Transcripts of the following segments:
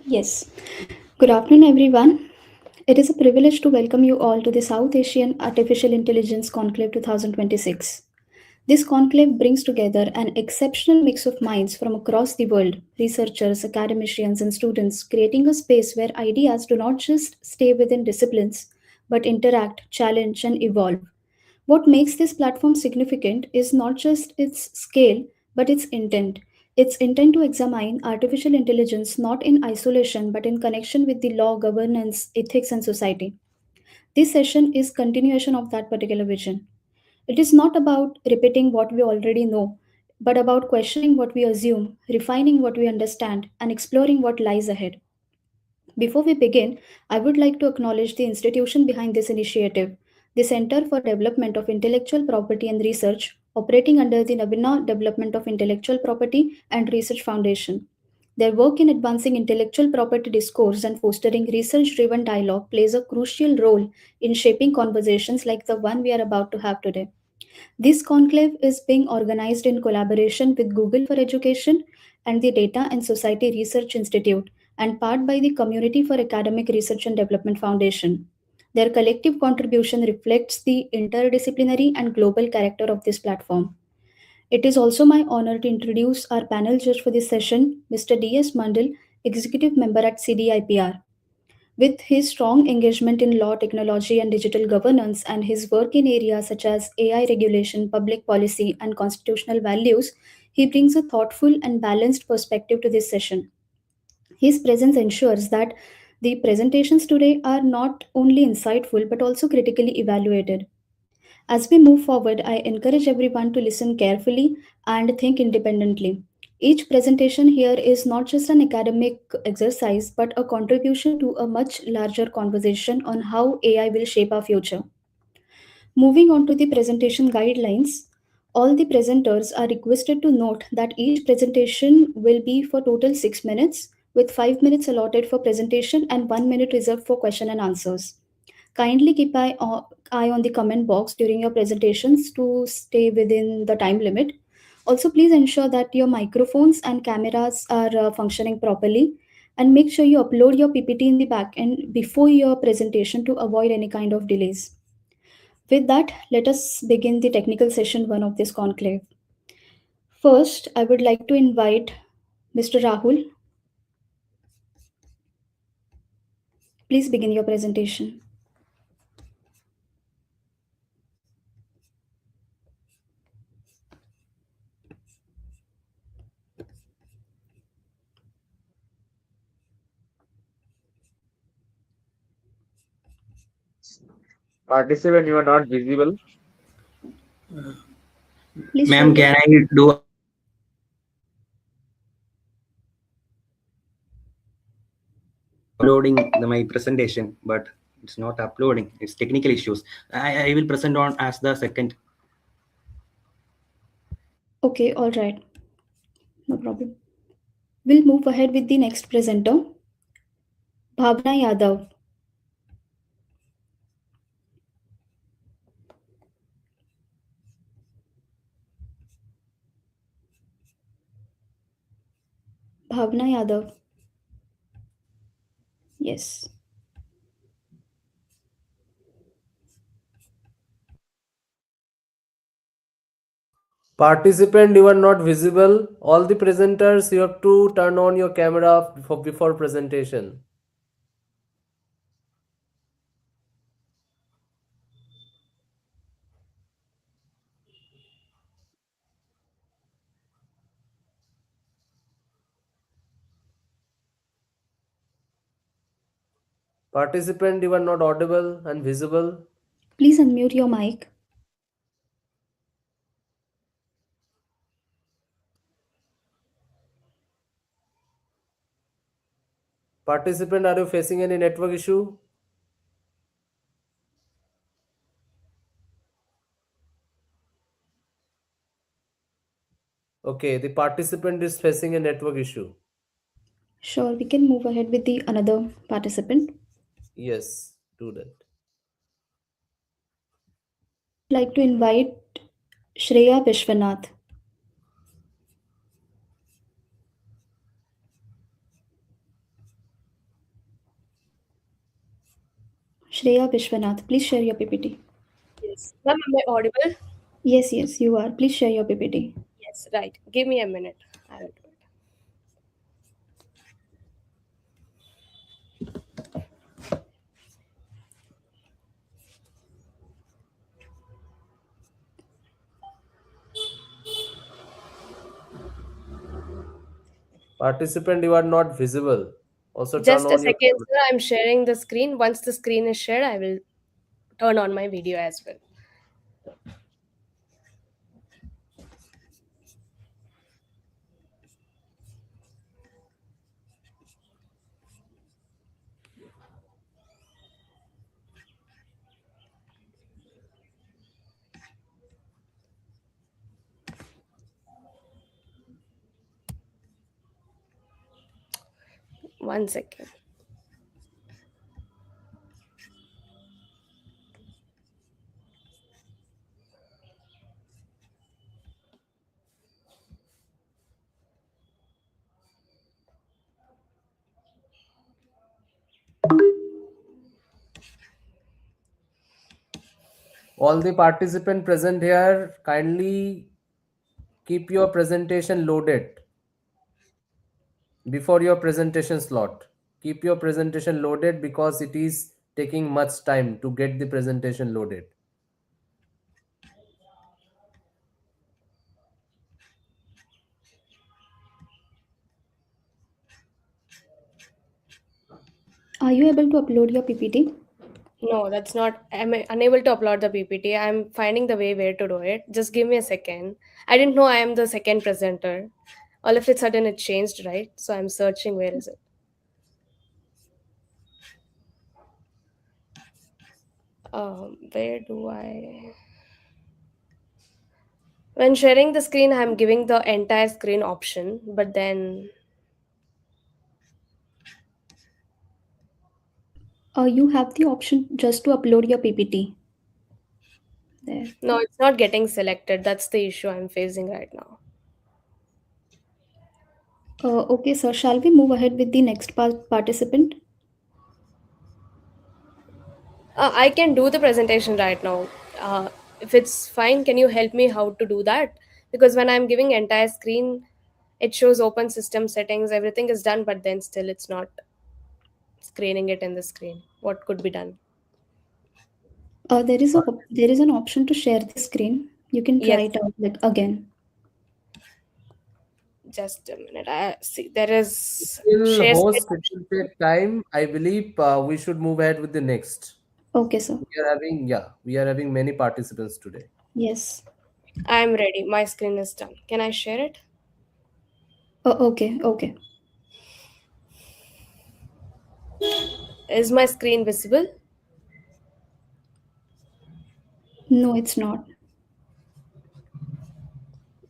Yes. Good afternoon, everyone. It is a privilege to welcome you all to the South Asian Artificial Intelligence Conclave 2026. This conclave brings together an exceptional mix of minds from across the world, researchers, academicians, and students, creating a space where ideas do not just stay within disciplines, but interact, challenge, and evolve. What makes this platform significant is not just its scale, but its intent. Its intent to examine artificial intelligence not in isolation but in connection with the law, governance, ethics, and society. This session is continuation of that particular vision. It is not about repeating what we already know, but about questioning what we assume, refining what we understand, and exploring what lies ahead. Before we begin, I would like to acknowledge the institution behind this initiative, the Center for Development of Intellectual Property and Research, operating under the Naovina Development of Intellectual Property and Research Foundation. Their work in advancing intellectual property discourse and fostering research driven dialogue plays a crucial role in shaping conversations like the one we are about to have today. This conclave is being organized in collaboration with Google for Education and the Data and Society Research Institute and part by the Community for Academic Research and Development Foundation. Their collective contribution reflects the interdisciplinary and global character of this platform. It is also my honor to introduce our panel judge for this session, Mr. D.S. Mandal, Executive Member at CDIPR. With his strong engagement in law, technology, and digital governance, and his work in areas such as AI regulation, public policy, and constitutional values, he brings a thoughtful and balanced perspective to this session. His presence ensures that the presentations today are not only insightful but also critically evaluated. As we move forward, I encourage everyone to listen carefully and think independently. Each presentation here is not just an academic exercise, but a contribution to a much larger conversation on how AI will shape our future. Moving on to the presentation guidelines, all the presenters are requested to note that each presentation will be for total 6 minutes, with 5 minutes allotted for presentation and 1 minute reserved for question and answers. Kindly keep eye on the comment box during your presentations to stay within the time limit. Also, please ensure that your microphones and cameras are functioning properly, and make sure you upload your PPT in the back end before your presentation to avoid any kind of delays. With that, let us begin the technical session one of this conclave. First, I would like to invite Mr. Rahul. Please begin your presentation. Participant, you are not visible. Please try Ma'am, to. can I do uploading my presentation? But it's not uploading. It's technical issues. I will present on as the second. Okay, all right. No problem. We'll move ahead with the next presenter, Bhavna Yadav. Bhavna Yadav. Yes. Participant, you are not visible. All the presenters, you have to turn on your camera before presentation. Participant, you are not audible and visible. Please unmute your mic. Participant, are you facing any network issue? Okay, the participant is facing a network issue. Sure, we can move ahead with the another participant. Yes, do that. I'd like to invite Shreya Vishwanath. Shreya Vishwanath, please share your PPT. Yes. Ma'am, am I audible? Yes, you are. Please share your PPT. Yes, right. Give me a minute. I will do it. Participant, you are not visible. Also turn Just a on your second, camera. sir. I'm sharing the screen. Once the screen is shared, I will turn on my video as well. One second. All the participant present here, kindly keep your presentation loaded before your presentation slot. Keep your presentation loaded because it is taking much time to get the presentation loaded. Are you able to upload your PPT? No, that's not. I'm unable to upload the PPT. I'm finding the way where to do it. Just give me a second. I didn't know I am the second presenter. All of a sudden it changed, right? So I'm searching where is it. Where do I? When sharing the screen, I'm giving the entire screen option, but then You have the option just to upload your PPT. There. no, it's not getting selected. That's the issue I'm facing right now. Okay, sir. Shall we move ahead with the next participant? I can do the presentation right now. If it's fine, can you help me how to do that? Because when I'm giving entire screen, it shows open system settings, everything is done, but then still it's not screening it in the screen. What could be done? There is an option to share the screen. You can try Yes, it out like again. just a minute. I see there is Will share screen host, it will take time. I believe we should move ahead with the next. Okay, sir. We are having many participants today. Yes. I'm ready. My screen is done. Can I share it? Okay. Is my screen visible? No, it's not.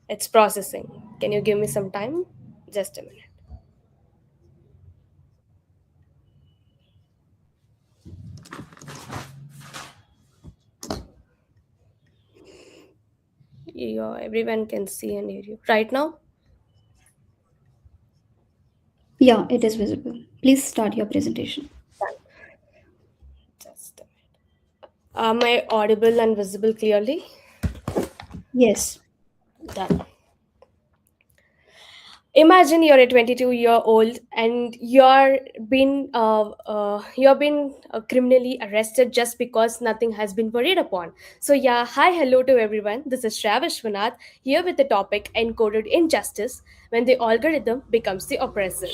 It's processing. Can you give me some time? Just a minute. Yeah, everyone can see and hear you. Right now? Yeah, it is visible. Please start your presentation. Done. Just a minute. Am I audible and visible clearly? Yes. Done. Imagine you're a 22-year-old and you're been criminally arrested just because nothing has been worried upon. So yeah, hi, hello to everyone. This is Shreya Vishwanath here with the topic encoded injustice when the algorithm becomes the oppressor.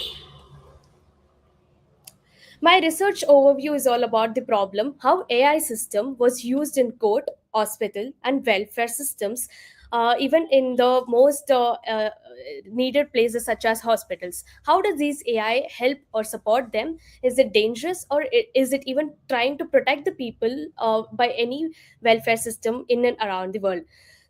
My research overview is all about the problem how AI system was used in court, hospital, and welfare systems, even in the most needed places such as hospitals. How does these AI help or support them? Is it dangerous or is it even trying to protect the people by any welfare system in and around the world?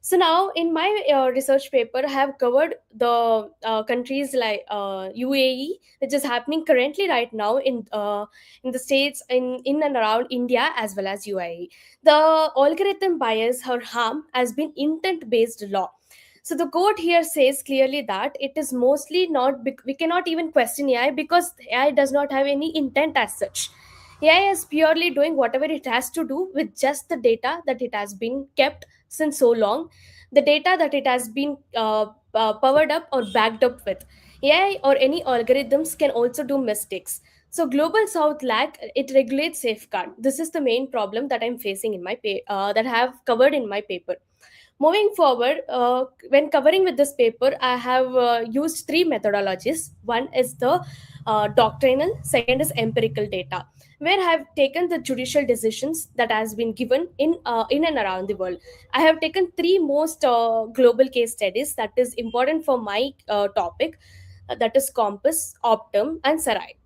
So now, in my research paper, I have covered the countries like UAE, which is happening currently right now in the states in and around India as well as UAE. The algorithm bias or harm has been intent based law. So the court here says clearly that it is mostly not we cannot even question AI because AI does not have any intent as such. AI is purely doing whatever it has to do with just the data that it has been kept since so long, the data that it has been powered up or backed up with. AI or any algorithms can also do mistakes. So global south lack it regulates safeguard. This is the main problem that I'm facing in my that I have covered in my paper. Moving forward, when covering with this paper, I have used three methodologies. One is the doctrinal, second is empirical data, where I have taken the judicial decisions that has been given in and around the world. I have taken three most global case studies that is important for my topic, that is Compass, Optum, and Sarai.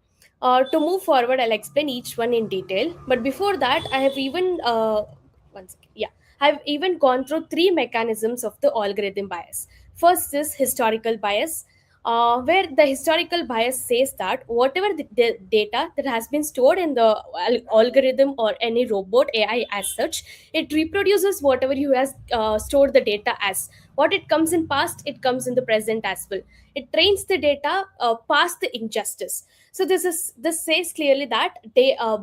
To move forward, I'll explain each one in detail. But before that, I have even one second. Yeah, I've even gone through three mechanisms of the algorithm bias. First is historical bias, where the historical bias says that whatever the data that has been stored in the algorithm or any robot AI as such, it reproduces whatever you has stored the data as. What it comes in past, it comes in the present as well. It trains the data past the injustice. So this says clearly that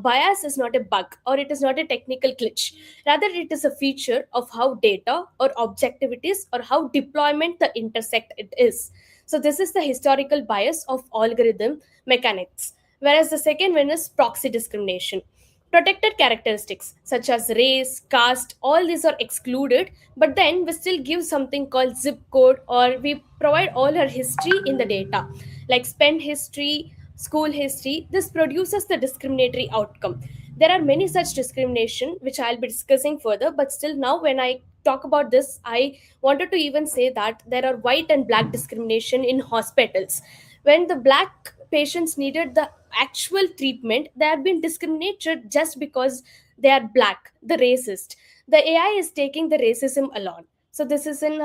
bias is not a bug or it is not a technical glitch. Rather, it is a feature of how data or objectivities or how deployment the intersect it is. So this is the historical bias of algorithm mechanics. Whereas the second one is proxy discrimination. Protected characteristics such as race, caste, all these are excluded, but then we still give something called zip code, or we provide all our history in the data, like spend history, school history. This produces the discriminatory outcome. There are many such discrimination which I'll be discussing further, but still now when I talk about this, I wanted to even say that there are white and black discrimination in hospitals. When the black patients needed the actual treatment, they have been discriminated just because they are black, the racist. The AI is taking the racism along. So this is in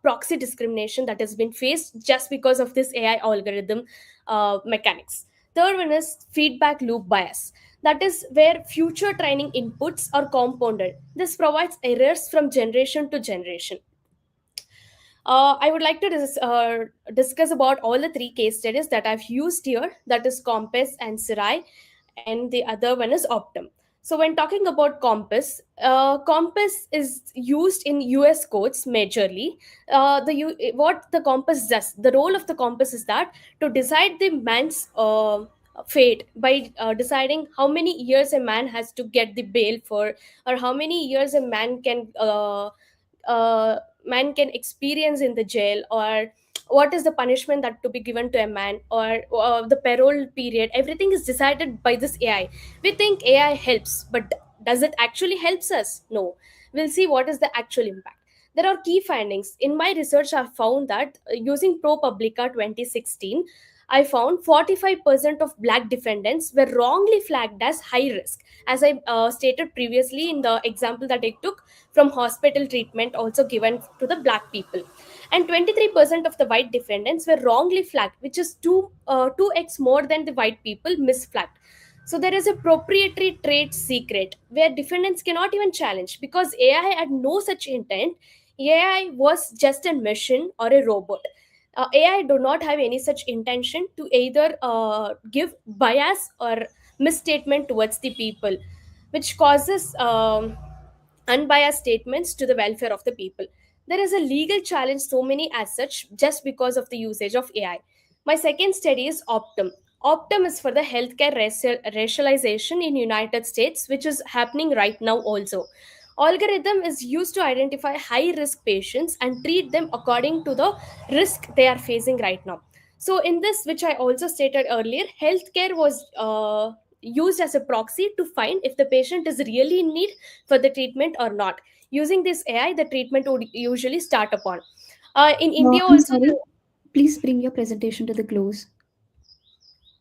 proxy discrimination that has been faced just because of this AI algorithm mechanics. Third one is feedback loop bias. That is where future training inputs are compounded. This provides errors from generation to generation. I would like to discuss about all the three case studies that I've used here. That is Compass and Sirai, and the other one is Optum. So when talking about Compass, Compass is used in U.S. courts majorly. What the Compass does, the role of the Compass is that to decide the man's fate by deciding how many years a man has to get the bail for, or how many years a man can experience in the jail, or what is the punishment that to be given to a man, or the parole period. Everything is decided by this AI. We think AI helps, but does it actually helps us? No. We'll see what is the actual impact. There are key findings in my research. I found that using ProPublica 2016, I found 45% of black defendants were wrongly flagged as high risk, as I stated previously in the example that I took from hospital treatment also given to the black people. And 23% of the white defendants were wrongly flagged, which is 2x more than the white people misflagged. So there is a proprietary trade secret where defendants cannot even challenge because AI had no such intent. AI was just a machine or a robot. AI do not have any such intention to either give bias or misstatement towards the people, which causes unbiased statements to the welfare of the people. There is a legal challenge so many as such just because of the usage of AI. My second study is Optum. Optum is for the healthcare racialization in United States, which is happening right now also. Algorithm is used to identify high risk patients and treat them according to the risk they are facing right now. So in this, which I also stated earlier, healthcare was used as a proxy to find if the patient is really in need for the treatment or not. Using this AI, the treatment would usually start upon. In India I'm also, sorry. Please bring your presentation to the close.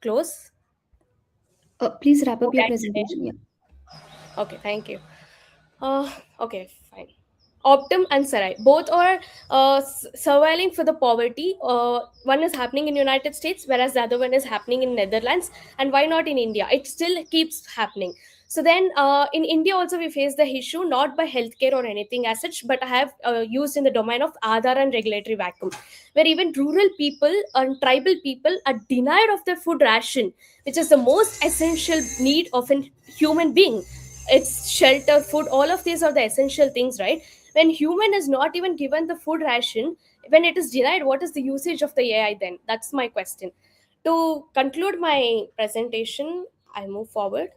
close. Please wrap up Okay, your presentation. Yeah. okay, thank you. Okay, fine. Optum and Sarai both are surviving for the poverty. One is happening in United States, whereas the other one is happening in Netherlands. And why not in India? It still keeps happening. So then in India also we face the issue not by healthcare or anything as such, but I have used in the domain of Aadhaar and regulatory vacuum, where even rural people and tribal people are denied of their food ration, which is the most essential need of a human being. It's shelter, food, all of these are the essential things, right? When human is not even given the food ration, when it is denied, what is the usage of the AI then? That's my question. To conclude my presentation, I move forward.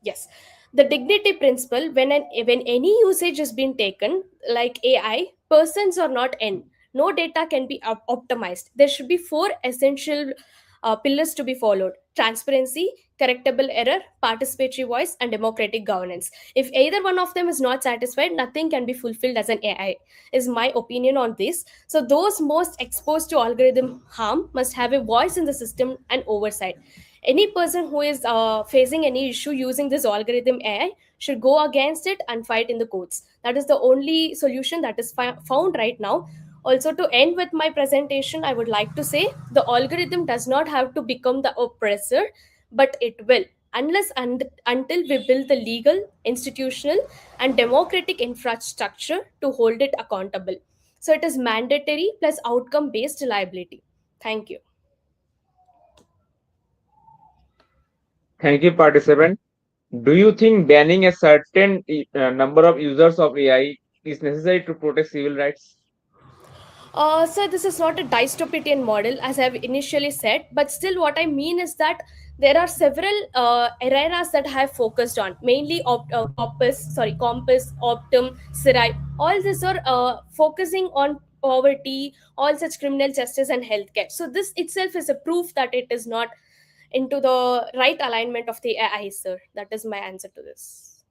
Yes, the dignity principle, when any usage is being taken, like AI, persons are not n. No data can be optimized. There should be four essential pillars to be followed: transparency, correctable error, participatory voice, and democratic governance. If either one of them is not satisfied, nothing can be fulfilled as an AI, is my opinion on this. So those most exposed to algorithm harm must have a voice in the system and oversight. Any person who is facing any issue using this algorithm AI should go against it and fight in the courts. That is the only solution that is found right now. Also, to end with my presentation, I would like to say the algorithm does not have to become the oppressor, but it will, until we build the legal, institutional, and democratic infrastructure to hold it accountable. So it is mandatory plus outcome based liability. Thank you. Thank you, participant. Do you think banning a certain number of users of AI is necessary to protect civil rights? So this is not a dystopian model, as I've initially said, but still, what I mean is that there are several arenas that I have focused on, mainly Compass, Optum, CDIPR. All these are focusing on poverty, all such criminal justice and healthcare. So this itself is a proof that it is not into the right alignment of the AI, sir. That is my answer to this.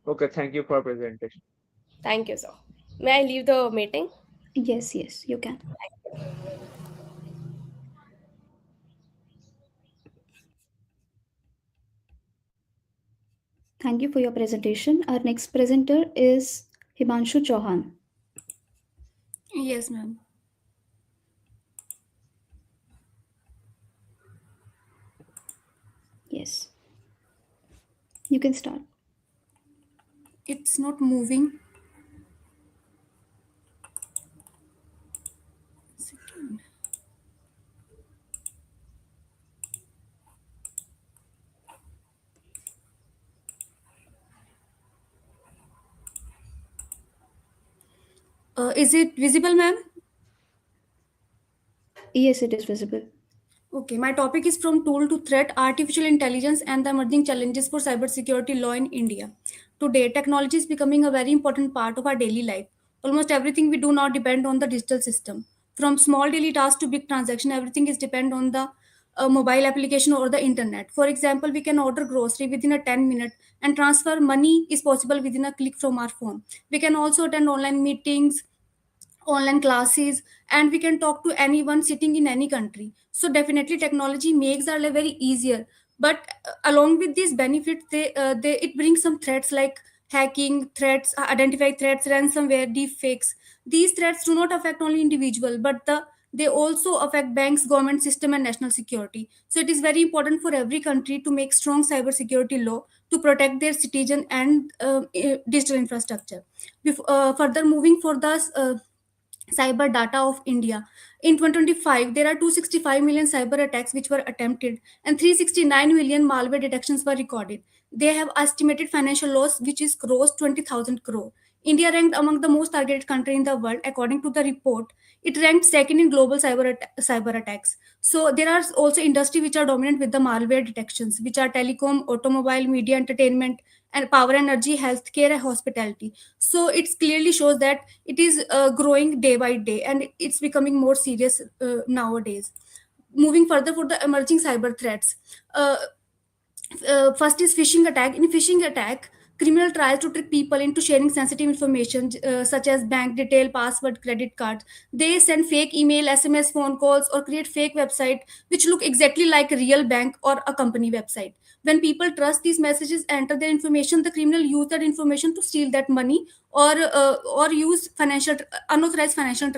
Okay, thank you for presentation. Thank you, sir. May I leave the meeting? Yes, you can. Thank you for your presentation. Our next presenter is Himanshu Chauhan. Yes, ma'am. Yes. You can start. It's not moving. Second. Is it visible, ma'am? Yes, it is visible. Okay, my topic is From Tool to Threat, Artificial Intelligence and the Emerging Challenges for Cybersecurity Law in India. Today, technology is becoming a very important part of our daily life. Almost everything we do now depend on the digital system. From small daily tasks to big transaction, everything is depend on the mobile application or the internet. For example, we can order grocery within a 10 minute and transfer money is possible within a click from our phone. We can also attend online meetings, online classes, and we can talk to anyone sitting in any country. So definitely technology makes our life very easier, but along with these benefits, they it brings some threats like hacking threats, identify threats, ransomware, deepfakes. These threats do not affect only individual, but they also affect banks, government system, and national security. So it is very important for every country to make strong cybersecurity law to protect their citizen and digital infrastructure. Further moving for the cyber data of India. In 2025, there are 265 million cyber attacks which were attempted and 369 million malware detections were recorded. They have estimated financial loss which is gross 20,000 crore. India ranked among the most targeted country in the world according to the report. It ranked second in global cyber attacks. So there are also industry which are dominant with the malware detections, which are telecom, automobile, media, entertainment, and power, energy, healthcare, and hospitality. So it clearly shows that it is growing day by day and it's becoming more serious nowadays. Moving further for the emerging cyber threats, uh, first is phishing attack. In phishing attack, criminal tries to trick people into sharing sensitive information such as bank detail, password, credit card. They send fake email, SMS, phone calls, or create fake website which look exactly like a real bank or a company website. When people trust these messages, enter their information, the criminal use that information to steal that money or use unauthorized financial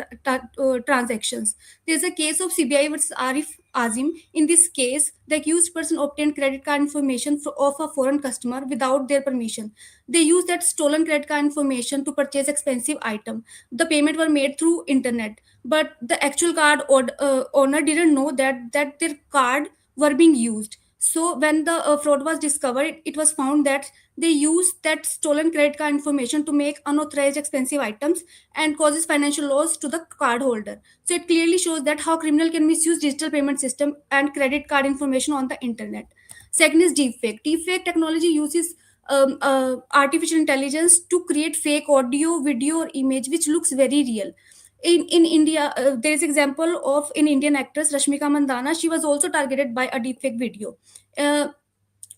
transactions. There's a case of CBI versus Arif Azim. In this case, the accused person obtained credit card information of a foreign customer without their permission. They used that stolen credit card information to purchase expensive item. The payment were made through internet, but the actual card owner didn't know that their card were being used. So when the fraud was discovered, it was found that they used that stolen credit card information to make unauthorized expensive items and causes financial loss to the cardholder. So it clearly shows that how criminal can misuse digital payment system and credit card information on the internet. Second is deepfake. Deepfake technology uses artificial intelligence to create fake audio, video, or image which looks very real. In India, there is example of an Indian actress Rashmika Mandana. She was also targeted by a deepfake video. Uh,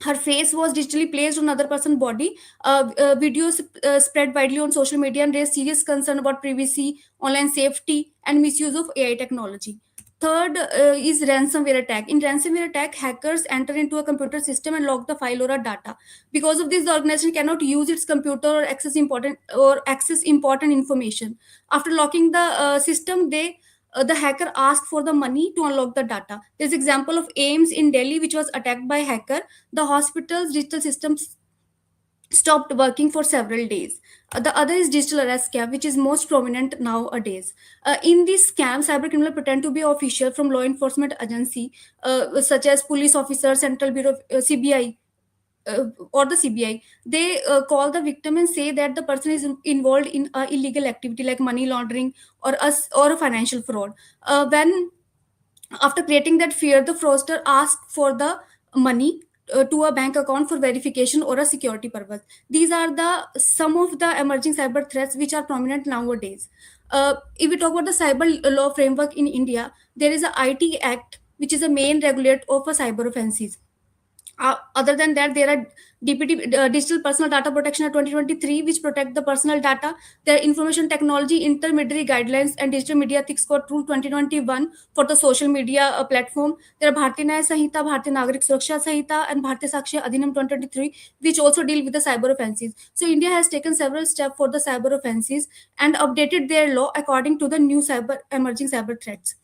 Her face was digitally placed on another person's body. Videos spread widely on social media and raised serious concern about privacy, online safety, and misuse of AI technology. Third is ransomware attack. In ransomware attack, hackers enter into a computer system and lock the file or a data. Because of this, the organization cannot use its computer or access important information. After locking the system, the hacker asked for the money to unlock the data. There's example of AIMS in Delhi, which was attacked by hacker. The hospital's digital systems stopped working for several days. The other is digital arrest scam, which is most prominent nowadays. In this scam, cybercriminals pretend to be official from law enforcement agency, such as police officers, Central Bureau, CBI, or the CBI. They call the victim and say that the person is involved in illegal activity like money laundering or a financial fraud. When after creating that fear, the fraudster asks for the money to a bank account for verification or a security purpose. These are the some of the emerging cyber threats which are prominent nowadays. If we talk about the cyber law framework in India, there is a IT Act, which is a main regulator of a cyber offenses. Other than that, there are DPT, Digital Personal Data Protection Act 2023, which protect the personal data. There are Information Technology Intermediary Guidelines and Digital Media Ethics Code Rule 2021 for the social media platform. There are Bharatiya Nyaya Sanhita, Bharatiya Nagarik Suraksha Sanhita, and Bharatiya Sakshi Adhinam 2023, which also deal with the cyber offenses. So India has taken several steps for the cyber offenses and updated their law according to the new emerging cyber threats.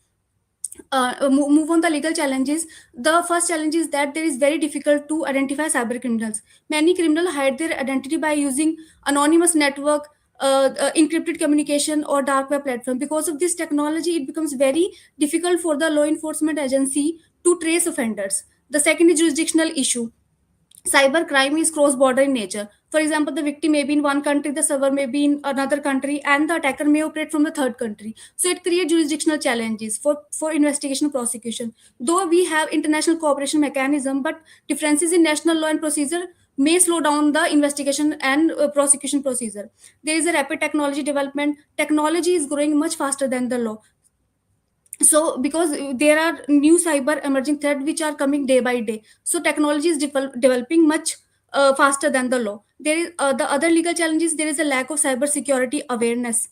Move on the legal challenges. The first challenge is that there is very difficult to identify cyber criminals. Many criminals hide their identity by using anonymous network, encrypted communication, or dark web platform. Because of this technology, it becomes very difficult for the law enforcement agency to trace offenders. The second is jurisdictional issue. Cybercrime is cross border in nature. For example, the victim may be in one country, the server may be in another country, and the attacker may operate from the third country. So it creates jurisdictional challenges for investigation and prosecution. Though we have international cooperation mechanism, but differences in national law and procedure may slow down the investigation and prosecution procedure. There is a rapid technology development. Technology is growing much faster than the law. So because there are new cyber emerging threats which are coming day by day, so technology is developing much faster than the law. There is the other legal challenges. There is a lack of cyber security awareness.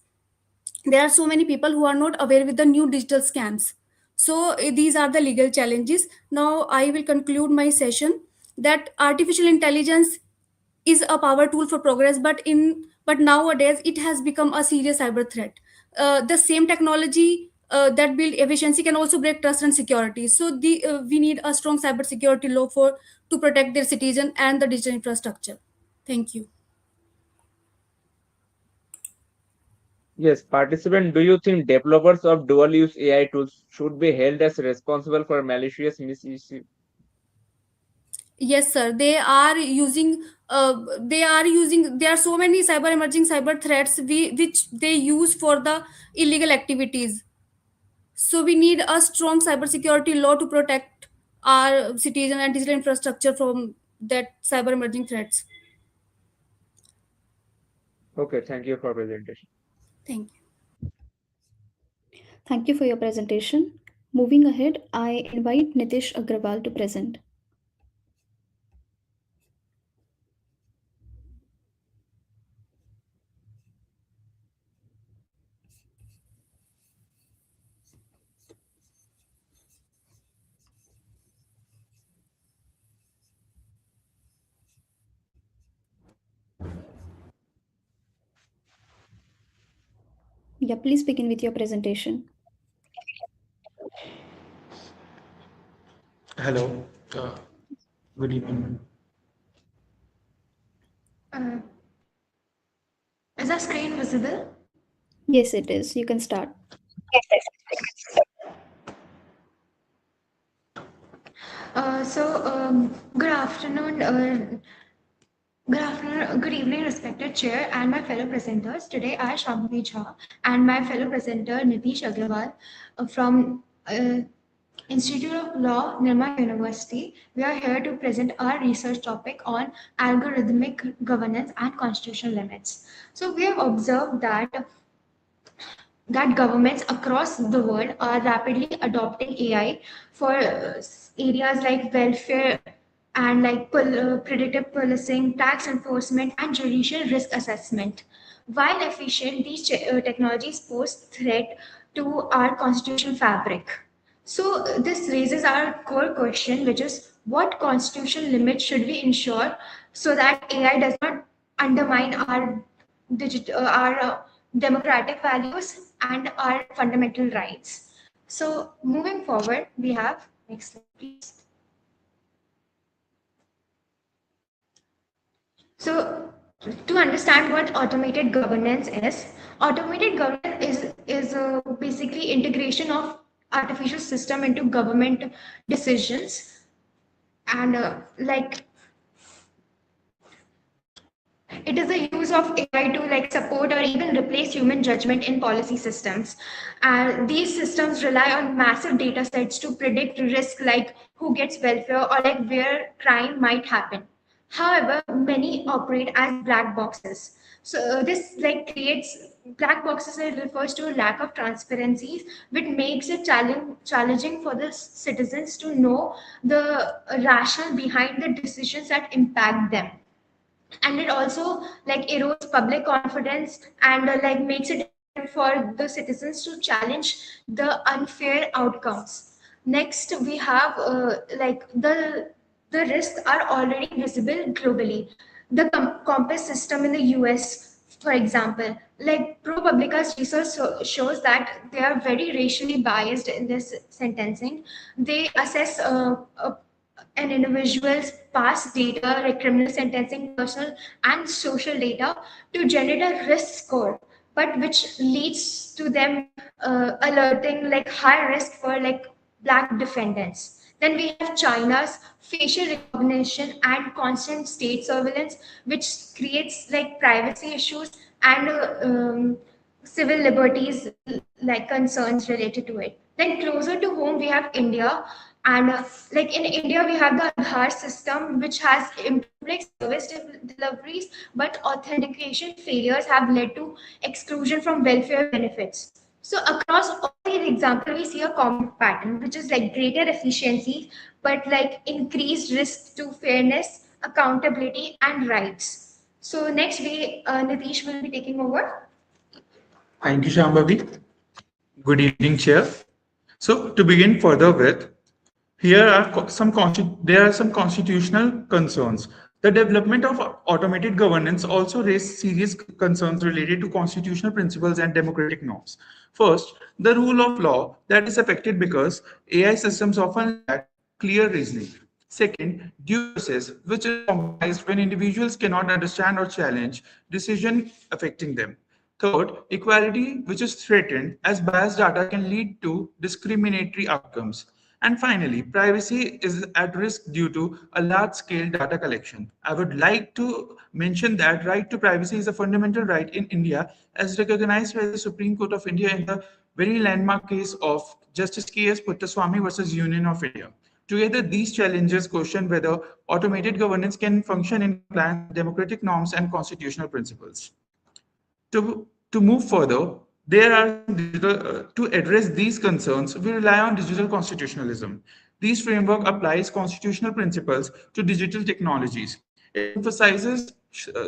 There are so many people who are not aware with the new digital scams. So these are the legal challenges. Now I will conclude my session that artificial intelligence is a power tool for progress, but nowadays it has become a serious cyber threat. The same technology that build efficiency can also break trust and security. So we need a strong cyber security law for to protect their citizen and the digital infrastructure. Thank you. Yes, participant, do you think developers of dual use AI tools should be held as responsible for malicious misuse? Yes, sir. They are using. They are using. There are so many cyber emerging cyber threats which they use for the illegal activities. So we need a strong cybersecurity law to protect our citizen and digital infrastructure from that cyber emerging threats. Okay, thank you for presentation. Thank you. Thank you for your presentation. Moving ahead, I invite Nitish Agrawal to present. Yeah, please begin with your presentation. Hello. Good evening. Is the screen visible? Yes, it is. You can start. Good afternoon. Good evening, respected chair and my fellow presenters. Today, I, Shambhavi Jha, and my fellow presenter, Nitish Agarwal, from Institute of Law, Nirma University. We are here to present our research topic on algorithmic governance and constitutional limits. So, we have observed that governments across the world are rapidly adopting AI for areas like welfare and like predictive policing, tax enforcement, and judicial risk assessment. While efficient, these technologies pose threat to our constitutional fabric. So this raises our core question, which is what constitutional limits should we ensure so that AI does not undermine our democratic values and our fundamental rights. So moving forward, we have next slide, please. So to understand what automated governance is, automated governance is basically integration of artificial system into government decisions and it is the use of AI to like support or even replace human judgment in policy systems. These systems rely on massive data sets to predict risk like who gets welfare or like where crime might happen. However, many operate as black boxes. So this like creates black boxes. It refers to a lack of transparency, which makes it challenging for the citizens to know the rationale behind the decisions that impact them, and it also like erodes public confidence and like makes it for the citizens to challenge the unfair outcomes. Next we have the risks are already visible globally. The compass system in the US, for example, like ProPublica's research shows that they are very racially biased in this sentencing. They assess an individual's past data, like criminal sentencing, personal and social data, to generate a risk score, but which leads to them alerting like high risk for like black defendants. Then we have China's facial recognition and constant state surveillance, which creates like privacy issues and civil liberties like concerns related to it. Then closer to home, we have India, and like in India, we have the Aadhaar system, which has improved like service deliveries, but authentication failures have led to exclusion from welfare benefits. So across all these examples, we see a common pattern, which is like greater efficiency, but like increased risk to fairness, accountability, and rights. So next, Nitish will be taking over. Thank you, Shambhavi. Good evening, Chair. So to begin further with, here are there are some constitutional concerns. The development of automated governance also raised serious concerns related to constitutional principles and democratic norms. First, the rule of law that is affected because AI systems often lack clear reasoning. Second, due process, which is compromised when individuals cannot understand or challenge decision affecting them. Third, equality, which is threatened as biased data can lead to discriminatory outcomes. And finally, privacy is at risk due to a large-scale data collection. I would like to mention that right to privacy is a fundamental right in India as recognized by the Supreme Court of India in the very landmark case of Justice K.S. Puttaswamy versus Union of India. Together, these challenges question whether automated governance can function in compliance with democratic norms and constitutional principles. To move further, there are to address these concerns, we rely on digital constitutionalism. This framework applies constitutional principles to digital technologies. It emphasizes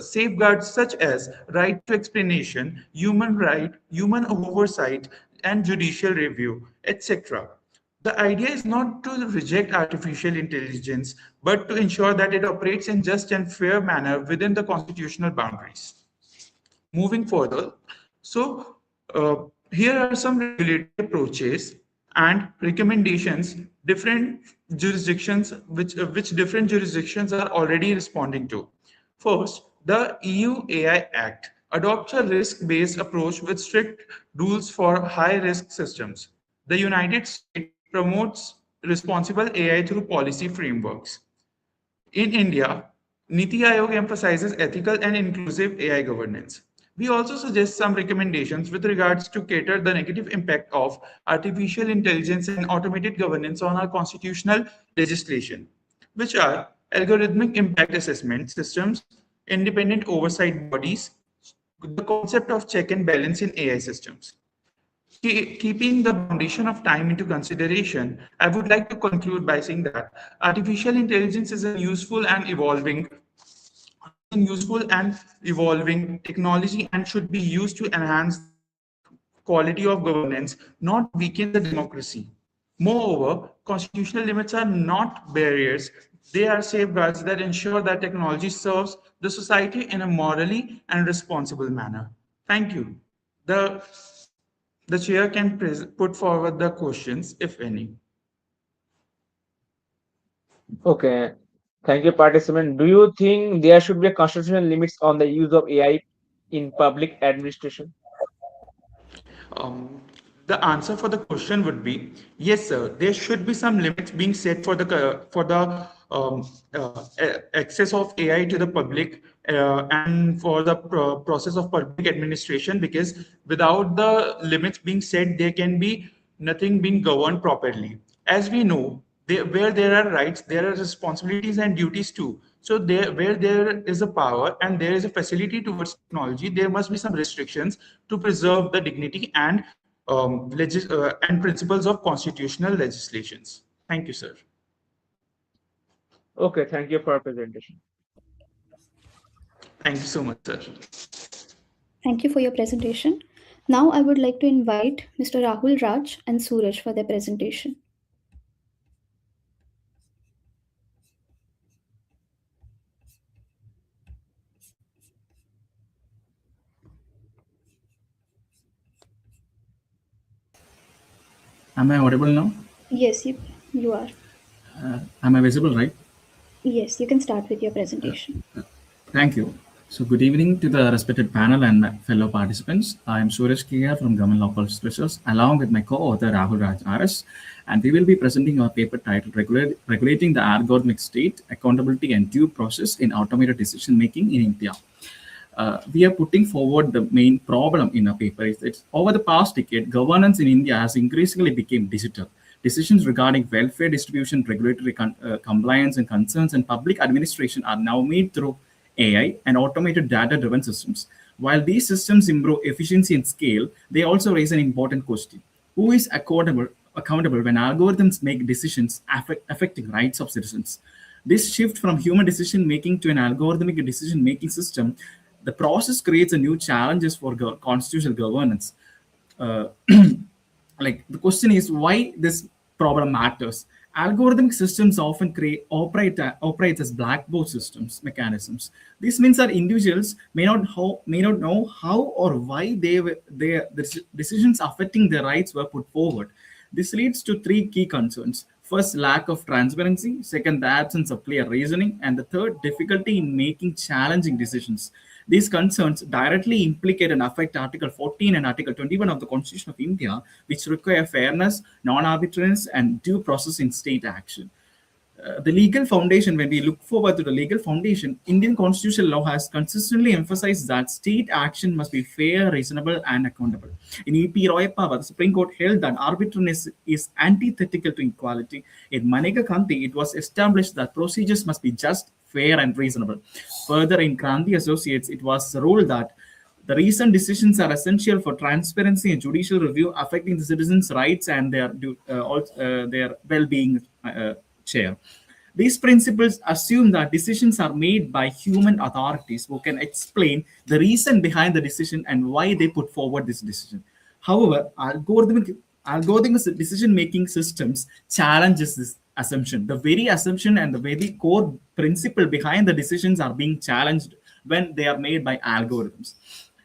safeguards such as right to explanation, human oversight, and judicial review, etc. The idea is not to reject artificial intelligence, but to ensure that it operates in just and fair manner within the constitutional boundaries. Moving further, so here are some regulatory approaches and recommendations different jurisdictions which different jurisdictions are already responding to. First, the EU AI Act adopts a risk-based approach with strict rules for high-risk systems. The United States promotes responsible AI through policy frameworks. In India, Niti Aayog emphasizes ethical and inclusive AI governance. We also suggest some recommendations with regards to cater the negative impact of artificial intelligence and automated governance on our constitutional legislation, which are algorithmic impact assessment systems, independent oversight bodies, the concept of check and balance in AI systems. Keeping the foundation of time into consideration, I would like to conclude by saying that artificial intelligence is a useful and evolving technology and should be used to enhance quality of governance, not weaken the democracy. Moreover, constitutional limits are not barriers, they are safeguards that ensure that technology serves the society in a morally and responsible manner. Thank you. The chair can put forward the questions, if any. Okay. Thank you, participant. Do you think there should be a constitutional limits on the use of AI in public administration? Um, the answer for the question would be yes, sir. There should be some limits being set for the access of AI to the public and for the process of public administration. Because without the limits being set, there can be nothing being governed properly. As we know, where there are rights, there are responsibilities and duties too. So where there is a power and there is a facility towards technology, there must be some restrictions to preserve the dignity and principles of constitutional legislations. Thank you, sir. Okay, thank you for your presentation. Thank you so much, sir. Thank you for your presentation. Now I would like to invite Mr. Rahul Raj and Suraj for their presentation. Am I audible now? Yes, you are. Am I visible, right? Yes, you can start with your presentation. Thank you. So good evening to the respected panel and my fellow participants. I am Suresh Kia from Government Law College Research, along with my co-author Rahul Raj RS, and we will be presenting our paper titled Regulating the Algorithmic State, Accountability and Due Process in Automated Decision Making in India. We are putting forward the main problem in our paper is that over the past decade, governance in India has increasingly become digital. Decisions regarding welfare distribution, regulatory compliance and concerns and public administration are now made through AI and automated data-driven systems. While these systems improve efficiency and scale, they also raise an important question. Who is accountable when algorithms make decisions affecting rights of citizens? This shift from human decision-making to an algorithmic decision-making system, the process creates a new challenges for constitutional governance. Like the question is why this problem matters. Algorithmic systems often operate as black box systems mechanisms. This means that individuals may not know how or why the decisions affecting their rights were put forward. This leads to three key concerns. First, lack of transparency. Second, the absence of clear reasoning. And the third, difficulty in making challenging decisions. These concerns directly implicate and affect Article 14 and Article 21 of the Constitution of India, which require fairness, non-arbitrariness, and due process in state action. The legal foundation, when we look forward to the legal foundation, Indian constitutional law has consistently emphasized that state action must be fair, reasonable, and accountable. In E.P. Roy Power, the Supreme Court held that arbitrariness is antithetical to equality. In Maneka Kanti, it was established that procedures must be just, fair, and reasonable. Further, in Kranti Associates, it was ruled that the recent decisions are essential for transparency and judicial review affecting the citizens' rights and their well-being. Chair. These principles assume that decisions are made by human authorities who can explain the reason behind the decision and why they put forward this decision. However, algorithmic decision-making systems challenges this assumption. The very assumption and the very core principle behind the decisions are being challenged when they are made by algorithms.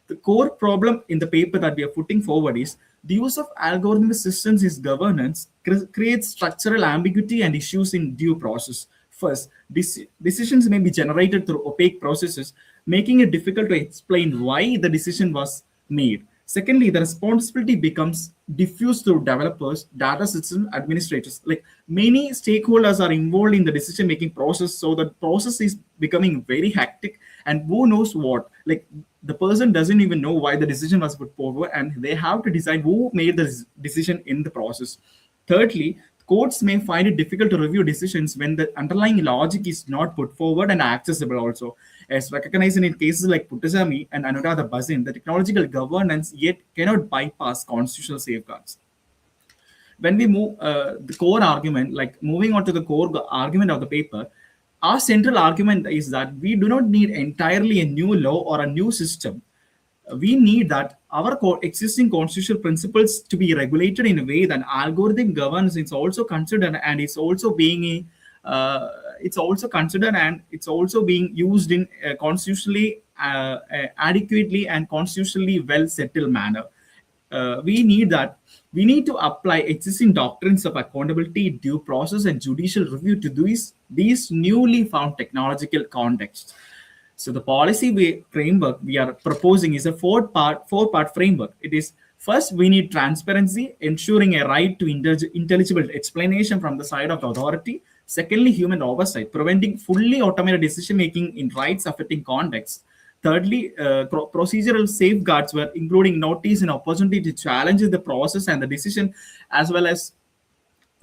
The core problem in the paper that we are putting forward is The use of algorithmic systems is governance creates structural ambiguity and issues in due process. First, decisions may be generated through opaque processes, making it difficult to explain why the decision was made. Secondly, the responsibility becomes diffuse through developers, data system administrators. Like many stakeholders are involved in the decision-making process, so the process is becoming very hectic. And who knows what? Like the person doesn't even know why the decision was put forward, and they have to decide who made the decision in the process. Thirdly, courts may find it difficult to review decisions when the underlying logic is not put forward and accessible also. As recognized in cases like Puttasamy and Anuradha Bazin, the technological governance yet cannot bypass constitutional safeguards. When we move the core argument, like moving on to the core argument of the paper, our central argument is that we do not need entirely a new law or a new system. We need that our existing constitutional principles to be regulated in a way that algorithm governance is also considered, and it's also being it's also considered, and it's also being used in a constitutionally adequately and constitutionally well settled manner. We need to apply existing doctrines of accountability, due process, and judicial review to these newly found technological contexts. So the policy framework we are proposing is a four-part framework. It is, first, we need transparency, ensuring a right to intelligible explanation from the side of the authority. Secondly, human oversight, preventing fully automated decision-making in rights-affecting contexts. Thirdly, procedural safeguards were including notice and opportunity to challenge the process and the decision, as well as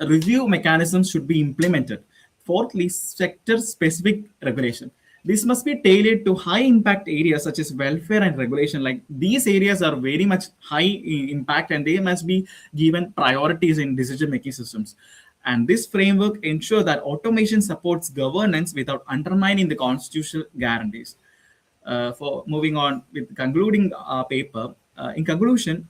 review mechanisms should be implemented. Fourthly, sector-specific regulation. This must be tailored to high-impact areas such as welfare and regulation. Like these areas are very much high impact, and they must be given priorities in decision-making systems. And this framework ensures that automation supports governance without undermining the constitutional guarantees. For moving on with concluding our paper, in conclusion,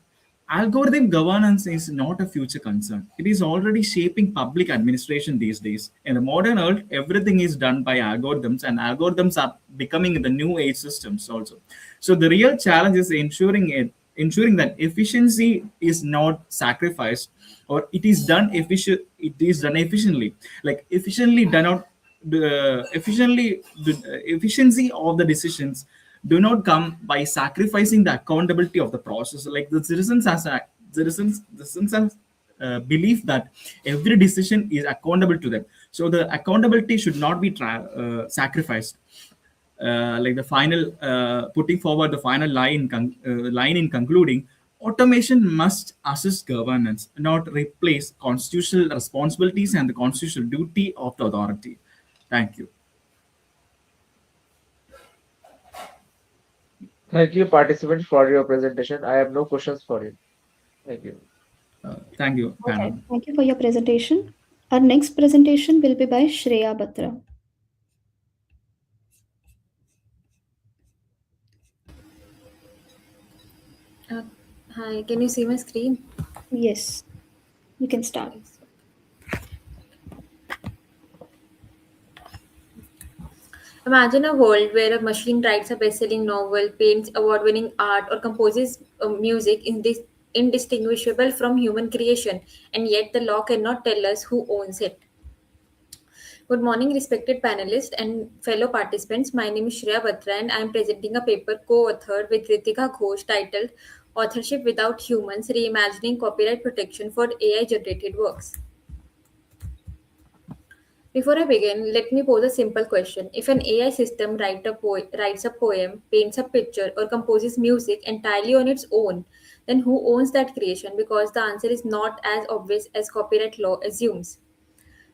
algorithm governance is not a future concern. It is already shaping public administration these days. In the modern world, everything is done by algorithms, and algorithms are becoming the new age systems also. So the real challenge is ensuring that efficiency is not sacrificed, or it is done efficiently. Like efficiency of the decisions do not come by sacrificing the accountability of the process. Like the citizens have belief that every decision is accountable to them, so the accountability should not be sacrificed. Like the final putting forward the final line in concluding, automation must assist governance, not replace constitutional responsibilities and the constitutional duty of the authority. Thank you. Thank you, participants, for your presentation. I have no questions for you. Thank you. Thank you, panel. Okay, thank you for your presentation. Our next presentation will be by Shreya Batra. Hi, can you see my screen? Yes, you can start. Imagine a world where a machine writes a best-selling novel, paints award-winning art, or composes music indistinguishable from human creation, and yet the law cannot tell us who owns it. Good morning, respected panelists and fellow participants. My name is Shreya Batra, and I am presenting a paper co-authored with Ritika Ghosh titled Authorship Without Humans, Reimagining Copyright Protection for AI-Generated Works. Before I begin, let me pose a simple question. If an AI system writes a poem, paints a picture, or composes music entirely on its own, then who owns that creation? Because the answer is not as obvious as copyright law assumes.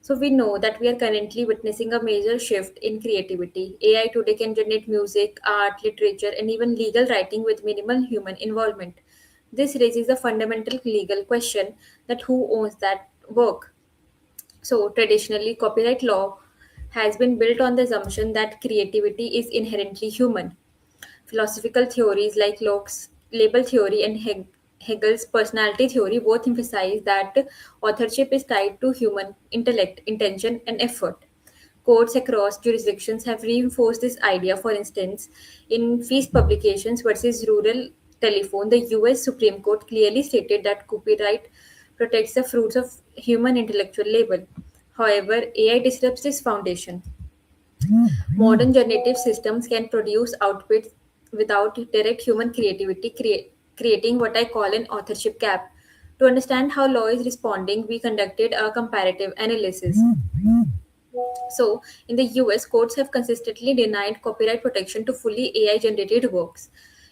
So we know that we are currently witnessing a major shift in creativity. AI today can generate music, art, literature, and even legal writing with minimal human involvement. This raises a fundamental legal question that who owns that work? So, traditionally, copyright law has been built on the assumption that creativity is inherently human. Philosophical theories like Locke's label theory and Hegel's personality theory both emphasize that authorship is tied to human intellect, intention, and effort. Courts across jurisdictions have reinforced this idea. For instance, in Feast Publications versus Rural telephone, the US Supreme Court clearly stated that copyright protects the fruits of human intellectual labor. However, AI disrupts this foundation. Modern generative systems can produce outputs without direct human creativity, creating what I call an authorship gap. To understand how law is responding, we conducted a comparative analysis. So, in the US, courts have consistently denied copyright protection to fully AI generated works.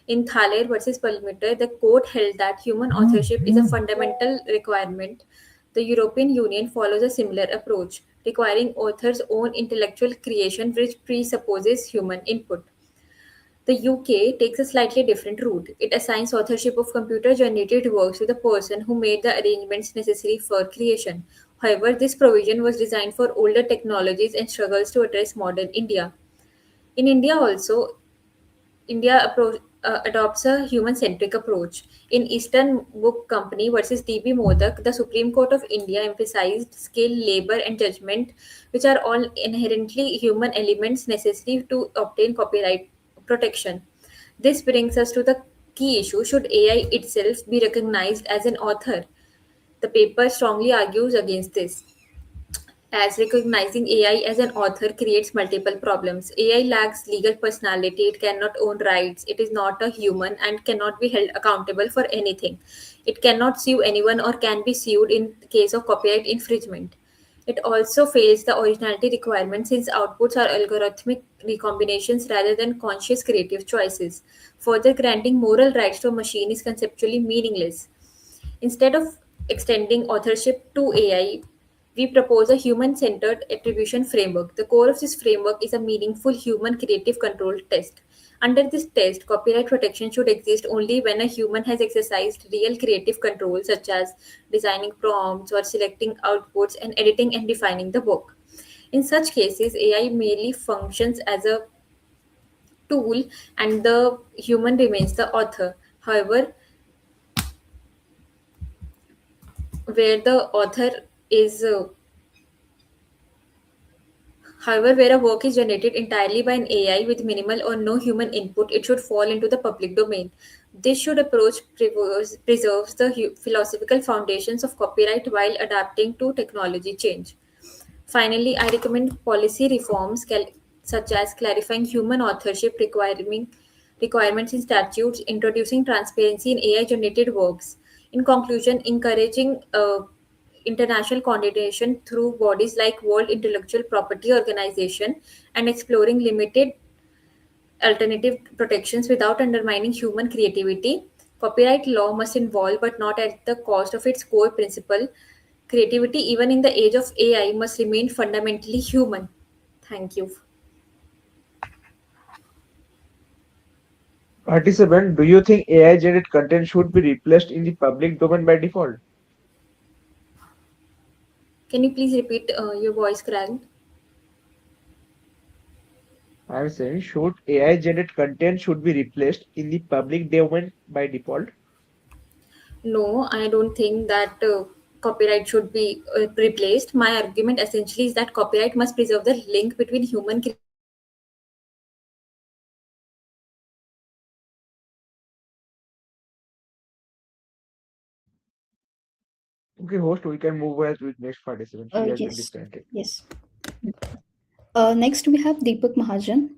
In Thaler versus Perlmutter, the court held that human authorship is a fundamental requirement. The European Union follows a similar approach, requiring authors' own intellectual creation, which presupposes human input. The UK takes a slightly different route. It assigns authorship of computer generated works to the person who made the arrangements necessary for creation. However, this provision was designed for older technologies and struggles to address modern India. In India, also, India adopts a human centric approach. In Eastern Book Company versus DB Modak, the Supreme Court of India emphasized skill, labor, and judgment, which are all inherently human elements necessary to obtain copyright protection. This brings us to the key issue: should AI itself be recognized as an author? The paper strongly argues against this, as recognizing AI as an author creates multiple problems. AI lacks legal personality, it cannot own rights, it is not a human, and cannot be held accountable for anything. It cannot sue anyone or can be sued in case of copyright infringement. It also fails the originality requirement since outputs are algorithmic recombinations rather than conscious creative choices. Further, granting moral rights to a machine is conceptually meaningless. Instead of extending authorship to AI, we propose a human centered attribution framework. The core of this framework is a meaningful human creative control test. Under this test, copyright protection should exist only when a human has exercised real creative control, such as designing prompts or selecting outputs and editing and defining the work. In such cases, AI merely functions as a tool and the human remains the author. Where the author is However, where a work is generated entirely by an AI with minimal or no human input, it should fall into the public domain. This should approach preserves the philosophical foundations of copyright while adapting to technology change. Finally, I recommend policy reforms such as clarifying human authorship requirements in statutes, introducing transparency in AI generated works. In conclusion, encouraging international coordination through bodies like World Intellectual Property Organization and exploring limited alternative protections without undermining human creativity. Copyright law must involve, but not at the cost of its core principle. Creativity, even in the age of AI, must remain fundamentally human. Thank you. Participant, do you think AI generated content should be replaced in the public domain by default? Can you please repeat your voice cracked? I'm saying, should AI generated content should be replaced in the public domain by default? No, I don't think that copyright should be replaced. My argument essentially is that copyright must preserve the link between human Okay, host, we can move ahead with next participant. She has been Yes. disconnected. Yes. Next, we have Deepak Mahajan.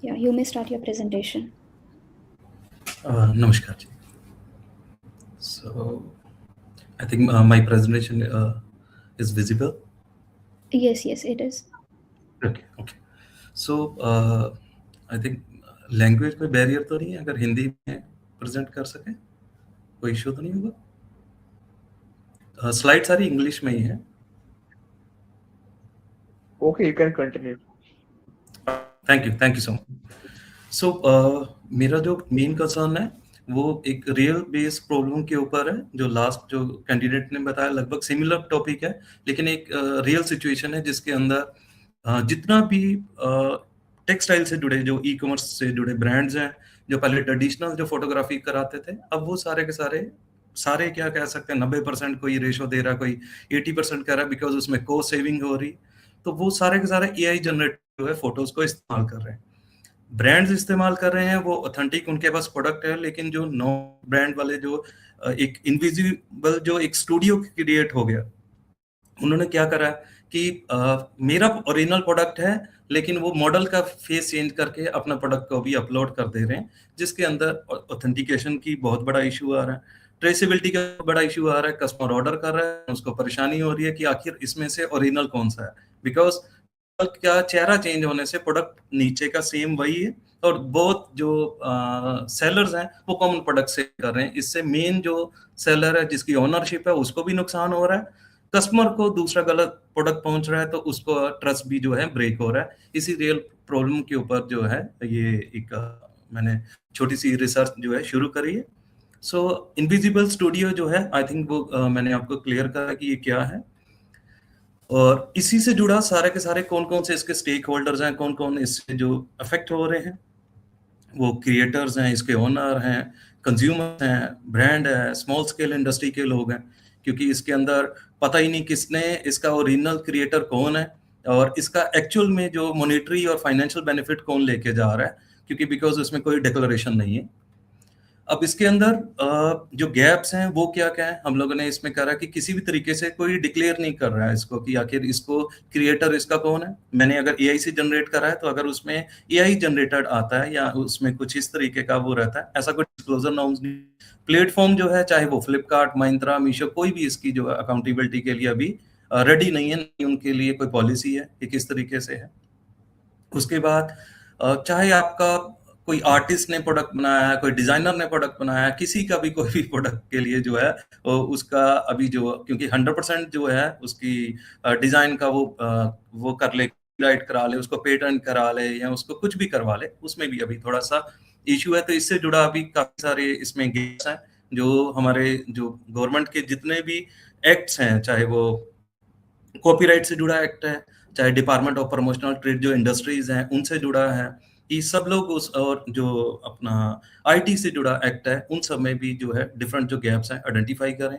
Yeah, you may start your presentation. Namaskar ji. So, I think my presentation is visible. Yes, it is. Okay. So, I think language में barrier तो नहीं है अगर हिंदी में present कर सके कोई issue तो नहीं होगा स्लाइड सारी इंग्लिश में ही है Okay, you can continue. Thank you so much so मेरा जो मेन कंसर्न है वो एक रियल बेस प्रॉब्लम के ऊपर है जो लास्ट जो कैंडिडेट ने बताया लगभग सिमिलर टॉपिक है लेकिन एक रियल सिचुएशन है जिसके अंदर जितना भी टेक्सटाइल से जुड़े जो ई कॉमर्स से जुड़े ब्रांड्स हैं जो पहले ट्रेडिशनल जो फोटोग्राफी कराते थे अब वो सारे के सारे क्या कह सकते हैं 90% कोई रेशो दे रहा कोई 80% कह रहा है बिकॉज उसमें कॉस्ट सेविंग हो रही तो वो सारे के सारे AI जनरेट जो है फोटोज को इस्तेमाल कर रहे हैं। ब्रांड्स इस्तेमाल कर रहे हैं, वो ऑथेंटिक उनके पास प्रोडक्ट है, लेकिन जो नो ब्रांड वाले जो एक इनविजिबल जो एक स्टूडियो क्रिएट हो गया, उन्होंने क्या करा कि मेरा ओरिजिनल प्रोडक्ट है, लेकिन वो मॉडल का फेस चेंज करके अपना प्रोडक्ट को भी अपलोड कर दे रहे हैं, जिसके अंदर ऑथेंटिकेशन की बहुत बड़ा इशू आ रहा है, ट्रेसेबिलिटी का बड़ा इशू आ रहा है। कस्टमर ऑर्डर कर रहा है, उसको परेशानी हो रही है कि आखिर इसमें से ओरिजिनल कौन सा है, बिकॉज क्या चेहरा चेंज होने से प्रोडक्ट नीचे का सेम वही है, और बहुत जो सेलर्स हैं वो कॉमन प्रोडक्ट से कर रहे हैं। इससे मेन जो सेलर है जिसकी ओनरशिप है उसको भी नुकसान हो रहा है, कस्टमर को दूसरा गलत प्रोडक्ट पहुंच रहा है, तो उसको ट्रस्ट भी जो है ब्रेक हो रहा है। इसी रियल प्रॉब्लम के ऊपर जो है ये एक मैंने छोटी सी रिसर्च जो है शुरू करी है। सो इनविजिबल स्टूडियो जो है, आई थिंक वो मैंने आपको क्लियर करा कि ये क्या है, और इसी से जुड़ा सारे के सारे कौन कौन से इसके स्टेक होल्डर्स हैं, कौन कौन इससे जो अफेक्ट हो रहे हैं, वो क्रिएटर्स हैं, इसके ओनर हैं, कंज्यूमर हैं, ब्रांड है, स्मॉल स्केल इंडस्ट्री के लोग हैं, क्योंकि इसके अंदर पता ही नहीं किसने इसका ओरिजिनल क्रिएटर कौन है, और इसका एक्चुअल में जो मॉनेटरी और फाइनेंशियल बेनिफिट कौन लेके जा रहा है, क्योंकि बिकॉज उसमें कोई डिक्लेरेशन नहीं है। अब इसके अंदर जो गैप्स हैं वो क्या क्या है, हम लोगों ने इसमें करा कि किसी भी तरीके से कोई डिक्लेयर नहीं कर रहा है इसको कि आखिर इसको क्रिएटर इसका कौन है। मैंने अगर एआई से जनरेट करा है, तो अगर उसमें एआई जनरेटेड आता है या उसमें कुछ इस तरीके का वो रहता है, ऐसा कोई डिस्क्लोजर नॉर्म्स नहीं। प्लेटफॉर्म जो है, चाहे वो फ्लिपकार्ट, महिंद्रा, मीशो, कोई भी इसकी जो अकाउंटेबिलिटी के लिए अभी रेडी नहीं है, नहीं उनके लिए कोई पॉलिसी है कि किस तरीके से है। उसके बाद चाहे आपका कोई आर्टिस्ट ने प्रोडक्ट बनाया है, कोई डिजाइनर ने प्रोडक्ट बनाया है, किसी का भी कोई भी प्रोडक्ट के लिए जो है उसका अभी जो, क्योंकि 100% जो है उसकी डिजाइन का वो कर ले, राइट करा ले, उसको पेटेंट करा ले, या उसको कुछ भी करवा ले, उसमें भी अभी थोड़ा सा इशू है। तो इससे जुड़ा अभी काफी सारे इसमें गेप्स हैं, जो हमारे जो गवर्नमेंट के जितने भी एक्ट्स हैं, चाहे वो कॉपीराइट से जुड़ा एक्ट है, चाहे डिपार्टमेंट ऑफ प्रमोशनल ट्रेड जो इंडस्ट्रीज हैं उनसे जुड़ा है, ये सब लोग उस, और जो अपना आईटी से जुड़ा एक्ट है, उन सब में भी जो है डिफरेंट जो गैप्स हैं आइडेंटिफाई करें,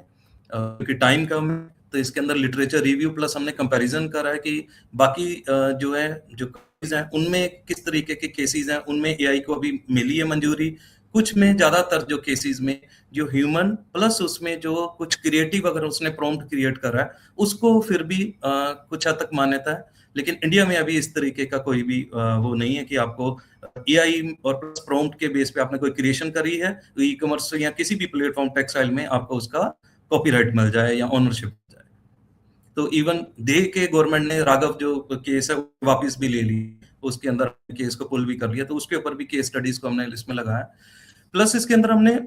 क्योंकि टाइम कम है। तो इसके अंदर लिटरेचर रिव्यू प्लस हमने कंपैरिजन करा है कि बाकी जो है जो केसेस हैं उनमें किस तरीके के केसेस हैं, उनमें एआई को अभी मिली है मंजूरी, कुछ में ज्यादातर जो केसेस में जो ह्यूमन प्लस उसमें जो कुछ क्रिएटिव अगर उसने प्रॉम्प्ट क्रिएट करा है उसको फिर भी कुछ हद तक मान्यता है। लेकिन इंडिया में अभी इस तरीके का कोई भी वो नहीं है कि आपको एआई और प्रॉम्प्ट के बेस पे आपने कोई क्रिएशन करी है, तो ई कॉमर्स या किसी भी प्लेटफॉर्म टेक्सटाइल में आपको उसका कॉपीराइट मिल जाए या ओनरशिप मिल जाए। तो इवन दे के गवर्नमेंट ने राघव जो केस है वापस भी ले ली, उसके अंदर केस को पुल भी कर लिया, तो उसके ऊपर भी केस स्टडीज को हमने लिस्ट में लगाया। प्लस इसके अंदर हमने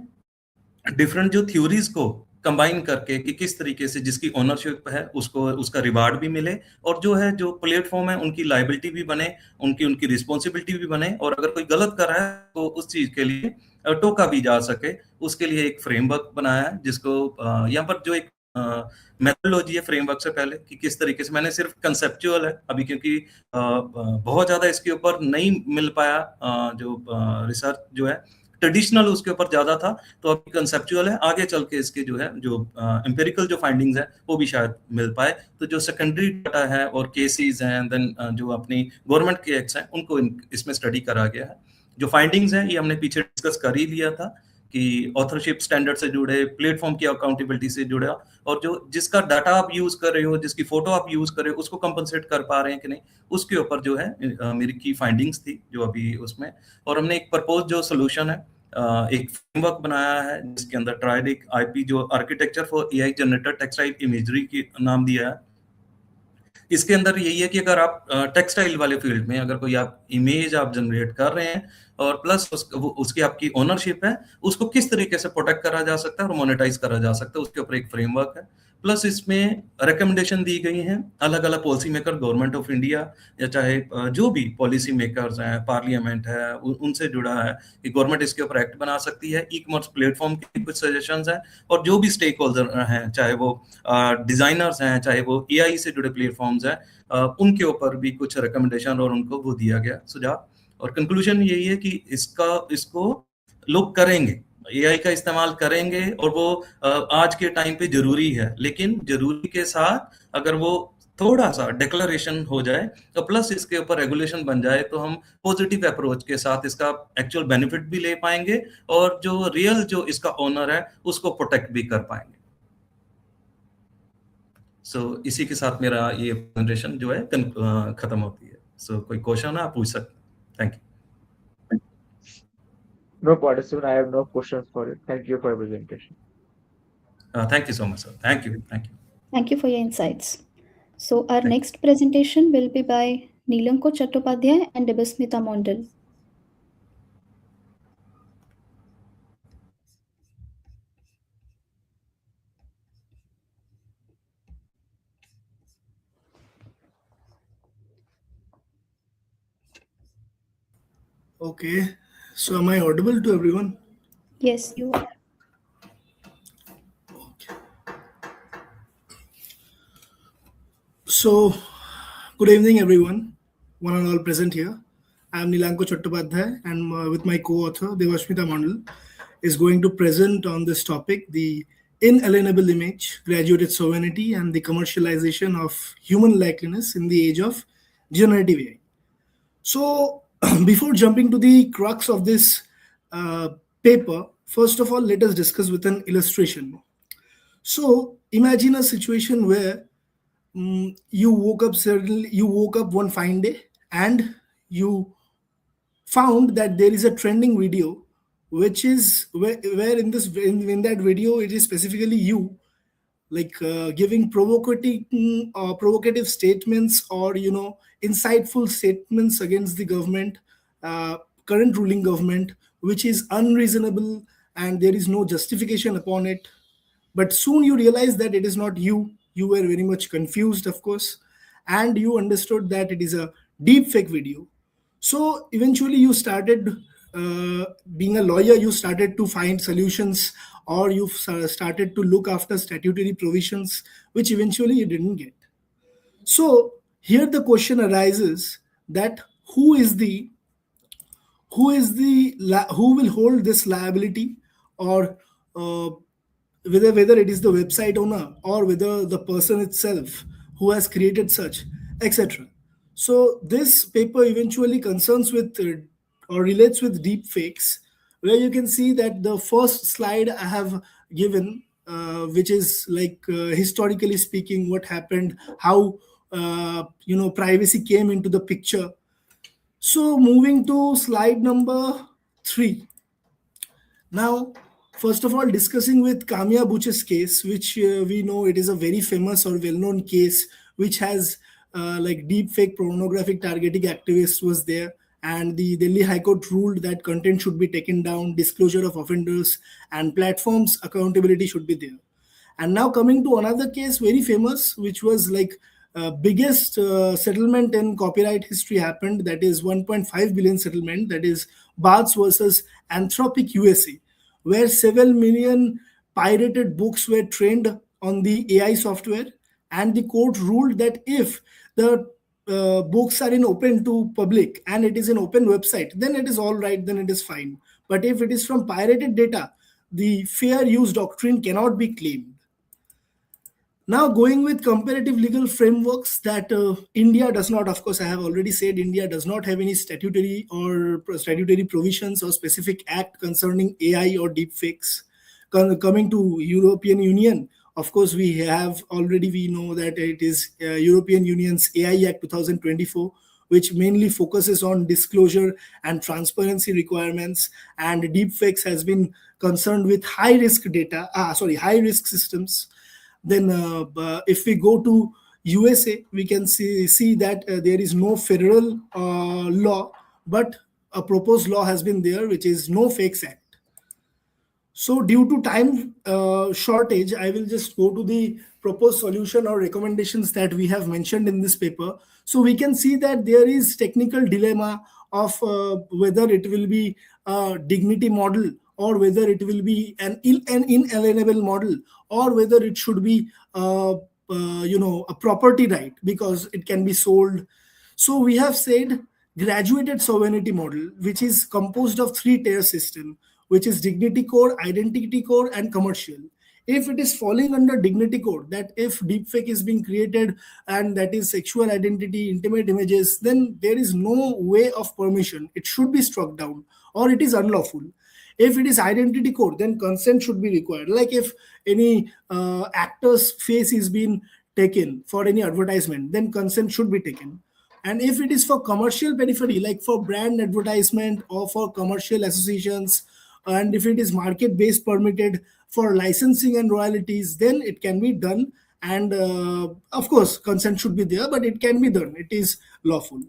डिफरेंट जो थ्योरीज को कंबाइन करके कि किस तरीके से जिसकी ओनरशिप है उसको उसका रिवार्ड भी मिले, और जो है जो प्लेटफॉर्म है उनकी लायबिलिटी भी बने, उनकी रिस्पॉन्सिबिलिटी भी बने, और अगर कोई गलत कर रहा है तो उस चीज के लिए टोका भी जा सके। उसके लिए एक फ्रेमवर्क बनाया है, जिसको यहाँ पर जो एक मेथोडोलॉजी है फ्रेमवर्क से पहले कि किस तरीके से, मैंने सिर्फ कंसेप्चुअल है अभी, क्योंकि बहुत ज्यादा इसके ऊपर नहीं मिल पाया, जो रिसर्च जो है ट्रेडिशनल उसके ऊपर ज्यादा था, तो अभी कंसेप्चुअल है, आगे चल के इसके जो है जो एम्पिरिकल जो फाइंडिंग्स है वो भी शायद मिल पाए। तो जो सेकेंडरी डाटा है और केसेस हैं, देन जो अपनी गवर्नमेंट के एक्ट्स हैं उनको इसमें स्टडी करा गया है। जो फाइंडिंग्स हैं ये हमने पीछे डिस्कस कर ही लिया था कि ऑथरशिप स्टैंडर्ड से जुड़े, प्लेटफॉर्म की अकाउंटेबिलिटी से जुड़ा, और जो जिसका डाटा आप यूज कर रहे हो, जिसकी फोटो आप यूज कर रहे हो, उसको कंपनसेट कर पा रहे हैं कि नहीं, उसके ऊपर जो है मेरी की फाइंडिंग्स थी जो अभी उसमें। और हमने एक प्रपोज जो सोल्यूशन है, एक फ्रेमवर्क बनाया है जिसके अंदर ट्राइडिक आईपी जो architecture for AI generated textile imagery की नाम दिया है। इसके अंदर यही है कि अगर आप टेक्सटाइल वाले फील्ड में अगर कोई आप इमेज आप जनरेट कर रहे हैं और प्लस उसकी आपकी ओनरशिप है, उसको किस तरीके से प्रोटेक्ट करा जा सकता है और मोनेटाइज करा जा सकता है, उसके ऊपर एक फ्रेमवर्क है। प्लस इसमें रिकमेंडेशन दी गई हैं अलग अलग policy maker, government of India या चाहे जो भी पॉलिसी मेकर्स हैं, पार्लियामेंट है, उनसे जुड़ा है कि गवर्नमेंट इसके ऊपर एक्ट बना सकती है। ई कॉमर्स प्लेटफॉर्म के कुछ सजेशंस हैं, और जो भी स्टेक होल्डर हैं, चाहे वो डिजाइनर्स हैं, चाहे वो एआई से जुड़े प्लेटफॉर्म्स हैं, उनके ऊपर भी कुछ रिकमेंडेशन और उनको वो दिया गया सुझाव। और कंक्लूजन यही है कि इसको लोग करेंगे, एआई का इस्तेमाल करेंगे, और वो आज के टाइम पे जरूरी है, लेकिन जरूरी के साथ अगर वो थोड़ा सा डिक्लेरेशन हो जाए तो प्लस इसके ऊपर रेगुलेशन बन जाए तो हम पॉजिटिव अप्रोच के साथ इसका एक्चुअल बेनिफिट भी ले पाएंगे और जो रियल जो इसका ओनर है उसको प्रोटेक्ट भी कर पाएंगे। सो इसी के साथ मेरा ये प्रेजेंटेशन जो है खत्म होती है। सो कोई क्वेश्चन है आप पूछ सकते हैं। Thank you. No participant, I have no questions for you. Thank you for your presentation. Thank you so much, sir. Thank you. Thank you. Thank you for your insights. So our next presentation will be by Nilanko Chattopadhyay and Debasmita Mondal. Okay, so am I audible to everyone? Yes, you are. Okay. So, good evening, everyone, one and all present here. I am Nilanko Chattopadhyay, and with my co-author Devashmita Mondal is going to present on this topic: the inalienable image, graduated sovereignty, and the commercialization of human likeness in the age of generative AI. So, before jumping to the crux of this paper, first of all, let us discuss with an illustration. So, imagine a situation where you woke up one fine day and you found that there is a trending video, which is where in that video it is specifically you, like giving provocative statements or insightful statements against the government, current ruling government, which is unreasonable and there is no justification upon it. But soon you realize that it is not you. You were very much confused, of course, and you understood that it is a deep fake video. So eventually you started, being a lawyer, you started to find solutions, or you started to look after statutory provisions, which eventually you didn't get. So here the question arises that who will hold this liability, or whether it is the website owner or whether the person itself who has created such, etc. So this paper eventually concerns with or relates with deep fakes, where you can see that the first slide I have given, which is like historically speaking what happened, how privacy came into the picture. So moving to slide number 3. Now, first of all, discussing with Kamya Buch's case, which we know it is a very famous or well-known case, which has like deep fake pornographic targeting activists was there, and the Delhi High Court ruled that content should be taken down, disclosure of offenders, and platforms accountability should be there. And now coming to another case, very famous, which was like biggest settlement in copyright history happened, that is 1.5 billion settlement, that is Bards versus Anthropic USA, where several million pirated books were trained on the AI software, and the court ruled that if the books are in open to public and it is an open website, then it is all right, then it is fine. But if it is from pirated data, the fair use doctrine cannot be claimed. Now, going with comparative legal frameworks that India does not, of course, I have already said India does not have any statutory provisions or specific act concerning AI or deepfakes. Coming to European Union, of course, we know that it is European Union's AI Act 2024, which mainly focuses on disclosure and transparency requirements, and deepfakes has been concerned with high-risk systems. Then if we go to USA, we can see that there is no federal law, but a proposed law has been there, which is No Fakes Act. So due to time shortage, I will just go to the proposed solution or recommendations that we have mentioned in this paper. So we can see that there is technical dilemma of whether it will be a dignity model, or whether it will be an inalienable model, or whether it should be a property right because it can be sold. So we have said graduated sovereignty model, which is composed of 3-tier system, which is dignity core, identity core, and commercial. If it is falling under dignity code, that if deepfake is being created and that is sexual identity, intimate images, then there is no way of permission. It should be struck down or it is unlawful. If it is identity code, then consent should be required. Like if any actor's face is being taken for any advertisement, then consent should be taken. And if it is for commercial periphery, like for brand advertisement or for commercial associations, and if it is market based permitted for licensing and royalties, then it can be done. And of course, consent should be there, but it can be done. It is lawful.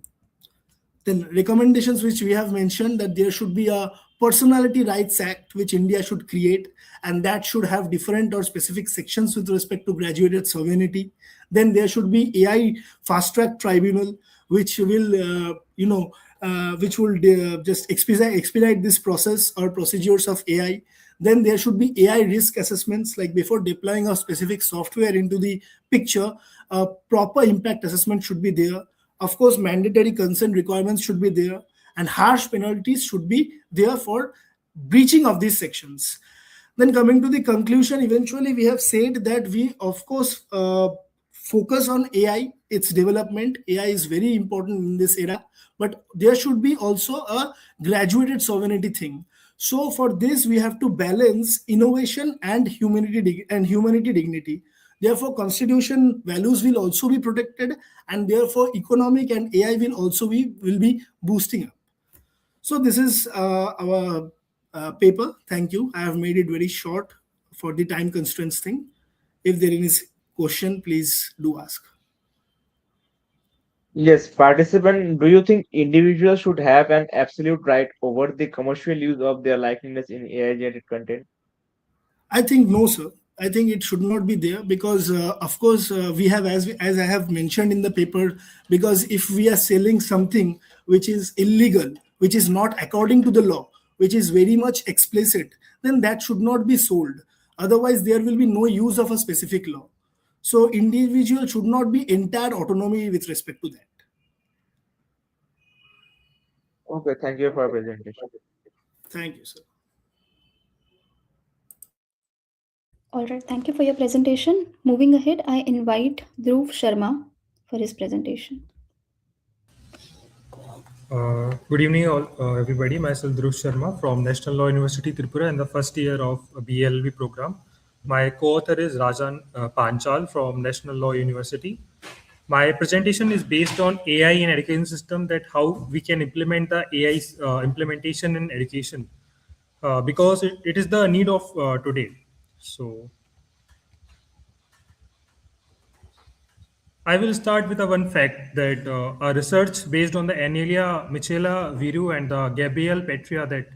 Then recommendations which we have mentioned, that there should be a personality rights act which India should create, and that should have different or specific sections with respect to graduated sovereignty. Then there should be AI fast track tribunal which will which will just expedite this process or procedures of AI. Then there should be AI risk assessments, like before deploying a specific software into the picture, a proper impact assessment should be there. Of course, mandatory consent requirements should be there, and harsh penalties should be there for breaching of these sections. Then coming to the conclusion, eventually we have said that we, of course, focus on AI, its development. AI is very important in this era, but there should be also a graduated sovereignty thing. So for this, we have to balance innovation and humanity dignity. Therefore, constitution values will also be protected, and therefore economic and AI will be boosting up. So this is our paper. Thank you. I have made it very short for the time constraints thing. If there is question, please do ask. Yes, participant, do you think individuals should have an absolute right over the commercial use of their likeness in AI-generated content? I think no, sir. I think it should not be there because, of course, we have, as I have mentioned in the paper, because if we are selling something which is illegal, which is not according to the law, which is very much explicit, then that should not be sold. Otherwise, there will be no use of a specific law. So individual should not be entire autonomy with respect to that. Okay, thank you for your presentation. Thank you, sir. All right, thank you for your presentation. Moving ahead, I invite Dhruv Sharma for his presentation. Good evening, everybody. Myself, Dhruv Sharma from National Law University, Tripura, in the first year of BLB program. My co-author is Rajan Panchal from National Law University. My presentation is based on AI in education system, that how we can implement the AI implementation in education, because it is the need of today. So I will start with one fact that a research based on the Anelia Michela Viru and Gabriel Petria, that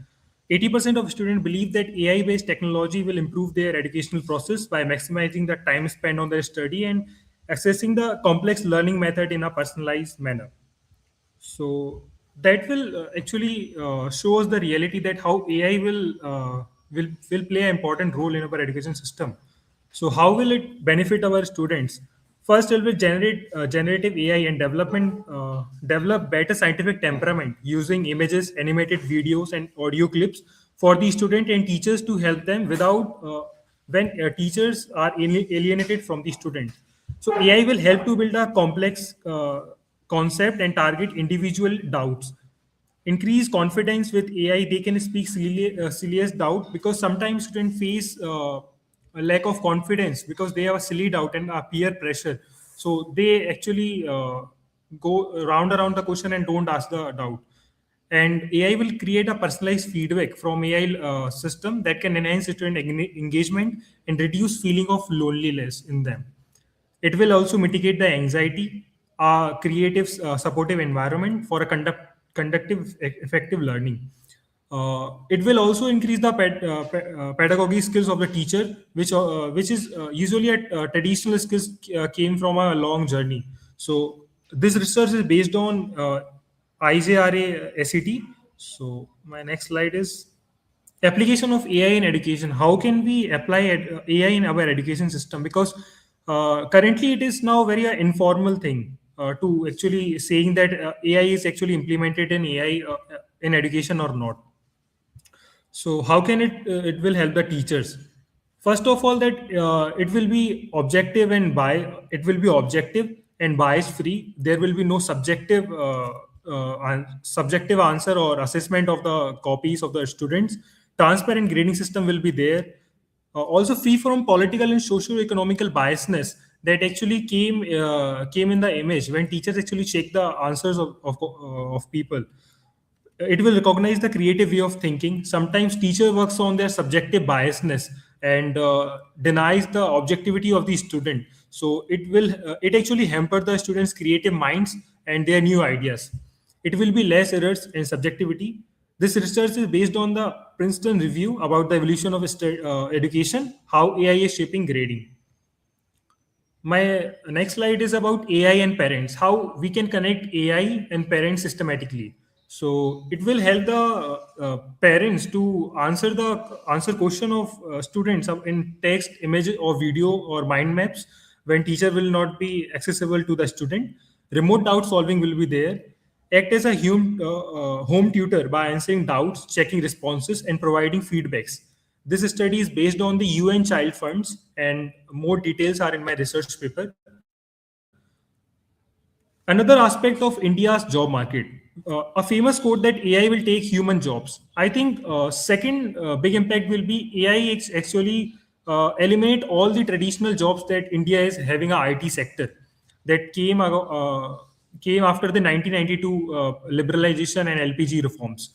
80% of students believe that AI-based technology will improve their educational process by maximizing the time spent on their study and accessing the complex learning method in a personalized manner. So that will actually shows the reality that how AI will play an important role in our education system. So how will it benefit our students? First, it will generate generative AI and develop better scientific temperament using images, animated videos, and audio clips for the student and teachers to help them without when teachers are alienated from the student. So AI will help to build a complex concept and target individual doubts. Increase confidence with AI. They can speak silliest doubt, because sometimes students face a lack of confidence because they have a silly doubt and peer pressure. So they actually go around the question and don't ask the doubt. And AI will create a personalized feedback from AI system that can enhance student engagement and reduce feeling of loneliness in them. It will also mitigate the anxiety, creative, supportive environment for a conductive, effective learning. It will also increase the pedagogy skills of the teacher, which is usually a traditional skills came from a long journey. So this research is based on IJRA SET. So my next slide is application of AI in education. How can we apply AI in our education system? Because currently it is now very informal thing to actually saying that AI is actually implemented in AI in education or not. So how can it will help the teachers? First of all, that it will be objective and bias free. There will be no subjective answer or assessment of the copies of the students. Transparent grading system will be there. Also free from political and socio-economical biasness that actually came in the image when teachers actually check the answers of people. It will recognize the creative way of thinking. Sometimes teacher works on their subjective biasness and denies the objectivity of the student. So it actually hamper the students' creative minds and their new ideas. It will be less errors and subjectivity. This research is based on the Princeton review about the evolution of education, how AI is shaping grading. My next slide is about AI and parents, how we can connect AI and parents systematically. So it will help the parents to answer question of students in text, image, or video or mind maps when teacher will not be accessible to the student. Remote doubt solving will be there. Act as a home tutor by answering doubts, checking responses, and providing feedbacks. This study is based on the UN Child Funds, and more details are in my research paper. Another aspect of India's job market, a famous quote that AI will take human jobs. I think second big impact will be AI actually eliminate all the traditional jobs that India is having a IT sector that came after the 1992 liberalization and LPG reforms.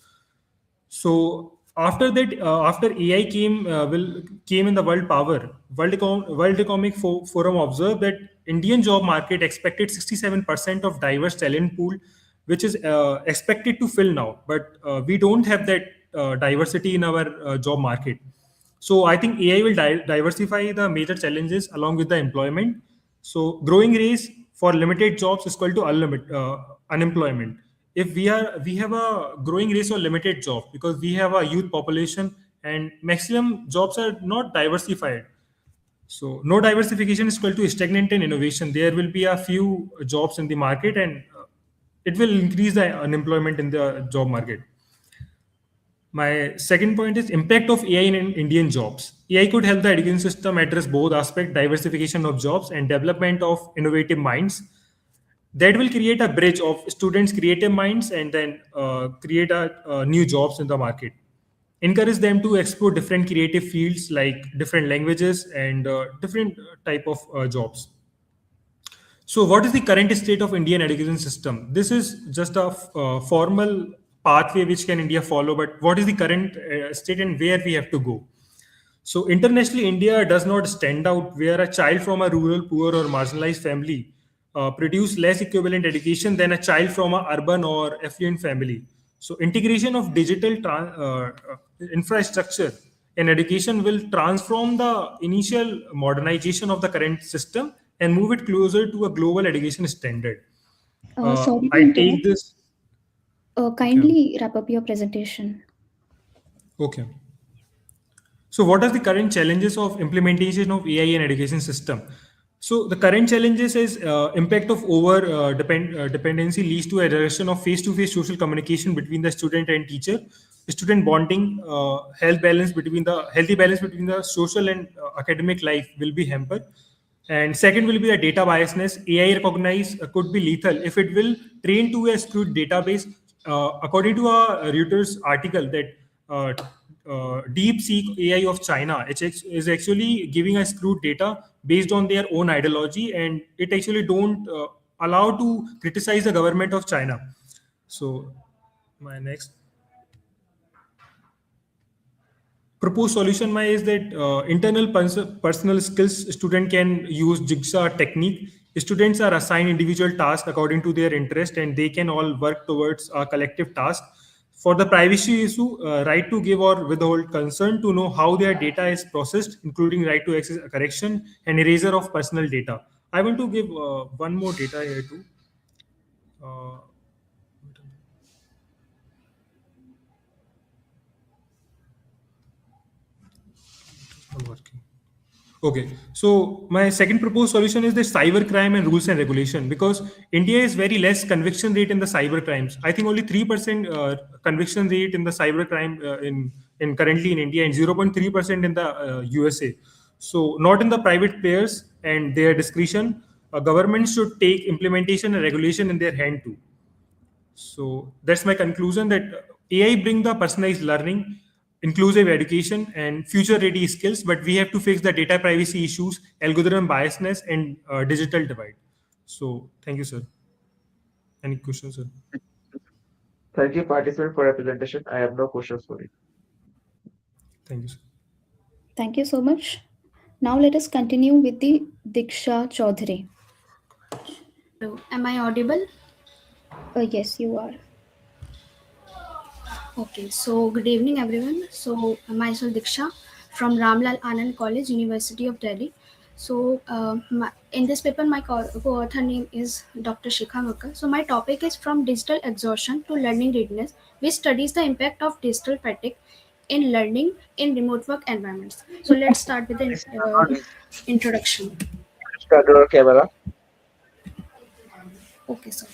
So after that, after AI came in the world power, World Economic Forum observed that Indian job market expected 67% of diverse talent pool, which is expected to fill now. But we don't have that diversity in our job market. So I think AI will diversify the major challenges along with the employment. So growing race for limited jobs is equal to unemployment. If we have a growing race or limited job because we have a youth population and maximum jobs are not diversified. So no diversification is equal to stagnant in innovation. There will be a few jobs in the market and it will increase the unemployment in the job market. My second point is impact of AI in Indian jobs. AI could help the education system address both aspects, diversification of jobs and development of innovative minds. That will create a bridge of students' creative minds and then create new jobs in the market. Encourage them to explore different creative fields like different languages and different type of jobs. So, what is the current state of Indian education system? This is just a formal pathway which can India follow, but what is the current state and where we have to go? So, internationally, India does not stand out where a child from a rural, poor, or marginalized family produce less equivalent education than a child from a urban or affluent family. So, integration of digital infrastructure in education will transform the initial modernization of the current system and move it closer to a global education standard. Sorry to I take interrupt. this. Kindly wrap up your presentation. Okay. So, what are the current challenges of implementation of AI in education system? So, the current challenges is impact of dependency leads to a reduction of face-to-face social communication between the student and teacher, student bonding, healthy balance between the social and academic life will be hampered. And second will be the data biasness. AI recognize could be lethal if it will train to a skewed database. According to a Reuters article that DeepSeek AI of China is actually giving us skewed data based on their own ideology, and it actually don't allow to criticize the government of China. So my next proposed solution is that internal personal skills student can use jigsaw technique. Students are assigned individual tasks according to their interest and they can all work towards a collective task. For the privacy issue, right to give or withhold consent to know how their data is processed, including right to access correction and erasure of personal data. I want to give one more data here too. Not working. Okay, so my second proposed solution is the cyber crime and rules and regulation, because India is very less conviction rate in the cyber crimes. I think only 3% conviction rate in the cyber crime in currently in India and 0.3% in the USA. So, not in the private players and their discretion. Government should take implementation and regulation in their hand too. So that's my conclusion that AI bring the personalized learning, inclusive education, and future-ready skills. But we have to fix the data privacy issues, algorithm biasness, and digital divide. So thank you, sir. Any questions, sir? Thank you, participant, for your presentation. I have no questions for you. Thank you, sir. Thank you so much. Now let us continue with the Diksha Chaudhary. Hello, am I audible? Yes, you are. Okay, so good evening, everyone. So myself Diksha from Ramlal Anand College, University of Delhi. So in this paper, my co-author name is Dr. Shikha Makkar. So my topic is from digital exhaustion to learning readiness, which studies the impact of digital fatigue in learning in remote work environments. So let's start with the introduction. Start your camera. Okay, sir.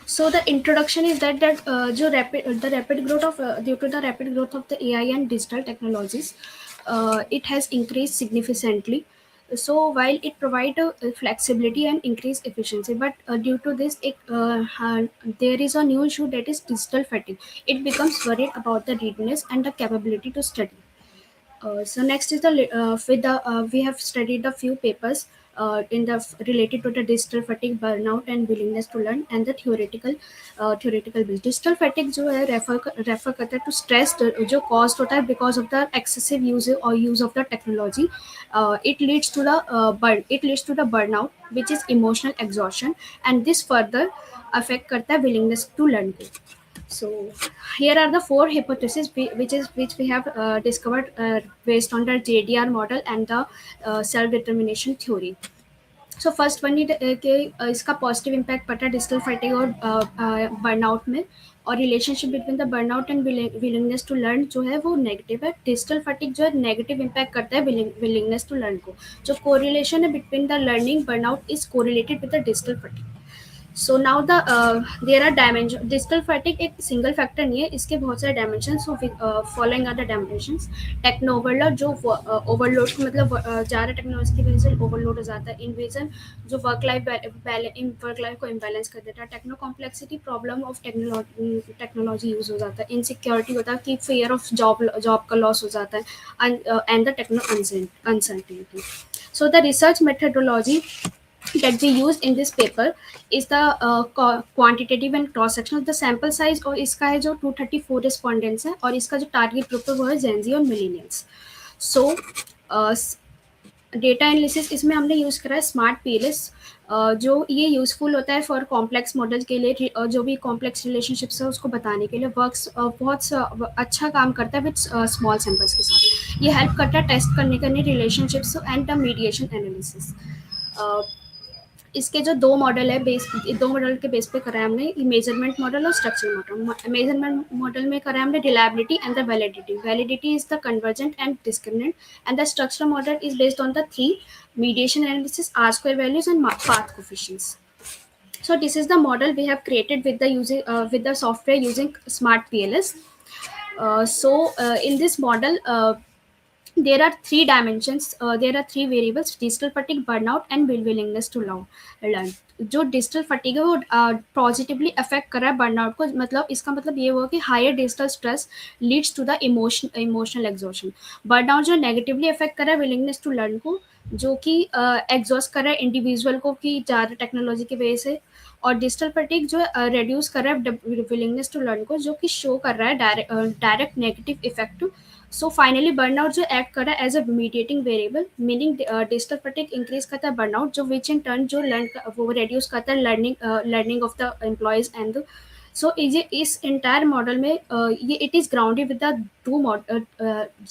So the introduction is that जो rapid growth of due to the rapid growth of the AI and digital technologies, it has increased significantly. So while it provide flexibility and increased efficiency, but due to this, there is a new issue, that is digital fatigue. It becomes worried about the readiness and the capability to study. So next is we have studied a few papers related to the digital fatigue, burnout, and willingness to learn, and the theoretical base. Digital fatigue जो है refer करता है to stress जो caused होता है because of the excessive use of the technology. It leads to the burnout, which is emotional exhaustion, and this further affect करता है willingness to learn को. So here are the four hypotheses which we have discovered based on the JDR model and the self-determination theory. So first one is कि इसका positive impact पड़ता है digital fatigue और burnout में, और relationship between the burnout and willingness to learn जो है वो negative है. Digital fatigue जो है negative impact करता है willingness to learn को. जो correlation है between the learning burnout is correlated with the digital fatigue. So now there are dimension. Digital fatigue एक single factor नहीं है, इसके बहुत सारे dimensions. So following are the dimensions. Techno overload जो overload मतलब ज़्यादा technology की वजह से overload हो जाता है. Invasion जो work life को imbalance कर देता है. Techno complexity problem of technology use हो जाता है. Insecurity होता है कि fear of job का loss हो जाता है. And the techno uncertainty. So the research methodology that we use in this paper is the quantitative and cross section of the sample size, और इसका है जो 234 respondents है, और इसका जो target group है वो है Gen Z और millennials. So डेटा एनालिसिस इसमें हमने यूज़ करा है स्मार्ट PLS, जो ये यूज़फुल होता है फॉर कॉम्प्लेक्स मॉडल के लिए, जो भी कॉम्प्लेक्स रिलेशनशिप्स है उसको बताने के लिए. वर्क्स बहुत अच्छा काम करता है विद स्मॉल सैम्पल्स के साथ. ये हेल्प करता है टेस्ट करने के लिए relationships and the mediation analysis. इसके जो दो मॉडल के बेस पे करा है हमने, मेजरमेंट मॉडल और स्ट्रक्चर मॉडल. मेजरमेंट मॉडल में करा है हमने reliability and the validity. Validity is the convergent and discriminant, and the structure model is based on the 3 mediation analysis, R square values and path coefficients. So this is the model we have created with the software using smart PLS. In this model, there are 3 dimensions, there are 3 variables: digital fatigue, burnout, and willingness to learn. जो digital fatigue है वो positively affect कर रहा है burnout को. मतलब इसका मतलब ये हुआ कि higher digital stress leads to the emotional exhaustion. Burnout जो नेगेटिवली अफेक्ट कर रहा है विलिंगनेस टू लर्न को, जो कि एग्जॉस्ट कर रहा है इंडिविजुअल को कि ज़्यादा टेक्नोलॉजी की वजह से. और डिजिटल फटीग जो रिड्यूस कर रहा है विलिंगनेस टू लर्न को, जो कि शो कर रहा है direct negative effect. So finally burnout जो एक्ट कर रहा है as a mediating variable, meaning digital fatigue increase करता है बर्नआउट, जो विच इन टर्न जो वो रिड्यूस करता है learning of the employees and so इस एंटायर मॉडल में ये it is grounded with the two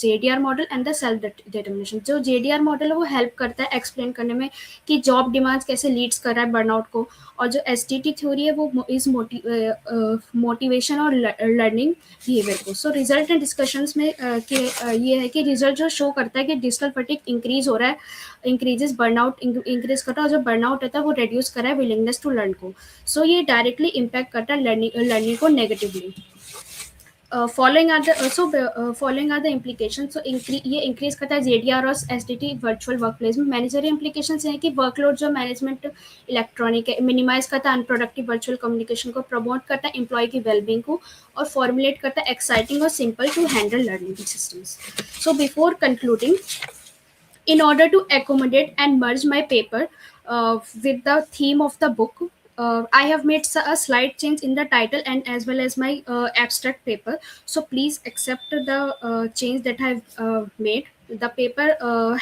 JDR model and the self determination. जो JDR मॉडल है वो हेल्प करता है एक्सप्लेन करने में कि जॉब डिमांड्स कैसे लीड्स कर रहा है बर्नआउट को, और जो STT थ्योरी है वो इज मोटिवेशन और लर्निंग बिहेवियर को. सो रिजल्ट एंड डिस्कशंस में ये है कि रिजल्ट जो शो करता है कि डिजिटल फटीग इंक्रीज हो रहा है, इंक्रीजेस बर्नआउट इंक्रीज करता है, और जो बर्नआउट रहता है वो रिड्यूस कर रहा है विलिंगनेस टू लर्न को. सो ये डायरेक्टली इम्पैक्ट करता है लर्निंग को negatively. Following are the implications. So ये इंक्रीज करता है JDR और STT वर्चुअल वर्कप्लेस में. मैनेजरी implications हैं कि वर्कलोड जो मैनेजमेंट इलेक्ट्रॉनिक है मिनिमाइज करता है अनप्रोडक्टिव वर्चुअल कम्युनिकेशन को, प्रमोट करता है एम्प्लॉय की वेलबींग को, और फॉर्मुलेट करता है एक्साइटिंग और simple to handle learning systems. So before concluding, in order to accommodate and merge my paper with the theme of the book, I have made a slight change in the title and as well as my abstract paper. So please accept the change that I have made. The paper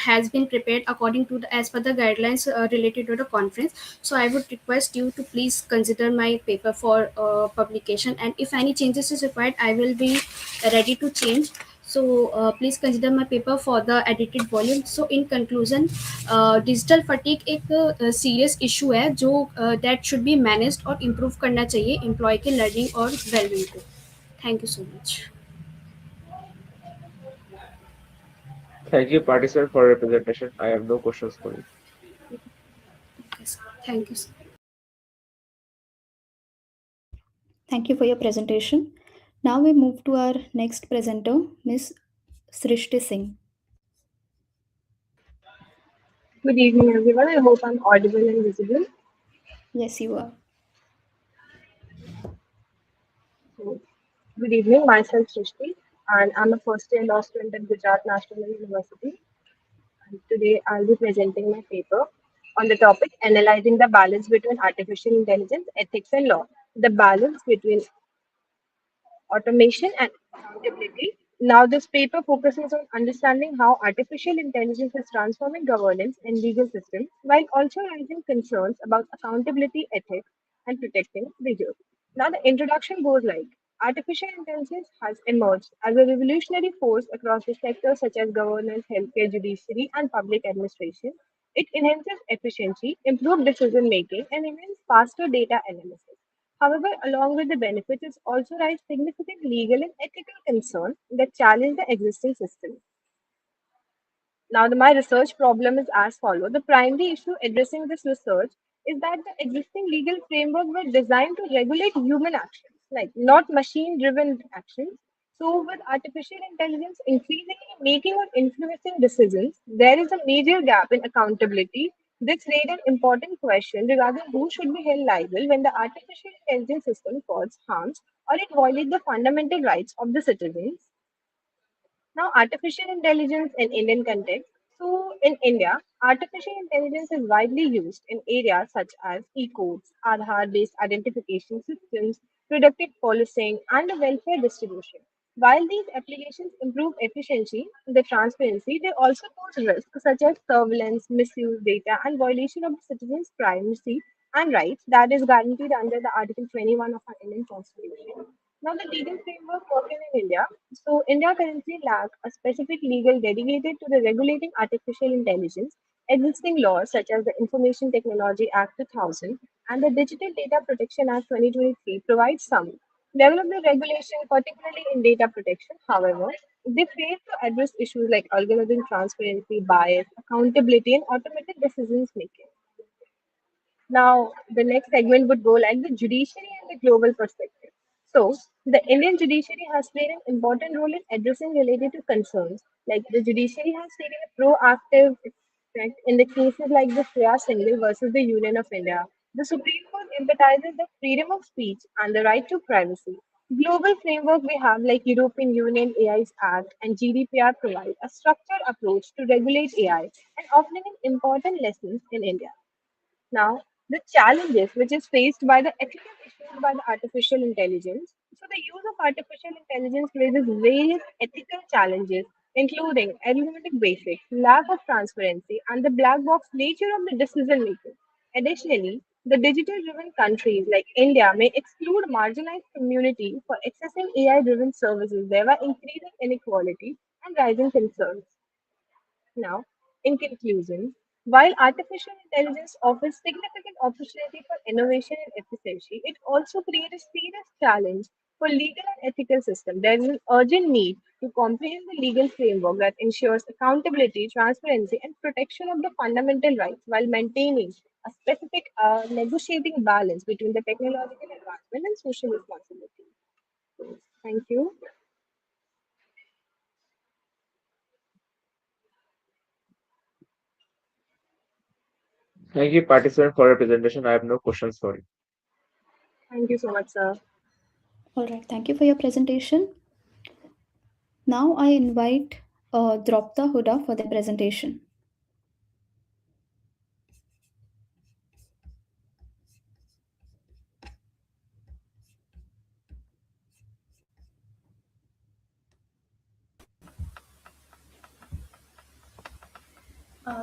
has been prepared according to as per the guidelines related to the conference. So I would request you to please consider my paper for publication, and if any changes is required, I will be ready to change. So please consider my paper for the edited volume. So in conclusion, digital fatigue एक serious issue है जो that should be managed और improve करना चाहिए employee के learning और well-being को. Thank you so much. Thank you, participant, for your presentation. I have no questions for you. Thank you, sir. Thank you for your presentation. Now we move to our next presenter, Ms. Srishti Singh. Good evening, everyone. I hope I'm audible and visible. Yes, you are. So, good evening, myself Srishti, and I'm a first-year law student at Gujarat National University. And today I'll be presenting my paper on the topic analyzing the balance between artificial intelligence, ethics, and law. The balance between automation and accountability. Now, this paper focuses on understanding how artificial intelligence is transforming governance and legal systems while also raising concerns about accountability, ethics, and protecting the youth. Now, the introduction goes like artificial intelligence has emerged as a revolutionary force across the sectors such as governance, healthcare, judiciary, and public administration. It enhances efficiency, improves decision making, and enables faster data analysis. However, along with the benefits, it also raises significant legal and ethical concerns that challenge the existing system. Now, my research problem is as follows. The primary issue addressing this research is that the existing legal framework were designed to regulate human actions, like not machine-driven actions. So, with artificial intelligence increasingly making or influencing decisions, there is a major gap in accountability. This raised an important question regarding who should be held liable when the artificial intelligence system causes harms or it violates the fundamental rights of the citizens. Now, artificial intelligence in Indian context. So, in India, artificial intelligence is widely used in areas such as e-codes, Aadhaar-based identification systems, predictive policing, and the welfare distribution. While these applications improve efficiency, the transparency, they also pose risks such as surveillance, misuse data, and violation of the citizens' privacy and rights that is guaranteed under the Article 21 of our Indian Constitution. Now, the legal framework working in India. So, India currently lacks a specific legal dedicated to the regulating artificial intelligence. Existing laws such as the Information Technology Act 2000 and the Digital Data Protection Act 2023 provide some level of the regulation, particularly in data protection. However, they fail to address issues like algorithm transparency, bias, accountability, and automated decisions making. Now, the next segment would go like the judiciary and the global perspective. So, the Indian judiciary has played an important role in addressing related to concerns. Like the judiciary has taken a proactive effect in the cases like the Shreya Singhal versus the Union of India. The Supreme Court emphasizes the freedom of speech and the right to privacy. Global framework we have like European Union AI's Act and GDPR provide a structured approach to regulate AI and offering an important lessons in India. Now, the challenges which is faced by the ethical issues by the artificial intelligence. So, the use of artificial intelligence raises various ethical challenges, including arithmetic basics, lack of transparency, and the black box nature of the decision making. Additionally, The digital driven countries like India may exclude marginalized communities for accessing AI driven services, thereby increasing inequality and rising concerns. Now, in conclusion, while artificial intelligence offers significant opportunity for innovation and efficiency, it also creates a serious challenge for legal and ethical systems. There is an urgent need to comprehend the legal framework that ensures accountability, transparency, and protection of the fundamental rights while maintaining a specific negotiating balance between the technological advancement and social responsibility. Thank you. Thank you, participant, for your presentation. I have no questions for you. Thank you so much, sir. All right, thank you for your presentation. Now I invite Dropta Huda for the presentation.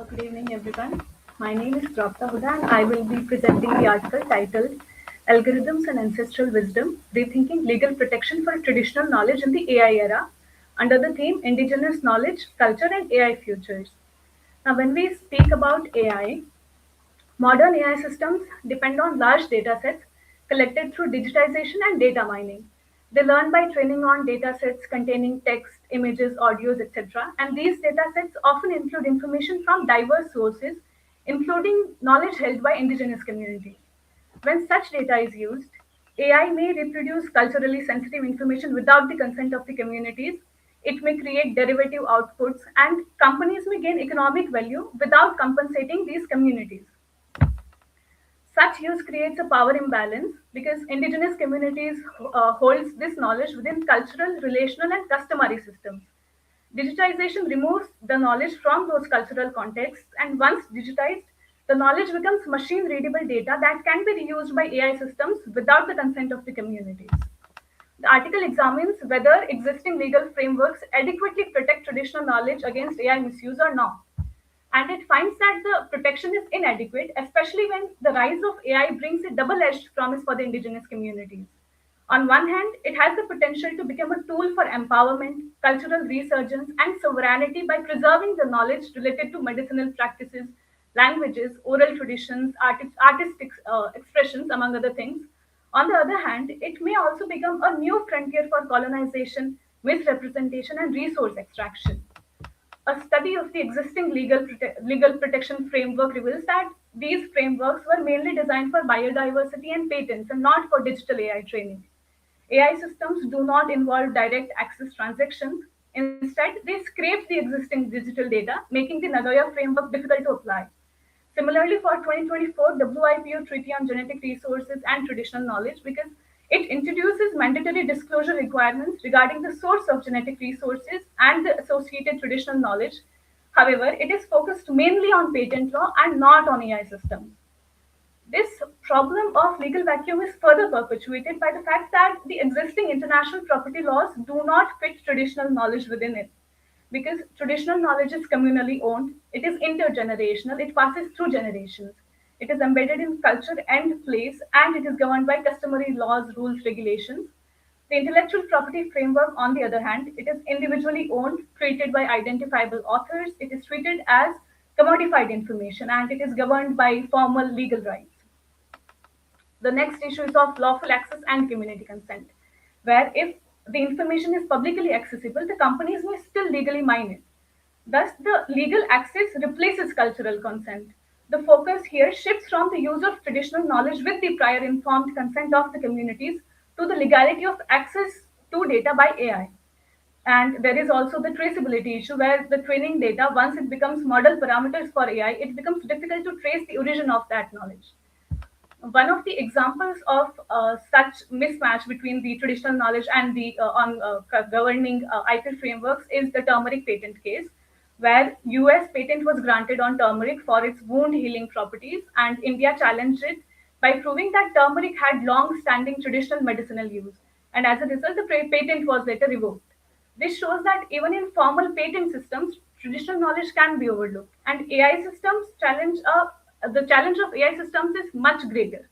Good evening, everyone. My name is Prapta Huda, and I will be presenting the article titled Algorithms and Ancestral Wisdom Rethinking Legal Protection for Traditional Knowledge in the AI Era, under the theme Indigenous Knowledge, Culture, and AI Futures. Now, when we speak about AI, modern AI systems depend on large data sets collected through digitization and data mining. They learn by training on data sets containing text, images, audios, etc. And these data sets often include information from diverse sources, including knowledge held by indigenous communities. When such data is used, AI may reproduce culturally sensitive information without the consent of the communities. It may create derivative outputs, and companies may gain economic value without compensating these communities. Such use creates a power imbalance because indigenous communities holds this knowledge within cultural, relational, and customary systems. Digitization removes the knowledge from those cultural contexts, and once digitized, the knowledge becomes machine readable data that can be reused by AI systems without the consent of the communities. The article examines whether existing legal frameworks adequately protect traditional knowledge against AI misuse or not. And it finds that the protection is inadequate, especially when the rise of AI brings a double edged promise for the indigenous communities. On one hand, it has the potential to become a tool for empowerment, cultural resurgence, and sovereignty by preserving the knowledge related to medicinal practices, languages, oral traditions, artistic expressions, among other things. On the other hand, it may also become a new frontier for colonization, misrepresentation, and resource extraction. A study of the existing legal protection framework reveals that these frameworks were mainly designed for biodiversity and patents and not for digital AI training. AI systems do not involve direct access transactions. Instead, they scrape the existing digital data, making the Nagoya framework difficult to apply. Similarly, for 2024 WIPO Treaty on Genetic Resources and Traditional Knowledge, because it introduces mandatory disclosure requirements regarding the source of genetic resources and the associated traditional knowledge. However, it is focused mainly on patent law and not on AI systems. This problem of legal vacuum is further perpetuated by the fact that the existing international property laws do not fit traditional knowledge within it. Because traditional knowledge is communally owned, it is intergenerational, it passes through generations. It is embedded in culture and place, and it is governed by customary laws, rules, regulations. The intellectual property framework, on the other hand, it is individually owned, created by identifiable authors, it is treated as commodified information, and it is governed by formal legal rights. The next issue is of lawful access and community consent, where if the information is publicly accessible, the companies may still legally mine it. Thus, the legal access replaces cultural consent. The focus here shifts from the use of traditional knowledge with the prior informed consent of the communities to the legality of access to data by AI. And there is also the traceability issue where the training data, once it becomes model parameters for AI, it becomes difficult to trace the origin of that knowledge. One of the examples of such mismatch between the traditional knowledge and the governing IP frameworks is the turmeric patent case, where US patent was granted on turmeric for its wound healing properties, and India challenged it by proving that turmeric had long-standing traditional medicinal use, and as a result, the patent was later revoked. This shows that even in formal patent systems, traditional knowledge can be overlooked, and AI systems challenge a the challenge of AI systems is much greater.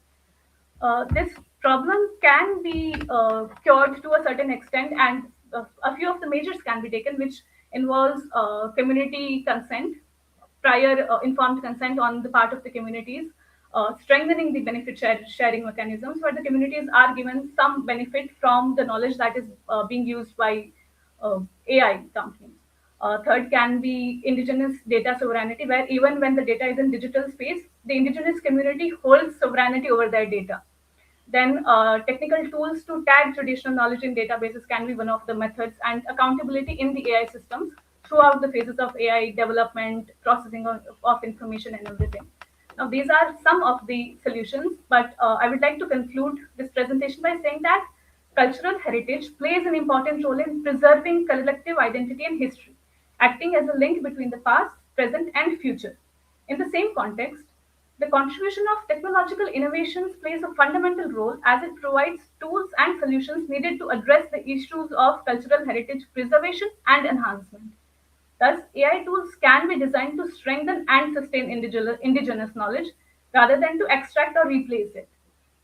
This problem can be cured to a certain extent, and a few of the measures can be taken, which involves community consent, prior informed consent on the part of the communities, strengthening the benefit sharing mechanisms where the communities are given some benefit from the knowledge that is being used by AI companies. Third can be indigenous data sovereignty, where even when the data is in digital space, the indigenous community holds sovereignty over their data. Then technical tools to tag traditional knowledge in databases can be one of the methods, and accountability in the AI systems throughout the phases of AI development, processing of information and everything. Now, these are some of the solutions, but I would like to conclude this presentation by saying that cultural heritage plays an important role in preserving collective identity and history, acting as a link between the past, present, and future. In the same context, the contribution of technological innovations plays a fundamental role as it provides tools and solutions needed to address the issues of cultural heritage preservation and enhancement. Thus, AI tools can be designed to strengthen and sustain indigenous knowledge rather than to extract or replace it.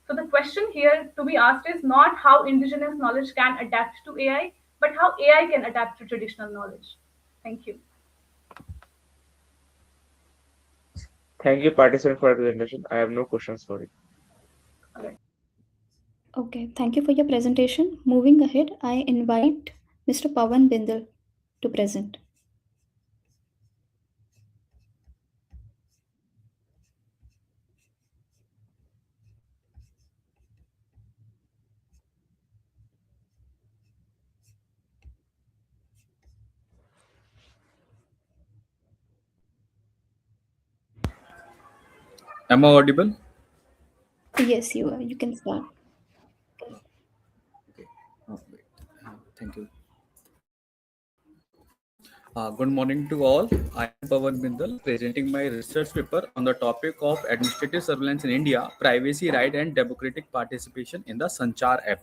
So, the question here to be asked is not how indigenous knowledge can adapt to AI, but how AI can adapt to traditional knowledge. Thank you. Thank you, participant, for the presentation. I have no questions for it. Okay, thank you for your presentation. Moving ahead, I invite Mr. Pawan Bindal to present. Am I audible? Yes, you are. You can start. Okay. Oh, wait. Thank you. Good morning to all. I am Pawan Bindal, presenting my research paper on the topic of administrative surveillance in India, privacy right and democratic participation in the Sanchar app.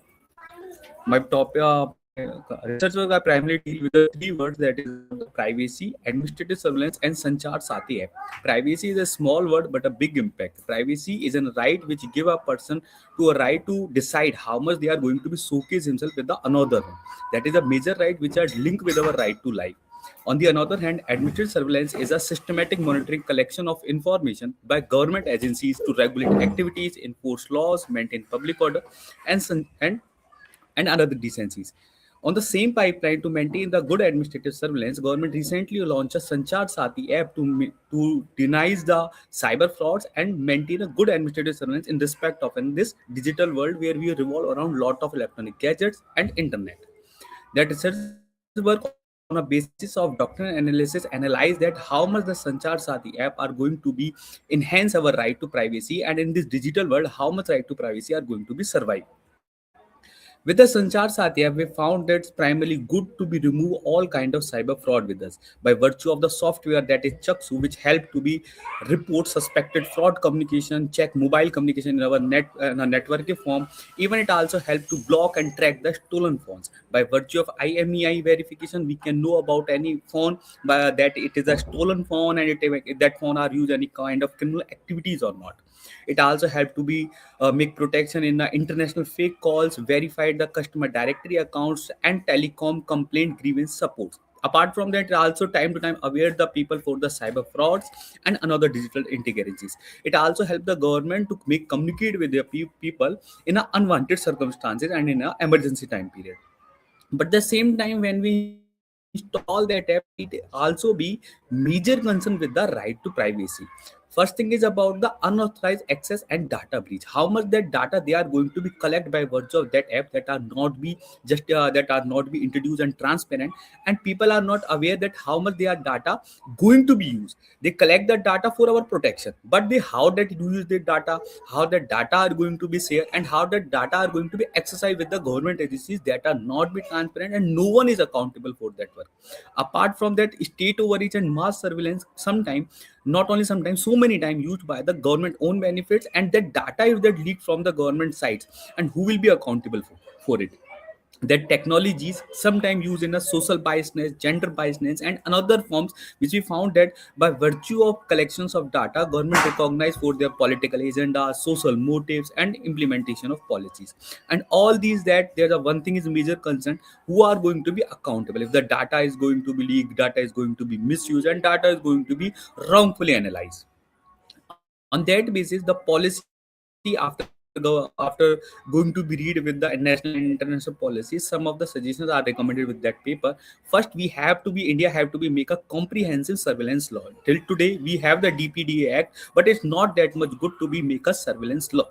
My topic, research work I primarily deal with the three words, that is privacy, administrative surveillance, and Sanchar Sati app. Privacy is a small word but a big impact. Privacy is a right which give a person to a right to decide how much they are going to be showcase himself with the another one. That is a major right which are linked with our right to life. On the other hand, administrative surveillance is a systematic monitoring collection of information by government agencies to regulate activities, enforce laws, maintain public order, and other decencies. On the same pipeline, to maintain the good administrative surveillance, government recently launched a Sanchar Sati app to deny the cyber frauds and maintain a good administrative surveillance in respect of in this digital world where we revolve around lot of electronic gadgets and internet. That research work on a basis of doctrinal analysis analyze that how much the Sanchar Sati app are going to be enhance our right to privacy, and in this digital world how much right to privacy are going to be survived. With the Sanchar Sati app, we found that it's primarily good to be remove all kind of cyber fraud with us by virtue of the software that is Chaksu, which help to be report suspected fraud communication, check mobile communication in our networking form. Even it also help to block and track the stolen phones. By virtue of IMEI verification, we can know about any phone by that it is a stolen phone and that phone are used any kind of criminal activities or not. It also helped to be make protection in international fake calls, verified the customer directory accounts, and telecom complaint grievance supports. Apart from that, it also time to time aware the people for the cyber frauds and another digital integrities. It also helped the government to make communicate with their people in a unwanted circumstances and in an emergency time period. But the same time, when we install that app, it also be major concern with the right to privacy. First thing is about the unauthorized access and data breach. How much that data they are going to be collect by virtue of that app that are not be just that are not be introduced and transparent, and people are not aware that how much their data going to be used. They collect the data for our protection, but they how that use the data, how the data are going to be shared, and how the data are going to be exercised with the government agencies that are not be transparent, and no one is accountable for that work. Apart from that, state overreach and mass surveillance sometimes, not only sometimes, so many times used by the government own benefits, and that data is that leaked from the government sites, and who will be accountable for it. that technologies sometimes used in a social biasness, gender biasness, and another forms, which we found that by virtue of collections of data, government recognized for their political agenda, social motives, and implementation of policies. And all these, that there's a one thing is major concern: who are going to be accountable if the data is going to be leaked, data is going to be misused, and data is going to be wrongfully analyzed. On that basis, the policy after going to be read with the national and international policies, some of the suggestions are recommended with that paper. First, we have to be India have to be make a comprehensive surveillance law. Till today, we have the DPDA Act, but it's not that much good to be make a surveillance law.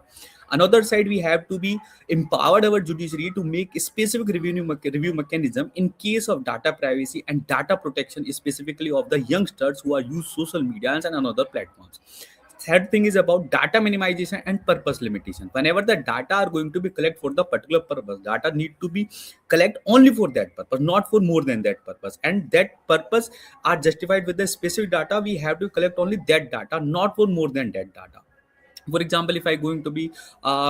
Another side, we have to be empowered our judiciary to make a specific review mechanism in case of data privacy and data protection, specifically of the youngsters who are use social media and another platforms. Third thing is about data minimization and purpose limitation. Whenever the data are going to be collect for the particular purpose, data need to be collect only for that purpose, not for more than that purpose. And that purpose are justified with the specific data. We have to collect only that data, not for more than that data. For example, if I going to be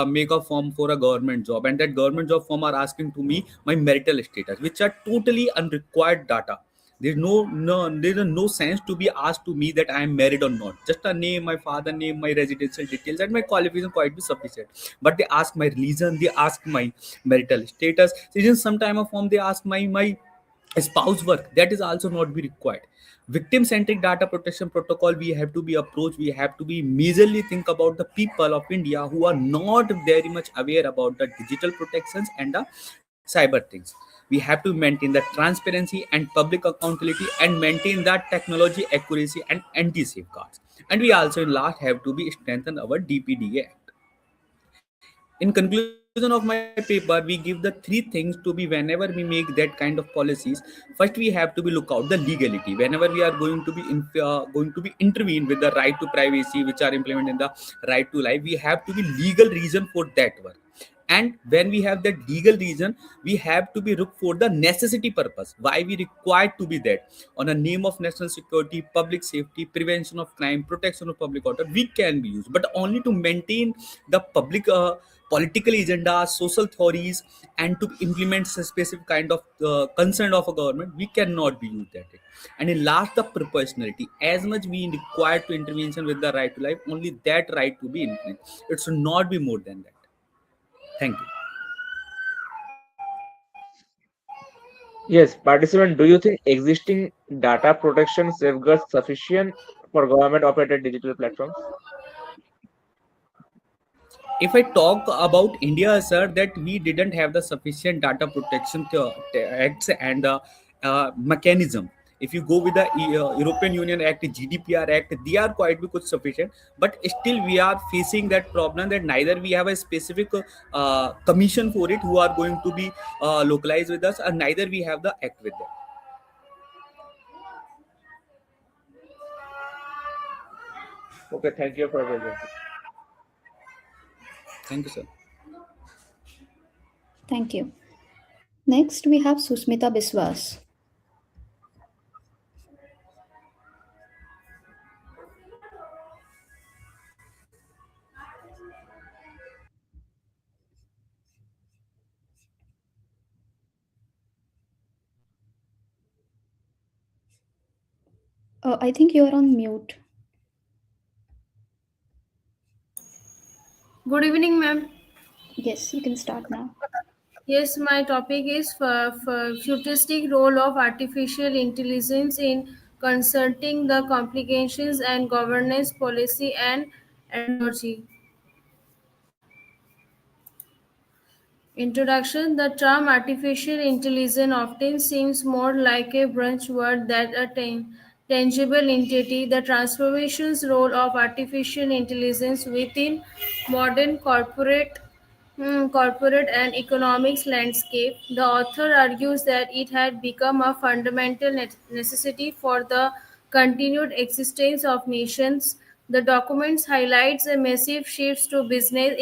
make a form for a government job, and that government job form are asking to me my marital status, which are totally unrequired data. There's no sense to be asked to me that I am married or not. Just a name, my father name, my residential details, and my qualification quite be sufficient. But they ask my religion, they ask my marital status. Even sometime of form they ask my spouse work, that is also not be required. Victim centric data protection protocol, we have to be approached, we have to be majorly think about the people of India who are not very much aware about the digital protections and the cyber things. We have to maintain the transparency and public accountability and maintain that technology accuracy and anti safeguards. And we also in last have to be strengthen our DPDA Act. In conclusion of my paper, we give the three things to be whenever we make that kind of policies. First, we have to be look out the legality. Whenever we are going to be intervene with the right to privacy, which are implemented in the right to life, we have to be legal reason for that work. And when we have that legal reason, we have to be look for the necessity purpose, why we required to be that on a name of national security, public safety, prevention of crime, protection of public order, we can be used, but only to maintain the public political agenda, social theories, and to implement a specific kind of concern of a government, we cannot be used that way. And in last, the proportionality, as much we require to intervention with the right to life, only that right to be implemented. It should not be more than that. Thank you. Yes, participant, do you think existing data protection safeguards sufficient for government-operated digital platforms? If I talk about India, sir, that we didn't have the sufficient data protection acts and mechanism. If you go with the European Union Act, GDPR Act, they are quite good sufficient. But still, we are facing that problem that neither we have a specific commission for it who are going to be localized with us, and neither we have the act with them. Okay, thank you for your presentation. Thank you, sir. Thank you. Next, we have Susmita Biswas. I think you are on mute. Good evening, ma'am. Yes, you can start now. Yes, my topic is for futuristic role of artificial intelligence in consulting the complications and governance policy and energy. Introduction. The term artificial intelligence often seems more like a branch word than a tangible entity. The transformations role of artificial intelligence within modern corporate and economics landscape. The author argues that it had become a fundamental necessity for the continued existence of nations. The document highlights a massive shift to business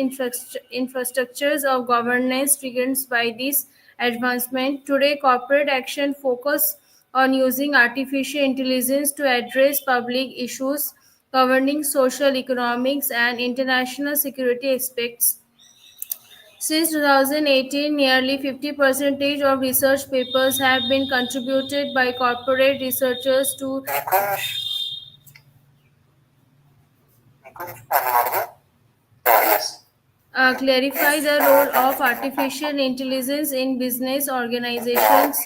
infrastructures of governance triggered by this advancement. Today, corporate action focus on using artificial intelligence to address public issues governing social, economics, and international security aspects Since 2018, nearly 50% of research papers have been contributed by corporate researchers to clarify the role of artificial intelligence in business organizations.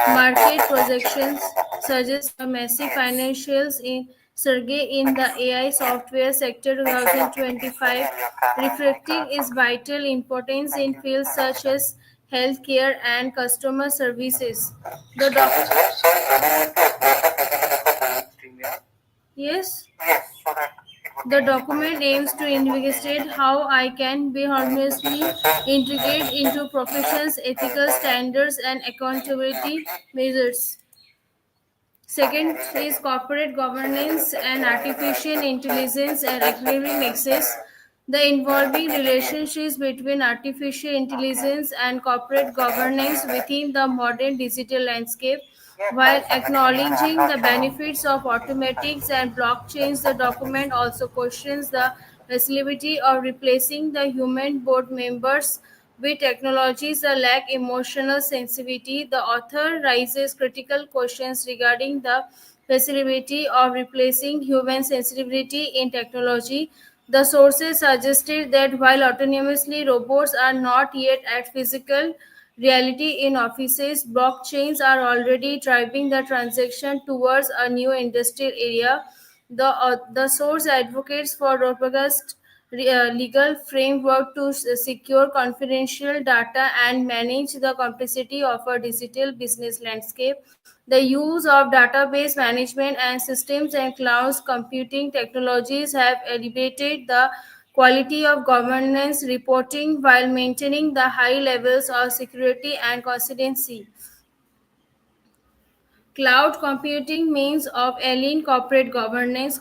Market projections suggest a massive financials in surge in the AI software sector 2025, reflecting its vital importance in fields such as healthcare and customer services. The yes. The document aims to investigate how I can be harmoniously integrated into professions, ethical standards, and accountability measures. Second is corporate governance and artificial intelligence and academic nexus. The involving relationships between artificial intelligence and corporate governance within the modern digital landscape. While acknowledging the benefits of automatics and blockchains, the document also questions the feasibility of replacing the human board members with technologies that lack emotional sensitivity. The author raises critical questions regarding the feasibility of replacing human sensitivity in technology. The sources suggested that while autonomously robots are not yet at physical reality in offices, blockchains are already driving the transition towards a new industrial area. The source advocates for robust legal framework to secure confidential data and manage the complexity of a digital business landscape. The use of database management and systems and cloud computing technologies have elevated the quality of governance reporting while maintaining the high levels of security and consistency. Cloud computing means of alien corporate governance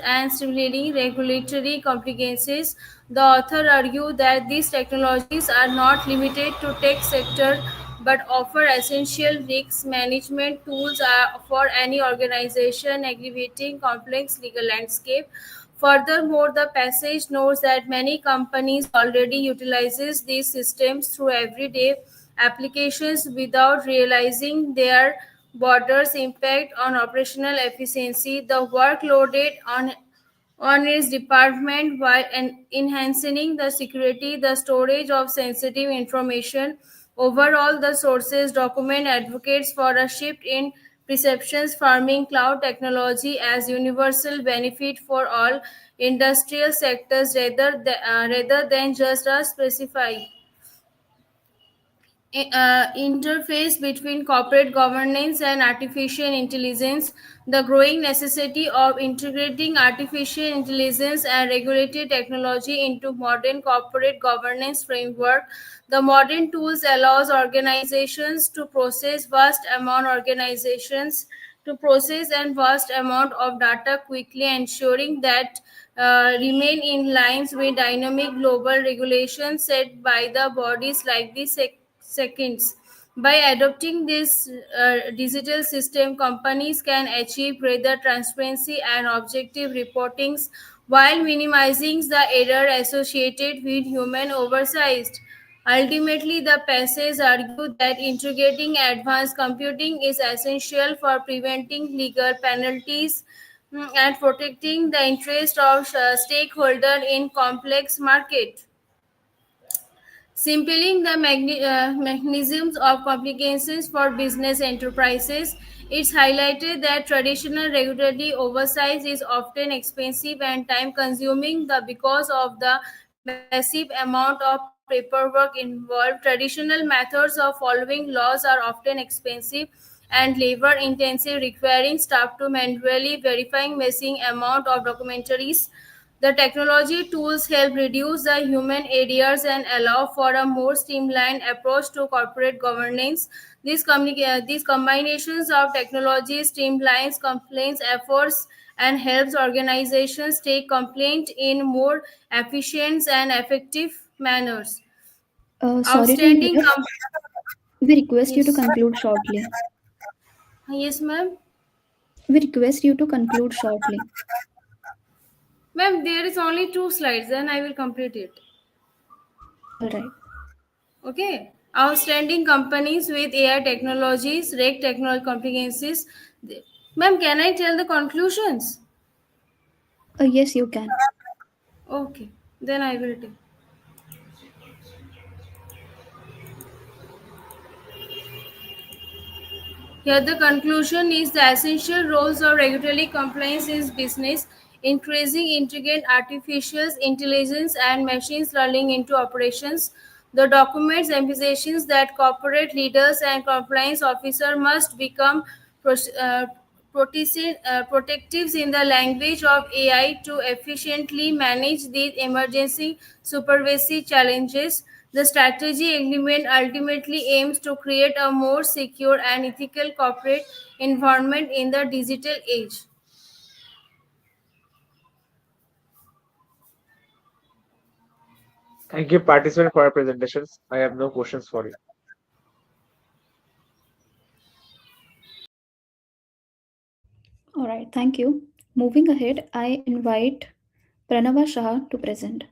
and stimulating regulatory complications. The author argued that these technologies are not limited to tech sector but offer essential risk management tools for any organization navigating complex legal landscape. Furthermore, the passage notes that many companies already utilizes these systems through everyday applications without realizing their borders impact on operational efficiency. The workloaded on its department while enhancing the security, the storage of sensitive information. Overall, the sources document advocates for a shift in perceptions, farming cloud technology as universal benefit for all industrial sectors rather than just a specified interface between corporate governance and artificial intelligence. The growing necessity of integrating artificial intelligence and regulated technology into modern corporate governance framework. The modern tools allows organizations to process and vast amount of data quickly, ensuring that remain in lines with dynamic global regulations set by the bodies like the seconds. By adopting this digital system, companies can achieve greater transparency and objective reportings while minimizing the error associated with human oversight. Ultimately, the passage argue that integrating advanced computing is essential for preventing legal penalties and protecting the interest of stakeholders in complex market. Simpling the mechanisms of complications for business enterprises, it's highlighted that traditional regulatory oversight is often expensive and time consuming because of the massive amount of paperwork involved. Traditional methods of following laws are often expensive and labor intensive, requiring staff to manually verifying massive amount of documentaries. The technology tools help reduce the human errors and allow for a more streamlined approach to corporate governance. These combinations of technology streamlines complaints efforts and helps organizations take complaint in more efficient and effective manners. Sorry to Outstanding. interrupt. We request you to Yes. conclude shortly. Yes, ma'am. We request you to conclude shortly. Ma'am, there is only 2 slides, then I will complete it. All right. Okay. Outstanding companies with AI technologies, reg technology competencies. Ma'am, can I tell the conclusions? Yes, you can. Okay, then I will tell. Here, the conclusion is the essential roles of regulatory compliance in business, increasing integrate artificial intelligence and machine learning into operations. The documents emphasizes that corporate leaders and compliance officers must become protectives in the language of AI to efficiently manage these emergency supervisory challenges. The strategy agreement ultimately aims to create a more secure and ethical corporate environment in the digital age. Thank you, participant, for your presentations. I have no questions for you. All right, thank you. Moving ahead, I invite Pranava Shah to present.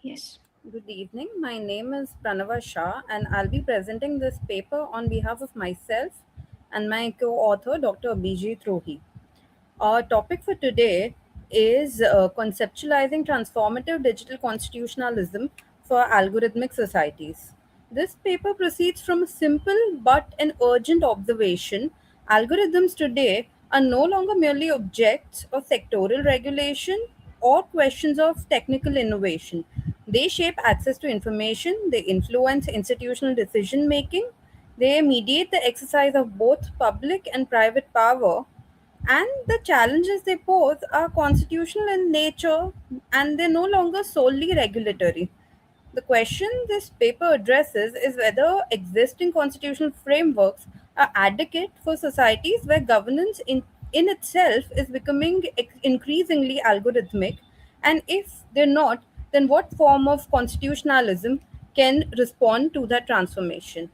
Yes. Good evening. My name is Pranava Shah, and I'll be presenting this paper on behalf of myself and my co author, Dr. Abhijit Rohi. Our topic for today is conceptualizing transformative digital constitutionalism for algorithmic societies. This paper proceeds from a simple but an urgent observation. Algorithms today are no longer merely objects of sectoral regulation or questions of technical innovation. They shape access to information, they influence institutional decision making, they mediate the exercise of both public and private power, and the challenges they pose are constitutional in nature and they're no longer solely regulatory. The question this paper addresses is whether existing constitutional frameworks are adequate for societies where governance in itself is becoming increasingly algorithmic, and if they're not, then what form of constitutionalism can respond to that transformation.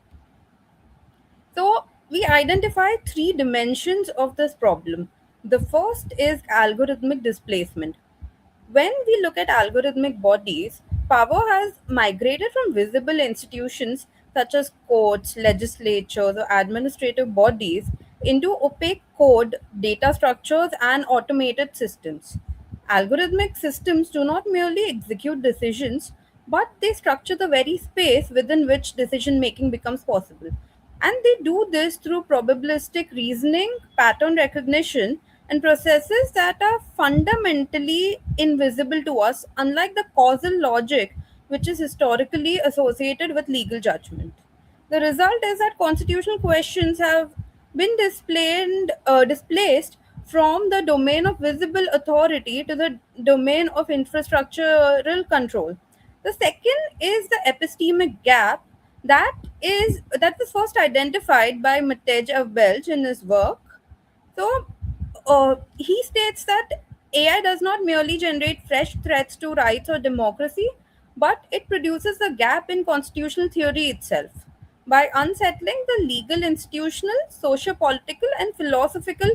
So, we identify three dimensions of this problem. The first is algorithmic displacement. When we look at algorithmic bodies, power has migrated from visible institutions such as courts, legislatures, or administrative bodies into opaque code, data structures, and automated systems. Algorithmic systems do not merely execute decisions, but they structure the very space within which decision making becomes possible. And they do this through probabilistic reasoning, pattern recognition, and processes that are fundamentally invisible to us, unlike the causal logic which is historically associated with legal judgment. The result is that constitutional questions have been displaced from the domain of visible authority to the domain of infrastructural control. The second is the epistemic gap that was first identified by Matej Welch in his work. So he states that AI does not merely generate fresh threats to rights or democracy, but it produces a gap in constitutional theory itself by unsettling the legal, institutional, socio-political, and philosophical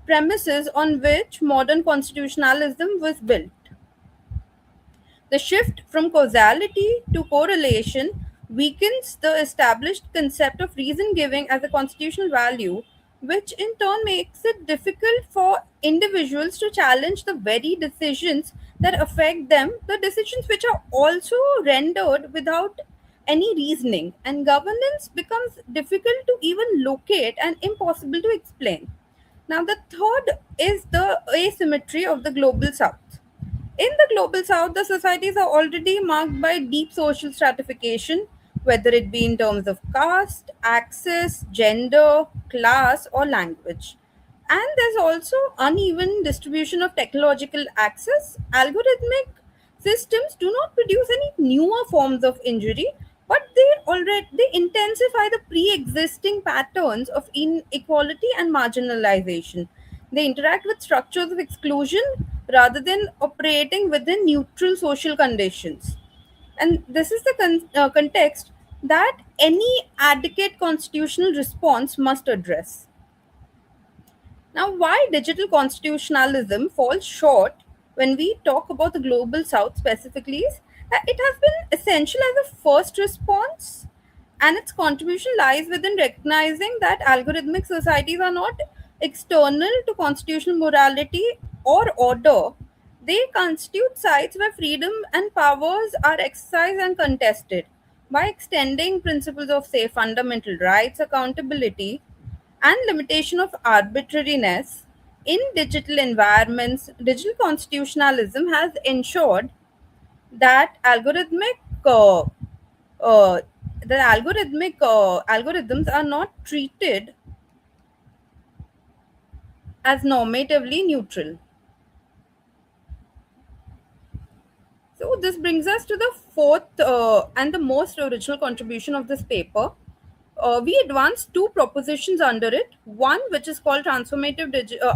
premises on which modern constitutionalism was built. The shift from causality to correlation weakens the established concept of reason giving as a constitutional value, which in turn makes it difficult for individuals to challenge the very decisions that affect them, the decisions which are also rendered without any reasoning, and governance becomes difficult to even locate and impossible to explain. Now, the third is the asymmetry of the global south. In the global south, the societies are already marked by deep social stratification, whether it be in terms of caste, access, gender, class, or language. And there's also uneven distribution of technological access. Algorithmic systems do not produce any newer forms of injury, but they intensify the pre-existing patterns of inequality and marginalization. They interact with structures of exclusion rather than operating within neutral social conditions. And this is the context that any adequate constitutional response must address. Now, why digital constitutionalism falls short when we talk about the global south specifically is that it has been essential as a first response, and its contribution lies within recognizing that algorithmic societies are not external to constitutional morality or order. They constitute sites where freedom and powers are exercised and contested. By extending principles of, say, fundamental rights, accountability, and limitation of arbitrariness in digital environments, digital constitutionalism has ensured that uh, uh, algorithms are not treated as normatively neutral. So this brings us to the fourth and the most original contribution of this paper. We advanced two propositions under it. One, which is called transformative digital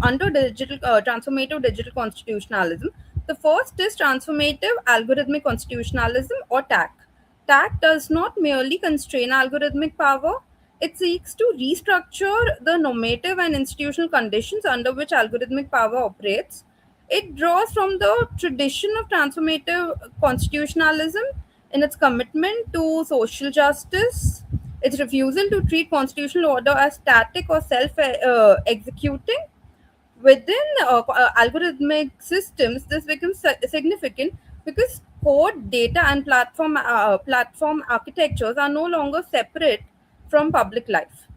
constitutionalism. The first is transformative algorithmic constitutionalism, or TAC. TAC does not merely constrain algorithmic power; it seeks to restructure the normative and institutional conditions under which algorithmic power operates. It draws from the tradition of transformative constitutionalism in its commitment to social justice, its refusal to treat constitutional order as static or self executing. Within algorithmic systems, this becomes significant because code, data, and platform architectures are no longer separate from public life.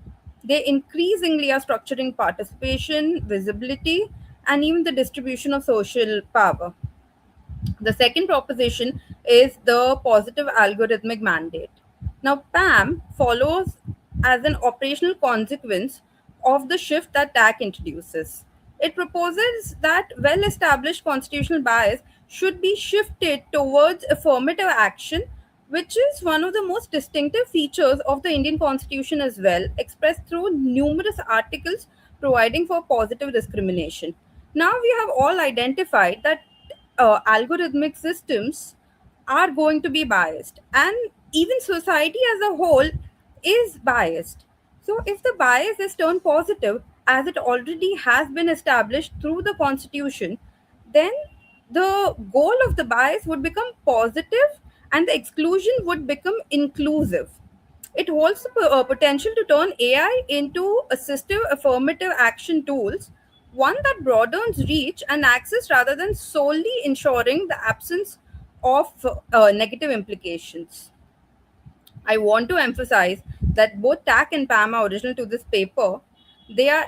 They increasingly are structuring participation, visibility, and even the distribution of social power. The second proposition is the positive algorithmic mandate. Now, PAM follows as an operational consequence of the shift that TAC introduces. It proposes that well established constitutional bias should be shifted towards affirmative action, which is one of the most distinctive features of the Indian Constitution as well, expressed through numerous articles providing for positive discrimination. Now we have all identified that algorithmic systems are going to be biased, and even society as a whole is biased. So if the bias is turned positive, as it already has been established through the constitution, then the goal of the bias would become positive and the exclusion would become inclusive. It holds the potential to turn AI into assistive affirmative action tools, one that broadens reach and access rather than solely ensuring the absence of negative implications. I want to emphasize that both TAC and PAM are original to this paper. They are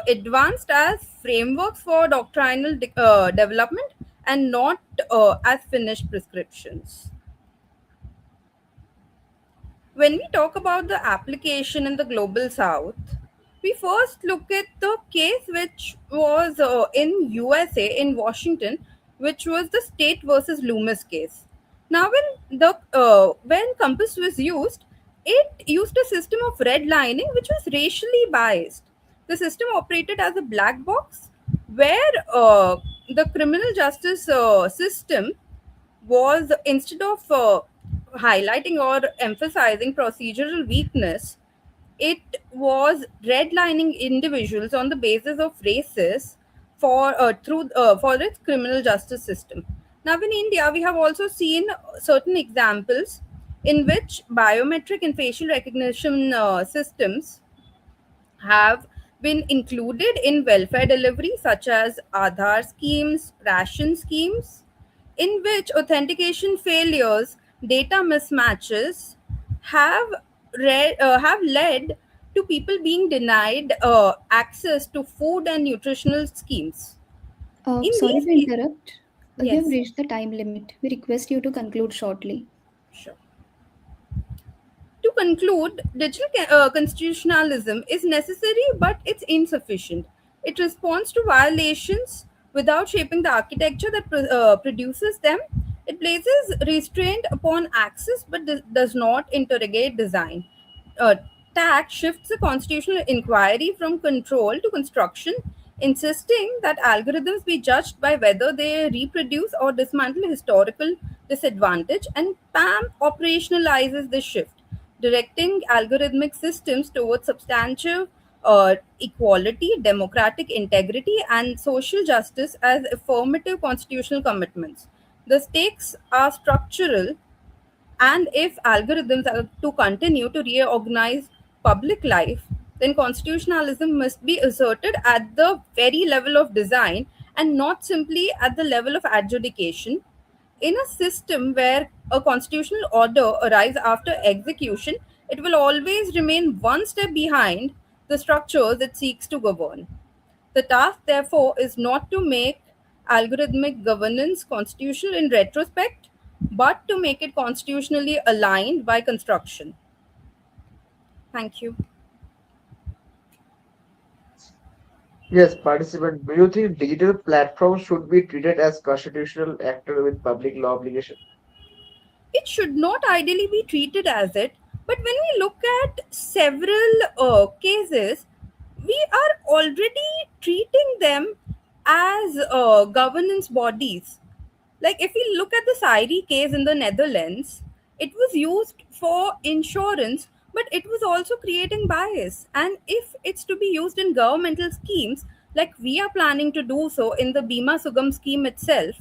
advanced as frameworks for doctrinal development and not as finished prescriptions. When we talk about the application in the global south, we first look at the case which was in USA, in Washington, which was the State versus Loomis case. Now, when Compass was used, it used a system of redlining which was racially biased. The system operated as a black box where the criminal justice system was, instead of highlighting or emphasizing procedural weakness, it was redlining individuals on the basis of races for its criminal justice system. Now, in India, we have also seen certain examples in which biometric and facial recognition systems have been included in welfare delivery, such as Aadhaar schemes, ration schemes, in which authentication failures, data mismatches have have led to people being denied access to food and nutritional schemes. In Sorry these to interrupt. You have Yes. reached the time limit. We request you to conclude shortly. Sure. To conclude, digital constitutionalism is necessary, but it's insufficient. It responds to violations without shaping the architecture that produces them. It places restraint upon access, but does not interrogate design. Uh, TAC shifts the constitutional inquiry from control to construction, insisting that algorithms be judged by whether they reproduce or dismantle historical disadvantage, and PAM operationalizes this shift, directing algorithmic systems towards substantive equality, democratic integrity, and social justice as affirmative constitutional commitments. The stakes are structural, and if algorithms are to continue to reorganize public life, then constitutionalism must be asserted at the very level of design and not simply at the level of adjudication. In a system where a constitutional order arrives after execution, it will always remain one step behind the structures it seeks to govern. The task, therefore, is not to make algorithmic governance constitutional in retrospect, but to make it constitutionally aligned by construction. Thank you. Yes, participant, do you think digital platforms should be treated as constitutional actor with public law obligation? It should not ideally be treated as it, but when we look at several cases, we are already treating them as governance bodies. Like if we look at the SAAI case in the Netherlands, it was used for insurance, but it was also creating bias. And if it's to be used in governmental schemes, like we are planning to do so in the Bima Sugam scheme itself,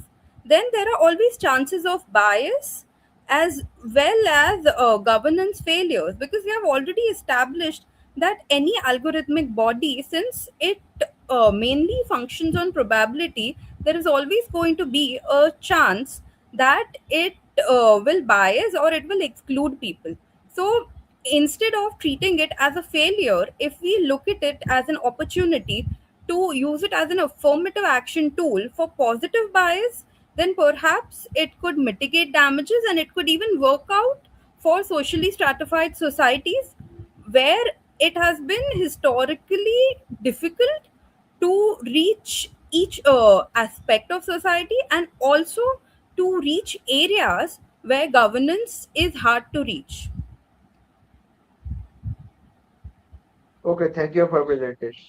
then there are always chances of bias as well as governance failures, because we have already established that any algorithmic body, since it mainly functions on probability, there is always going to be a chance that it will bias or it will exclude people. So instead of treating it as a failure, if we look at it as an opportunity to use it as an affirmative action tool for positive bias, then perhaps it could mitigate damages and it could even work out for socially stratified societies where it has been historically difficult to reach each aspect of society, and also to reach areas where governance is hard to reach. Okay, thank you for presentation.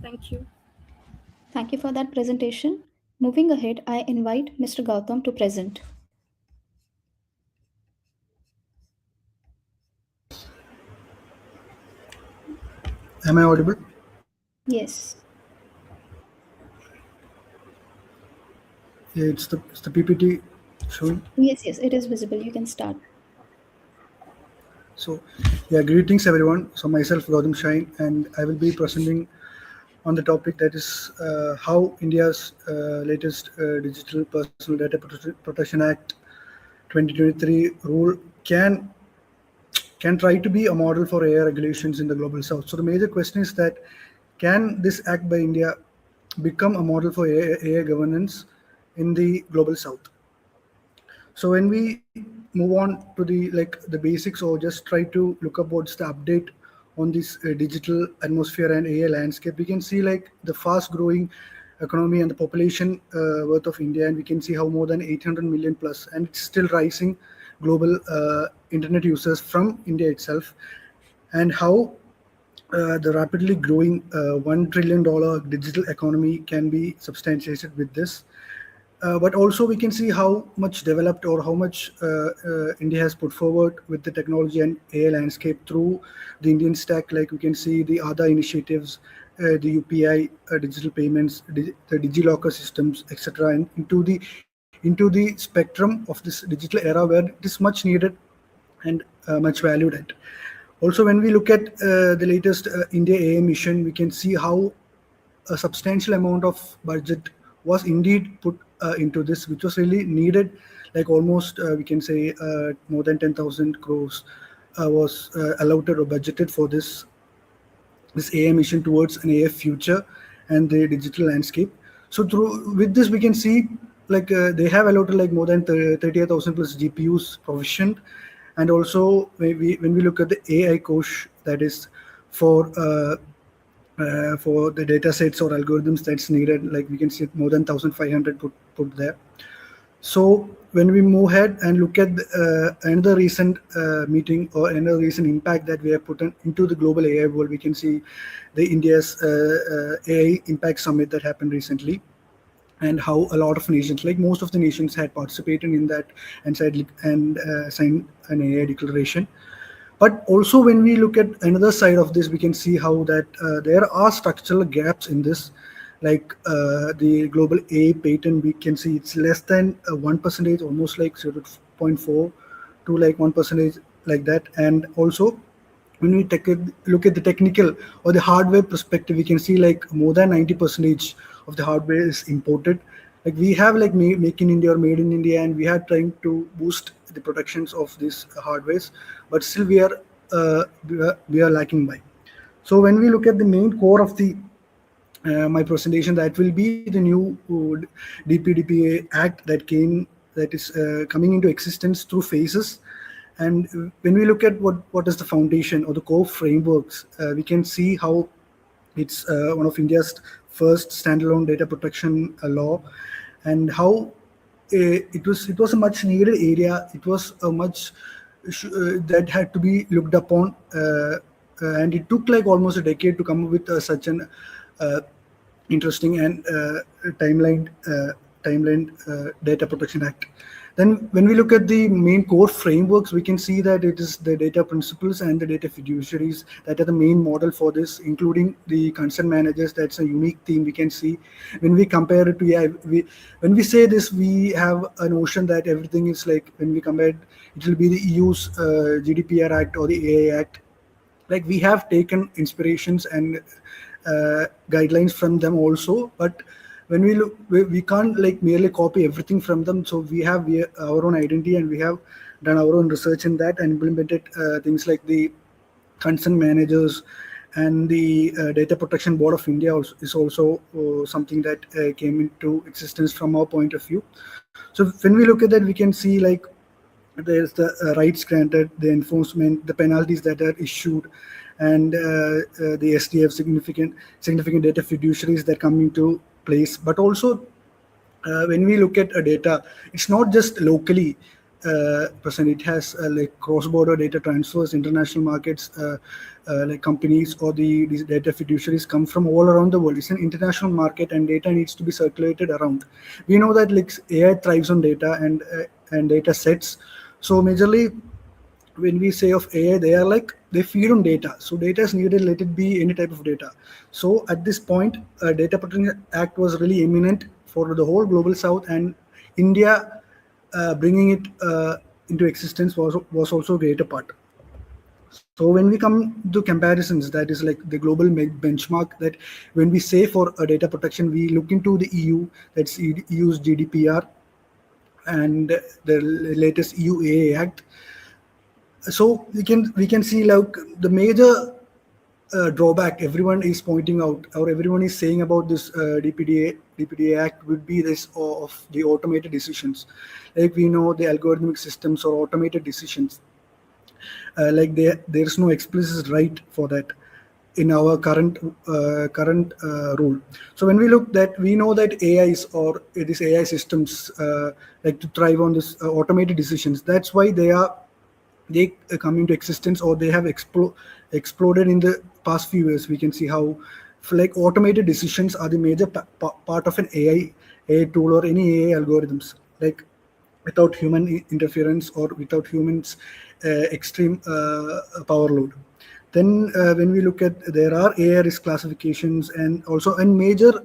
Thank you. Thank you for that presentation. Moving ahead, I invite Mr. Gautam to present. Am I audible? Yes. Yeah, it's the PPT showing. Yes, it is visible. You can start. So, yeah, greetings everyone. So myself Gautam Shine, and I will be presenting on the topic that is how India's latest Digital Personal Data Protection Act 2023 rule can try to be a model for AI regulations in the global south. So the major question is that can this act by India become a model for AI governance in the global south? So when we move on to the basics, or just try to look up what's the update on this digital atmosphere and AI landscape, we can see like the fast growing economy and the population worth of India, and we can see how more than 800 million plus, and it's still rising global internet users from India itself, and how the rapidly growing $1 trillion digital economy can be substantiated with this. But also we can see how much developed or how much India has put forward with the technology and AI landscape through the Indian stack. Like we can see the other initiatives, the UPI, digital payments, the DigiLocker systems, etc., and into the spectrum of this digital era where it is much needed and much valued at. Also, when we look at the latest India AI mission, we can see how a substantial amount of budget was indeed put into this, which was really needed. Like almost we can say more than 10,000 crores was allotted or budgeted for this AI mission towards an AI future and the digital landscape. So with this we can see like they have allotted like more than 38,000 plus GPUs provisioned, and also when we look at the AI Kosh, that is for the data sets or algorithms that's needed, like we can see more than 1,500 put there. So when we move ahead and look at another recent meeting or another recent impact that we have put into the global AI world, we can see the India's AI Impact Summit that happened recently, and how a lot of nations, like most of the nations, had participated in that and signed an AI declaration. But also when we look at another side of this, we can see how that there are structural gaps in this. Like the global A patent, we can see it's less than 1%, almost like 0.4 to like 1%, like that. And also when we look at the technical or the hardware perspective, we can see like more than 90% of the hardware is imported. Like we have like make in India or made in India, and we are trying to boost the protections of these hardwares, but still we are lacking by. So when we look at the main core of the my presentation, that will be the new DPDPA Act that is coming into existence through phases. And when we look at what is the foundation or the core frameworks, we can see how it's one of India's first standalone data protection law, and how it was a much needed area. It was a much that had to be looked upon, and it took like almost a decade to come up with such an interesting and timeline data protection act. Then when we look at the main core frameworks, we can see that it is the data principles and the data fiduciaries that are the main model for this, including the consent managers. That's a unique theme we can see. When we compare it to when we say this, we have a notion that everything is like, when we compare it will be the EU's GDPR Act or the AI Act. Like we have taken inspirations and guidelines from them also, but when we look, we can't like merely copy everything from them. So we have our own identity, and we have done our own research in that and implemented things like the consent managers, and the Data Protection Board of India is also something that came into existence from our point of view. So when we look at that, we can see like there's the rights granted, the enforcement, the penalties that are issued, and the SDF significant data fiduciaries that come into place. But also when we look at data, it's not just locally present. It has like cross-border data transfers, international markets, like companies or these data fiduciaries come from all around the world. It's an international market, and data needs to be circulated around. We know that like AI thrives on data and data sets. So majorly when we say of AI, they feed on data. So data is needed, let it be any type of data. So at this point, Data Protection Act was really imminent for the whole global south, and India bringing it into existence was also a greater part. So when we come to comparisons, that is like the global benchmark, that when we say for data protection, we look into the EU, that's EU's GDPR and the latest EU AI Act. So we can see like the major drawback everyone is pointing out, or everyone is saying about this DPDA Act would be this of the automated decisions. Like we know the algorithmic systems or automated decisions, like there's no explicit right for that in our current rule. So when we look that, we know that AIs or these AI systems like to thrive on this automated decisions. That's why they come into existence, or they have exploded in the past few years. We can see how like automated decisions are the major part of an AI tool or any AI algorithms, like without human interference or without humans extreme power load. Then when we look at, there are AI risk classifications, and also a major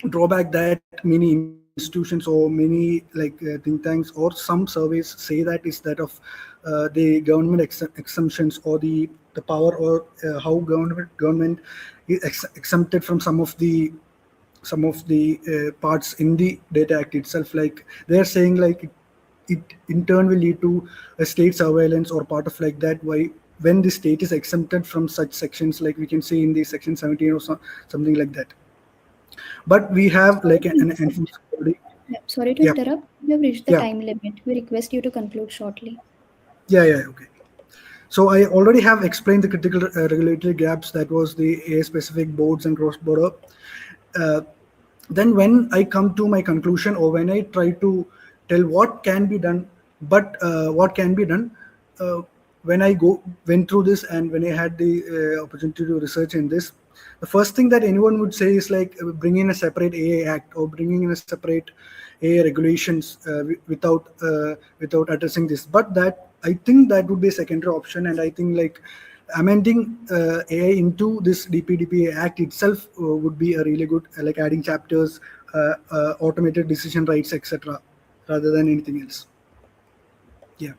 drawback that many institutions or many like think tanks or some surveys say that is that of the government exemptions, or the power, or how government is exempted from some of the parts in the Data Act itself. Like they're saying like it in turn will lead to a state surveillance or part of like that. Why, when the state is exempted from such sections, like we can see in the section 17 or something like that. But we have like an enforcement body. Sorry to interrupt. We have reached the time limit. We request you to conclude shortly. Okay. So I already have explained the critical regulatory gaps. That was the AI-specific boards and cross-border. Then when I come to my conclusion, or when I try to tell what can be done, when I went through this, and when I had the opportunity to research in this, the first thing that anyone would say is like bringing in a separate AI Act or bringing in a separate AI regulations without addressing this. But that I think that would be a secondary option, and I think like amending AI into this DPDP Act itself would be a really good, like adding chapters, automated decision rights, etc., rather than anything else. Yeah,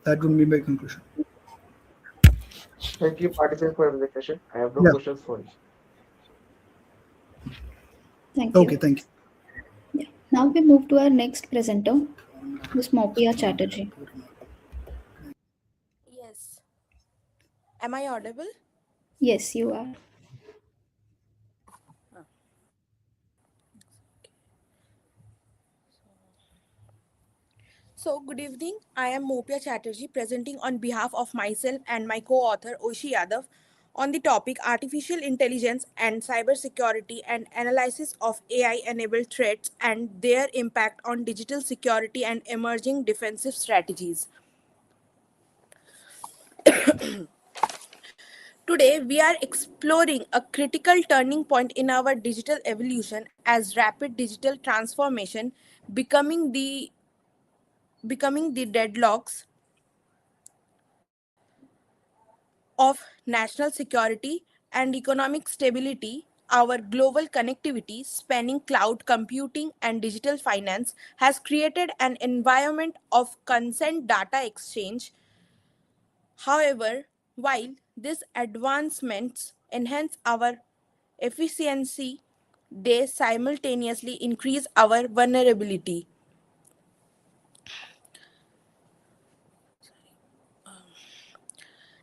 that would be my conclusion. Thank you, participants, for the question. I have no Yeah. questions for you. Thank Okay, you. thank you. Yeah. Now we move to our next presenter, Ms. Mopia Chatterjee. Yes. Am I audible? Yes, you are. So, good evening. I am Mopia Chatterjee presenting on behalf of myself and my co author Oishi Yadav on the topic Artificial Intelligence and Cybersecurity and Analysis of AI enabled threats and their impact on digital security and emerging defensive strategies. Today, we are exploring a critical turning point in our digital evolution as rapid digital transformation becoming the deadlocks of national security and economic stability. Our global connectivity, spanning cloud computing and digital finance, has created an environment of consent data exchange. However, while these advancements enhance our efficiency, they simultaneously increase our vulnerability.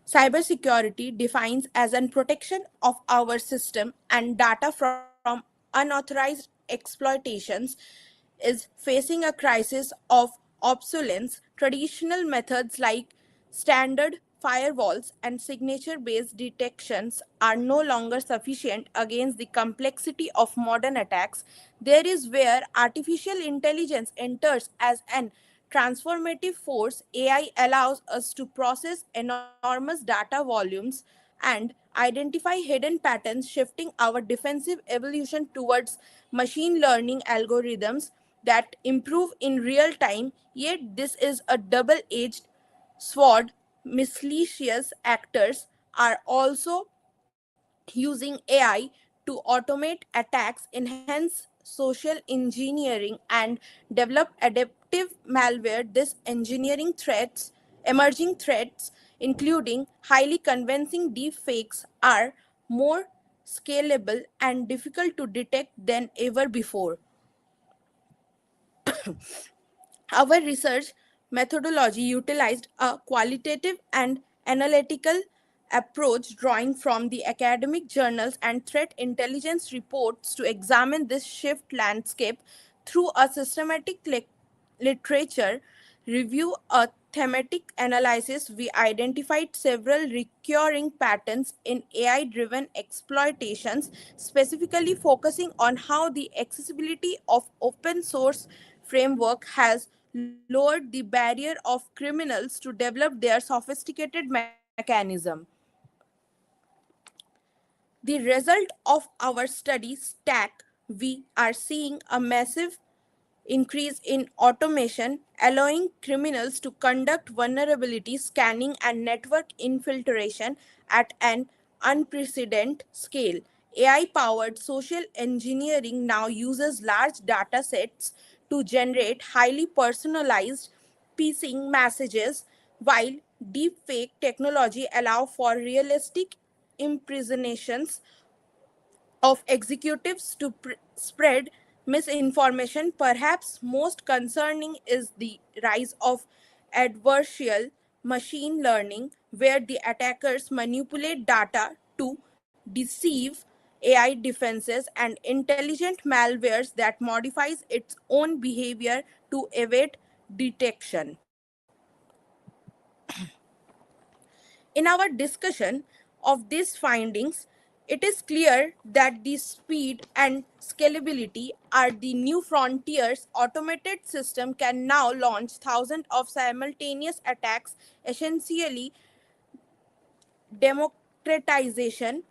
Cybersecurity defines as an protection of our system and data from unauthorized exploitations is facing a crisis of obsolescence. Traditional methods like standard firewalls and signature based detections are no longer sufficient against the complexity of modern attacks. There is where artificial intelligence enters as an transformative force. AI allows us to process enormous data volumes and identify hidden patterns, shifting our defensive evolution towards machine learning algorithms that improve in real time. Yet, this is a double edged sword. Malicious actors are also using AI to automate attacks, enhance social engineering, and develop adaptive malware. This engineering threats, emerging threats, including highly convincing deepfakes, are more scalable and difficult to detect than ever before. Our research methodology utilized a qualitative and analytical approach, drawing from the academic journals and threat intelligence reports to examine this shift landscape through a systematic literature review, a thematic analysis. We identified several recurring patterns in AI driven exploitations, specifically focusing on how the accessibility of open source framework has lowered the barrier of criminals to develop their sophisticated mechanism. The result of our study stack, we are seeing a massive increase in automation, allowing criminals to conduct vulnerability scanning and network infiltration at an unprecedented scale. AI powered social engineering now uses large data sets to generate highly personalized phishing messages, while deepfake technology allow for realistic impersonations of executives to spread misinformation. Perhaps most concerning is the rise of adversarial machine learning, where the attackers manipulate data to deceive AI defenses and intelligent malwares that modifies its own behavior to evade detection. In our discussion of these findings, it is clear that the speed and scalability are the new frontiers. Automated system can now launch thousands of simultaneous attacks, essentially democratization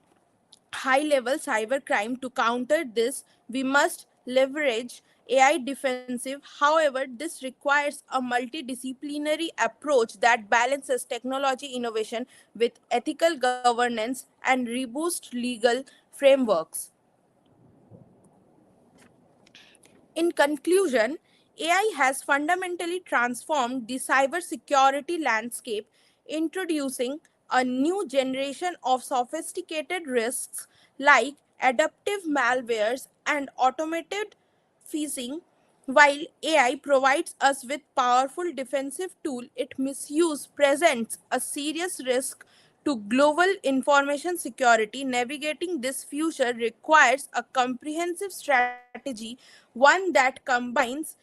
high level cybercrime. To counter this, we must leverage AI defensive. However, this requires a multidisciplinary approach that balances technology innovation with ethical governance and robust legal frameworks. In conclusion, AI has fundamentally transformed the cybersecurity landscape, introducing a new generation of sophisticated risks like adaptive malwares and automated phishing. While AI provides us with powerful defensive tool, its misuse presents a serious risk to global information security. Navigating this future requires a comprehensive strategy, one that combines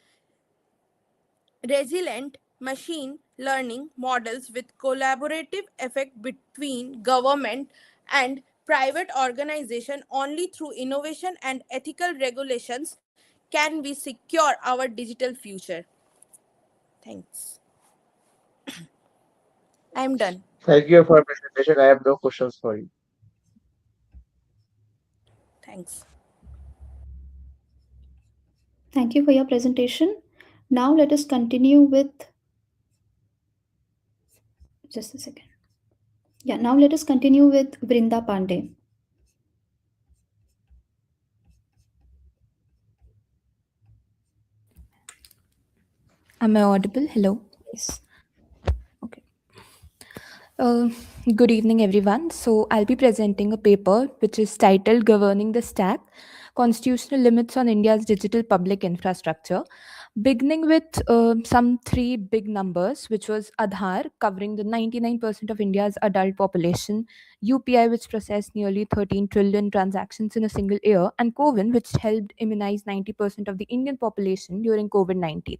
resilient machine learning models with collaborative effect between government and private organization. Only through innovation and ethical regulations can we secure our digital future. Thanks. I'm done. Thank you for your presentation. I have no questions for you. Thanks. Thank you for your presentation. Now let us continue with just a second. Yeah, now let us continue with Vrinda Pandey. Am I audible? Hello. Yes. Okay. Uh, Good evening, everyone. So, I'll be presenting a paper which is titled Governing the Stack: Constitutional Limits on India's Digital Public Infrastructure. Beginning with some three big numbers, which was Aadhaar, covering the 99% of India's adult population, UPI, which processed nearly 13 trillion transactions in a single year, and CoWIN, which helped immunize 90% of the Indian population during COVID 19.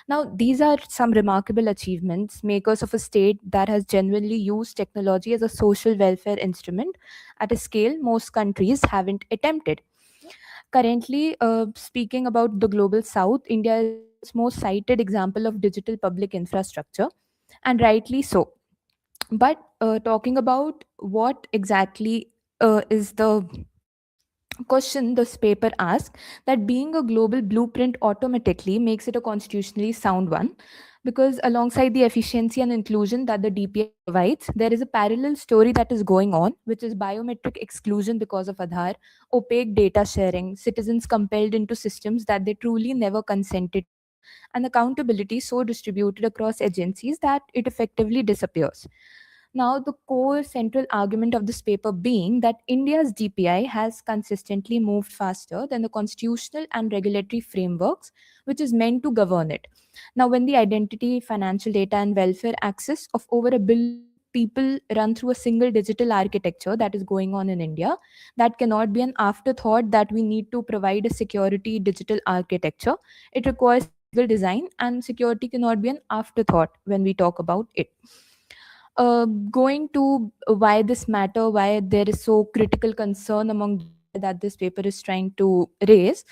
Now, these are some remarkable achievements, makers of a state that has genuinely used technology as a social welfare instrument at a scale most countries haven't attempted. Currently, speaking about the global south, India is the world's most cited example of digital public infrastructure, and rightly so. But talking about what exactly is the question this paper asks, that being a global blueprint automatically makes it a constitutionally sound one, because alongside the efficiency and inclusion that the DPI provides, there is a parallel story that is going on, which is biometric exclusion because of Aadhaar, opaque data sharing, citizens compelled into systems that they truly never consented to, and accountability so distributed across agencies that it effectively disappears. Now, the core central argument of this paper being that India's DPI has consistently moved faster than the constitutional and regulatory frameworks which is meant to govern it. Now, when the identity, financial data, and welfare access of over a billion people run through a single digital architecture that is going on in India, that cannot be an afterthought that we need to provide a security digital architecture. It requires legal design, and security cannot be an afterthought when we talk about it. Going to why this matter, why there is so critical concern among that this paper is trying to raise.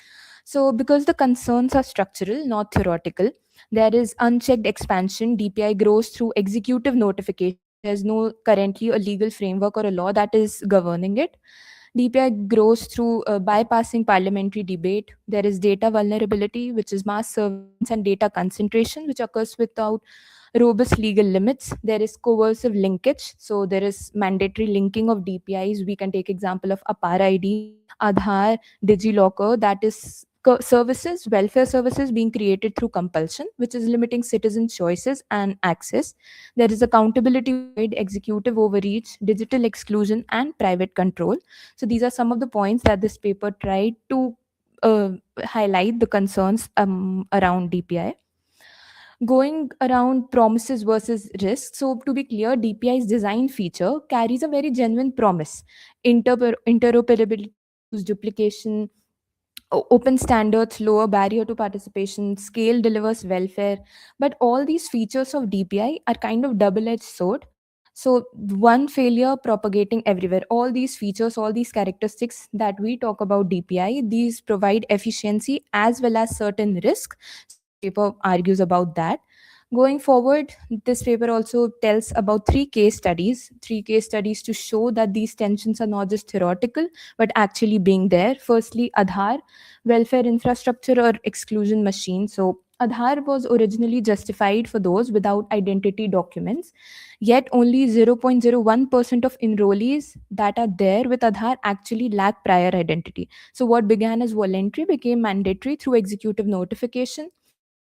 So, because the concerns are structural, not theoretical, there is unchecked expansion. DPI grows through executive notification. There's no currently a legal framework or a law that is governing it. DPI grows through bypassing parliamentary debate. There is data vulnerability, which is mass surveillance and data concentration, which occurs without robust legal limits. There is coercive linkage, so there is mandatory linking of DPIs. We can take example of Apar ID, Aadhaar, DigiLocker, that is services, welfare services being created through compulsion, which is limiting citizen choices and access. There is accountability void, executive overreach, digital exclusion, and private control. So these are some of the points that this paper tried to highlight the concerns around DPI. Going around promises versus risks. So, to be clear, DPI's design feature carries a very genuine promise: interoperability, reduce duplication, open standards, lower barrier to participation, scale delivers welfare. But all these features of DPI are kind of double-edged sword. So one failure propagating everywhere. All these features, all these characteristics that we talk about DPI, these provide efficiency as well as certain risk. So this paper argues about that. Going forward, this paper also tells about three case studies to show that these tensions are not just theoretical, but actually being there. Firstly, Aadhaar, welfare infrastructure or exclusion machine. So, Aadhaar was originally justified for those without identity documents, yet only 0.01% of enrollees that are there with Aadhaar actually lack prior identity. So, what began as voluntary became mandatory through executive notification.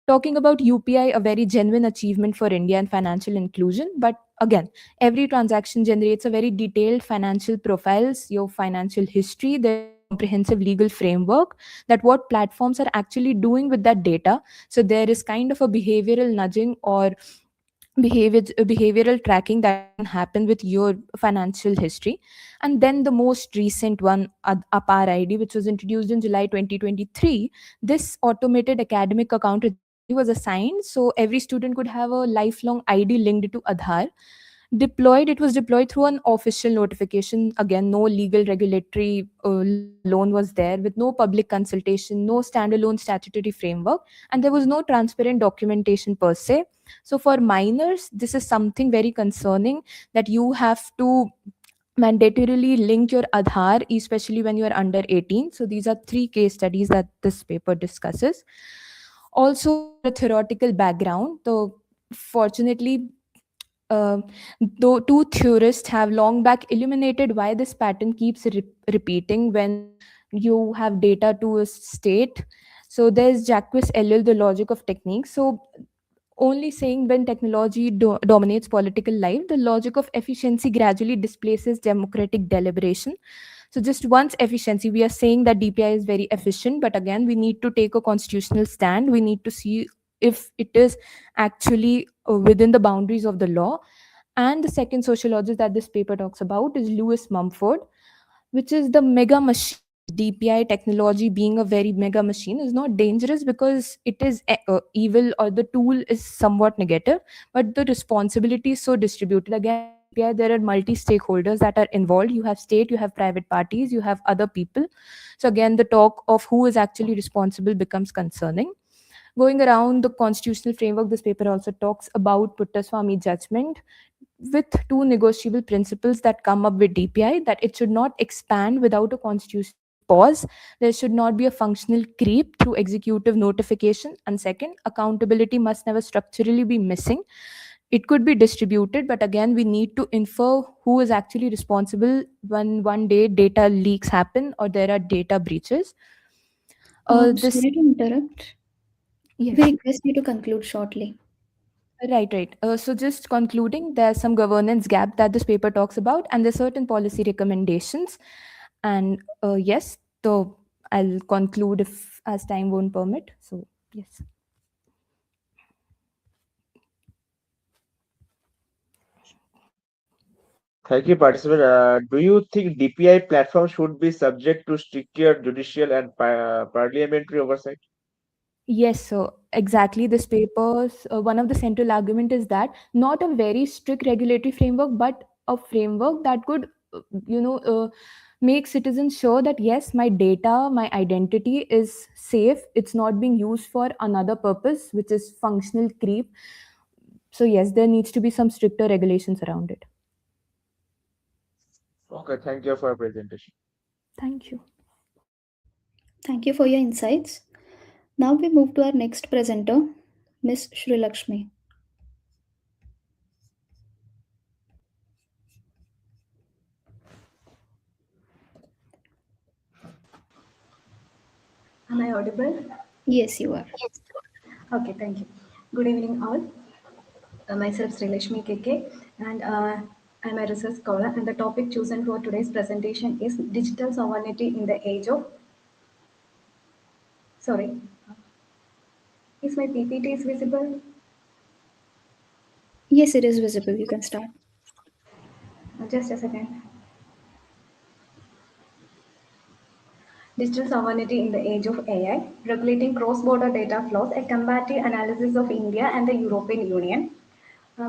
Talking about UPI, a very genuine achievement for India and financial inclusion. But again, every transaction generates a very detailed financial profiles, your financial history. There's a comprehensive legal framework that what platforms are actually doing with that data. So there is kind of a behavioral nudging or behavioral tracking that can happen with your financial history. And then the most recent one, APAR ID, which was introduced in July 2023. This automated academic account registry was assigned, so every student could have a lifelong ID linked to Aadhaar. It was deployed through an official notification. Again, no legal regulatory law alone was there, with no public consultation, no standalone statutory framework, and there was no transparent documentation per se. So for minors, this is something very concerning, that you have to mandatorily link your Aadhaar, especially when you are under 18. So these are three case studies that this paper discusses. Also, for a theoretical background, though fortunately, uh, though two theorists have long back illuminated why this pattern keeps repeating when you have data to a state. So there's Jacques Ellul, the logic of techniques. So only saying when technology dominates political life, the logic of efficiency gradually displaces democratic deliberation. So just once efficiency, we are saying that DPI is very efficient, but again, we need to take a constitutional stand. We need to see if it is actually within the boundaries of the law. And the second sociologist that this paper talks about is Lewis Mumford, which is the mega machine. DPI technology being a very mega machine is not dangerous because it is evil or the tool is somewhat negative, but the responsibility is so distributed. Again, in DPI, there are multi stakeholders that are involved. You have state, you have private parties, you have other people. So, again, the talk of who is actually responsible becomes concerning. Going around the constitutional framework, this paper also talks about Puttaswamy judgment with two negotiable principles that come up with DPI, that it should not expand without a constitutional pause. There should not be a functional creep through executive notification. And second, accountability must never structurally be missing. It could be distributed, but again, we need to infer who is actually responsible when one day data leaks happen or there are data breaches. This Sorry to interrupt. Yes. We request you to conclude shortly. Right. So just concluding, there's some governance gap that this paper talks about, and there's certain policy recommendations. And yes, so I'll conclude if as time won't permit. So yes. Thank you, participant. Do you think DPI platform should be subject to stricter judicial and parliamentary oversight? Yes, so exactly this paper's one of the central argument is that not a very strict regulatory framework, but a framework that could, make citizens sure that yes, my data, my identity is safe. It's not being used for another purpose, which is functional creep. So yes, there needs to be some stricter regulations around it. Okay, thank you for your presentation. Thank you. Thank you for your insights. Now we move to our next presenter, Ms. Shri Lakshmi. Am I audible? Yes, you are. Okay, thank you. Good evening, all. Myself, Srilashmi KK, and I'm a research scholar. And the topic chosen for today's presentation is digital sovereignty in the age of. Sorry, is my PPT is visible? Yes, it is visible. You can start. Just a second. Digital sovereignty in the age of AI, regulating cross-border data flows, a comparative analysis of India and the European Union.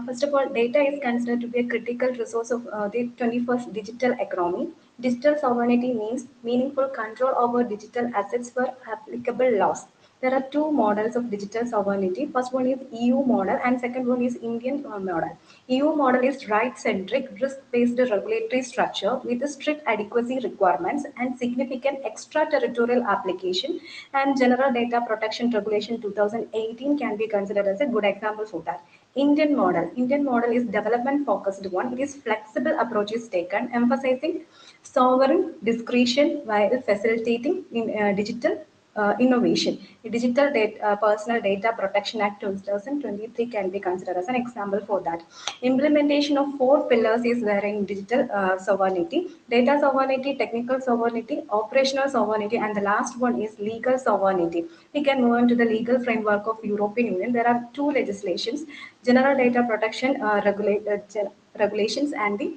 First of all, data is considered to be a critical resource of the 21st digital economy. Digital sovereignty means meaningful control over digital assets for applicable laws. there are two models of digital sovereignty. First one is EU model and second one is Indian model. EU model is right-centric, risk-based regulatory structure with strict adequacy requirements and significant extraterritorial application, and General Data Protection Regulation 2018 can be considered as a good example for that. Indian model is development focused one. It is flexible approach is taken, emphasizing sovereign discretion while facilitating digital innovation. The Digital Personal Data Protection Act 2023 can be considered as an example for that. Implementation of four pillars is there in digital sovereignty: data sovereignty, technical sovereignty, operational sovereignty, and the last one is legal sovereignty. We can move on to the legal framework of European Union. There are two legislations: General Data Protection Regulations and the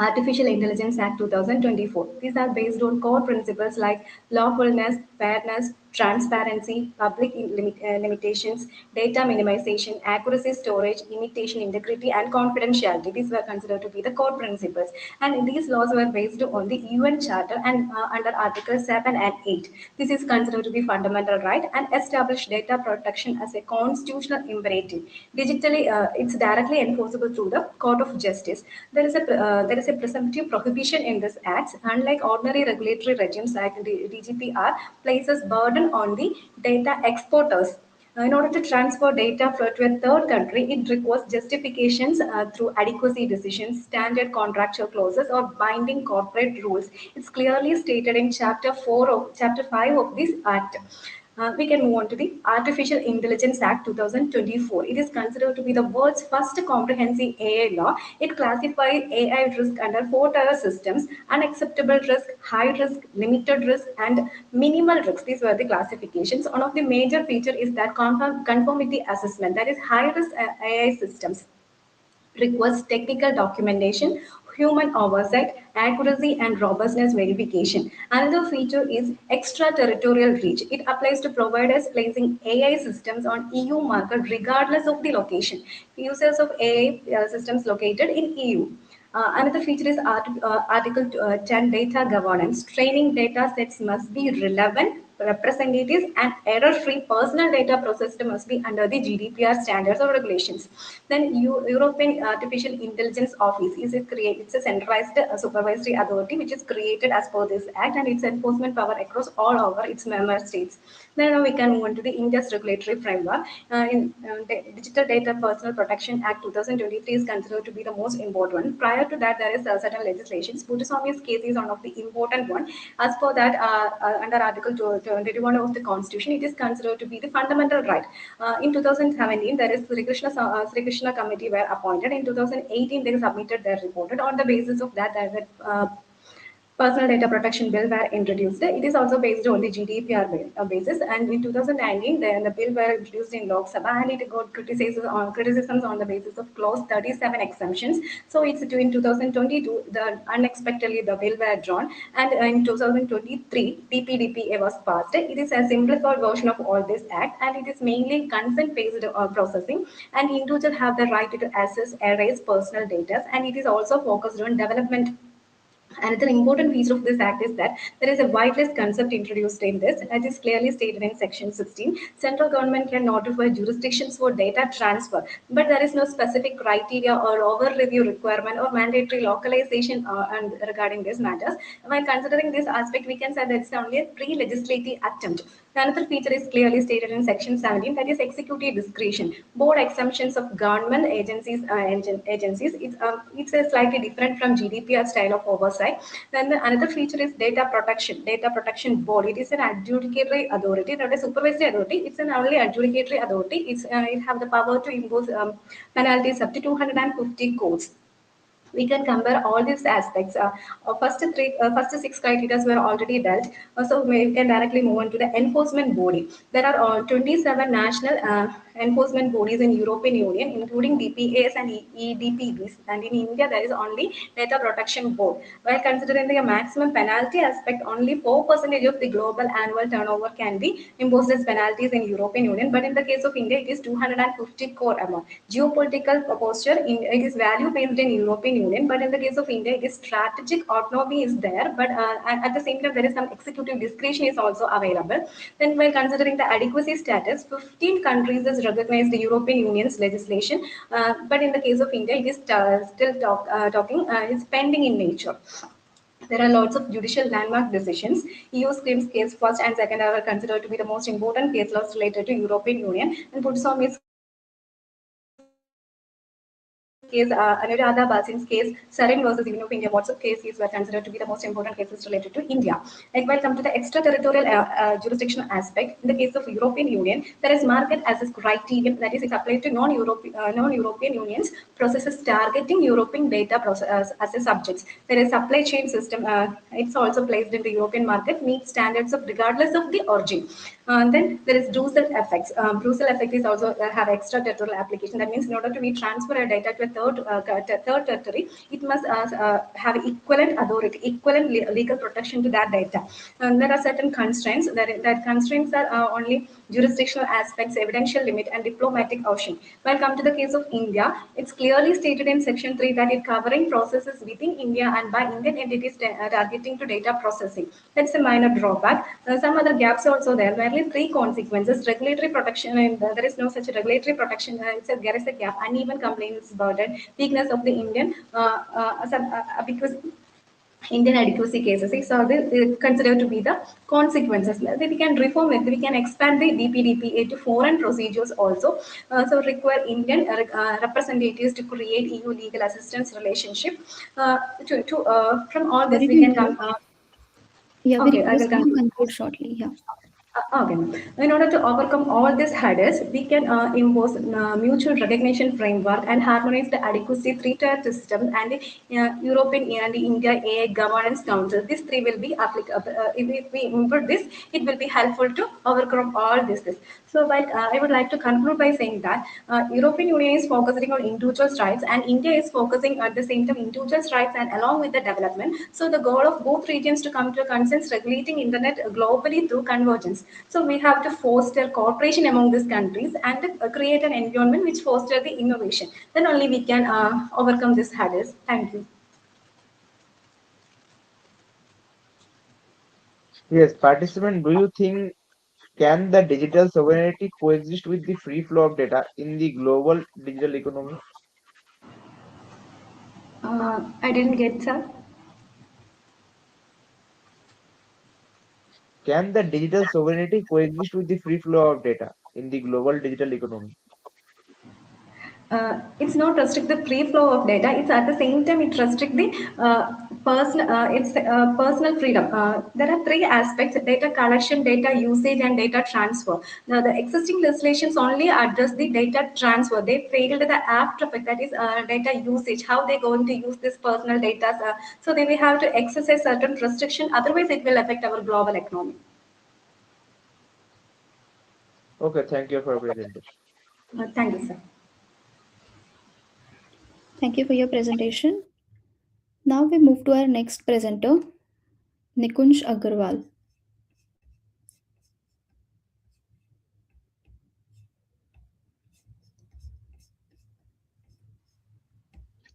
Artificial Intelligence Act 2024. These are based on core principles like lawfulness, fairness, transparency, public limitations, data minimization, accuracy, storage, imitation, integrity, and confidentiality. These were considered to be the core principles. And these laws were based on the UN Charter and under Article 7 and 8. This is considered to be fundamental right and established data protection as a constitutional imperative. Digitally, it's directly enforceable through the Court of Justice. There is a presumptive prohibition in this act. Unlike ordinary regulatory regimes like the DGPR, places burden on the data exporters. In order to transfer data to a third country, it requires justifications through adequacy decisions, standard contractual clauses, or binding corporate rules. It's clearly stated in Chapter 5 of this Act. We can move on to the Artificial Intelligence Act 2024. It is considered to be the world's first comprehensive AI law. It classifies AI risk under four tier systems: unacceptable risk, high risk, limited risk, and minimal risk. These were the classifications. One of the major features is that conformity assessment, that is high risk AI systems requires technical documentation, human oversight, accuracy, and robustness verification. Another feature is extraterritorial reach. It applies to providers placing AI systems on EU market regardless of the location. Users of AI systems located in EU. Another feature is Article 10 data governance. Training data sets must be relevant, representatives, and error-free. Personal data processed must be under the GDPR standards or regulations. Then European Artificial Intelligence Office it's a centralized supervisory authority which is created as per this act, and its enforcement power across all over its member states. Then we can move on to the India's regulatory framework. Digital Data Personal Protection Act 2023 is considered to be the most important one. Prior to that, there is certain legislations. Putuswamy's case is one of the important one. As per that, under Article 21 of the Constitution, it is considered to be the fundamental right. In 2017, there is Sri Krishna Committee were appointed. In 2018, they submitted their report. On the basis of that, there were Personal Data Protection Bill were introduced. It is also based on the GDPR basis. And in 2019, the bill were introduced in Lok Sabha, and it got criticisms on the basis of clause 37 exemptions. So it's in 2022, unexpectedly the bill were drawn, and in 2023, DPDPA was passed. It is a simplified version of all this act, and it is mainly consent-based processing, and individuals have the right to access, erase personal data, and it is also focused on development. Another important feature of this act is that there is a whitelist concept introduced in this. It is clearly stated in section 16. Central government can notify jurisdictions for data transfer, but there is no specific criteria or over review requirement or mandatory localization and regarding these matters. While considering this aspect, we can say that it's only a pre-legislative attempt. Another feature is clearly stated in section 17, that is executive discretion. Board exemptions of government agencies. It's a slightly different from GDPR style of oversight. Then another feature is data protection. Data protection board. It is an adjudicatory authority, not a supervisory authority. It's an only adjudicatory authority. It have the power to impose penalties up to 250 crores. We can compare all these aspects. First six criteria were already dealt. So we can directly move on to the enforcement body. There are 27 national enforcement bodies in European Union, including DPAs and EDPBs, and in India there is only Data Protection Board. While considering the maximum penalty aspect, only 4% of the global annual turnover can be imposed as penalties in European Union, but in the case of India, it is 250 crore amount. Geopolitical posture, it is value based in European Union, but in the case of India, it is strategic autonomy is there, but at the same time, there is some executive discretion is also available. Then, while considering the adequacy status, 15 countries has recognized the European Union's legislation, but in the case of India, it is it's pending in nature. There are lots of judicial landmark decisions. EU's claims case first and second are considered to be the most important case laws related to European Union, and Pudusaami's case, Anuradha Basin's case, Sarin versus Union of India, WhatsApp cases were considered to be the most important cases related to India. Like, while come to the extraterritorial jurisdiction aspect, in the case of European Union, there is market as a criterion, that is, it applied to non-European unions processes targeting European data as a subjects. There is supply chain system. It's also placed in the European market, meets standards of regardless of the origin. Then there is Brussels effects. Brussels effect is also have extraterritorial application. That means in order to be transfer a data to a third territory, it must have equivalent authority, equivalent legal protection to that data. There are certain constraints. That constraints are only jurisdictional aspects, evidential limit, and diplomatic option. While come to the case of India, it's clearly stated in Section 3 that it covering processes within India and by Indian entities targeting to data processing. That's a minor drawback. Some other gaps are also there. There are three consequences: regulatory protection, and there is no such regulatory protection. There is a gap. Uneven complaints burden, weakness of the Indian, because Indian adequacy cases. These are considered to be the consequences. We can reform it. We can expand the DPDPA to foreign procedures also. So require Indian representatives to create EU legal assistance relationship. From all this, we can come. Yeah, we Okay, I request will you to conclude. conclude shortly. Yeah. Okay. In order to overcome all these hurdles, we can impose mutual recognition framework and harmonize the adequacy three-tier system and the European and the India AI Governance Council. These three will be applicable. If we implement this, it will be helpful to overcome all this. So, while I would like to conclude by saying that European Union is focusing on individuals' rights, and India is focusing at the same time individuals' rights and along with the development. So, the goal of both regions to come to a consensus regulating internet globally through convergence. So we have to foster cooperation among these countries and create an environment which fosters the innovation. Then only we can overcome these hurdles. Thank you. Yes, participant, do you think can the digital sovereignty coexist with the free flow of data in the global digital economy? I didn't get that. Can the digital sovereignty coexist with the free flow of data in the global digital economy? It's not restrict the free flow of data. It's at the same time it restrict the personal. It's personal freedom. There are three aspects: data collection, data usage, and data transfer. Now, the existing legislations only address the data transfer. They failed the after effect, that is data usage. How they going to use this personal data? So they will have to exercise certain restriction. Otherwise, it will affect our global economy. Okay, thank you for your presentation. Thank you, sir. Thank you for your presentation. Now we move to our next presenter, Nikunj Agarwal.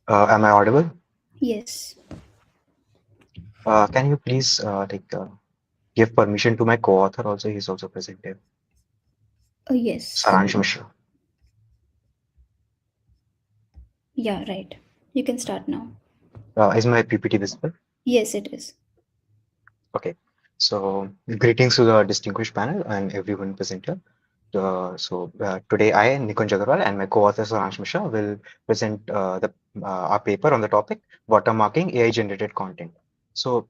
Am I audible? Yes. Can you please give permission to my co-author also? He's also present here. Yes. Saransh Mishra. Yeah, right. You can start now. Is my PPT visible? Yes, it is. Okay. So greetings to the distinguished panel and everyone present here. Today I, Nikunj Agarwal, and my co-author Saransh Mishra will present our paper on the topic watermarking AI-generated content. So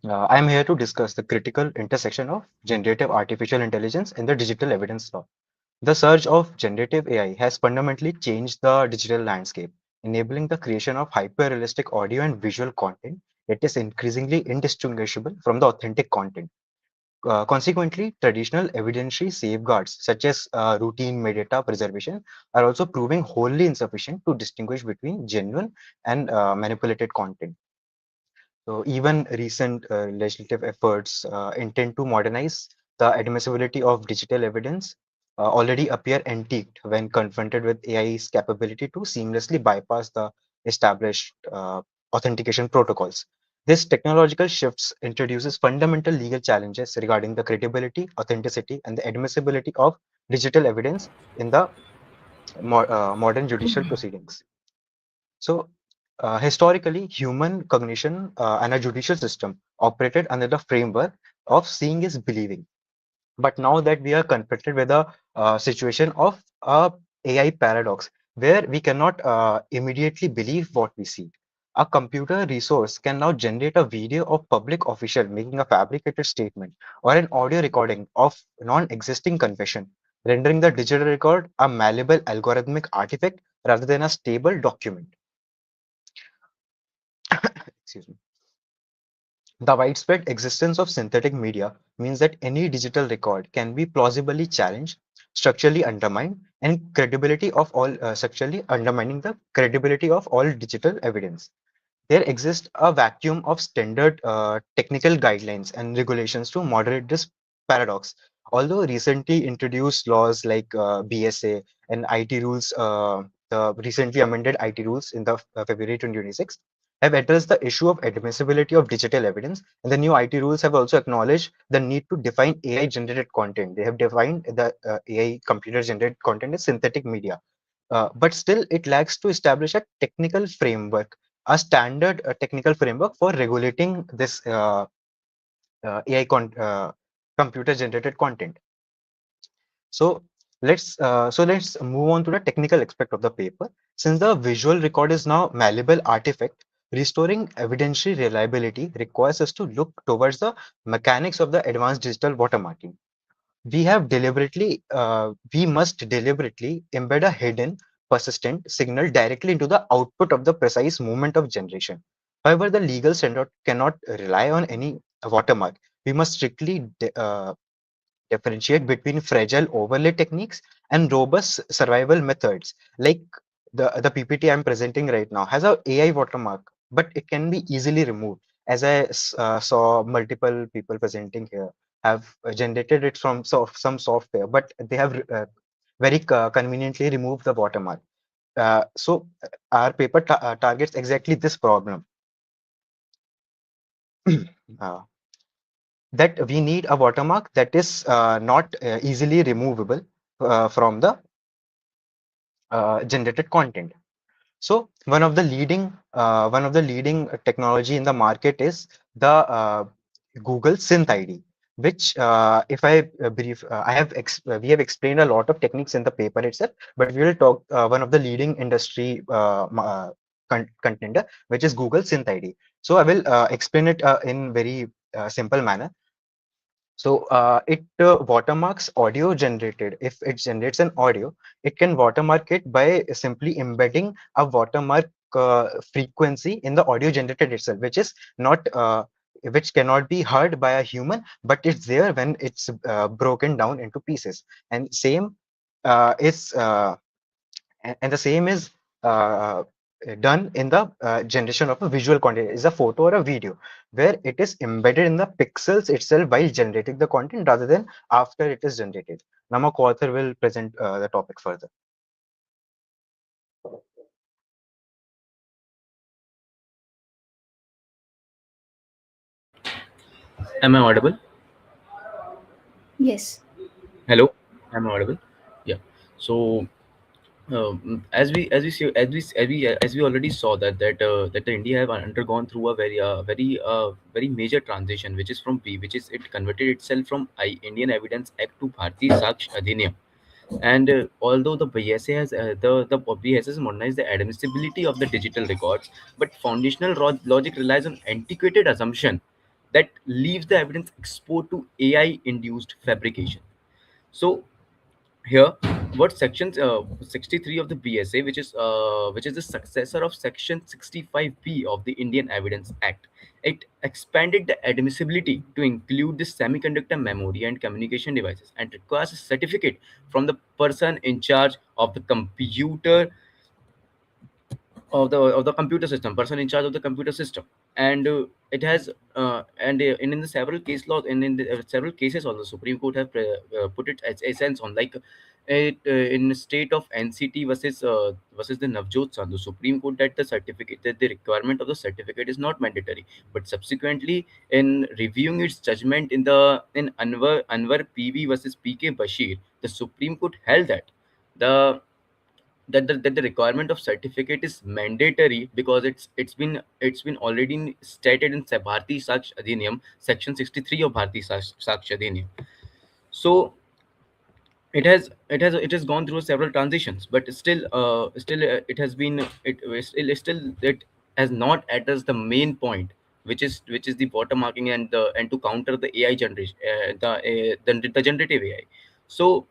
I am here to discuss the critical intersection of generative artificial intelligence and the digital evidence law. The surge of generative AI has fundamentally changed the digital landscape, enabling the creation of hyper-realistic audio and visual content that is increasingly indistinguishable from the authentic content. Consequently, traditional evidentiary safeguards such as routine metadata preservation are also proving wholly insufficient to distinguish between genuine and manipulated content. So even recent legislative efforts intend to modernize the admissibility of digital evidence already appear antiqued when confronted with AI's capability to seamlessly bypass the established authentication protocols. This technological shifts introduces fundamental legal challenges regarding the credibility, authenticity, and the admissibility of digital evidence in the modern judicial proceedings. So, historically, human cognition and a judicial system operated under the framework of seeing is believing. But now that we are confronted with a situation of a AI paradox, where we cannot immediately believe what we see. A computer resource can now generate a video of public official making a fabricated statement or an audio recording of non-existing confession, rendering the digital record a malleable algorithmic artifact rather than a stable document. Excuse me. The widespread existence of synthetic media means that any digital record can be plausibly challenged, structurally undermined, and credibility of all structurally undermining the credibility of all digital evidence. There exists a vacuum of standard technical guidelines and regulations to moderate this paradox. Although recently introduced laws like BSA and IT rules, the recently amended IT rules in the February 2026 have addressed the issue of admissibility of digital evidence, and the new IT rules have also acknowledged the need to define AI generated content. They have defined the AI computer generated content as synthetic media, but still it lacks to establish a technical framework, a standard technical framework for regulating this computer generated content. So let's move on to the technical aspect of the paper. Since the visual record is now malleable artifact, restoring evidentiary reliability requires us to look towards the mechanics of the advanced digital watermarking. We must deliberately embed a hidden, persistent signal directly into the output of the precise moment of generation. However, the legal standard cannot rely on any watermark. We must strictly differentiate between fragile overlay techniques and robust survival methods. Like the PPT I'm presenting right now has a AI watermark, but it can be easily removed. As I saw multiple people presenting here have generated it from some software, but they have very conveniently removed the watermark. So our paper targets exactly this problem. uh, that we need a watermark that is not easily removable from the generated content. So one of the leading technology in the market is the Google Synth ID, which if I brief, we have explained a lot of techniques in the paper itself, but we will talk one of the leading industry contender, which is Google Synth ID. So I will explain it in very simple manner. So it watermarks audio generated. If it generates an audio, it can watermark it by simply embedding a watermark frequency in the audio generated itself, which is not which cannot be heard by a human, but it's there when it's broken down into pieces. And same is and the same is uh, done in the generation of a visual content, is a photo or a video, where it is embedded in the pixels itself while generating the content rather than after it is generated. Now my co-author will present the topic further. Am I audible? Yes. Hello, am I audible? Yeah. So as we already saw that the India have undergone through a very major transition, which is it converted itself from Indian Evidence Act to Bharatiya Saksh Adhiniyam. And although the BSA has the BSA has modernized the admissibility of the digital records, but foundational logic relies on antiquated assumption that leaves the evidence exposed to AI induced fabrication. So here what section 63 of the BSA, which is the successor of section 65B of the Indian Evidence Act. It expanded the admissibility to include the semiconductor memory and communication devices and requires a certificate from the person in charge of the computer of the computer system, person in charge of the computer system. And it has in the several case laws and in the several cases also Supreme Court have put it as a sense on, like it in the state of NCT versus the Navjot Sandhu Supreme Court, that the certificate, that the requirement of the certificate is not mandatory. But subsequently, in reviewing its judgment in Anwar PV versus PK Bashir, the Supreme Court held the that the requirement of certificate is mandatory, because it's been already stated in Bharati Saksh Adhiniyam section 63 of Bharati Saksh Adhiniyam. So it has gone through several transitions, but still it has been it has not addressed the main point, which is the watermarking and to counter the AI generation, the generative AI. So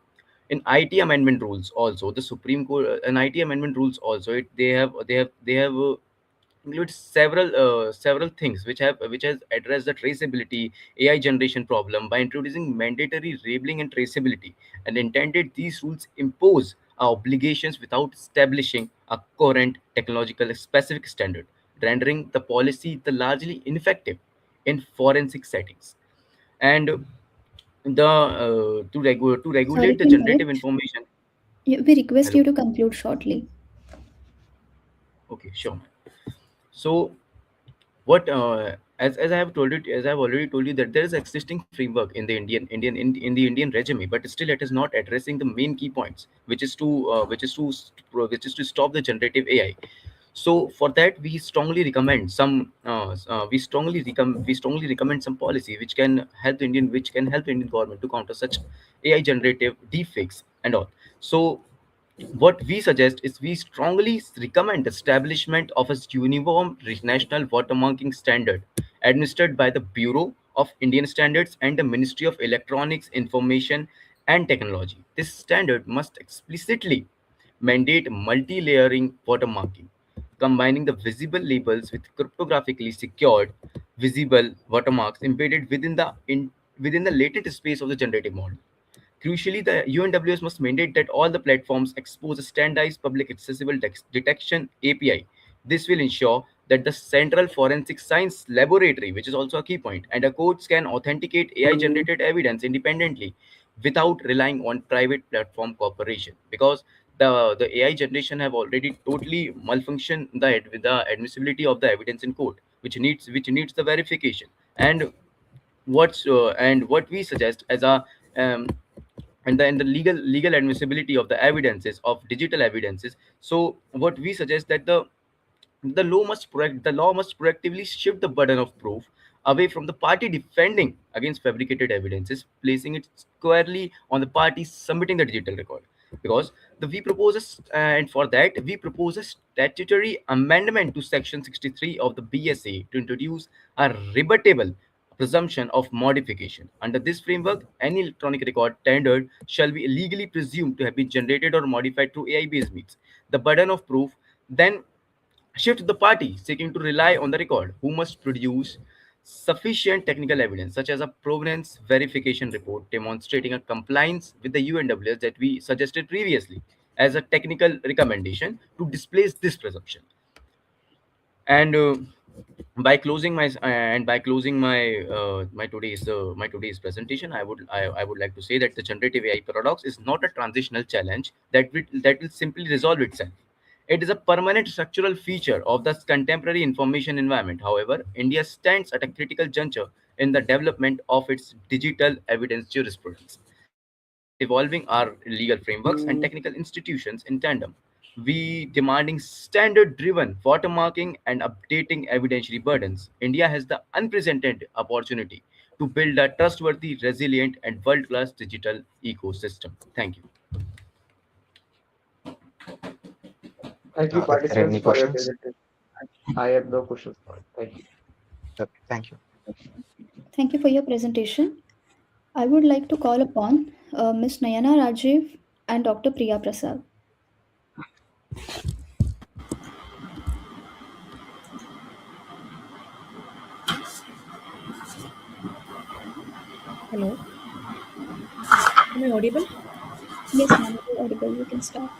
in IT amendment rules also, the Supreme Court in IT amendment rules also, they have include several things which has addressed the traceability AI generation problem by introducing mandatory labeling and traceability, and intended these rules impose obligations without establishing a current technological specific standard, rendering the policy the largely ineffective in forensic settings. And to Sorry regulate to the generative interrupt. information. We request Hello. you to conclude shortly. Okay, sure. So what as I have told it, as I've already told you, that there is existing framework in the in the Indian regime, but still it is not addressing the main key points, which is to stop the generative AI. So for that, we strongly recommend some policy which can help the Indian government to counter such AI generative deepfakes and all. So what we suggest is, we strongly recommend establishment of a uniform national watermarking standard administered by the Bureau of Indian Standards and the Ministry of Electronics, Information and Technology. This standard must explicitly mandate multi-layering watermarking, combining the visible labels with cryptographically secured visible watermarks embedded within the latent space of the generative model. Crucially, the UNWS must mandate that all the platforms expose a standardized public accessible detection API. This will ensure that the Central Forensic Science Laboratory, which is also a key point, and the courts can authenticate AI generated evidence independently without relying on private platform cooperation. Because the AI generation have already totally malfunctioned the admissibility of the evidence in court, which needs the verification. And what we suggest as a um, and the legal admissibility of the evidences of digital evidences. So what we suggest, that the law must proactively shift the burden of proof away from the party defending against fabricated evidences, placing it squarely on the party submitting the digital record. Because and for that we propose a statutory amendment to section 63 of the BSA to introduce a rebuttable presumption of modification. Under this framework, any electronic record tendered shall be legally presumed to have been generated or modified through AI-based means. The burden of proof then shifts to the party seeking to rely on the record, who must produce sufficient technical evidence, such as a provenance verification report demonstrating a compliance with the UNWS that we suggested previously as a technical recommendation to displace this presumption. And by closing my today's presentation, I would like to say that the generative AI paradox is not a transitional challenge that will simply resolve itself. It is a permanent structural feature of the contemporary information environment. However, India stands at a critical juncture in the development of its digital evidence jurisprudence. By evolving our legal frameworks and technical institutions in tandem, we demanding standard-driven watermarking and updating evidentiary burdens, India has the unprecedented opportunity to build a trustworthy, resilient, and world-class digital ecosystem. Thank you. Thank you, If there are participants, any for your questions, presentation. I have no questions for it. Thank you. thank you. Thank you for your presentation. I would like to call upon Ms. Nayana Rajiv and Dr. Priya Prasad. Hello, am I audible? Yes, ma'am, you're audible. You can start.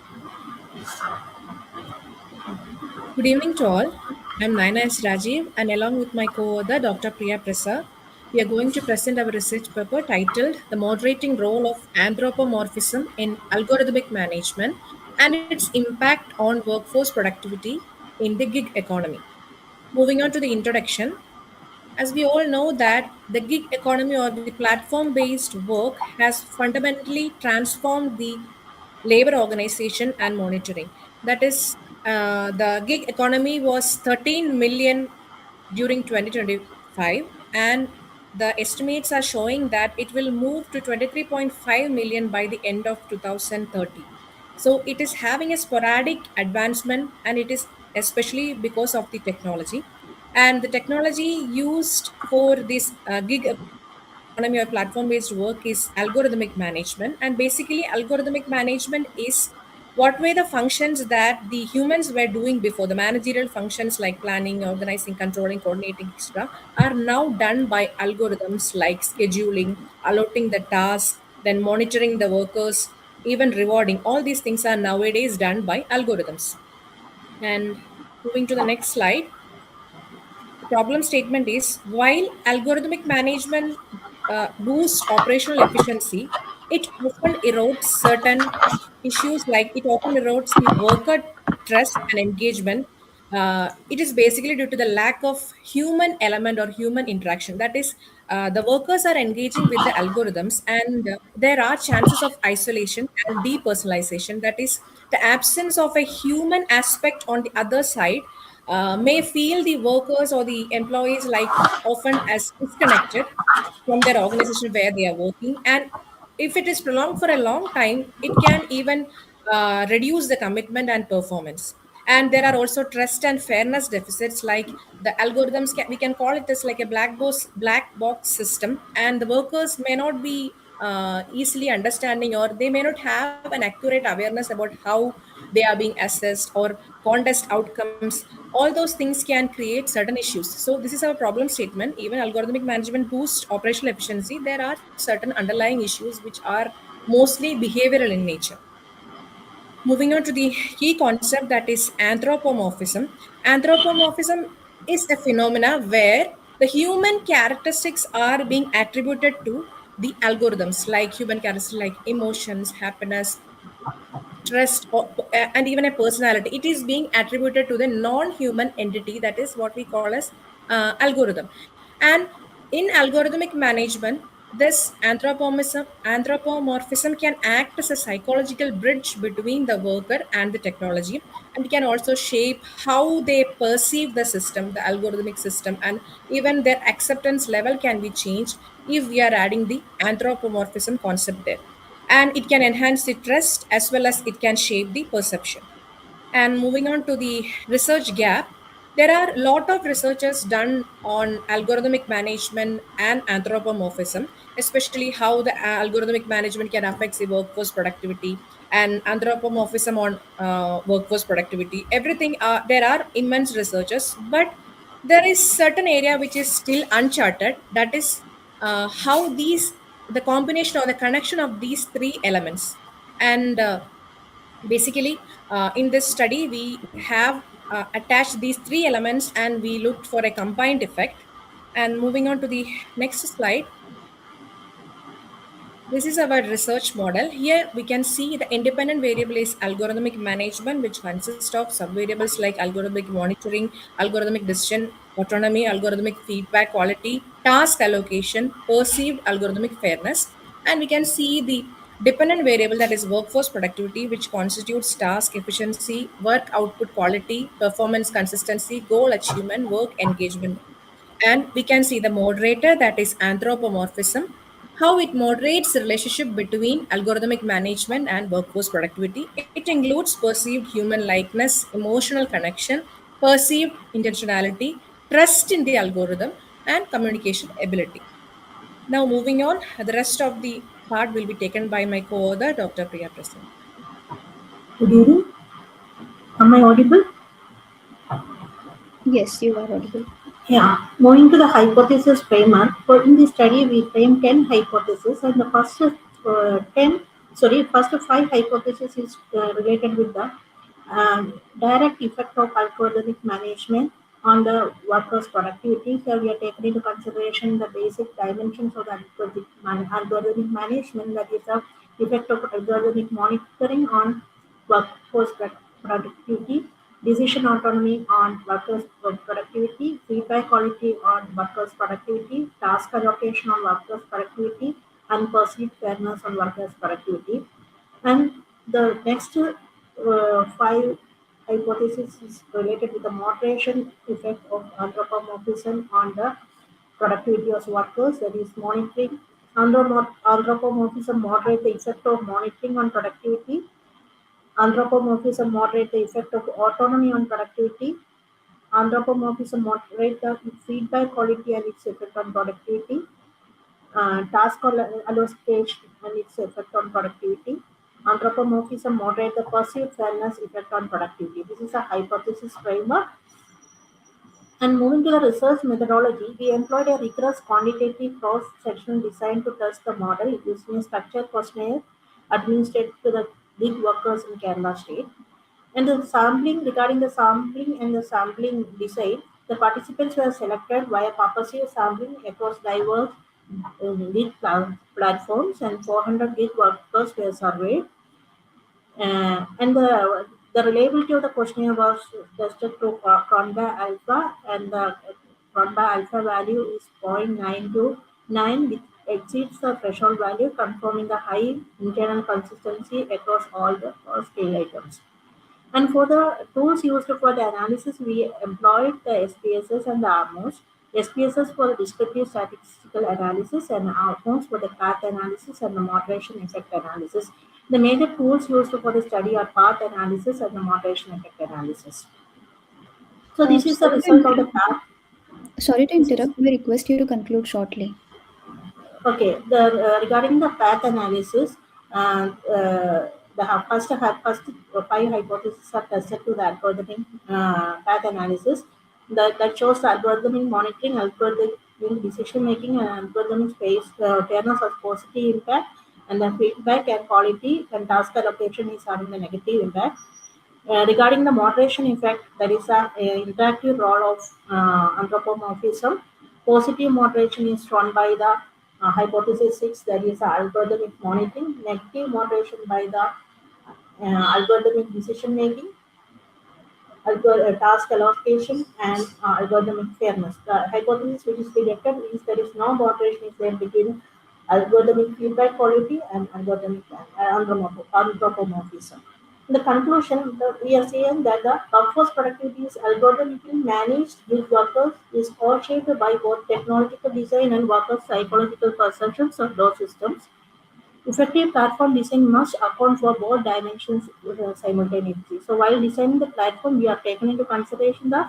Good evening to all. I'm Naina S. Rajiv, and along with my co-author, Dr. Priya Prasad, we are going to present our research paper titled The Moderating Role of Anthropomorphism in Algorithmic Management and its Impact on Workforce Productivity in the Gig Economy. Moving on to the introduction, as we all know that the gig economy or the platform-based work has fundamentally transformed the labor organization and monitoring. That is, the gig economy was 13 million during 2025, and the estimates are showing that it will move to 23.5 million by the end of 2030. So it is having a sporadic advancement, and it is especially because of the technology. And the technology used for this gig economy or platform based work is algorithmic management. And basically, algorithmic management is what were the functions that the humans were doing before. The managerial functions like planning, organizing, controlling, coordinating, etc., are now done by algorithms like scheduling, allotting the task, then monitoring the workers, even rewarding. All these things are nowadays done by algorithms. And moving to the next slide, the problem statement is while algorithmic management boosts operational efficiency, it often erodes certain issues like it often erodes the worker trust and engagement. It is basically due to the lack of human element or human interaction. That is, the workers are engaging with the algorithms, and there are chances of isolation and depersonalization. That is, the absence of a human aspect on the other side may feel the workers or the employees like often as disconnected from their organization where they are working. And if it is prolonged for a long time, it can even reduce the commitment and performance. And there are also trust and fairness deficits, like the algorithms we can call it as like a black box system, and the workers may not be easily understanding, or they may not have an accurate awareness about how they are being assessed or contest outcomes. All those things can create certain issues. So this is our problem statement. Even algorithmic management boosts operational efficiency, there are certain underlying issues which are mostly behavioral in nature. Moving on to the key concept, that is anthropomorphism. Anthropomorphism is a phenomena where the human characteristics are being attributed to the algorithms, like human characteristics like emotions, happiness, trust, and even a personality. It is being attributed to the non-human entity, that is what we call as algorithm. And in algorithmic management, this anthropomorphism can act as a psychological bridge between the worker and the technology, and can also shape how they perceive the system, the algorithmic system, and even their acceptance level can be changed if we are adding the anthropomorphism concept there. And it can enhance the trust as well as it can shape the perception. And moving on to the research gap, there are a lot of researches done on algorithmic management and anthropomorphism, especially how the algorithmic management can affect the workforce productivity and anthropomorphism on workforce productivity. Everything, there are immense researches, but there is certain area which is still uncharted. That is how the combination or the connection of these three elements. And basically, in this study, we have attached these three elements and we looked for a combined effect. And moving on to the next slide, this is our research model. Here we can see the independent variable is algorithmic management, which consists of subvariables like algorithmic monitoring, algorithmic decision autonomy, algorithmic feedback quality, task allocation, perceived algorithmic fairness. And we can see the dependent variable, that is workforce productivity, which constitutes task efficiency, work output quality, performance consistency, goal achievement, work engagement. And we can see the moderator, that is anthropomorphism, how it moderates the relationship between algorithmic management and workforce productivity. It includes perceived human likeness, emotional connection, perceived intentionality, trust in the algorithm, and communication ability. Now, moving on, the rest of the part will be taken by my co-author, Dr. Priya Prasad. Good evening. Am I audible? Yes, you are audible. Yeah. Moving to the hypothesis framework. For in this study, we frame 10 hypotheses, and the first 5 hypotheses is related with the direct effect of algorithmic management on the workers' productivity. Here we are taking into consideration the basic dimensions of the algorithmic management, that is the effect of algorithmic monitoring on workforce productivity, decision autonomy on workers' productivity, feedback quality on workers' productivity, task allocation on workers' productivity, and perceived fairness on workers' productivity. And the next 5 hypotheses is related with the moderation effect of anthropomorphism on the productivity of workers, that is monitoring. Anthropomorphism moderate the effect of monitoring on productivity. Anthropomorphism moderate the effect of autonomy on productivity. Anthropomorphism moderate the feedback quality and its effect on productivity. Task allocation and its effect on productivity. Anthropomorphism moderate the perceived fairness effect on productivity. This is a hypothesis framework. And moving to the research methodology, we employed a rigorous quantitative cross-sectional design to test the model using a structured questionnaire administered to the gig workers in Kerala state. And the sampling, regarding the sampling and the sampling design, the participants were selected via purposive sampling across diverse gig platforms, and 400 gig workers were surveyed. And the reliability of the questionnaire was tested through Cronbach alpha, and the Cronbach alpha value is 0.929, which exceeds the threshold value, confirming the high internal consistency across all the scale items. And for the tools used for the analysis, we employed the SPSS and the ARMOS. SPSS for the descriptive statistical analysis, and ARMOS for the path analysis and the moderation effect analysis. The major tools used for the study are path analysis and the moderation effect analysis. So this is the result of the path. Sorry to interrupt. We request you to conclude shortly. Okay, regarding the path analysis, the first 5 hypotheses are tested to the algorithmic path analysis that shows the algorithmic monitoring, algorithmic decision making, and algorithmic fairness of positive impact, and the feedback and quality and task allocation is having the negative impact. Regarding the moderation effect, there is an interactive role of anthropomorphism. Positive moderation is shown by the hypothesis 6, that is algorithmic monitoring. Negative moderation by the algorithmic decision making, task allocation, and algorithmic fairness. The hypothesis which is rejected is there is no moderation is there between algorithmic feedback quality and algorithmic anthropomorphism. In the conclusion, we are saying that the workforce productivity is algorithmically managed with workers is all shaped by both technological design and workers' psychological perceptions of those systems. Effective platform design must account for both dimensions simultaneously. So while designing the platform, we are taking into consideration the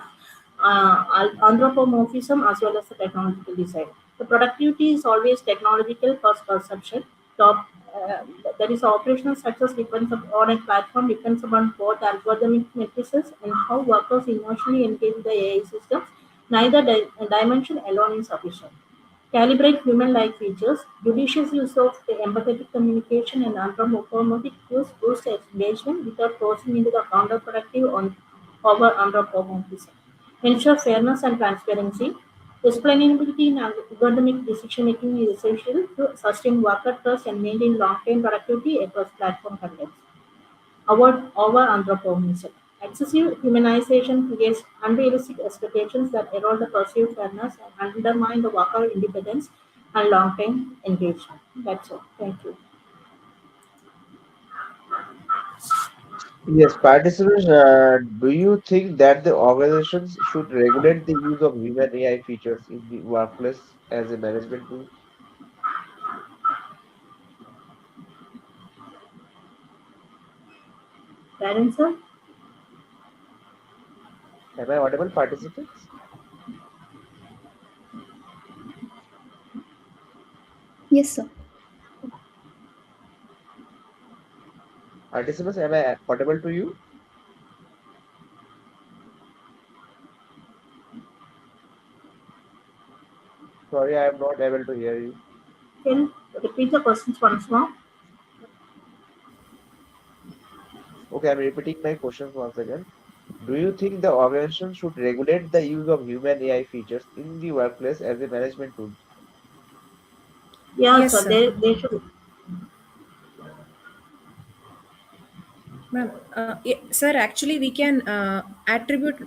anthropomorphism as well as the technological design. The productivity is always technological first perception. Top, that is operational success depends on a platform depends upon both algorithmic matrices and how workers emotionally engage with the AI systems. Neither dimension alone is sufficient. Calibrate human-like features. Judicious use of the empathetic communication and anthropomorphic cues boosts engagement without crossing into the counterproductive over anthropomorphism. Ensure fairness and transparency. Explainability in algorithmic decision-making is essential to sustain worker trust and maintain long-term productivity across platform contexts. Avoid over-anthropomorphism. Excessive humanization creates unrealistic expectations that erode the perceived fairness and undermine the worker independence and long-term engagement. That's all. Thank you. Yes, participants, do you think that the organizations should regulate the use of human AI features in the workplace as a management tool? Parents, sir? Am I audible, participants? Yes, sir. Participants, am I audible to you? Sorry, I am not able to hear you. Can you repeat the questions once more? Okay, I'm repeating my questions once again. Do you think the organization should regulate the use of human AI features in the workplace as a management tool? Yeah, Yes, so sir. they should. Ma'am, sir, actually, we can attribute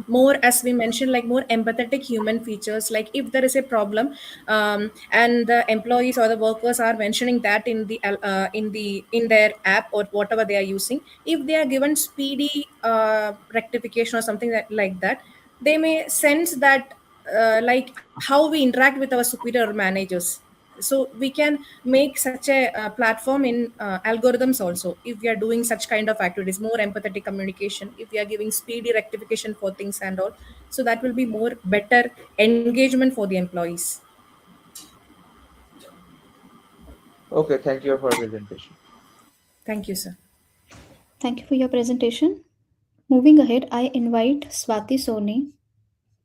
more, as we mentioned, like more empathetic human features. Like if there is a problem, and the employees or the workers are mentioning that in their app or whatever they are using, if they are given speedy rectification or something like that, they may sense that like how we interact with our superior managers. So we can make such a platform in algorithms also, if we are doing such kind of activities, more empathetic communication, if we are giving speedy rectification for things and all, so that will be more better engagement for the employees. Okay, thank you for your presentation. Thank you, sir. Thank you for your presentation. Moving ahead, I invite Swati Soni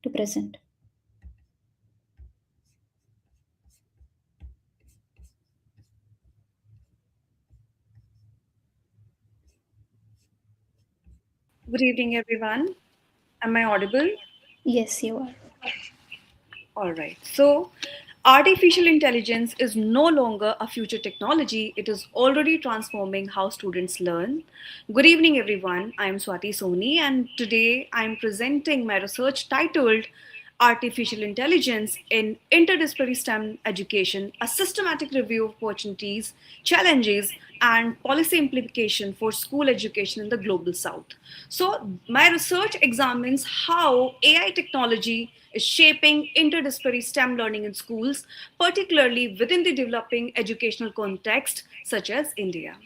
to present. Good evening, everyone. Am I audible? Yes, you are. All right. So, artificial intelligence is no longer a future technology, it is already transforming how students learn. Good evening, everyone. I am Swati Soni, and today I am presenting my research titled Artificial Intelligence in Interdisciplinary STEM Education, a systematic review of opportunities, challenges, and policy implication for school education in the global south. So, my research examines how AI technology is shaping interdisciplinary STEM learning in schools, particularly within the developing educational context such as India.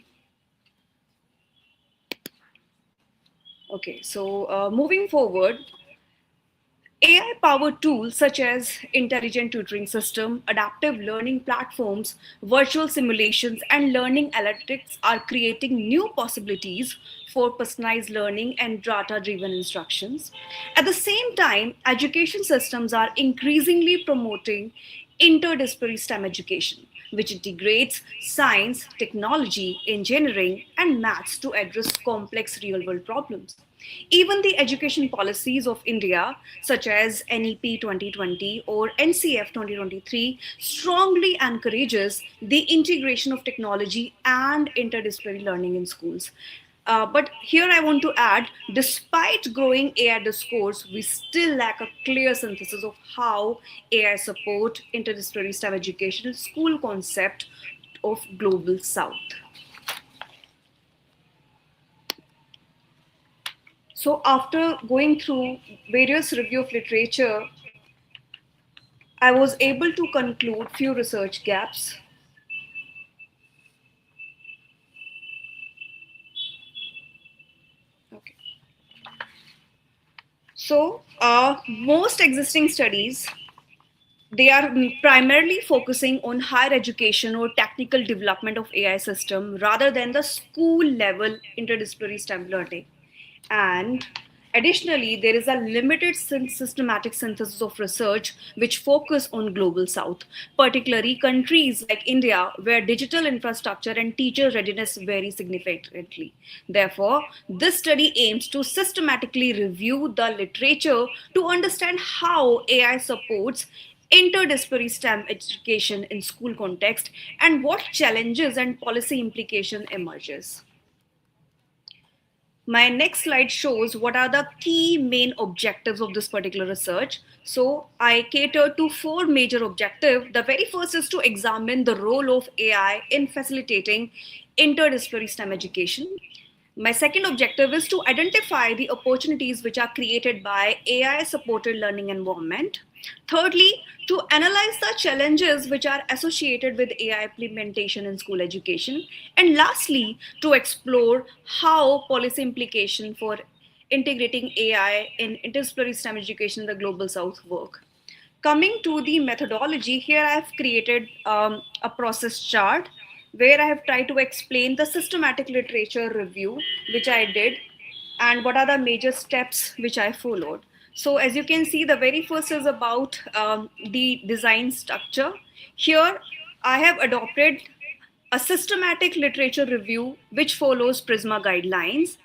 Okay, so moving forward, AI powered tools such as intelligent tutoring system, adaptive learning platforms, virtual simulations, and learning analytics are creating new possibilities for personalized learning and data driven instructions. At the same time, education systems are increasingly promoting interdisciplinary STEM education, which integrates science, technology, engineering, and maths to address complex real world problems. Even the education policies of India, such as NEP 2020 or NCF 2023, strongly encourages the integration of technology and interdisciplinary learning in schools. But here I want to add, despite growing AI discourse, we still lack a clear synthesis of how AI support interdisciplinary STEM education school concept of global south. So after going through various review of literature, I was able to conclude few research gaps. Okay. So most existing studies, they are primarily focusing on higher education or technical development of AI system rather than the school level interdisciplinary STEM learning. And additionally, there is a limited systematic synthesis of research which focus on global south, particularly countries like India, where digital infrastructure and teacher readiness vary significantly. Therefore, this study aims to systematically review the literature to understand how AI supports interdisciplinary STEM education in school context and what challenges and policy implication emerges. My next slide shows what are the key main objectives of this particular research. So I cater to four major objectives. The very first is to examine the role of AI in facilitating interdisciplinary STEM education. My second objective is to identify the opportunities which are created by AI supported learning environment. Thirdly, to analyze the challenges which are associated with AI implementation in school education. And lastly, to explore how policy implication for integrating AI in interdisciplinary STEM education in the global south work. Coming to the methodology, here I have created a process chart where I have tried to explain the systematic literature review which I did and what are the major steps which I followed. So as you can see, the very first is about the design structure. Here I have adopted a systematic literature review which follows Prisma guidelines.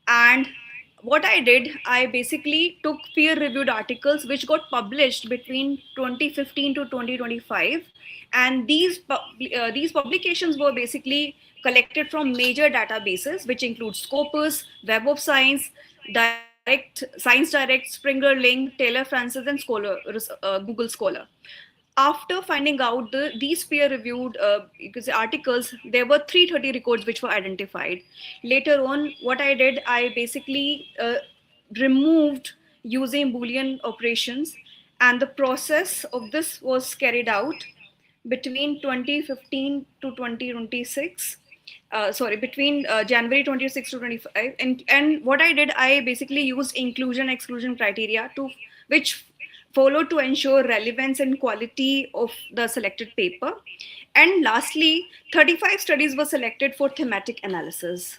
And what I did, I basically took peer reviewed articles which got published between 2015 to 2025. And these publications were basically collected from major databases, which include Scopus, Web of Science, Science Direct, Springer Link, Taylor Francis, and Google Scholar. After finding out these peer-reviewed articles, there were 330 records which were identified. Later on, what I did, I basically removed using Boolean operations, and the process of this was carried out between 2015 to 2026. Sorry, between January 26 to 25. And what I did, I basically used inclusion exclusion criteria to which followed to ensure relevance and quality of the selected paper. And lastly, 35 studies were selected for thematic analysis.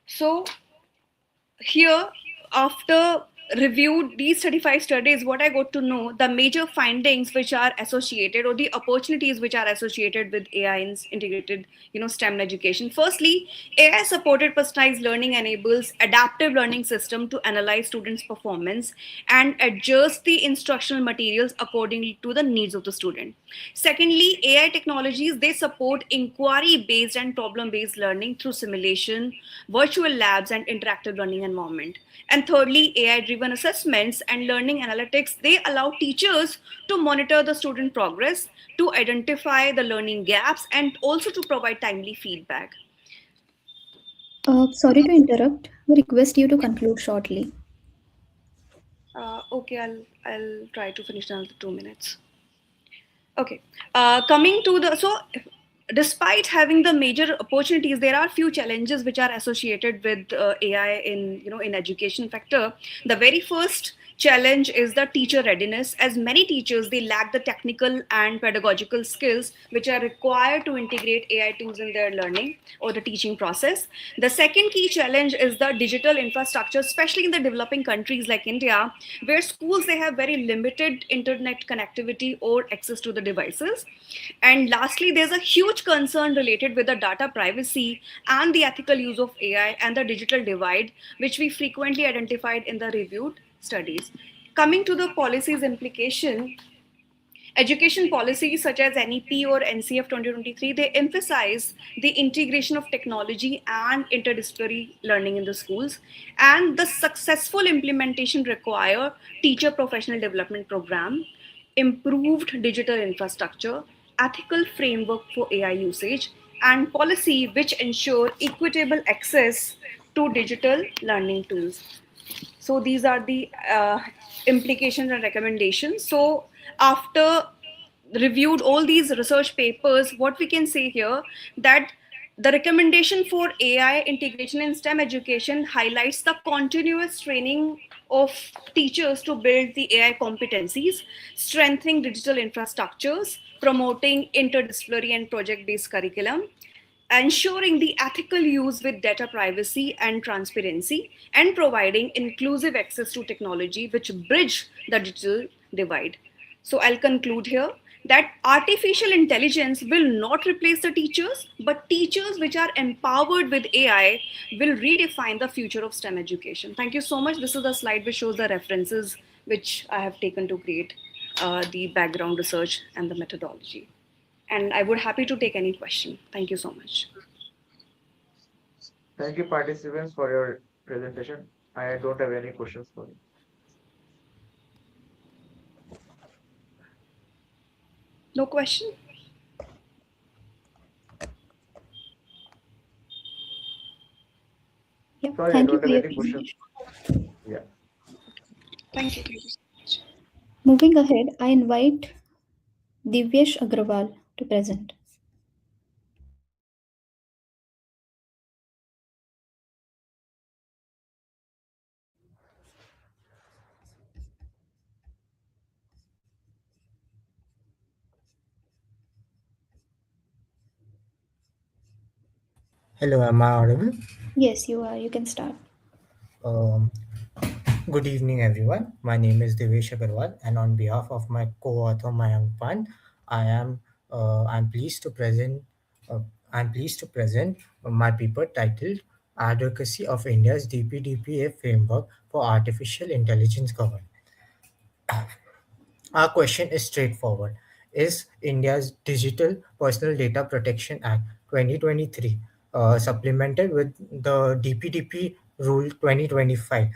So here, after reviewed these 35 studies, what I got to know, the major findings which are associated, or the opportunities which are associated with AI in integrated STEM education. Firstly, AI supported personalized learning enables adaptive learning system to analyze students performance and adjust the instructional materials accordingly to the needs of the student. Secondly, AI technologies, they support inquiry based and problem based learning through simulation, virtual labs, and interactive learning environment. And thirdly, AI driven assessments and learning analytics, they allow teachers to monitor the student progress, to identify the learning gaps, and also to provide timely feedback. Sorry to interrupt. We request you to conclude shortly. Okay, I'll try to finish in another 2 minutes. Okay, coming to despite having the major opportunities, there are few challenges which are associated with AI in education factor. The very first challenge is the teacher readiness, as many teachers, they lack the technical and pedagogical skills which are required to integrate AI tools in their learning or the teaching process. The second key challenge is the digital infrastructure, especially in the developing countries like India, where schools, they have very limited internet connectivity or access to the devices. And lastly, there's a huge concern related with the data privacy and the ethical use of AI and the digital divide, which we frequently identified in the reviewed studies. Coming to the policies implication, education policies such as NEP or NCF 2023, they emphasize the integration of technology and interdisciplinary learning in the schools, and the successful implementation require teacher professional development program, improved digital infrastructure, ethical framework for AI usage, and policy which ensure equitable access to digital learning tools. So these are the implications and recommendations. So after reviewed all these research papers, what we can say here, that the recommendation for AI integration in STEM education highlights the continuous training of teachers to build the AI competencies, strengthening digital infrastructures, promoting interdisciplinary and project-based curriculum, ensuring the ethical use with data privacy and transparency, and providing inclusive access to technology which bridge the digital divide. So I'll conclude here that artificial intelligence will not replace the teachers, but teachers which are empowered with AI will redefine the future of STEM education. Thank you so much. This is the slide which shows the references which I have taken to create the background research and the methodology. And I would happy to take any question. Thank you so much. Thank you, participants, for your presentation. I don't have any questions for you. No question? Yeah, Sorry, thank I you don't for have your any questions. presentation. Yeah. Thank you. Moving ahead, I invite Divyesh Agrawal to present. Hello, am I audible? Yes, you are. You can start. Um, Good evening, everyone. My name is Devesh Agarwal, and on behalf of my co-author Mayank Pant, I am I'm pleased to present uh, I'm pleased to present my paper titled "Advocacy of India's DPDPA Framework for Artificial Intelligence Governance." Our question is straightforward. Is India's Digital Personal Data Protection Act 2023 supplemented with the DPDP Rule 2025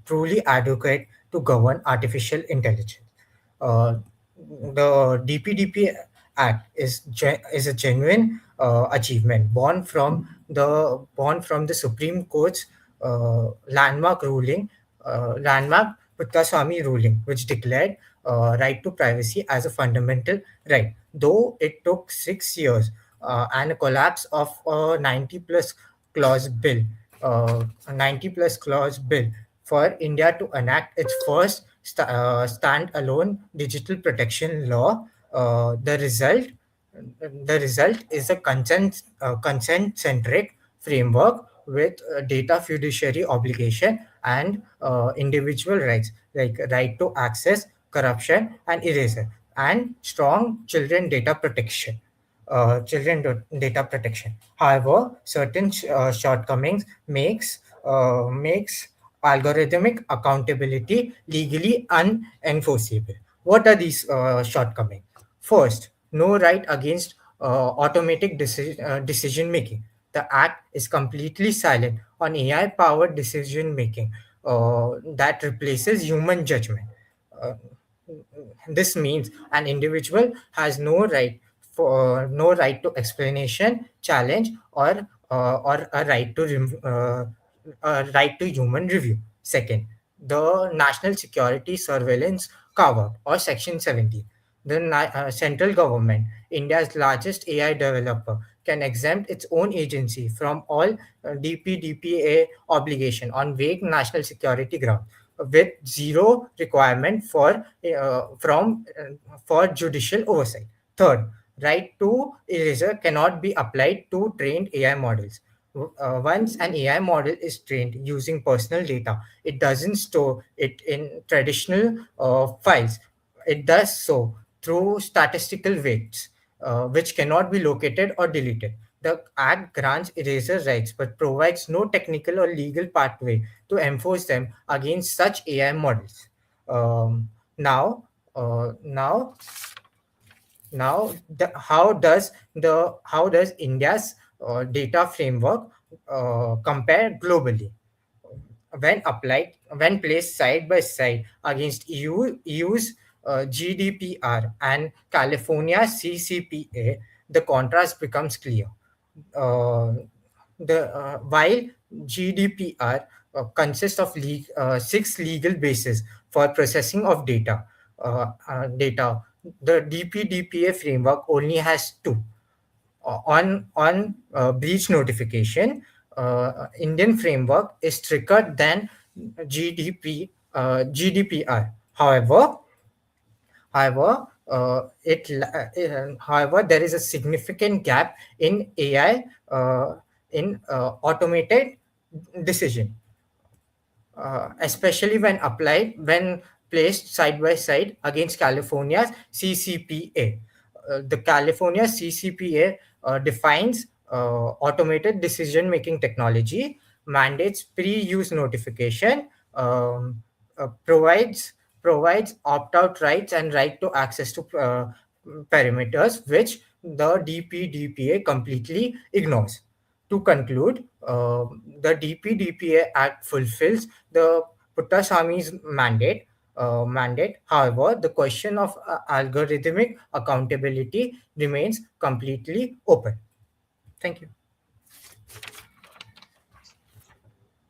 truly adequate to govern artificial intelligence? Uh, the DPDP Act is a genuine achievement born from the Supreme Court's landmark Puttaswamy ruling, which declared right to privacy as a fundamental right. Though it took 6 years and a collapse of a 90 plus clause bill for India to enact its first standalone digital protection law. The result is a consent-centric framework with data fiduciary obligation and individual rights like right to access, corruption, and erasure, and strong data protection. However, certain shortcomings makes algorithmic accountability legally unenforceable. What are these shortcomings? First, no right against automatic decision making. The act is completely silent on AI-powered decision making that replaces human judgment. Uh, this means an individual has no right to explanation, challenge, or a right to human review. Second, the National Security Surveillance Cover or Section 17. The central government, India's largest AI developer, can exempt its own agency from all DPDPA obligation on vague national security grounds with zero requirement for judicial oversight. Third, right to erasure cannot be applied to trained AI models. Once an AI model is trained using personal data, it doesn't store it in traditional files. It does so through statistical weights, which cannot be located or deleted. The Act grants eraser rights but provides no technical or legal pathway to enforce them against such AI models. Um, now, uh, now, how does India's data framework compare globally? When placed side by side against EU's GDPR and California CCPA, the contrast becomes clear. Uh, while GDPR consists of six legal bases for processing of data, the DPDPA framework only has two. On breach notification, Indian framework is stricter than GDPR. However, there is a significant gap in AI in automated decision, especially when placed side by side against California's CCPA. The California CCPA defines automated decision making technology, mandates pre-use notification, um, provides opt-out rights and right to access to parameters, which the DPDPA completely ignores. To conclude, the DPDPA Act fulfills the Puttaswamy's mandate. However, the question of algorithmic accountability remains completely open. Thank you.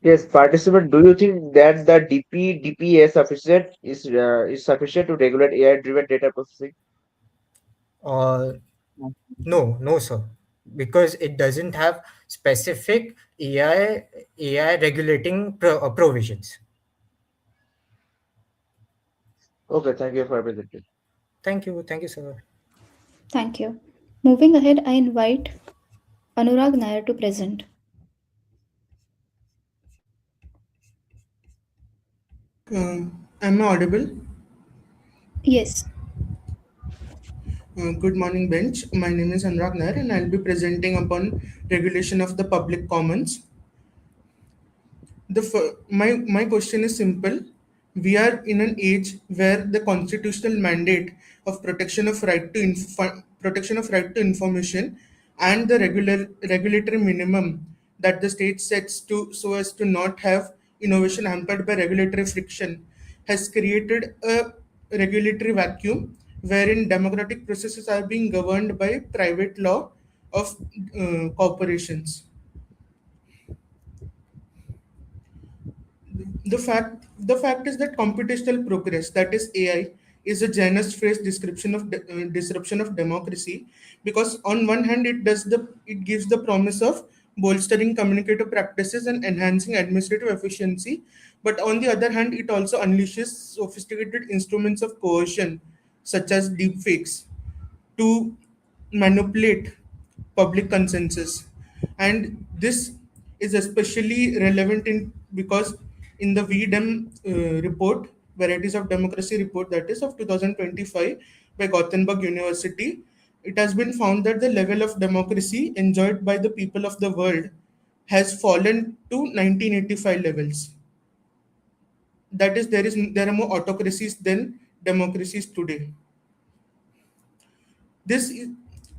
Yes, participant, do you think that the DPDP is sufficient to regulate AI-driven data processing? Uh, no, sir, because it doesn't have specific AI regulating provisions. Okay, thank you for presenting. Thank you, sir. Thank you. Moving ahead, I invite Anurag Nair to present. Am I audible? Yes. Good morning, bench. My name is Anurag Nair, and I'll be presenting upon regulation of the public commons. My question is simple. We are in an age where the constitutional mandate of protection of right to information and the regulatory minimum that the state sets to so as to not have innovation hampered by regulatory friction has created a regulatory vacuum wherein democratic processes are being governed by private law of corporations. The fact is that computational progress, that is AI, is a Janus phrase description of disruption of democracy, because on one hand it gives the promise of bolstering communicative practices and enhancing administrative efficiency, but on the other hand it also unleashes sophisticated instruments of coercion such as deepfakes to manipulate public consensus. And this is especially relevant in because in the VDEM report, Varieties of Democracy report, that is of 2025 by Gothenburg University, it has been found that the level of democracy enjoyed by the people of the world has fallen to 1985 levels. That is, there are more autocracies than democracies today. This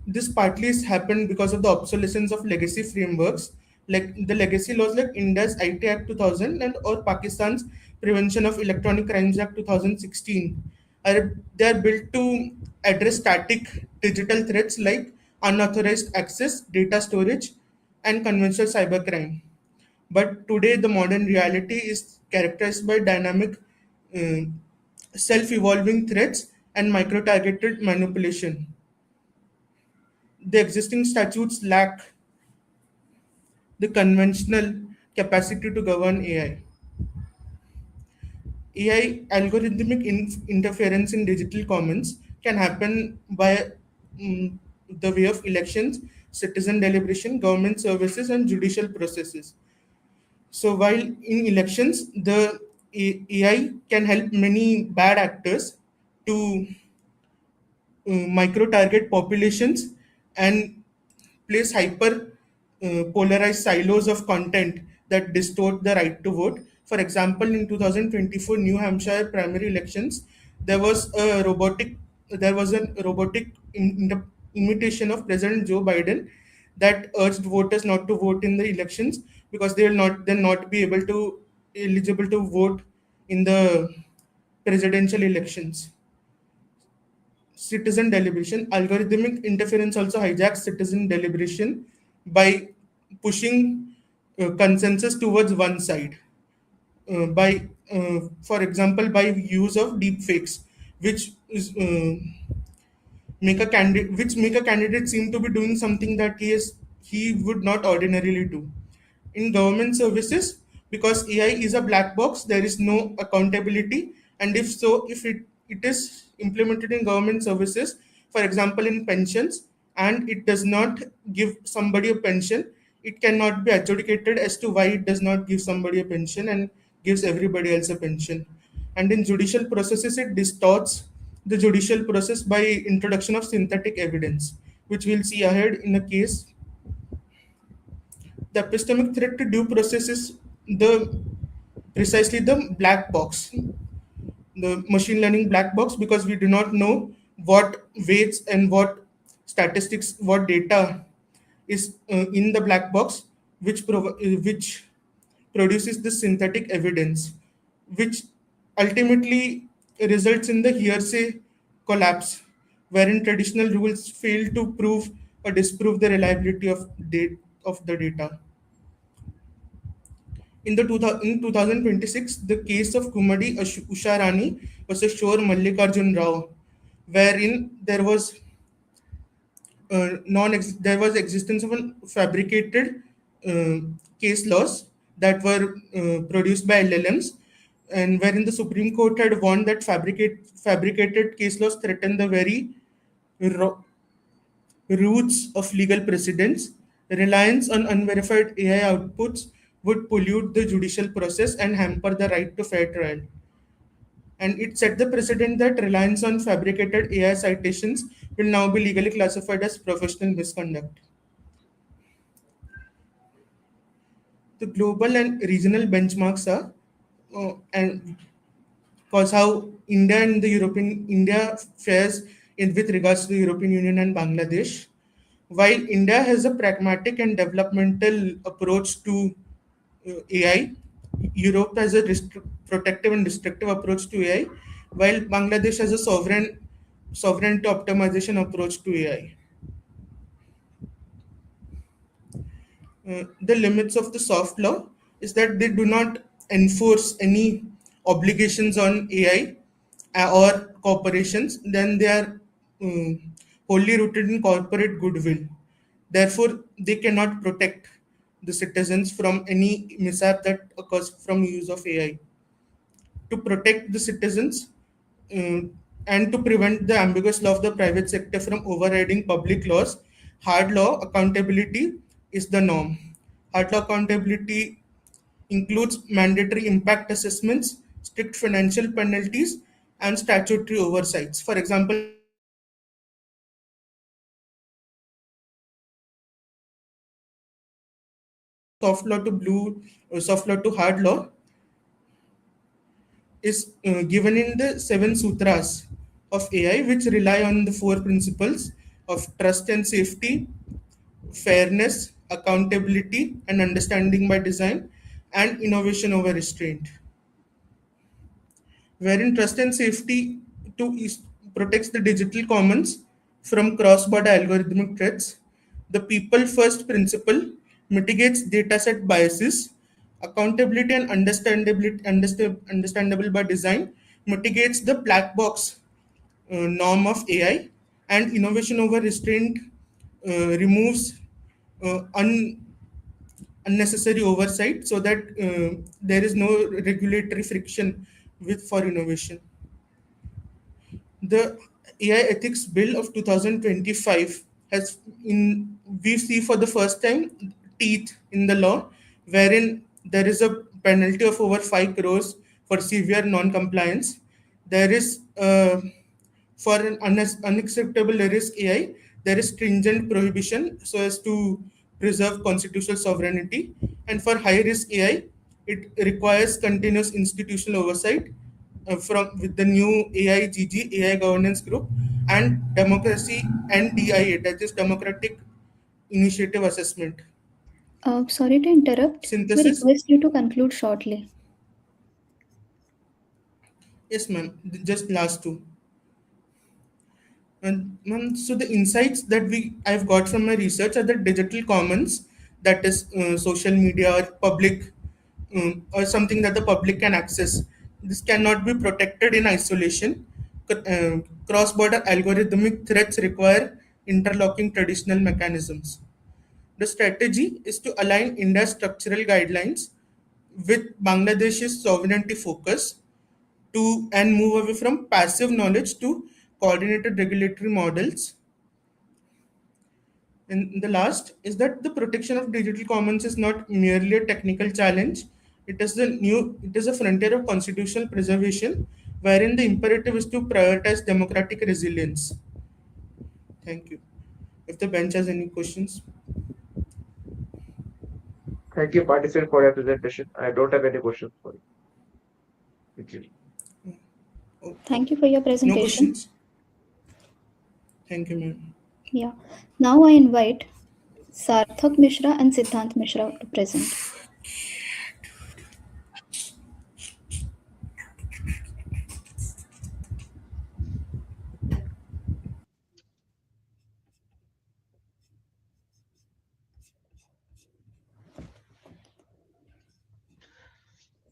this partly has happened because of the obsolescence of legacy frameworks, like the legacy laws like India's IT Act 2000 and or Pakistan's Prevention of Electronic Crimes Act 2016. They are built to address static digital threats like unauthorized access, data storage, and conventional cybercrime. But today, the modern reality is characterized by dynamic, uh, self-evolving threats and micro-targeted manipulation. The existing statutes lack the conventional capacity to govern AI. AI algorithmic interference in digital commons can happen by the way of elections, citizen deliberation, government services, and judicial processes. So while in elections, the AI can help many bad actors to micro target populations and place hyper polarized silos of content that distort the right to vote. For example, in 2024 New Hampshire primary elections, there was a robotic imitation of President Joe Biden that urged voters not to vote in the elections because they will not then not be able to eligible to vote in the presidential elections. Citizen deliberation, algorithmic interference also hijacks citizen deliberation by pushing consensus towards one side. For example, by use of deepfakes, which is make a candidate seem to be doing something that he would not ordinarily do. In government services, because AI is a black box, there is no accountability, and if it is implemented in government services, for example in pensions, and it does not give somebody a pension, it cannot be adjudicated as to why it does not give somebody a pension and gives everybody else a pension. And in judicial processes, it distorts the judicial process by introduction of synthetic evidence, which we'll see ahead in a case. The epistemic threat to due process is precisely the black box, the machine learning black box, because we do not know what weights and what statistics, what data is in the black box, which produces the synthetic evidence, which ultimately results in the hearsay collapse, wherein traditional rules fail to prove or disprove the reliability of the data. In 2026, the case of Kumadi Usharani versus Shore Mallikarjun Rao, wherein there was existence of fabricated case laws that were produced by LLMs, and wherein the Supreme Court had warned that fabricated case laws threaten the very roots of legal precedents, Reliance on unverified AI outputs would pollute the judicial process and hamper the right to fair trial. And it set the precedent that reliance on fabricated AI citations will now be legally classified as professional misconduct. The global and regional benchmarks are, and cause how India fares in with regards to the European Union and Bangladesh. While India has a pragmatic and developmental approach to AI, Europe has a protective and restrictive approach to AI, while Bangladesh has a sovereignty optimization approach to AI. The limits of the soft law is that they do not enforce any obligations on AI or corporations, then they are wholly rooted in corporate goodwill. Therefore, they cannot protect the citizens from any mishap that occurs from use of AI. To protect the citizens uh, and to prevent the ambiguous law of the private sector from overriding public laws, hard law accountability is the norm. Hard law accountability includes mandatory impact assessments, strict financial penalties, and statutory oversights. For example, the difference between soft law to hard law is given in the seven sutras of AI, which rely on the four principles of trust and safety, fairness, accountability, and understanding by design, and innovation over restraint. Wherein trust and safety protects the digital commons from cross-border algorithmic threats. The people first principle mitigates dataset biases. Accountability and understandable by design mitigates the black box norm of AI, and innovation over restraint removes unnecessary oversight so that there is no regulatory friction with for innovation. The AI Ethics Bill of 2025 has we see for the first time teeth in the law, wherein there is a penalty of over 5 crores for severe non-compliance. There is for an unacceptable risk AI, there is stringent prohibition so as to preserve constitutional sovereignty. And for high risk AI, it requires continuous institutional oversight from with the new AI governance group and democracy and DIA, that is Democratic Initiative Assessment. Sorry to interrupt. We Synthesis. request you to conclude shortly. Yes, ma'am. Just last two. And ma'am, so the insights that I've got from my research are that digital commons, that is social media or public or something that the public can access. This cannot be protected in isolation. Cross-border algorithmic threats require interlocking traditional mechanisms. The strategy is to align India's structural guidelines with Bangladesh's sovereignty focus to and move away from passive knowledge to coordinated regulatory models. And the last is that the protection of digital commons is not merely a technical challenge. It is a frontier of constitutional preservation, wherein the imperative is to prioritize democratic resilience. Thank you. If the bench has any questions. Thank you, participant, for your presentation. I don't have any questions for you. Thank you. Thank you for your No presentation. questions? Thank you, ma'am. Yeah. Now I invite Sarthak Mishra and Siddhant Mishra to present.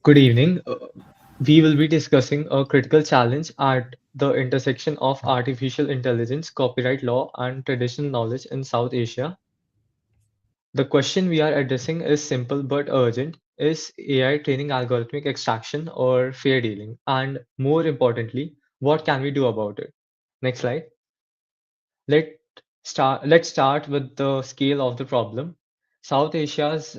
Good evening. We will be discussing a critical challenge at the intersection of artificial intelligence, copyright law, and traditional knowledge in South Asia. The question we are addressing is simple but urgent. Is AI training algorithmic extraction or fair dealing? And more importantly, what can we do about it? Next slide. Let's start with the scale of the problem. South Asia's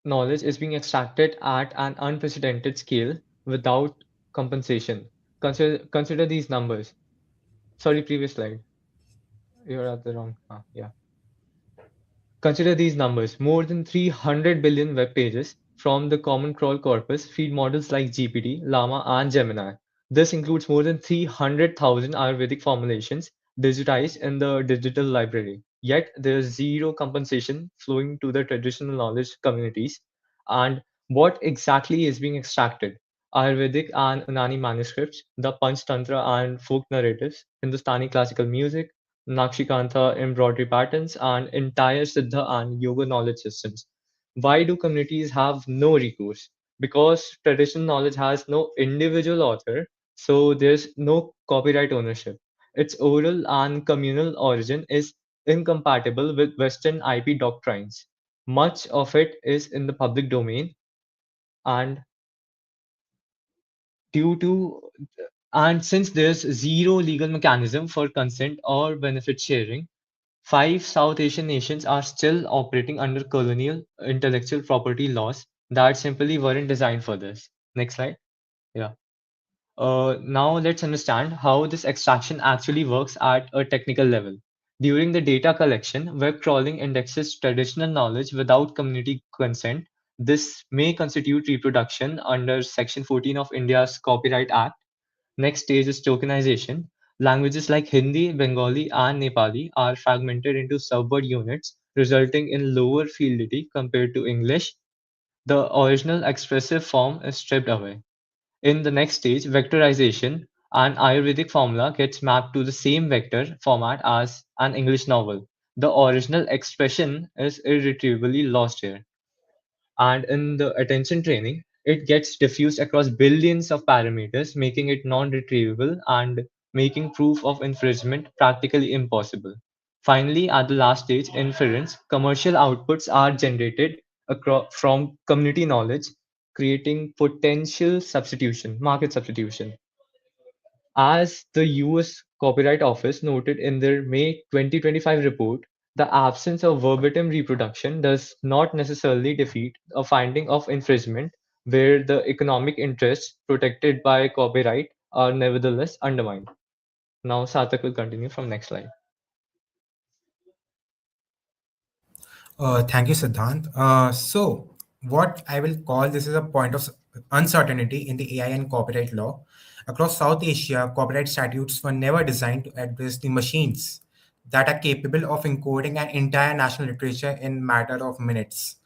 knowledge is being extracted at an unprecedented scale without compensation. Consider these numbers. Sorry, previous slide. You're at the wrong. Yeah. Consider these numbers. More than 300 billion web pages from the Common Crawl corpus feed models like GPT, Llama, and Gemini. This includes more than 300,000 Ayurvedic formulations digitized in the digital library. Yet there is zero compensation flowing to the traditional knowledge communities. And what exactly is being extracted? Ayurvedic and Unani manuscripts, the Panchtantra and folk narratives, Hindustani classical music, Nakshikantha embroidery patterns, and entire Siddha and Yoga knowledge systems. Why do communities have no recourse? Because traditional knowledge has no individual author, so there's no copyright ownership. Its oral and communal origin is incompatible with Western IP doctrines. Much of it is in the public domain, and due to and since there's zero legal mechanism for consent or benefit sharing, 5 South Asian nations are still operating under colonial intellectual property laws that simply weren't designed for this. Next slide. Yeah. Now let's understand how this extraction actually works at a technical level. During the data collection, web crawling indexes traditional knowledge without community consent. This may constitute reproduction under Section 14 of India's Copyright Act. Next stage is tokenization. Languages like Hindi, Bengali, and Nepali are fragmented into subword units, resulting in lower fidelity compared to English. The original expressive form is stripped away. In the next stage, vectorization, an Ayurvedic formula gets mapped to the same vector format as an English novel. The original expression is irretrievably lost here. And in the attention training, it gets diffused across billions of parameters, making it non-retrievable and making proof of infringement practically impossible. Finally, at the last stage, inference, commercial outputs are generated from community knowledge, creating potential substitution, market substitution. As the US Copyright Office noted in their May 2025 report, the absence of verbatim reproduction does not necessarily defeat a finding of infringement where the economic interests protected by copyright are nevertheless undermined. Now, Sarthak will continue from next slide. Thank you, Siddhant. So, what I will call this is a point of uncertainty in the AI and copyright law. Across South Asia, copyright statutes were never designed to address the machines that are capable of encoding an entire national literature in matter of minutes.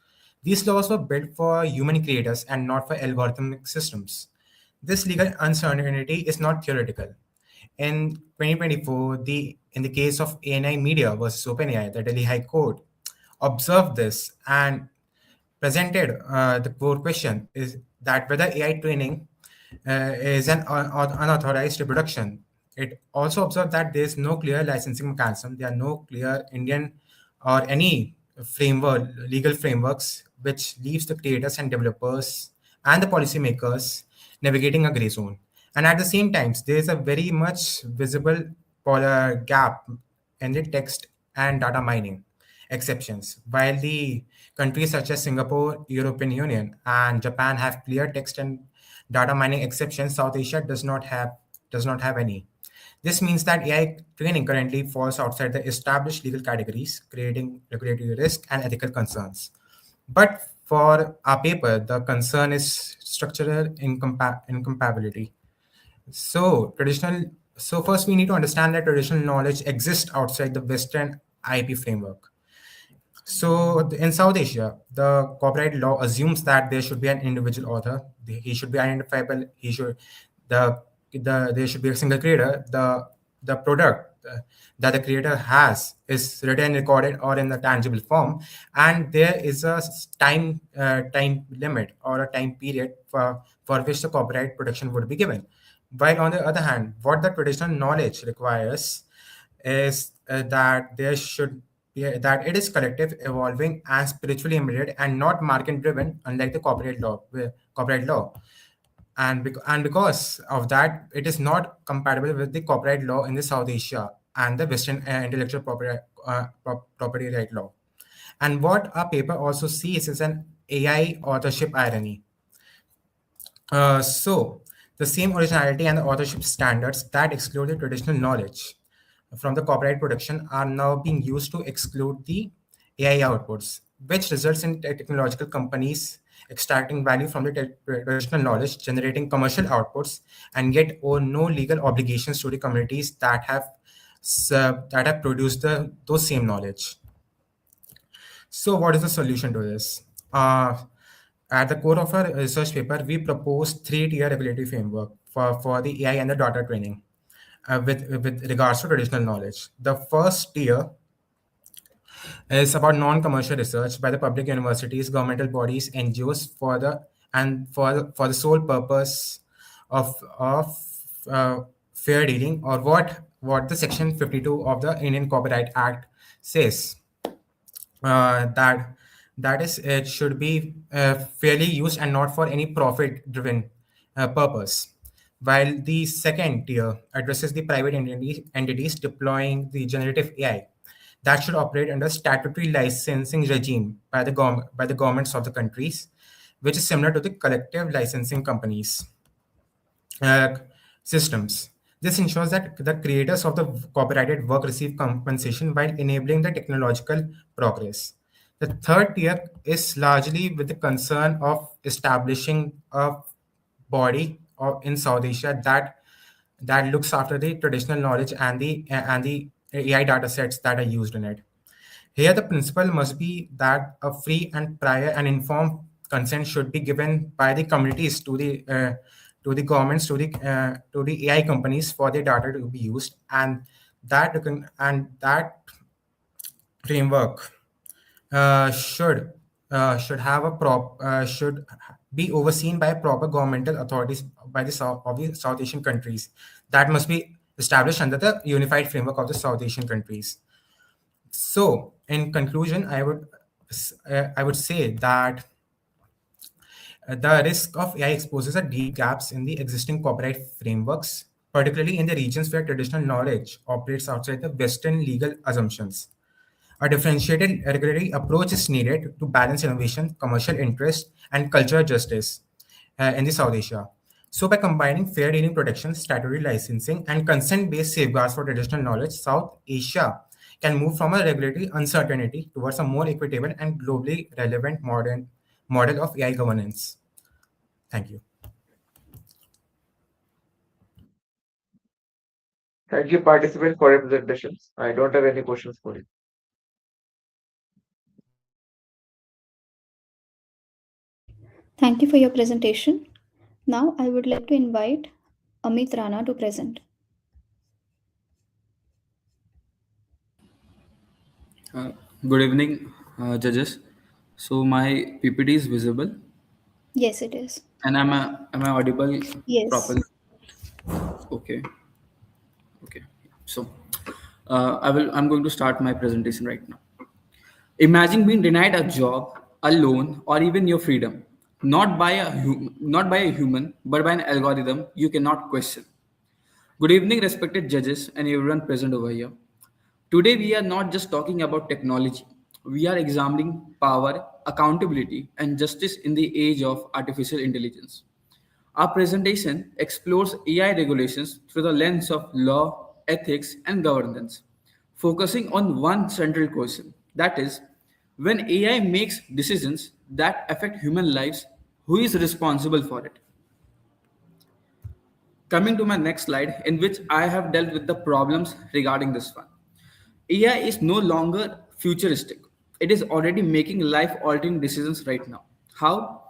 These laws were built for human creators and not for algorithmic systems. This legal uncertainty is not theoretical. In 2024, in the case of ANI Media versus OpenAI, the Delhi High Court observed this and presented the core question is that whether AI training is an unauthorized reproduction. It also observed that there is no clear licensing mechanism. There are no clear Indian or any legal frameworks, which leaves the creators and developers and the policymakers navigating a gray zone. And at the same time, there is a very much visible polar gap in the text and data mining exceptions. While the countries such as Singapore, European Union, and Japan have clear text and data mining exceptions, South Asia does not have any. This means that AI training currently falls outside the established legal categories, creating regulatory risk and ethical concerns. But for our paper, the concern is structural incompatibility. So first we need to understand that traditional knowledge exists outside the Western IP framework. So in South Asia, the copyright law assumes that there should be an individual author. He should be identifiable. There should be a single creator. The product that the creator has is written, recorded, or in the tangible form, and there is a time limit or a time period for which the copyright protection would be given. While on the other hand, what the traditional knowledge requires is that it is collective, evolving, and spiritually embedded, and not market driven, unlike the copyright law. And because of that, it is not compatible with the copyright law in the South Asia and the Western intellectual property right law. And what our paper also sees is an AI authorship irony. So, the same originality and the authorship standards that exclude the traditional knowledge from the copyright protection are now being used to exclude the AI outputs, which results in technological companies extracting value from the traditional knowledge, generating commercial outputs, and yet owe no legal obligations to the communities that have produced those same knowledge. So, what is the solution to this? At the core of our research paper, we proposed three-tier regulatory framework for the AI and the data training with regards to traditional knowledge. The first tier is about non-commercial research by the public universities, governmental bodies, NGOs for the sole purpose of fair dealing, or what the Section 52 of the Indian Copyright Act says. That is, it should be fairly used and not for any profit driven purpose, while the second tier addresses the private entities deploying the generative AI that should operate under statutory licensing regime by the governments of the countries, which is similar to the collective licensing companies uh, systems. This ensures that the creators of the copyrighted work receive compensation while enabling the technological progress. The third tier is largely with the concern of establishing a body in South Asia that looks after the traditional knowledge and the AI data sets that are used in it. Here, the principle must be that a free and prior and informed consent should be given by the communities to the governments, to the AI companies for their data to be used, and that framework should have a should be overseen by proper governmental authorities by the South Asian countries. That must be established under the unified framework of the South Asian countries. So, in conclusion, I would say that the risk of AI exposes a deep gaps in the existing copyright frameworks, particularly in the regions where traditional knowledge operates outside the Western legal assumptions. A differentiated regulatory approach is needed to balance innovation, commercial interest, and cultural justice in the South Asia. So, by combining fair dealing protection, statutory licensing, and consent-based safeguards for traditional knowledge, South Asia can move from a regulatory uncertainty towards a more equitable and globally relevant modern model of AI governance. Thank you. Thank you, participants, for your presentations. I don't have any questions for you. Thank you for your presentation. Now I would like to invite Amit Rana to present. Good evening, judges. So my PPT is visible, Yes, it is. and am I audible Yes. properly? Okay, okay. So I'm going to start my presentation right now. Imagine being denied a job, a loan, or even your freedom, not by a human, but by an algorithm you cannot question. Good evening, respected judges and everyone present over here. Today, we are not just talking about technology, we are examining power, accountability, and justice in the age of artificial intelligence. Our presentation explores AI regulations through the lens of law, ethics, and governance, focusing on one central question, that is, when AI makes decisions that affect human lives, who is responsible for it? Coming to my next slide, in which I have dealt with the problems regarding this one. AI is no longer futuristic. It is already making life altering decisions right now. How?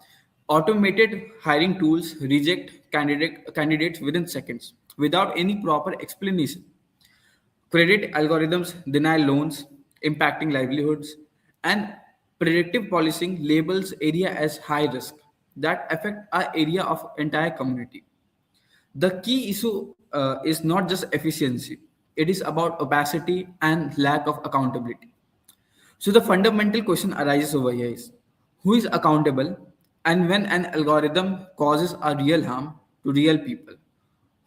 Automated hiring tools reject candidates within seconds without any proper explanation. Credit algorithms deny loans, impacting livelihoods, and predictive policing labels area as high risk that affect our area of entire community. The key issue is not just efficiency, it is about opacity and lack of accountability. So, the fundamental question arises over here is who is accountable, and when an algorithm causes a real harm to real people,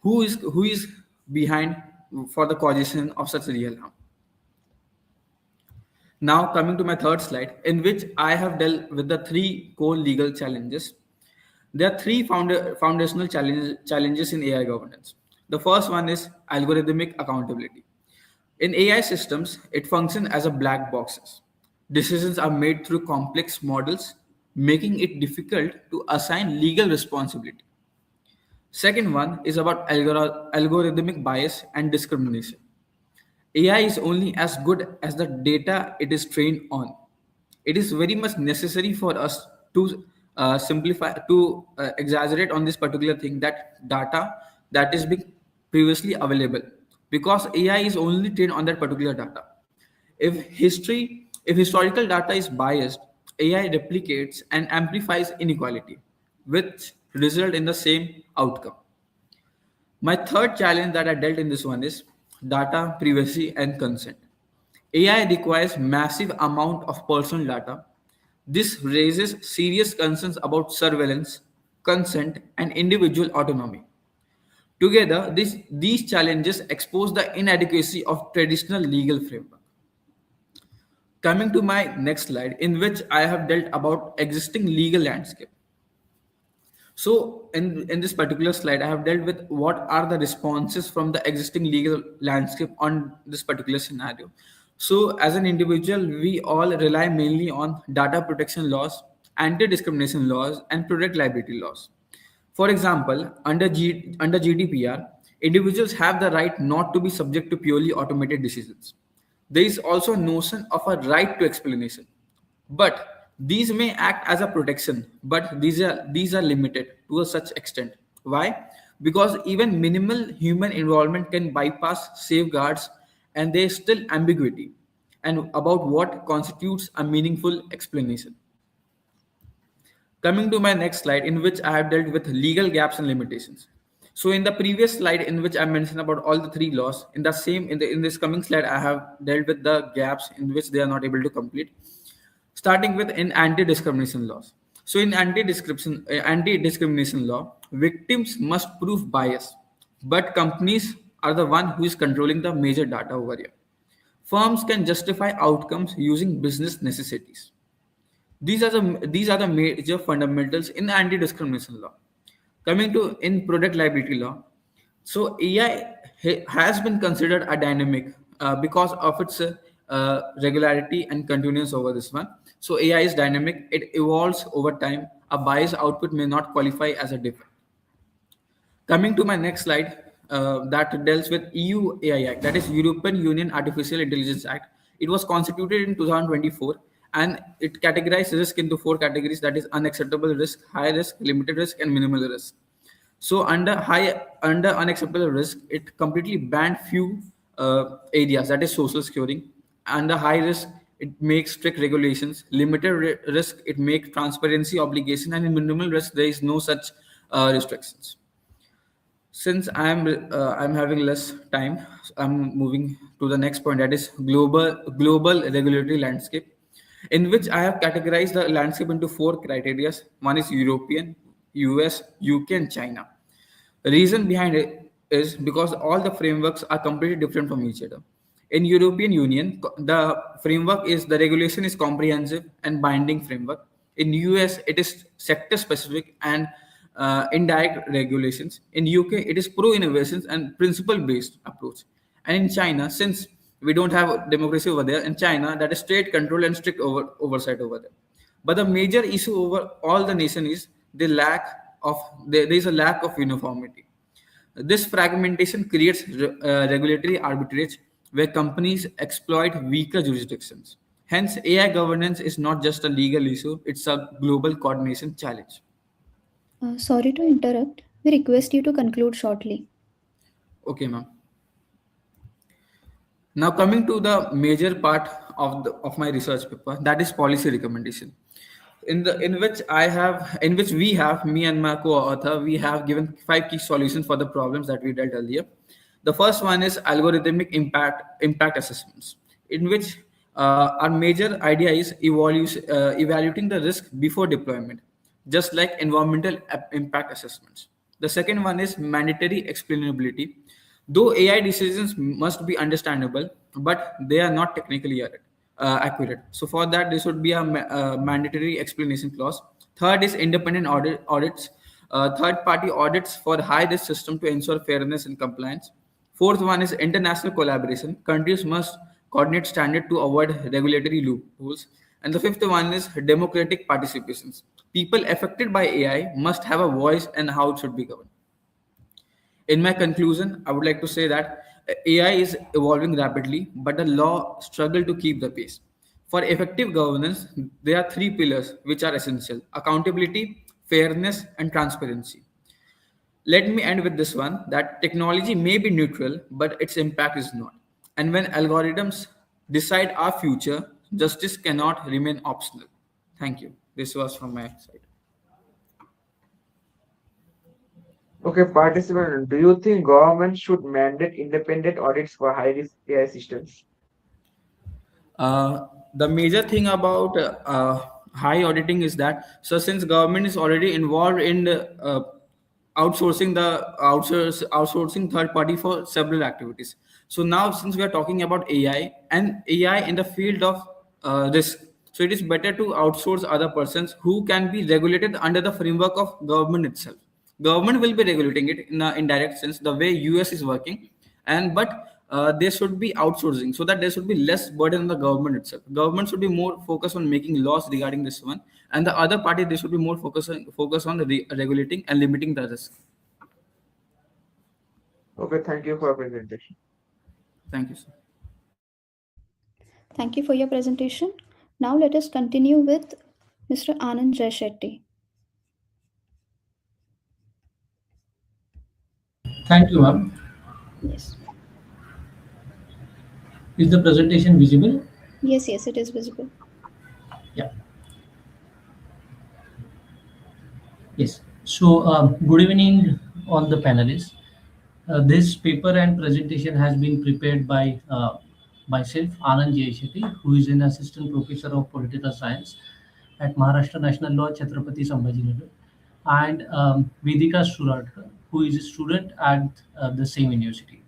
who is behind for the causation of such real harm? Now, coming to my third slide, in which I have dealt with the three core legal challenges. There are three foundational challenges in AI governance. The first one is algorithmic accountability. In AI systems, it functions as a black boxes. Decisions are made through complex models, making it difficult to assign legal responsibility. Second one is about algorithmic bias and discrimination. AI is only as good as the data it is trained on. It is very much necessary for us to exaggerate on this particular thing, that data that is being previously available, because AI is only trained on that particular data. If historical data is biased, AI replicates and amplifies inequality, which result in the same outcome. My third challenge that I dealt in this one is data privacy and consent. AI requires massive amount of personal data. This raises serious concerns about surveillance, consent, and individual autonomy. Together, these challenges expose the inadequacy of traditional legal framework. Coming to my next slide, in which I have dealt about existing legal landscape. So in this particular slide, I have dealt with what are the responses from the existing legal landscape on this particular scenario. So as an individual, we all rely mainly on data protection laws, anti-discrimination laws, and product liability laws. For example, under GDPR, individuals have the right not to be subject to purely automated decisions. There is also a notion of a right to explanation. But these may act as a protection, but these are limited to a such extent. Why? Because even minimal human involvement can bypass safeguards, and there is still ambiguity and about what constitutes a meaningful explanation. Coming to my next slide, in which I have dealt with legal gaps and limitations. So in the previous slide, in which I mentioned about all the three laws, in this coming slide, I have dealt with the gaps in which they are not able to complete. Starting with in anti-discrimination laws. So in anti-discrimination law, victims must prove bias, but companies are the one who is controlling the major data over here. Firms can justify outcomes using business necessities. These are the major fundamentals in anti-discrimination law. Coming to in product liability law, so AI has been considered a dynamic because of its regularity and continuance over this one. So AI is dynamic; it evolves over time. A biased output may not qualify as a defect. Coming to my next slide, that deals with EU AI Act, that is European Union Artificial Intelligence Act. It was constituted in 2024, and it categorized risk into four categories, that is unacceptable risk, high risk, limited risk, and minimal risk. So under unacceptable risk, it completely banned few areas, that is social securing. Under high risk, it makes strict regulations. Limited risk, it makes transparency obligation, and in minimal risk, there is no such restrictions. Since I'm having less time, I'm moving to the next point, that is global regulatory landscape, in which I have categorized the landscape into four criteria. One is European, US, UK, and China. The reason behind it is because all the frameworks are completely different from each other. In European Union, the regulation is comprehensive and binding framework. In US, it is sector specific and indirect regulations. In UK, it is pro innovations and principle based approach. And in China, since we don't have democracy over there, in China, that is state control and strict oversight over there. But the major issue over all the nation is there is a lack of uniformity. This fragmentation creates regulatory arbitrage where companies exploit weaker jurisdictions. Hence, AI governance is not just a legal issue, it's a global coordination challenge. Sorry to interrupt. We request you to conclude shortly. Okay, ma'am. Now coming to the major part of my research paper, that is policy recommendation. In which we have, me and my co-author, we have given 5 key solutions for the problems that we dealt earlier. The first one is algorithmic impact assessments, in which our major idea is evaluating the risk before deployment, just like environmental impact assessments. The second one is mandatory explainability. Though AI decisions must be understandable, but they are not technically accurate. accurate. So for that, there should be a mandatory explanation clause. Third is independent audits, third-party audits for high-risk system to ensure fairness and compliance. Fourth one is international collaboration. Countries must coordinate standard to avoid regulatory loopholes. And the fifth one is democratic participations. People affected by AI must have a voice and how it should be governed. In my conclusion, I would like to say that AI is evolving rapidly, but the law struggle to keep the pace. For effective governance, there are three pillars which are essential: accountability, fairness, and transparency. Let me end with this one, that technology may be neutral, but its impact is not. And when algorithms decide our future, justice cannot remain optional. Thank you. This was from my side. Okay, participant, do you think government should mandate independent audits for high-risk AI systems? The major thing about high auditing is that, so since government is already involved in outsourcing third party for several activities. So now, since we are talking about AI and AI in the field of risk, so it is better to outsource other persons who can be regulated under the framework of government itself. Government will be regulating it in an indirect sense, the way US is working, and but there should be outsourcing so that there should be less burden on the government itself. Government should be more focused on making laws regarding this one, and the other party they should be more focus on regulating and limiting the risk. Okay, thank you for your presentation. Thank you, sir. Thank you for your presentation. Now let us continue with Mr. Anand Jaishetty. Thank you, ma'am. Yes. Is the presentation visible? Yes, it is visible. Yeah. Yes. So, good evening, all the panelists. This paper and presentation has been prepared by myself, Anand Jaishetty, who is an assistant professor of political science at Maharashtra National Law, Chhatrapati Sambhajinagar, and Vedika Suradkar, who is a student at the same university.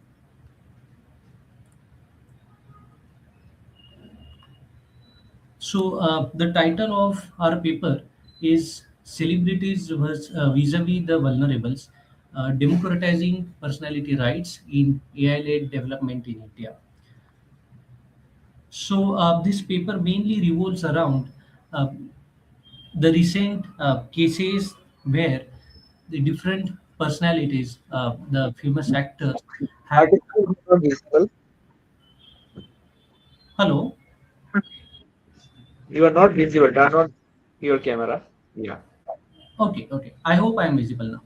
So the title of our paper is Celebrities vis-a-vis the Vulnerables, Democratizing Personality Rights in AI-led Development in India. So this paper mainly revolves around uh, the recent cases where the different personalities, the famous actors have... Participant is not visible. Hello? You are not visible. Turn on your camera. Yeah. Okay. I hope I am visible now.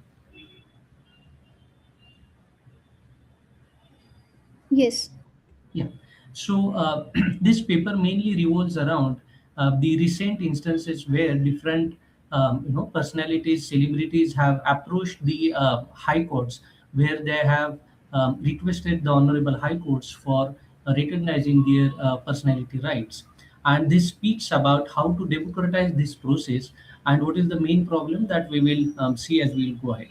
Yes. Yeah. So this paper mainly revolves around the recent instances where different personalities, celebrities have approached the high courts, where they have requested the honorable high courts for recognizing their personality rights. And this speaks about how to democratize this process and what is the main problem that we will see as we will go ahead.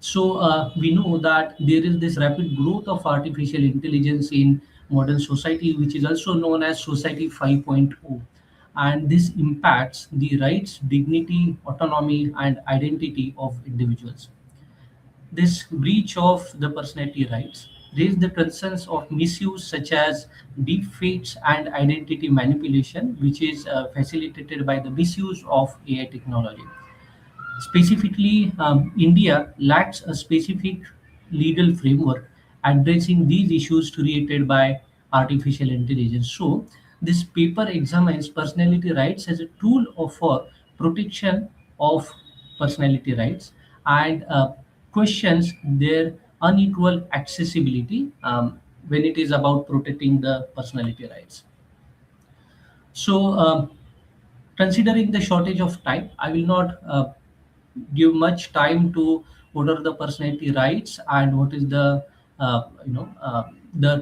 So we know that there is this rapid growth of artificial intelligence in modern society, which is also known as Society 5.0. And this impacts the rights, dignity, autonomy, and identity of individuals. This breach of the personality rights raised the concerns of misuse such as deepfakes and identity manipulation, which is facilitated by the misuse of AI technology. Specifically, India lacks a specific legal framework addressing these issues created by artificial intelligence. So, this paper examines personality rights as a tool for protection of personality rights and questions their unequal accessibility when it is about protecting the personality rights. So, considering the shortage of time, I will not give much time to what are the personality rights and what is the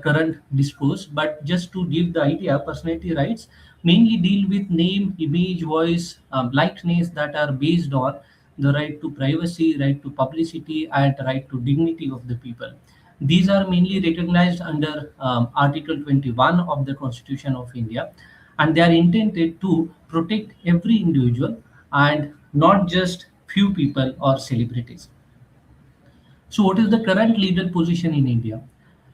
current discourse. But just to give the idea, personality rights mainly deal with name, image, voice, likeness that are based on the right to privacy, right to publicity, and right to dignity of the people. These are mainly recognized under Article 21 of the Constitution of India, and they are intended to protect every individual and not just few people or celebrities. So, what is the current legal position in India?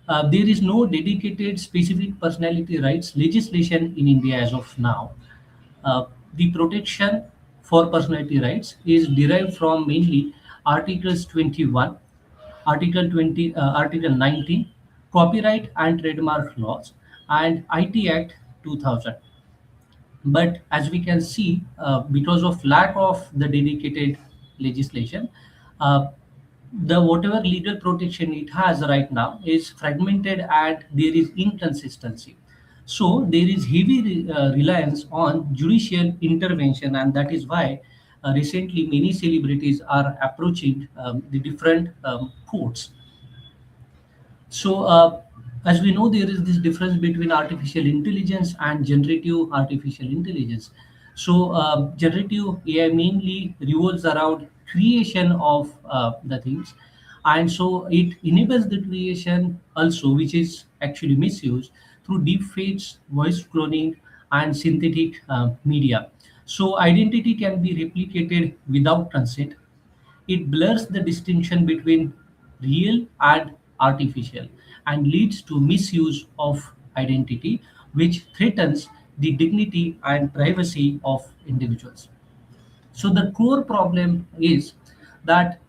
There is no dedicated specific personality rights legislation in India as of now. Uh, the protection for personality rights is derived from mainly Articles 21, Article 19, copyright and trademark laws, and IT Act 2000. But as we can see, because of lack of the dedicated legislation, uh, the whatever legal protection it has right now is fragmented and there is inconsistency. So there is heavy reliance on judicial intervention, and that is why recently many celebrities are approaching the different courts. So, as we know, there is this difference between artificial intelligence and generative artificial intelligence. So, generative AI mainly revolves around creation of the things, and so it enables the creation also, which is actually misused through deep fakes, voice cloning, and synthetic media. So, identity can be replicated without consent. It blurs the distinction between real and artificial and leads to misuse of identity, which threatens the dignity and privacy of individuals. So the core problem is that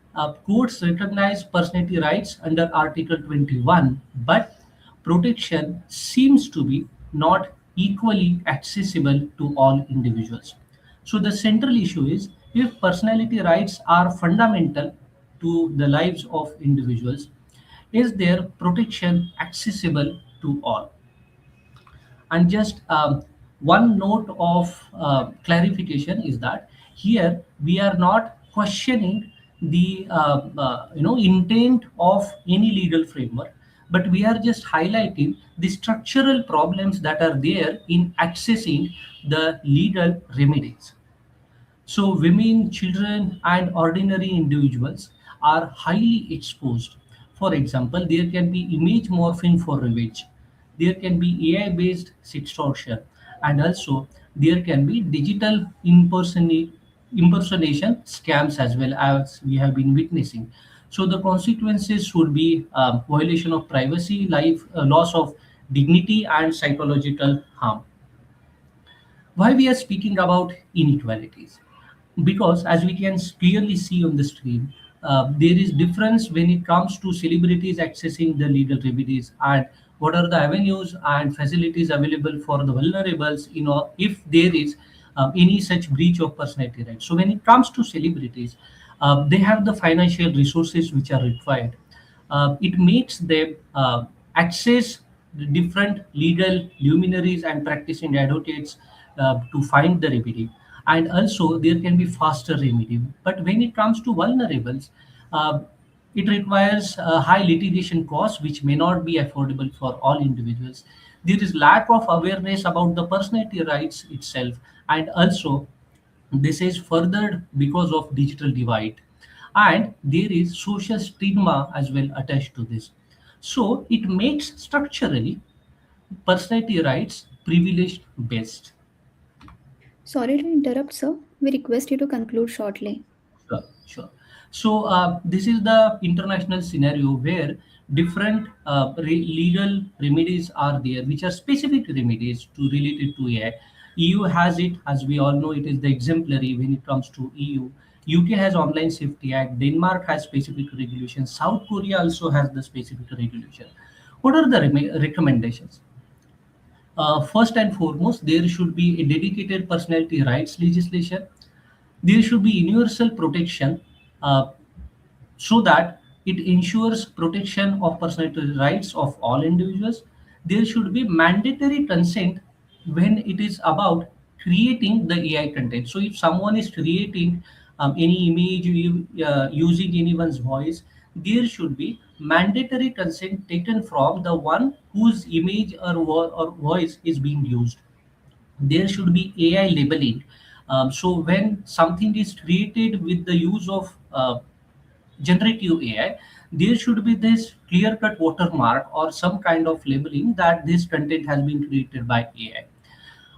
courts recognize personality rights under Article 21, but protection seems to be not equally accessible to all individuals. So the central issue is, if personality rights are fundamental to the lives of individuals, is their protection accessible to all? And just one note of clarification is that here we are not questioning the intent of any legal framework, but we are just highlighting the structural problems that are there in accessing the legal remedies. So, women, children, and ordinary individuals are highly exposed. For example, there can be image morphing for revenge, there can be AI based sextortion, and also there can be digital impersonation scams as well, as we have been witnessing. So, the consequences would be violation of privacy, life, loss of dignity, and psychological harm. Why we are speaking about inequalities? Because as we can clearly see on the screen, there is difference when it comes to celebrities accessing the legal remedies, and what are the avenues and facilities available for the vulnerables, if there is any such breach of personality rights. So when it comes to celebrities, they have the financial resources which are required. It makes them access the different legal luminaries and practicing advocates to find the remedy, and also there can be faster remedy. But when it comes to vulnerables, uh, it requires high litigation costs which may not be affordable for all individuals. There is lack of awareness about the personality rights itself, and also this is furthered because of digital divide, and there is social stigma as well attached to this. So it makes structurally personality rights privileged based. Sorry to interrupt, sir. We request you to conclude shortly. Sure, sure. So this is the international scenario where different legal remedies are there, which are specific remedies to related to AI. EU has it, as we all know, it is the exemplary when it comes to EU. UK has Online Safety Act. Denmark has specific regulations. South Korea also has the specific regulation. What are the recommendations? First and foremost, there should be a dedicated personality rights legislation. There should be universal protection, so that it ensures protection of personal rights of all individuals. There should be mandatory consent when it is about creating the AI content. So if someone is creating any image using anyone's voice, there should be mandatory consent taken from the one whose image or voice is being used. There should be AI labeling. So when something is created with the use of generative AI, there should be this clear cut watermark or some kind of labeling that this content has been created by AI.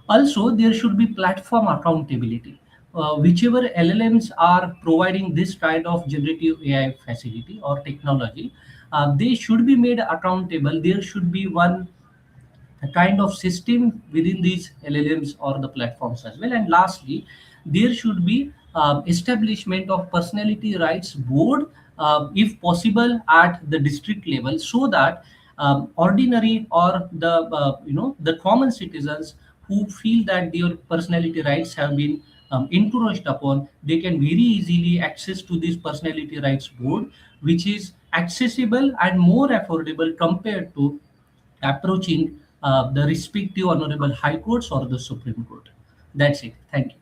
Also, there should be platform accountability. Whichever LLMs are providing this kind of generative AI facility or technology, they should be made accountable. There should be one a kind of system within these LLMs or the platforms as well. And lastly, there should be establishment of personality rights board, if possible, at the district level, so that ordinary or the the common citizens who feel that their personality rights have been encroached upon, they can very easily access to this personality rights board, which is accessible and more affordable compared to approaching the respective honorable high courts or the Supreme Court. That's it. Thank you.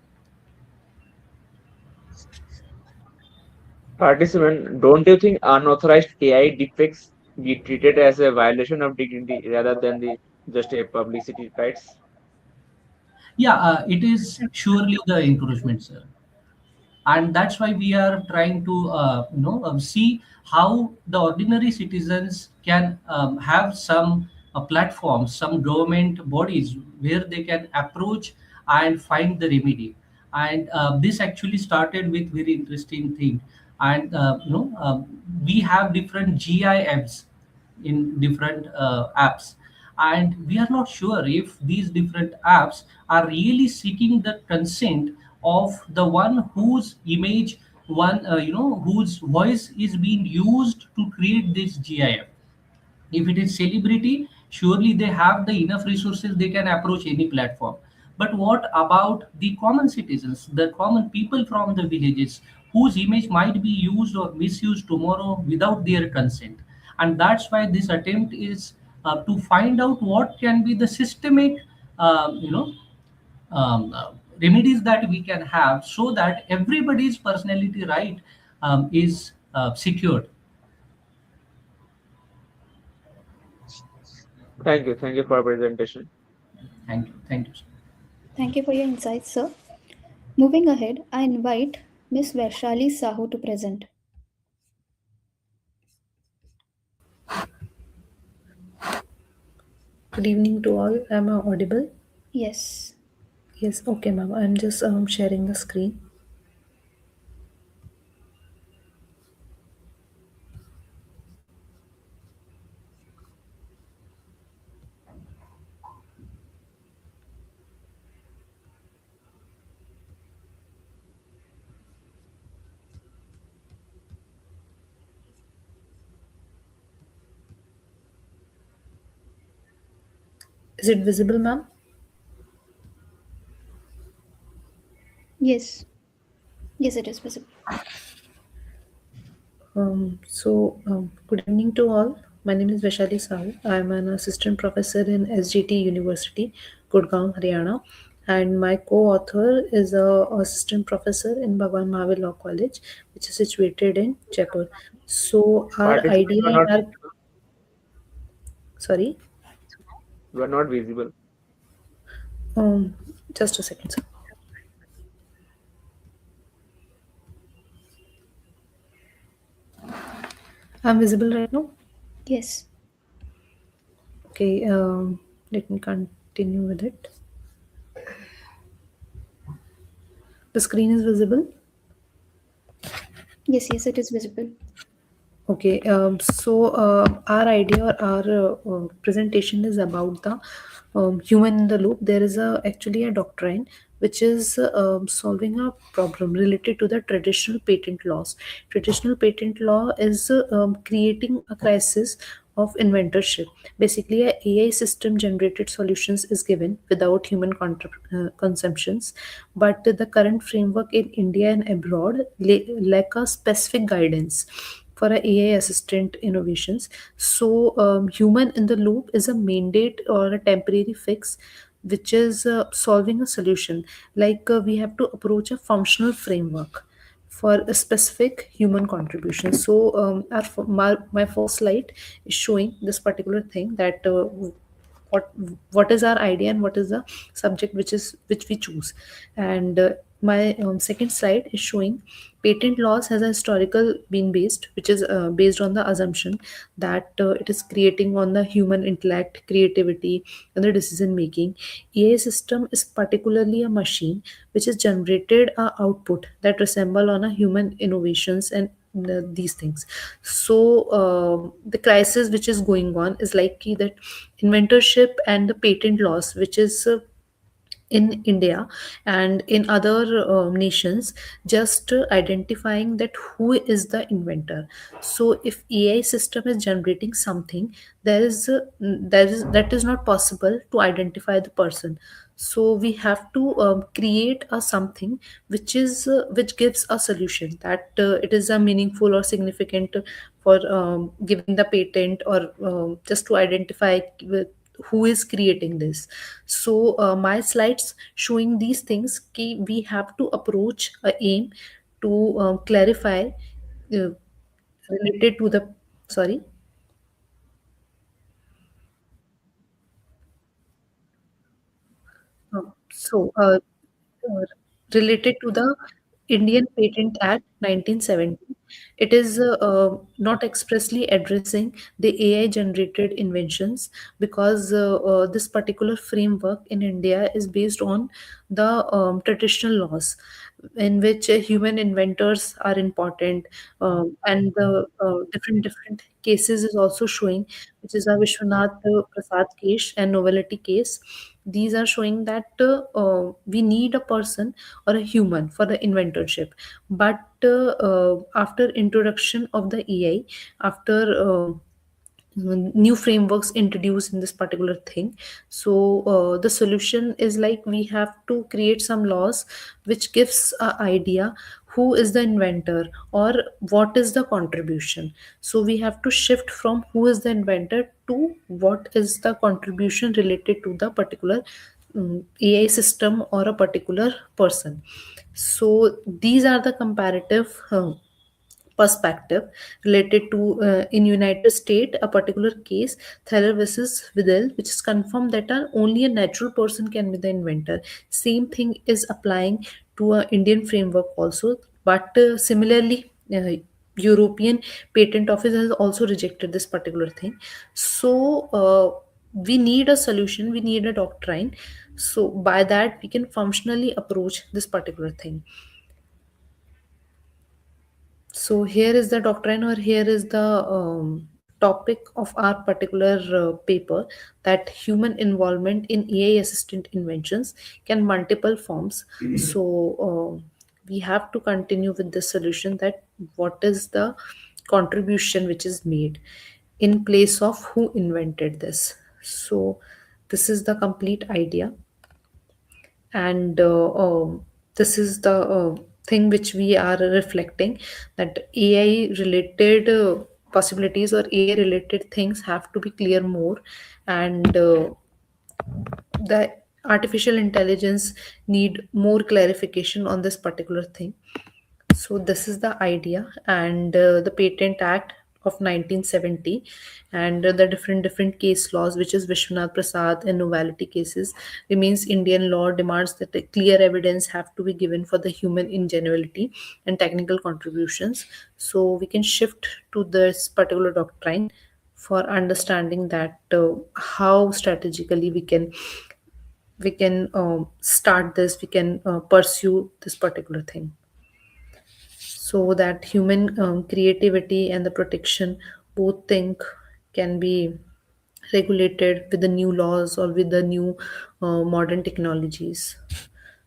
Participant, don't you think unauthorized AI deepfakes be treated as a violation of dignity rather than the just a publicity rights? Yeah, it is surely the encouragement, sir, and that's why we are trying to see how the ordinary citizens can have some platforms, some government bodies where they can approach and find the remedy. And this actually started with very interesting thing. And we have different GIFs in different apps, and we are not sure if these different apps are really seeking the consent of the one whose image, one whose voice is being used to create this GIF. If it is celebrity, surely they have the enough resources, they can approach any platform. But what about the common citizens, the common people from the villages, whose image might be used or misused tomorrow without their consent? And that's why this attempt is to find out what can be the systemic um, you know remedies that we can have, so that everybody's personality right is secured. Thank you for presentation. Thank you. Thank you. Thank you for your insights, sir. Moving ahead, I invite Ms. Vaishali Sahu to present. Good evening to all. Am I audible? Yes. Yes, okay, ma'am. I'm just sharing the screen. Is it visible, ma'am? Yes. Yes, it is visible. Good evening to all. My name is Vaishali Sahu. I'm an assistant professor in SGT University, Gurgaon, Haryana, and my co-author is a assistant professor in Bhagwan Mahavir Law College, which is situated in Jaipur. So our Participant, idea you are in not our sorry, you are not visible. just a second, sir. I'm visible right now. Yes. Okay, let me continue with it. The screen is visible. Yes, yes, it is visible. Okay, our idea or our presentation is about the human in the loop. There is actually a doctrine which is solving a problem related to the traditional patent laws. Traditional patent law is creating a crisis of inventorship. Basically, a AI system generated solutions is given without human consumptions, but the current framework in India and abroad lack a specific guidance for a AI assistant innovations. So, human in the loop is a mandate or a temporary fix which is solving a solution. Like we have to approach a functional framework for a specific human contribution. So, my first slide is showing this particular thing that what what is our idea and what is the subject which we choose. And My second slide is showing patent laws has a historical been based, which is based on the assumption that it is creating on the human intellect, creativity, and the decision making. AI system is particularly a machine which is generated a output that resemble on a human innovations and these things. So the crisis which is going on is likely that inventorship and the patent laws, which is in India and in other nations, just identifying that who is the inventor. So if AI system is generating something, that is not possible to identify the person. So we have to create a something which gives a solution that it is a meaningful or significant for giving the patent or just to identify with who is creating this. So my slides showing these things ki we have to approach a aim to clarify related to the sorry. So, related to the Indian Patent Act 1970, it is not expressly addressing the AI generated inventions because this particular framework in India is based on the traditional laws in which human inventors are important, and the different cases is also showing, which is a Vishwanath Prasad case and novelty case. These are showing that we need a person or a human for the inventorship, but after introduction of the AI, after new frameworks introduced in this particular thing, so the solution is like we have to create some laws which gives a idea who is the inventor or what is the contribution. So we have to shift from who is the inventor to what is the contribution related to the particular AI system or a particular person. So these are the comparative perspective related to in United States a particular case, Thaler versus Vidal, which is confirmed that only a natural person can be the inventor. Same thing is applying to a Indian framework also, but similarly European Patent Office has also rejected this particular thing. So we need a solution, we need a doctrine, so by that we can functionally approach this particular thing. So here is the doctrine, or here is the topic of our particular paper, that human involvement in AI assistant inventions can multiple forms. So we have to continue with this solution, that what is the contribution which is made in place of who invented this. So this is the complete idea, and this is the thing which we are reflecting, that AI related possibilities or AI related things have to be clear more, and the artificial intelligence need more clarification on this particular thing. So this is the idea, and the Patent Act of 1970 and the different case laws, which is Vishwanath Prasad and novelty cases, remains Indian law demands that a clear evidence have to be given for the human ingenuity and technical contributions. So we can shift to this particular doctrine for understanding that how strategically we can start this, we can pursue this particular thing, so that human creativity and the protection both think can be regulated with the new laws or with the new modern technologies.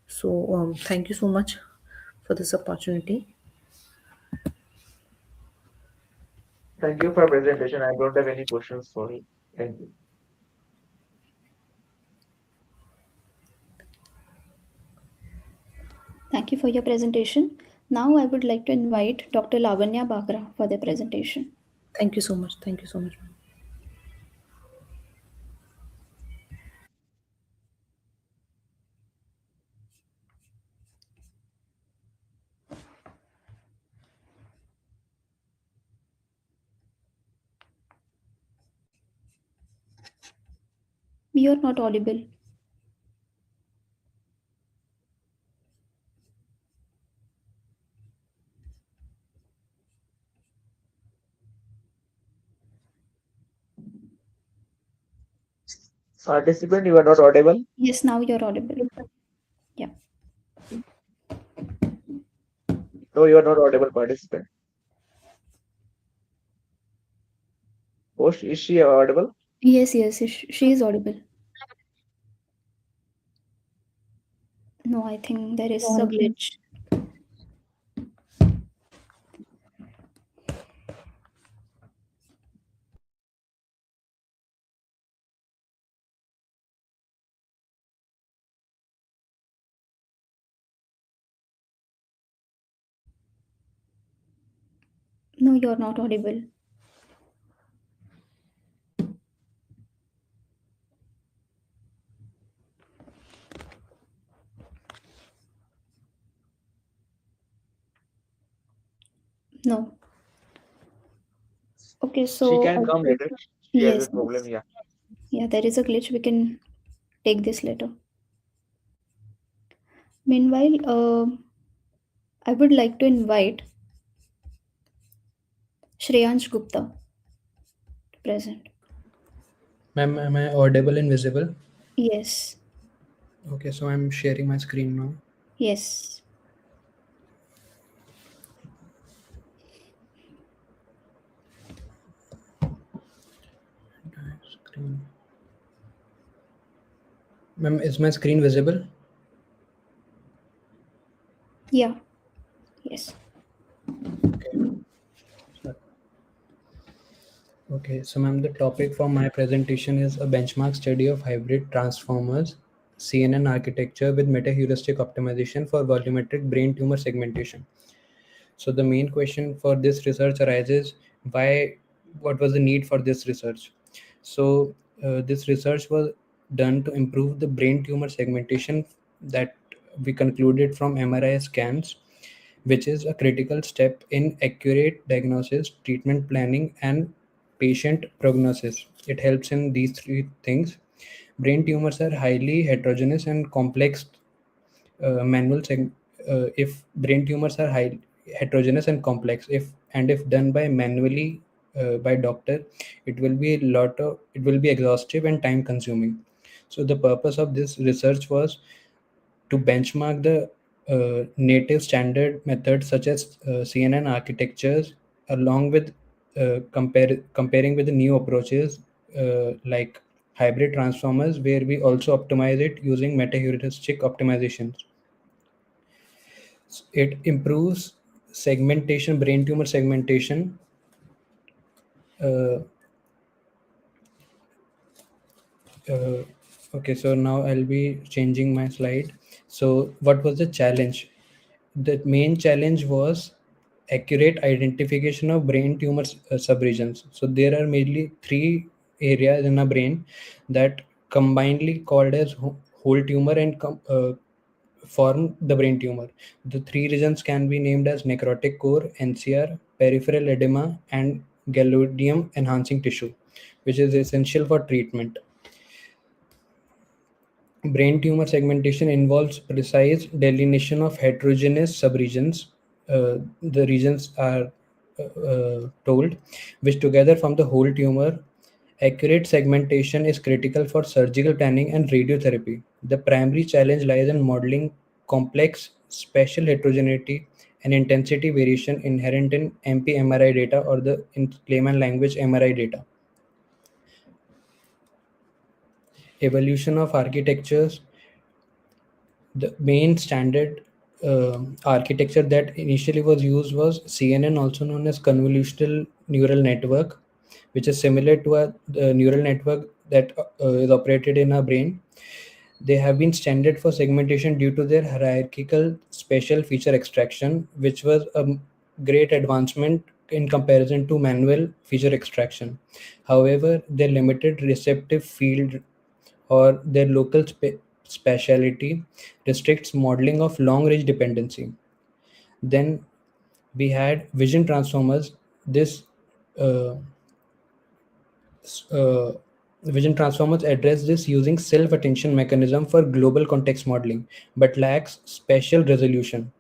So thank you so much for this opportunity. Thank you for presentation. I don't have any questions for you. Thank you. Thank you for your presentation. Now I would like to invite Dr. Lavanya Bakra for their presentation. Thank you so much. Thank you so much. You are not audible. Participant, you are not audible. Yes, now you're audible. Yeah. No, you are not audible, participant. Host, is she audible? Yes, yes, she is audible. No, I think there is a glitch. No, you're not audible. No. Okay, She so can come later. She has a yes, problem. yes. Yeah. Yeah, there is a glitch. We can take this later. Meanwhile, I would like to invite Shreyansh Gupta to present. Ma'am, am I audible and visible? Yes, Okay, so I'm sharing my screen now. yes. Screen. Ma'am, is my screen visible? Yeah, yes. Okay, so ma'am, the topic for my presentation is a benchmark study of hybrid transformers, CNN architecture with meta-heuristic optimization for volumetric brain tumor segmentation. So the main question for this research arises, what was the need for this research? So this research was done to improve the brain tumor segmentation that we concluded from MRI scans, which is a critical step in accurate diagnosis, treatment planning, and patient prognosis. It helps in these three things. Brain tumors are highly heterogeneous and complex if brain tumors are high heterogeneous and complex, if done by manually by doctor, it will be exhaustive and time consuming. So the purpose of this research was to benchmark the native standard methods such as CNN architectures, along with comparing with the new approaches like hybrid transformers, where we also optimize it using meta-heuristic optimizations. It improves segmentation, brain tumor segmentation. Uh, okay, so now I'll be changing my slide. So what was the challenge? The main challenge was accurate identification of brain tumor subregions. So there are mainly three areas in a brain that combinedly called as whole tumor and form the brain tumor. The three regions can be named as necrotic core, NCR, peripheral edema, and gadolinium enhancing tissue, which is essential for treatment. Brain tumor segmentation involves precise delineation of heterogeneous subregions. The regions are told, which together form the whole tumor. Accurate segmentation is critical for surgical planning and radiotherapy. The primary challenge lies in modeling complex spatial heterogeneity and intensity variation inherent in MP-MRI data, or the in layman language MRI data. Evolution of architectures. The main standard architecture that initially was used was CNN, also known as convolutional neural network, which is similar to a neural network that is operated in our brain. They have been standard for segmentation due to their hierarchical spatial feature extraction, which was a great advancement in comparison to manual feature extraction. However, their limited receptive field or their local speciality restricts modeling of long range dependency. Then we had vision transformers. This uh, uh, vision transformers address this using self-attention mechanism for global context modeling, but lacks spatial resolution.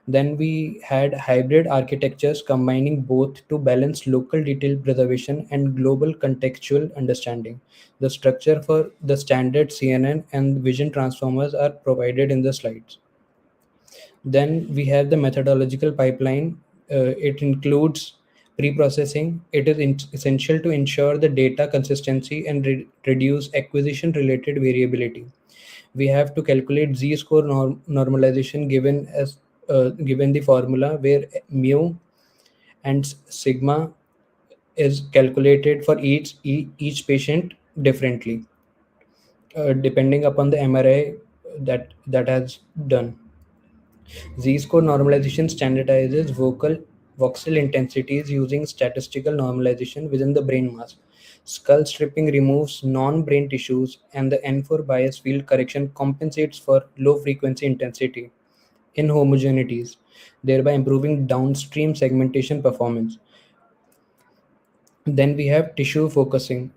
Then we had hybrid architectures combining both to balance local detail preservation and global contextual understanding. The structure for the standard CNN and vision transformers are provided in the slides. Then we have the methodological pipeline. It includes pre-processing. It is essential to ensure the data consistency and reduce acquisition-related variability. We have to calculate z-score normalization given the formula where mu and sigma is calculated for each patient differently, depending upon the MRI that has done. Z-score normalization standardizes voxel intensities using statistical normalization within the brain mass. Skull stripping removes non-brain tissues, and the N4 bias field correction compensates for low frequency intensity inhomogeneities, thereby improving downstream segmentation performance. Then we have tissue focusing.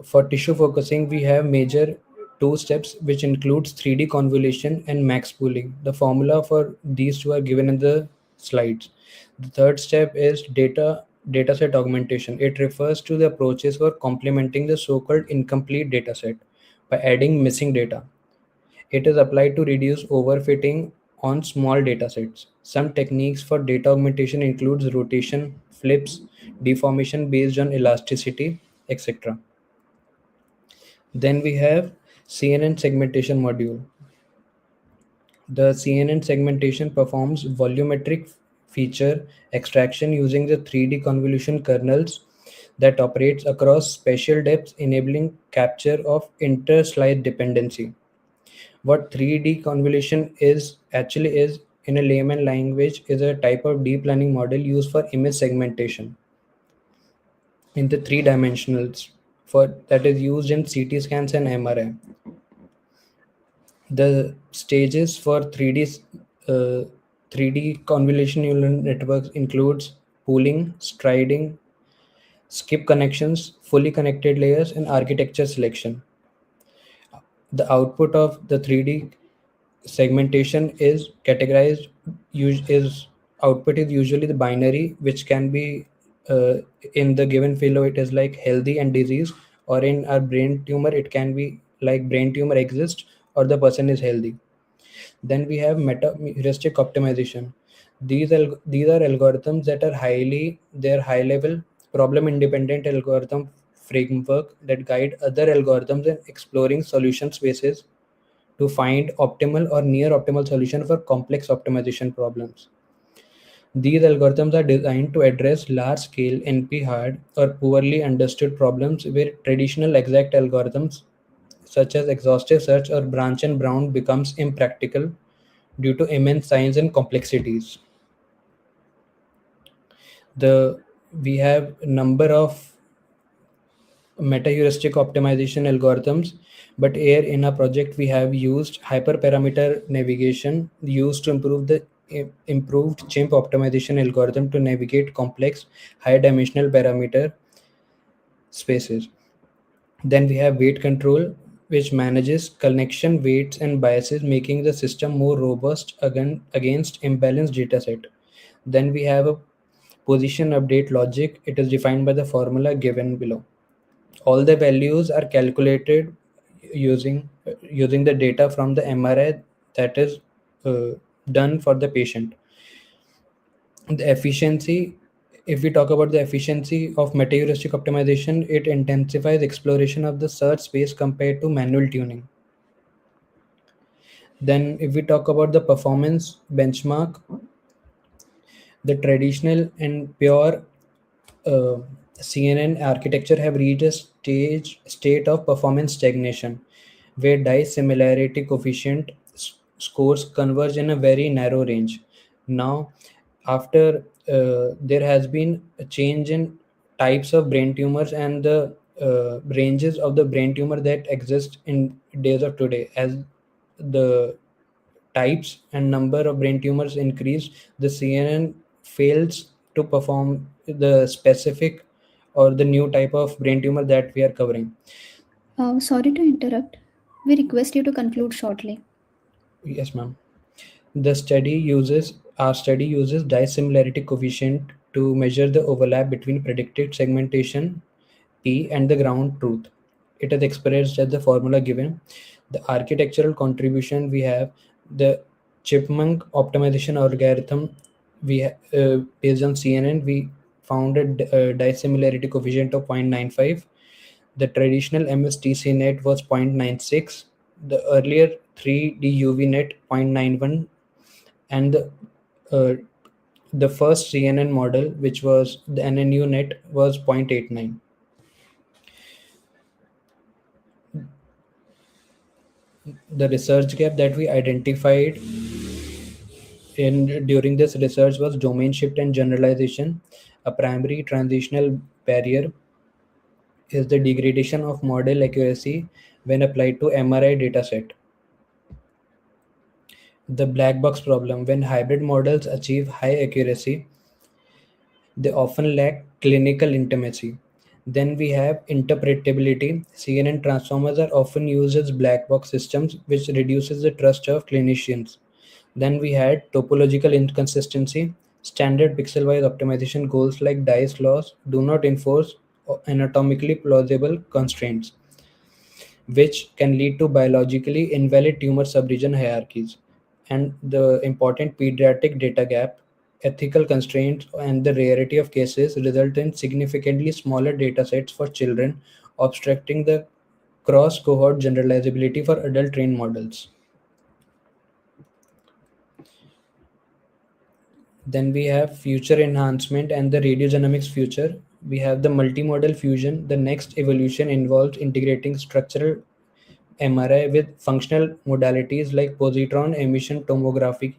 For tissue focusing, we have major two steps, which includes 3D convolution and max pooling. The formula for these two are given in the slides. The third step is dataset augmentation. It refers to the approaches for complementing the so-called incomplete dataset by adding missing data. It is applied to reduce overfitting on small datasets. Some techniques for data augmentation includes rotation, flips, deformation based on elasticity, etc. Then we have CNN segmentation module. The CNN segmentation performs volumetric feature extraction using the 3D convolution kernels that operates across spatial depths, enabling capture of inter-slide dependency. What 3D convolution is in a layman language is a type of deep learning model used for image segmentation in the three dimensionals for that is used in CT scans and MRI. The stages for 3D convolution neural networks includes pooling, striding, skip connections, fully connected layers, and architecture selection. The output of the 3D segmentation is categorized is output is usually the binary, which can be in the given fellow it is like healthy and disease, or in our brain tumor it can be like brain tumor exists or the person is healthy. Then we have meta heuristic optimization. These are algorithms that are high level problem independent algorithm framework that guide other algorithms in exploring solution spaces to find optimal or near optimal solution for complex optimization problems. These algorithms are designed to address large-scale NP-hard or poorly understood problems where traditional exact algorithms such as exhaustive search or branch and bound becomes impractical due to immense size and complexities. We have a number of meta-heuristic optimization algorithms, but here in our project we have used hyperparameter navigation used to improve the improved chimp optimization algorithm to navigate complex high dimensional parameter spaces. Then we have weight control, which manages connection weights and biases, making the system more robust against imbalanced dataset. Then we have a position update logic. It is defined by the formula given below. All the values are calculated using the data from the MRI that is done for the patient. The efficiency, if we talk about the efficiency of meta-heuristic optimization, it intensifies exploration of the search space compared to manual tuning. Then if we talk about the performance benchmark, the traditional and pure CNN architecture have reached a state of performance stagnation, where dice similarity coefficient scores converge in a very narrow range. Now, after there has been a change in types of brain tumors and the ranges of the brain tumor that exist in days of today, as the types and number of brain tumors increase, the CNN fails to perform the specific or the new type of brain tumor that we are covering. Sorry to interrupt. We request you to conclude shortly. Yes, ma'am. The study uses Our study uses dissimilarity coefficient to measure the overlap between predicted segmentation P and the ground truth. It is expressed as the formula given. The architectural contribution we have the chipmunk optimization algorithm based on CNN we found a dissimilarity coefficient of 0.95. The traditional MSTC net was 0.96. The earlier 3D UV net 0.91 and uh, the first CNN model, which was the NNU net, was 0.89. The research gap that we identified in during this research was domain shift and generalization. A primary transitional barrier is the degradation of model accuracy when applied to MRI dataset. The black box problem: when hybrid models achieve high accuracy, they often lack clinical intimacy. Then we have interpretability. CNN transformers are often used as black box systems, which reduces the trust of clinicians. Then we had topological inconsistency. Standard pixel-wise optimization goals like dice laws do not enforce anatomically plausible constraints, which can lead to biologically invalid tumor subregion hierarchies. And the important pediatric data gap, ethical constraints, and the rarity of cases result in significantly smaller datasets for children, obstructing the cross cohort generalizability for adult trained models. Then we have future enhancement and the radiodynamics future. We have the multimodal fusion. The next evolution involves integrating structural MRI with functional modalities like positron emission tomography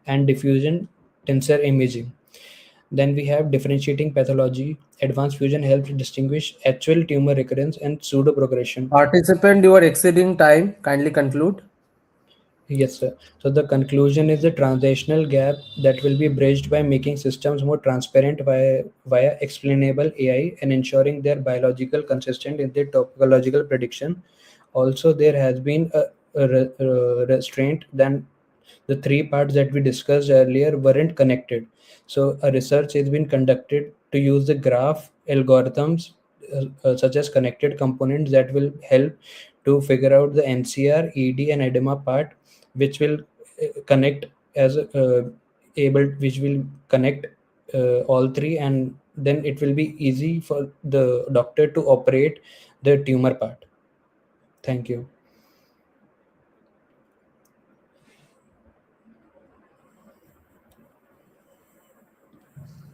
and diffusion tensor imaging. Then we have differentiating pathology. Advanced fusion helps distinguish actual tumor recurrence and pseudo progression. Participant, you are exceeding time. Kindly conclude. Yes, sir. So the conclusion is the translational gap that will be bridged by making systems more transparent via explainable AI and ensuring they're biological consistent in their topological prediction. Also, there has been a restraint that the three parts that we discussed earlier weren't connected. So a research has been conducted to use the graph algorithms such as connected components that will help to figure out the NCR, ED, and edema part, which will connect as which will connect all three, and then it will be easy for the doctor to operate the tumor part. Thank you.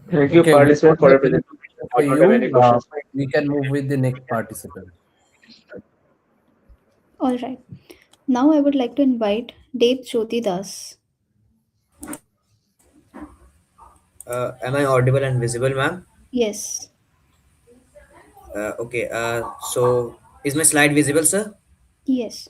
Thank you, Okay, participant, for your for presentation. I don't have any you, questions. we can move with the next participant. All right. Now I would like to invite Dev Jyoti Das. Am I audible and visible, ma'am? Yes. Okay. So is my slide visible, sir? Yes.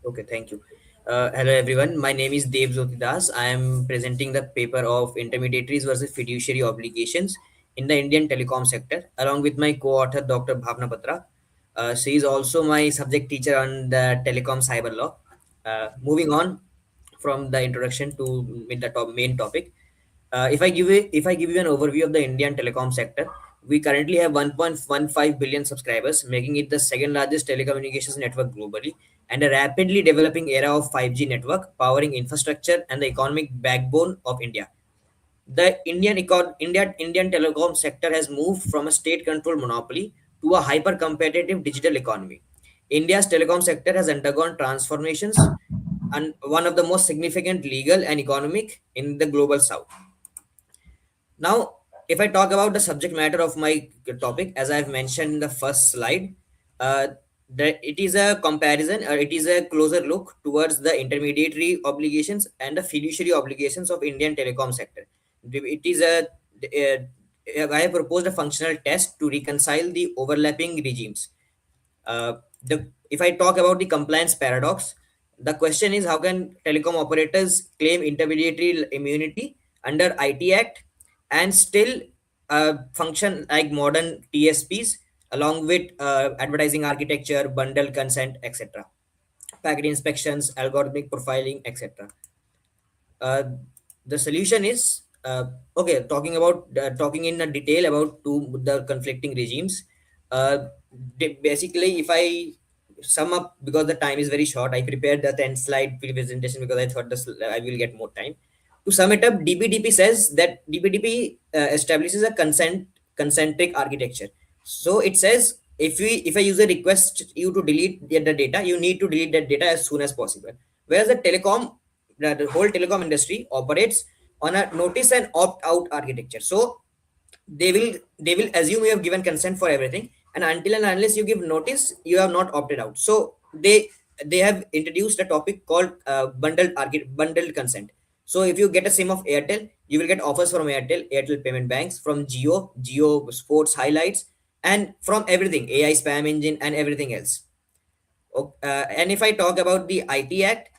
Okay, thank you. Hello, everyone. My name is Dev Jyotidas. I am presenting the paper of intermediaries versus fiduciary obligations in the Indian telecom sector, along with my co-author, Dr. Bhavna Batra. She is also my subject teacher on the telecom cyber law. Moving on from the introduction to main topic. If I give you an overview of the Indian telecom sector, we currently have 1.15 billion subscribers, making it the second largest telecommunications network globally, and a rapidly developing era of 5G network powering infrastructure and the economic backbone of India. The Indian telecom sector has moved from a state-controlled monopoly to a hyper-competitive digital economy. India's telecom sector has undergone transformations, and one of the most significant legal and economic in the global south. Now, if I talk about the subject matter of my topic, as I've mentioned in the first slide, uh, it is a comparison, or it is a closer look towards the intermediary obligations and the fiduciary obligations of Indian telecom sector. It is I have proposed a functional test to reconcile the overlapping regimes. If I talk about the compliance paradox, the question is, how can telecom operators claim intermediary immunity under IT Act and still function like modern TSPs along with advertising architecture, bundle consent, etc., packet inspections, algorithmic profiling, etc. the solution is okay. Talking in a detail about the conflicting regimes. Basically, if I sum up, because the time is very short, I prepared the 10 slide presentation because I thought I will get more time. To sum it up, DPDP says that DPDP establishes a concentric architecture. So it says if a user requests you to delete the data, you need to delete that data as soon as possible. Whereas the whole telecom industry operates on a notice and opt out architecture. So they will assume you have given consent for everything, and until and unless you give notice, you have not opted out. So they have introduced a topic called bundled consent. So if you get a sim of Airtel, you will get offers from Airtel payment banks, from Geo sports highlights, and from everything, AI spam engine and everything else. And if I talk about the IT Act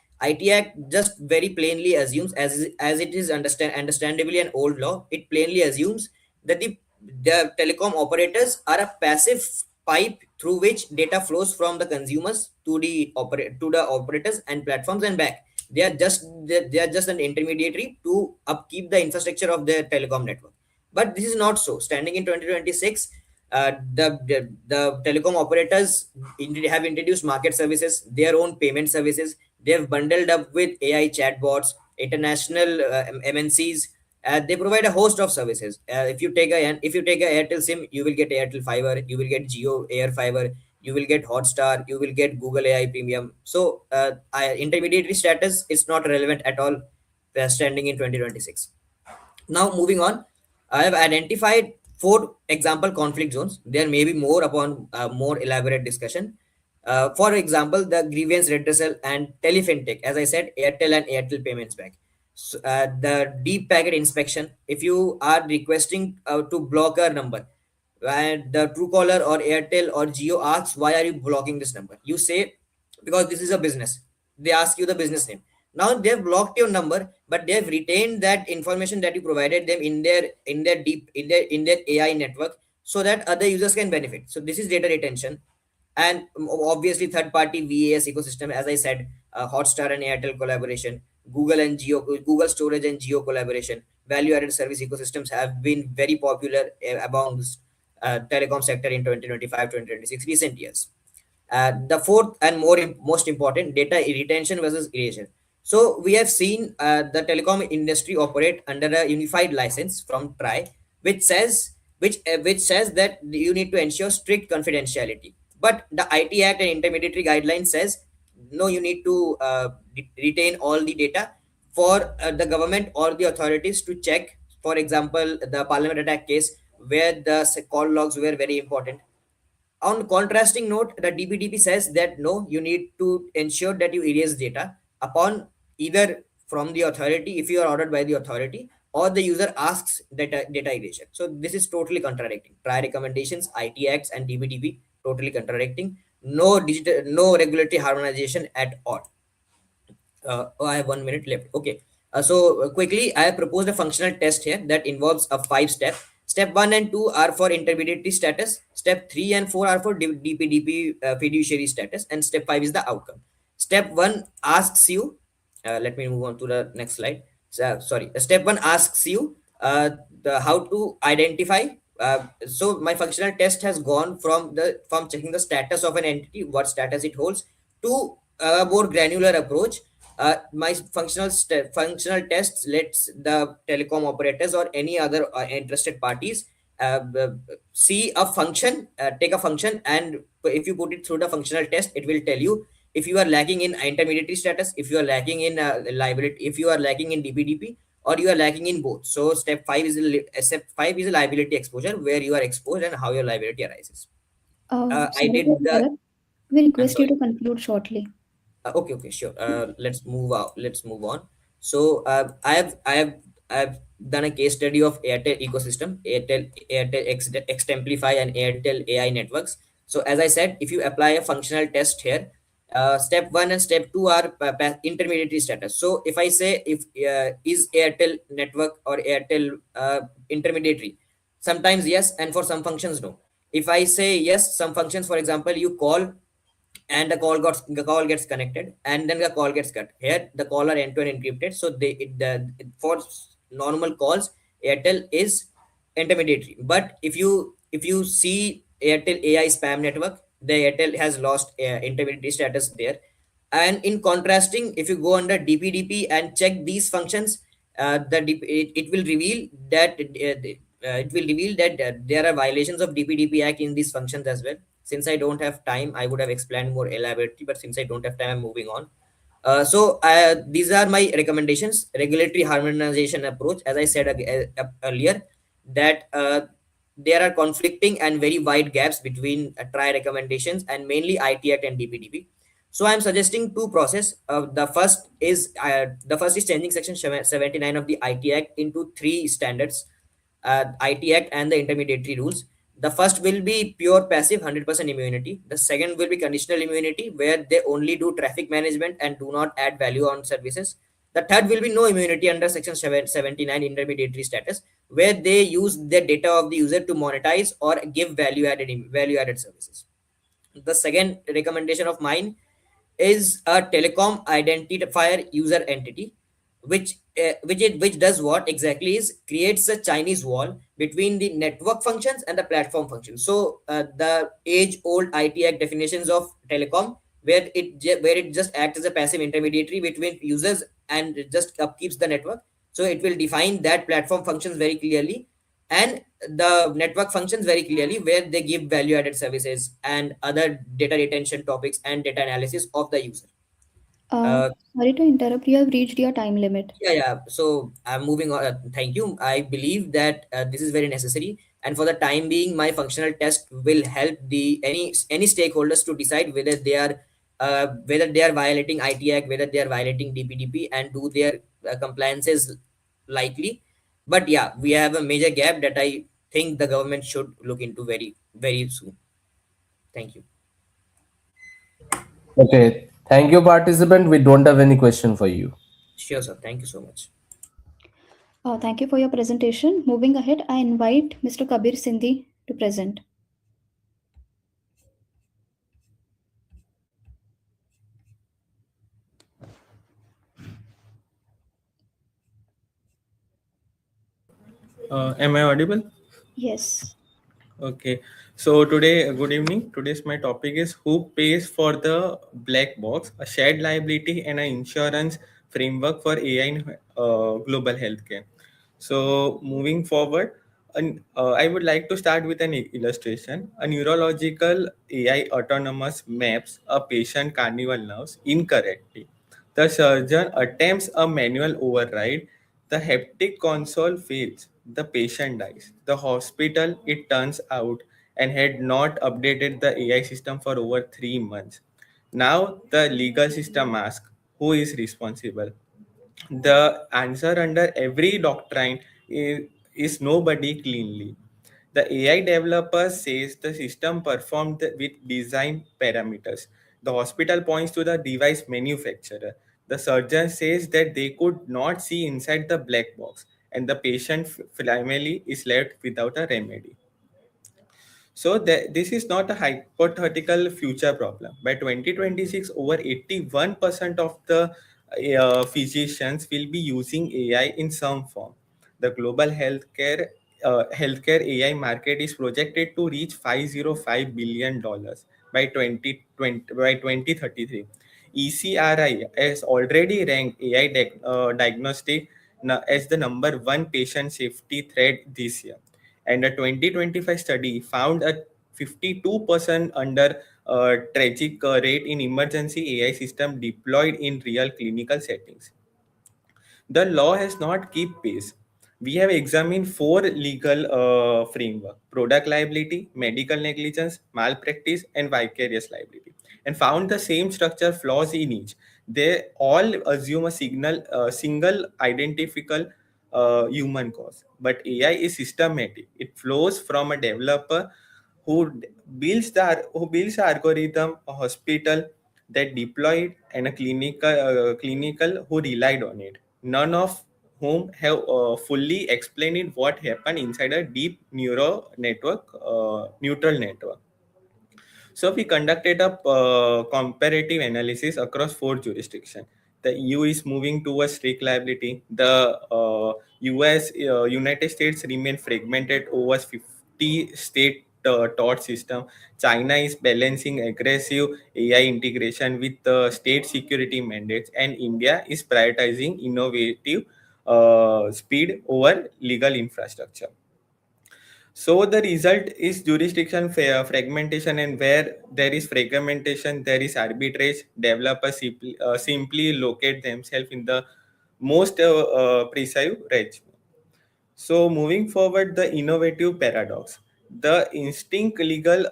just very plainly assumes, as it is understandably an old law, it plainly assumes that the telecom operators are a passive pipe through which data flows from the consumers to the operators and platforms and back. They are just an intermediary to upkeep the infrastructure of the telecom network. But this is not so. Standing in 2026, the telecom operators have introduced market services, their own payment services. They have bundled up with AI chatbots, international MNCs. They provide a host of services. If you take a Airtel SIM, you will get Airtel Fiber, you will get Geo Air Fiber, you will get Hotstar, you will get Google AI Premium. So intermediary status is not relevant at all. Standing in 2026. Now, moving on, I have identified four example conflict zones. There may be more upon more elaborate discussion. For example, the grievance redressal and telefintech, as I said, Airtel and Airtel Payments Bank. So, the deep packet inspection. If you are requesting to block a number, and the Truecaller or Airtel or Geo asks, "Why are you blocking this number?" You say, "Because this is a business." They ask you the business name. Now they've blocked your number, but they've retained that information that you provided them in their AI network, so that other users can benefit. So this is data retention. And obviously third party VAS ecosystem, as I said, Hotstar and Airtel collaboration, Google storage and Geo collaboration, value added service ecosystems have been very popular amongst telecom sector in 2025 2026 recent years. The fourth and most important, data retention versus erasure. So we have seen the telecom industry operate under a unified license from TRAI, which says that you need to ensure strict confidentiality. But the IT Act and intermediary guidelines says no, you need to retain all the data for the government or the authorities to check. For example, the Parliament attack case, where the call logs were very important. On contrasting note, the DPDP says that no, you need to ensure that you erase data upon either from the authority, if you are ordered by the authority, or the user asks data erasure. So this is totally contradicting. Prior recommendations, IT Acts, and DPDP totally contradicting. No regulatory harmonization at all. I have 1 minute left. Okay. So quickly, I have proposed a functional test here that involves a 5 step. Step 1 and 2 are for intermediary status. Step 3 and 4 are for DPDP fiduciary status. And step 5 is the outcome. Step 1 asks you, let me move on to the next slide. Sorry. Step 1 asks you how to identify. So my functional test has gone from checking the status of an entity, what status it holds, to a more granular approach. My functional tests lets the telecom operators or any other interested parties see a function, take a function, and if you put it through the functional test, it will tell you if you are lacking in intermediary status, if you are lacking in liability, if you are lacking in DPDP, or you are lacking in both. So step 5 is a liability exposure, where you are exposed and how your liability arises. I Sorry did to the. interrupt. We I'm request you sorry. to conclude shortly. Okay, sure. Let's move on. So I have done a case study of Airtel ecosystem, Airtel Extemplify and Airtel AI networks. So as I said, if you apply a functional test here, step 1 and step 2 are intermediary status. So if I say, if is Airtel network or Airtel intermediary, sometimes yes, and for some functions no. If I say yes, some functions, for example, you call and the call gets connected, and then the call gets cut. Here the call are end to end encrypted, so for normal calls, Airtel is intermediary. But if you see Airtel AI spam network, the Airtel has lost intermediary status there. And in contrasting, if you go under DPDP and check these functions, it will reveal that there are violations of DPDP Act in these functions as well. Since I don't have time, I would have explained more elaborately, but since I don't have time, I'm moving on. These are my recommendations. Regulatory harmonization approach, as I said earlier, that there are conflicting and very wide gaps between TRI recommendations and mainly IT Act and DPDP. So I'm suggesting two process. The first is changing section 79 of the IT Act into three standards: IT Act and the intermediary rules. The first will be pure passive 100% immunity. The second will be conditional immunity, where they only do traffic management and do not add value on services. The third will be no immunity under section 79 intermediary status, where they use the data of the user to monetize or give value added services. The second recommendation of mine is a telecom identifier user entity, which does what exactly is creates a Chinese wall between the network functions and the platform functions. So the age old IT Act definitions of telecom, where it just acts as a passive intermediary between users and it just upkeeps the network. So it will define that platform functions very clearly, and the network functions very clearly, where they give value added services and other data retention topics and data analysis of the user. Uh, uh, Sorry to interrupt, you have reached your time limit. yeah, so I'm moving on. Thank you. I believe that this is very necessary, and for the time being, my functional test will help the any stakeholders to decide whether they are violating IT Act, whether they are violating DPDP, and do their compliances likely. But yeah, we have a major gap that I think the government should look into very very soon. Thank you. Okay. Thank you, participant. We don't have any question for you. Sure, sir. Thank you so much. Thank you for your presentation. Moving ahead, I invite Mr. Kabir Sindhi to present. Am I audible? Yes. Okay. So today, good evening. Today's my topic is who pays for the black box, a shared liability and an insurance framework for AI in global healthcare. So moving forward, I would like to start with an illustration. A neurological AI autonomous maps a patient carnival nerves incorrectly. The surgeon attempts a manual override. The haptic console fails. The patient dies. The hospital, it turns out, and had not updated the AI system for over 3 months. Now the legal system asks who is responsible. The answer under every doctrine is nobody cleanly. The AI developer says the system performed with design parameters. The hospital points to the device manufacturer. The surgeon says that they could not see inside the black box, and the patient family is left without a remedy. So this is not a hypothetical future problem. By 2026, over 81% of the physicians will be using AI in some form. The global healthcare AI market is projected to reach $505 billion by 2033. ECRI has already ranked AI diagnostic as the number one patient safety threat this year, and a 2025 study found a 52% under tragic rate in emergency AI system deployed in real clinical settings. The law has not kept pace. We have examined four legal framework: product liability, medical negligence, malpractice, and vicarious liability, and found the same structure flaws in each. They all assume a single identifiable human cause. But AI is systematic. It flows from a developer who builds the algorithm, a hospital that deployed, and a clinical who relied on it. None of whom have fully explained what happened inside a deep neutral network. So we conducted a comparative analysis across 4 jurisdictions. The EU is moving towards strict liability. The United States remain fragmented over 50 state tort system. China is balancing aggressive AI integration with state security mandates, and India is prioritizing innovative speed over legal infrastructure. So the result is jurisdiction fragmentation, and where there is fragmentation, there is arbitrage. Developers simply locate themselves in the most precise range. So moving forward, the innovative paradox. The instinct legal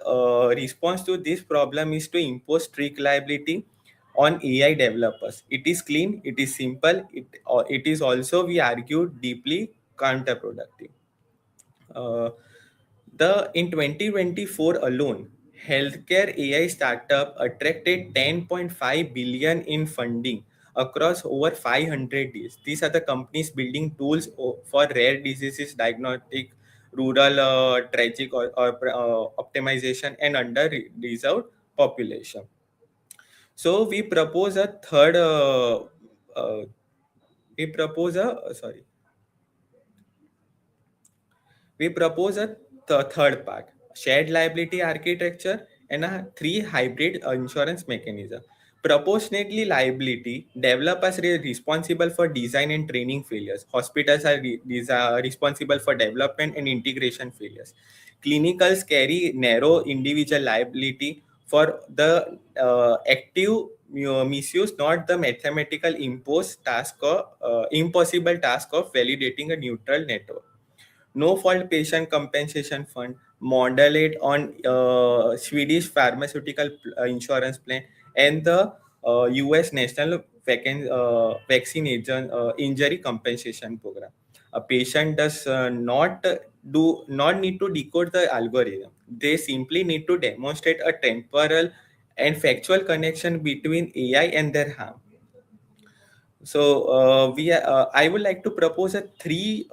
response to this problem is to impose strict liability on AI developers. It is clean, it is simple, it is also, we argue, deeply counterproductive. Uh, in 2024 alone, healthcare AI startup attracted 10.5 billion in funding across over 500 deals. These are the companies building tools for rare diseases, diagnostic, rural tragic or optimization, and under-reserved population. So we propose a third. Uh, we propose a sorry. We propose a third part, shared liability architecture, and a three hybrid insurance mechanism. Proportionately liability, developers are responsible for design and training failures. Hospitals are responsible for development and integration failures. Clinicals carry narrow individual liability for the active misuse, not the mathematical impossible task of validating a neutral network. No fault patient compensation fund, model it on Swedish pharmaceutical insurance plan, and the US National Vaccine Agent Injury Compensation Program. A patient does not need to decode the algorithm. They simply need to demonstrate a temporal and factual connection between AI and their harm. So I would like to propose a three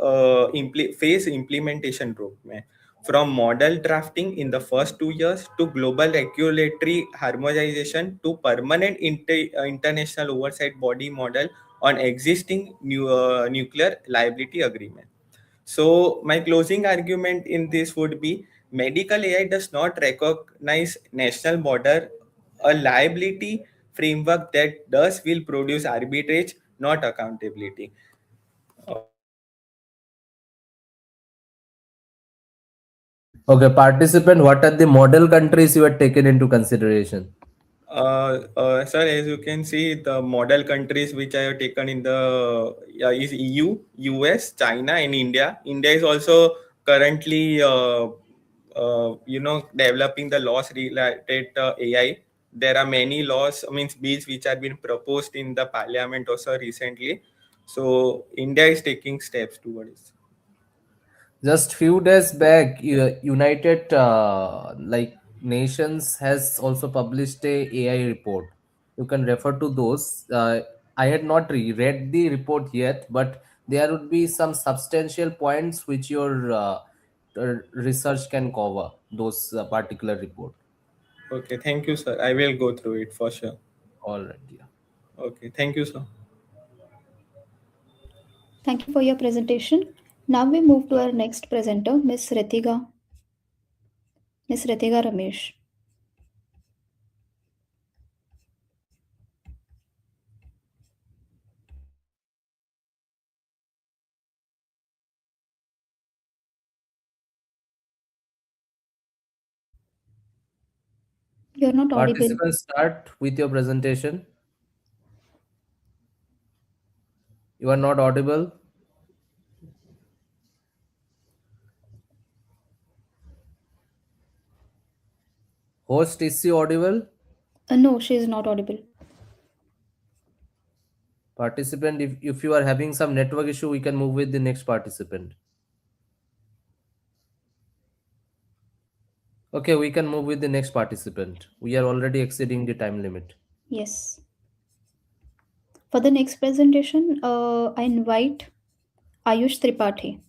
phase implementation roadmap, from model drafting in the first 2 years to global regulatory harmonization to permanent international oversight body model on existing nuclear liability agreement. So my closing argument in this would be, medical AI does not recognize national border. A liability framework that does will produce arbitrage, not accountability. Okay, participant, what are the model countries you have taken into consideration? Sir, as you can see, the model countries which I have taken in the is EU, US, China, and India. India is also currently, developing the laws related AI. There are many laws, means bills, which have been proposed in the parliament also recently. So India is taking steps towards. Just few days back, United Nations has also published a AI report. You can refer to those. I had not read the report yet, but there would be some substantial points which your research can cover. Those particular report. Okay, thank you, sir. I will go through it for sure. All right, yeah. Okay, thank you, sir. Thank you for your presentation. Now we move to our next presenter, Ms. Ritika Ramesh. You're not audible. Participants, start with your presentation. You are not audible. Host, is she audible? No, she is not audible. Participant, if you are having some network issue, we can move with the next participant. Okay, we can move with the next participant. We are already exceeding the time limit. Yes. For the next presentation, I invite Ayush Tripathi.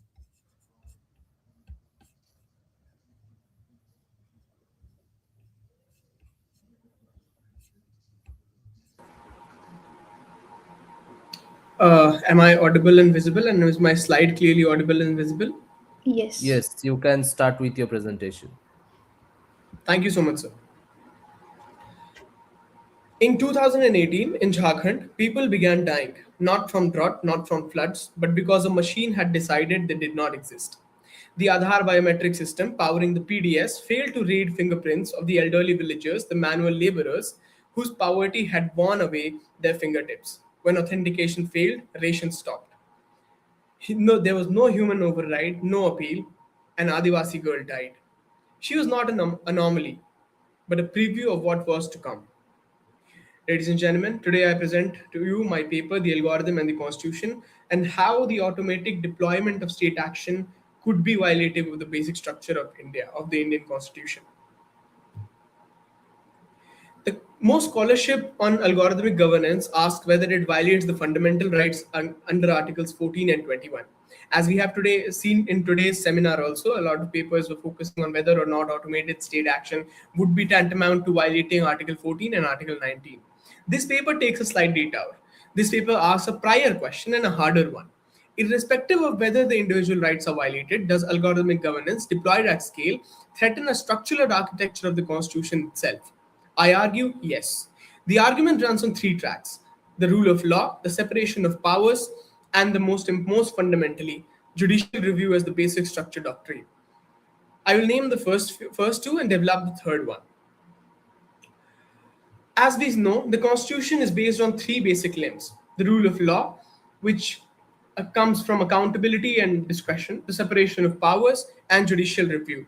Am I audible and visible? And is my slide clearly audible and visible? Yes. Yes, you can start with your presentation. Thank you so much, sir. In 2018, in Jharkhand, people began dying, not from drought, not from floods, but because a machine had decided they did not exist. The Aadhaar biometric system powering the PDS failed to read fingerprints of the elderly villagers, the manual laborers, whose poverty had worn away their fingertips. When authentication failed, ration stopped. No, there was no human override, no appeal. An Adivasi girl died. She was not an anomaly, but a preview of what was to come. Ladies and gentlemen, today I present to you my paper, The Algorithm and the Constitution, and how the automatic deployment of state action could be violative of the basic structure of India, of the Indian Constitution. The most scholarship on algorithmic governance asks whether it violates the fundamental rights under Articles 14 and 21. As we have today seen in today's seminar also, a lot of papers were focusing on whether or not automated state action would be tantamount to violating Article 14 and Article 19. This paper takes a slight detour. This paper asks a prior question and a harder one. Irrespective of whether the individual rights are violated, does algorithmic governance deployed at scale threaten a structural architecture of the Constitution itself? I argue yes. The argument runs on three tracks: the rule of law, the separation of powers, and the most fundamentally, judicial review as the basic structure doctrine. I will name the first two and develop the third one. As we know, the Constitution is based on three basic limbs: the rule of law, which comes from accountability and discretion, the separation of powers, and judicial review.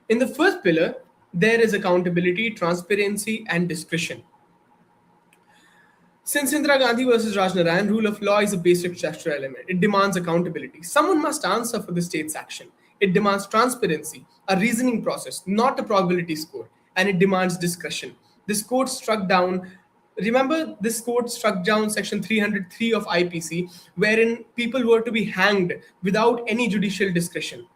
In the first pillar, there is accountability, transparency, and discretion. Since Indira Gandhi versus Rajnarayan, rule of law is a basic structural element. It demands accountability. Someone must answer for the state's action. It demands transparency, a reasoning process, not a probability score, and it demands discretion. This court struck down, remember, this court struck down Section 303 of IPC, wherein people were to be hanged without any judicial discretion.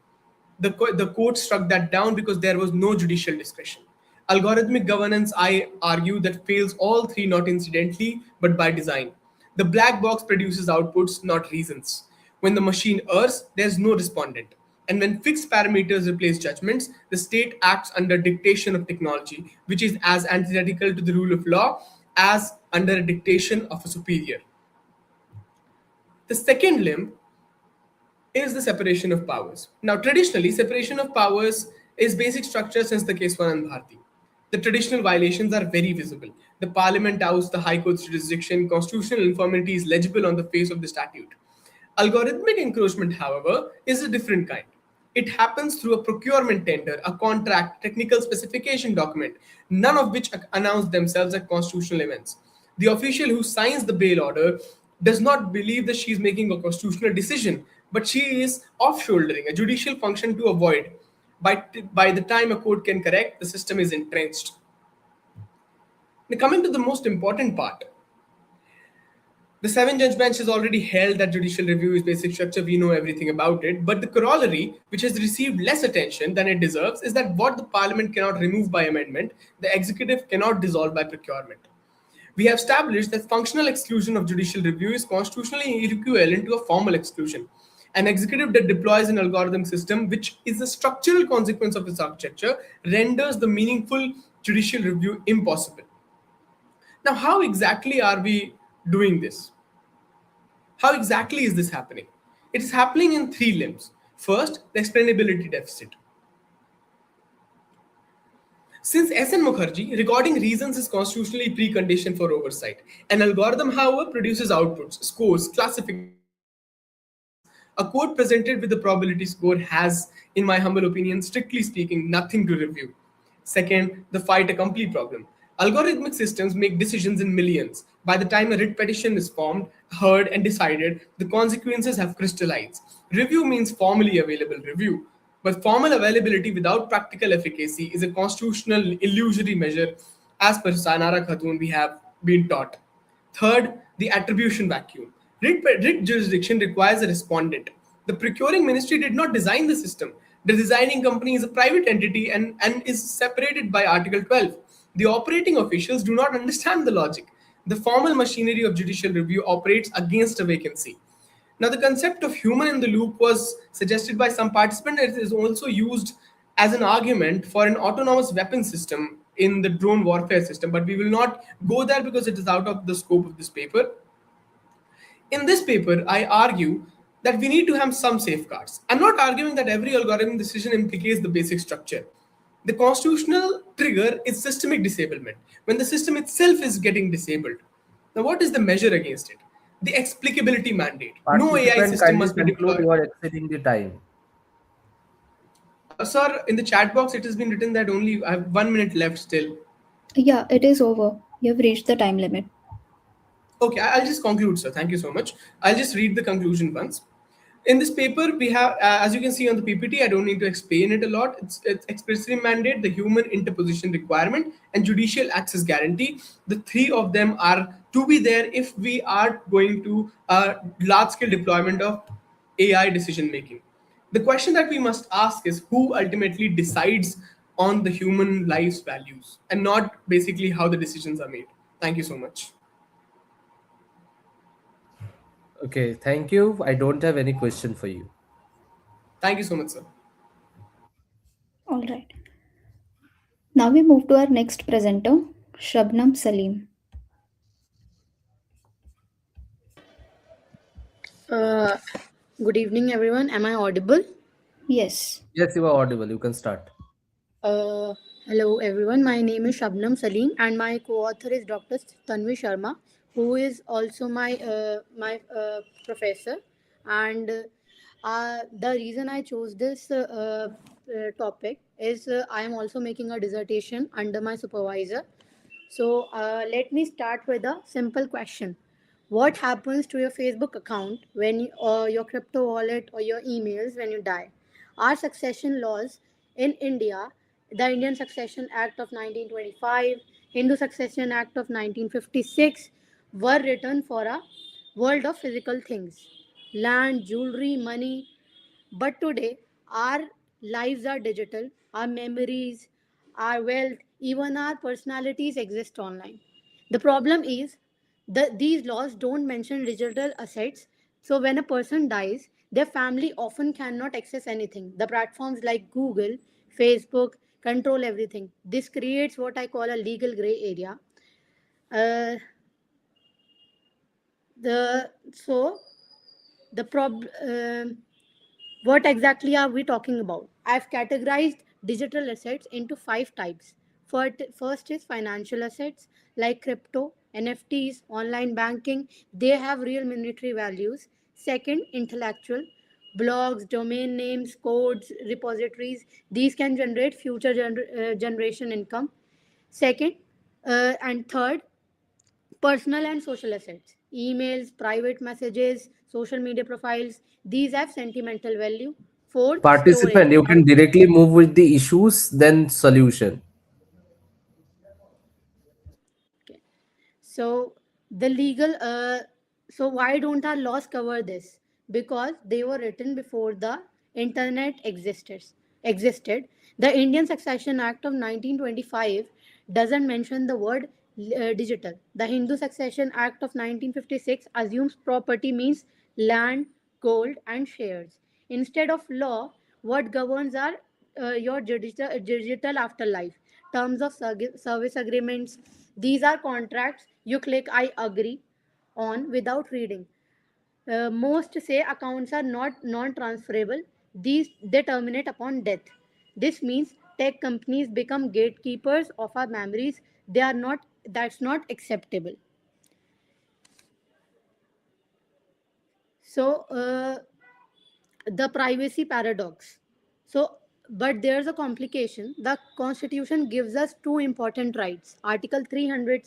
The court struck that down because there was no judicial discretion. Algorithmic governance, I argue, that fails all three not incidentally, but by design. The black box produces outputs, not reasons. When the machine errs, there's no respondent. And when fixed parameters replace judgments, the state acts under dictation of technology, which is as antithetical to the rule of law as under a dictation of a superior. The second limb is the separation of powers. Now, traditionally, separation of powers is basic structure since the case for Anand Bharti. The traditional violations are very visible. The parliament outs the High Court's jurisdiction, constitutional infirmity is legible on the face of the statute. Algorithmic encroachment, however, is a different kind. It happens through a procurement tender, a contract, technical specification document, none of which announce themselves as constitutional events. The official who signs the bail order does not believe that she is making a constitutional decision, but she is off-shouldering a judicial function to avoid. By the time a court can correct, the system is entrenched. Now, coming to the most important part, the seven-judge bench has already held that judicial review is basic structure. We know everything about it. But the corollary, which has received less attention than it deserves, is that what the parliament cannot remove by amendment, the executive cannot dissolve by procurement. We have established that functional exclusion of judicial review is constitutionally equivalent to a formal exclusion. An executive that deploys an algorithm system, which is a structural consequence of its architecture, renders the meaningful judicial review impossible. Now, how exactly are we doing this? How exactly is this happening? It is happening in three limbs. First, the explainability deficit. Since S.N. Mukherjee, recording reasons is constitutionally preconditioned for oversight. An algorithm, however, produces outputs, scores, classifications. A code presented with the probability score has, in my humble opinion, strictly speaking, nothing to review. Second, the fait accompli problem. Algorithmic systems make decisions in millions. By the time a writ petition is formed, heard, and decided, the consequences have crystallized. Review means formally available review. But formal availability without practical efficacy is a constitutional illusory measure, as per Sanara Khatun we have been taught. Third, the attribution vacuum. Writ jurisdiction requires a respondent. The procuring ministry did not design the system. The designing company is a private entity and is separated by Article 12. The operating officials do not understand the logic. The formal machinery of judicial review operates against a vacancy. Now, the concept of human in the loop was suggested by some participants. It is also used as an argument for an autonomous weapon system in the drone warfare system, but we will not go there because it is out of the scope of this paper. In this paper, I argue that we need to have some safeguards. I'm not arguing that every algorithm decision implicates the basic structure. The constitutional trigger is systemic disablement, when the system itself is getting disabled. Now, what is the measure against it? The explicability mandate. No AI Participant, system kindly must be conclude, deployed. you are exceeding the time. Sir, in the chat box, it has been written that only I have 1 minute left still. Yeah, it is over. You've reached the time limit. Okay, I'll just conclude, sir. Thank you so much. I'll just read the conclusion once. In this paper, we have, as you can see on the PPT, I don't need to explain it a lot. It's explicitly mandate the human interposition requirement and judicial access guarantee. The three of them are to be there if we are going to large-scale deployment of AI decision making. The question that we must ask is who ultimately decides on the human life's values and not basically how the decisions are made. Thank you so much. Okay, thank you. I don't have any question for you. Thank you so much, sir. All right. Now we move to our next presenter, Shabnam Salim. Good evening, everyone. Am I audible? Yes. Yes, you are audible. You can start. Hello, everyone. My name is Shabnam Salim, and my co-author is Dr. Tanvi Sharma, who is also my professor. And the reason I chose this topic is I am also making a dissertation under my supervisor. So let me start with a simple question. What happens to your Facebook account when or your crypto wallet or your emails when you die? Our succession laws in India, the Indian Succession Act of 1925, Hindu Succession Act of 1956, were written for a world of physical things, land, jewelry, money. But today, our lives are digital, our memories, our wealth, even our personalities exist online. The problem is that these laws don't mention digital assets. So when a person dies, their family often cannot access anything. The platforms like Google, Facebook control everything. This creates what I call a legal gray area. Uh, the so the prob What exactly are we talking about? I've categorized digital assets into five types. First is financial assets like crypto, NFTs, online banking. They have real monetary values. Second, intellectual, blogs, domain names, codes, repositories. These can generate future generation income. Second, and third, personal and social assets, emails, private messages, social media profiles. These have sentimental value. Fourth, storage. Participant, you can directly move with the issues, then solution. So the legal so why don't our laws cover this? Because they were written before the internet existed. The Indian Succession Act of 1925 doesn't mention the word digital. The Hindu Succession Act of 1956 assumes property means land, gold, and shares. Instead of law, what governs are your digital afterlife, terms of service agreements. These are contracts you click I agree on without reading. Most say accounts are not non-transferable. These they terminate upon death. This means tech companies become gatekeepers of our memories. They are not. That's not acceptable. So the privacy paradox. So, but there's a complication. The Constitution gives us two important rights. Article 300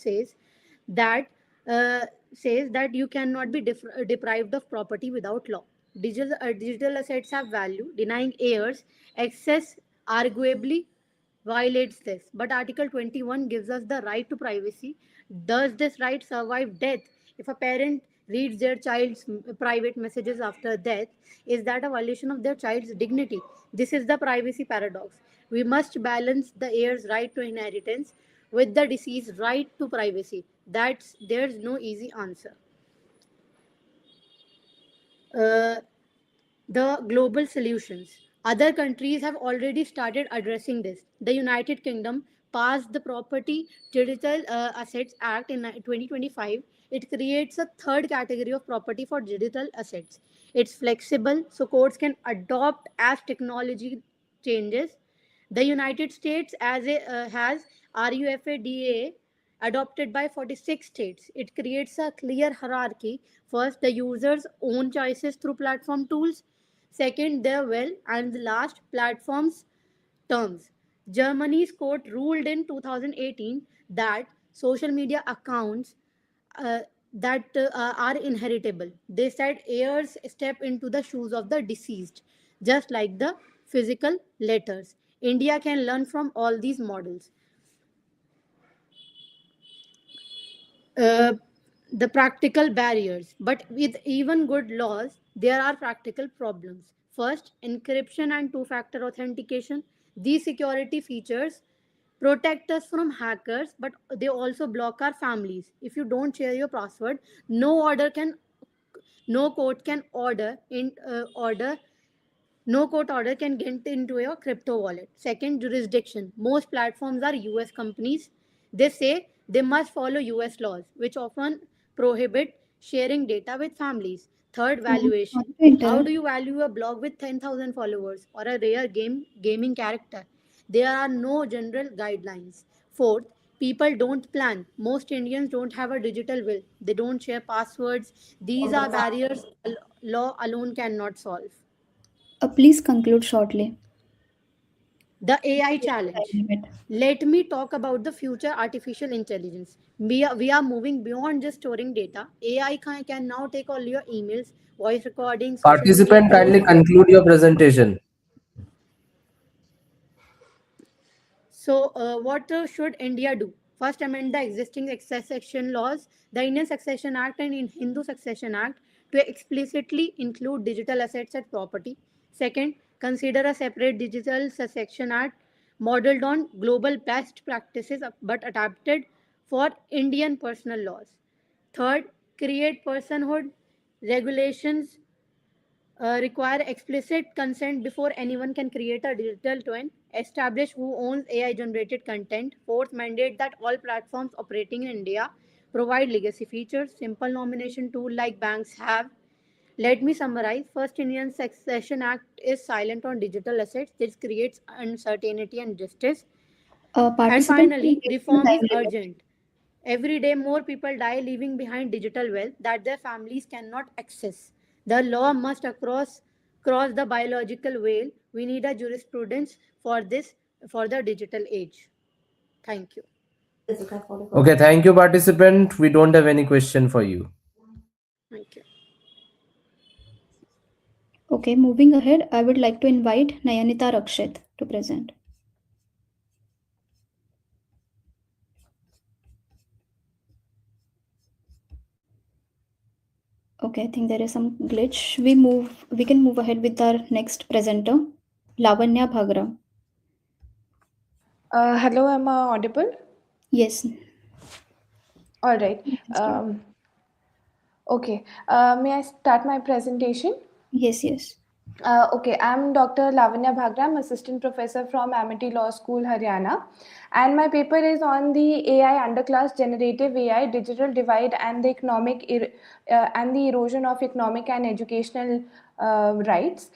that says that you cannot be deprived of property without law. Digital assets have value. Denying heirs access arguably violates this. But Article 21 gives us the right to privacy. Does this right survive death? If a parent reads their child's private messages after death, is that a violation of their child's dignity? This is the privacy paradox. We must balance the heir's right to inheritance with the disease right to privacy? There's no easy answer. Uh, the global solutions. Other countries have already started addressing this. The United Kingdom passed the Property Digital Assets Act in 2025. It creates a third category of property for digital assets. It's flexible, so courts can adopt as technology changes. The United States has RUFADA adopted by 46 states. It creates a clear hierarchy. First, the user's own choices through platform tools. Second, their will. And the last, platforms terms. Germany's court ruled in 2018 that social media accounts uh, that are inheritable. They said heirs step into the shoes of the deceased, just like the physical letters. India can learn from all these models. uh, the practical barriers. But with even good laws, there are practical problems. First, encryption and two factor authentication. These security features protect us from hackers, but they also block our families. If you don't share your password, no order can no court can order no court order can get into your crypto wallet. Second, jurisdiction. Most platforms are US companies. They say they must follow US laws, which often prohibit sharing data with families. Third, Sorry valuation. to How interrupt. do you value a blog with 10,000 followers or a rare gaming character? There are no general guidelines. Fourth, people don't plan. Most Indians don't have a digital will. They don't share passwords. These are barriers law alone cannot solve. Please conclude shortly. The AI Yes, challenge. time limit. Let me talk about the future artificial intelligence. We are moving beyond just storing data. AI can now take all your emails, voice recordings, social media Participant, kindly posts. conclude your presentation. So, what should India do? First, amend the existing succession laws, the Indian Succession Act and in Hindu Succession Act, to explicitly include digital assets as property. Second, consider a separate digital succession act modeled on global best practices but adapted for Indian personal laws. Third, create personhood regulations require explicit consent before anyone can create a digital twin, establish who owns AI generated content, fourth, mandate that all platforms operating in India provide legacy features, simple nomination tool like banks have. Let me summarize. First, Indian Succession Act is silent on digital assets. This creates uncertainty and justice. And Participant, please finally, stick to the reform time is limit. urgent. Every day, more people die leaving behind digital wealth that their families cannot access. The law must cross the biological veil. We need a jurisprudence for this for the digital age. Thank you. Okay, thank you, participant. We don't have any question for you. Thank you. Okay, moving ahead, I would like to invite Nayanita Rakshit to present. Okay, I think there is some glitch. We can move ahead with our next presenter, Lavanya Bhagra. Hello, am I audible? Yes. All right. You can start. Okay. May I start my presentation? Yes. Okay, I'm Dr. Lavanya Bhagra. I'm assistant professor from Amity Law School, Haryana. And my paper is on the AI underclass, generative AI, digital divide, and the and the erosion of economic and educational rights.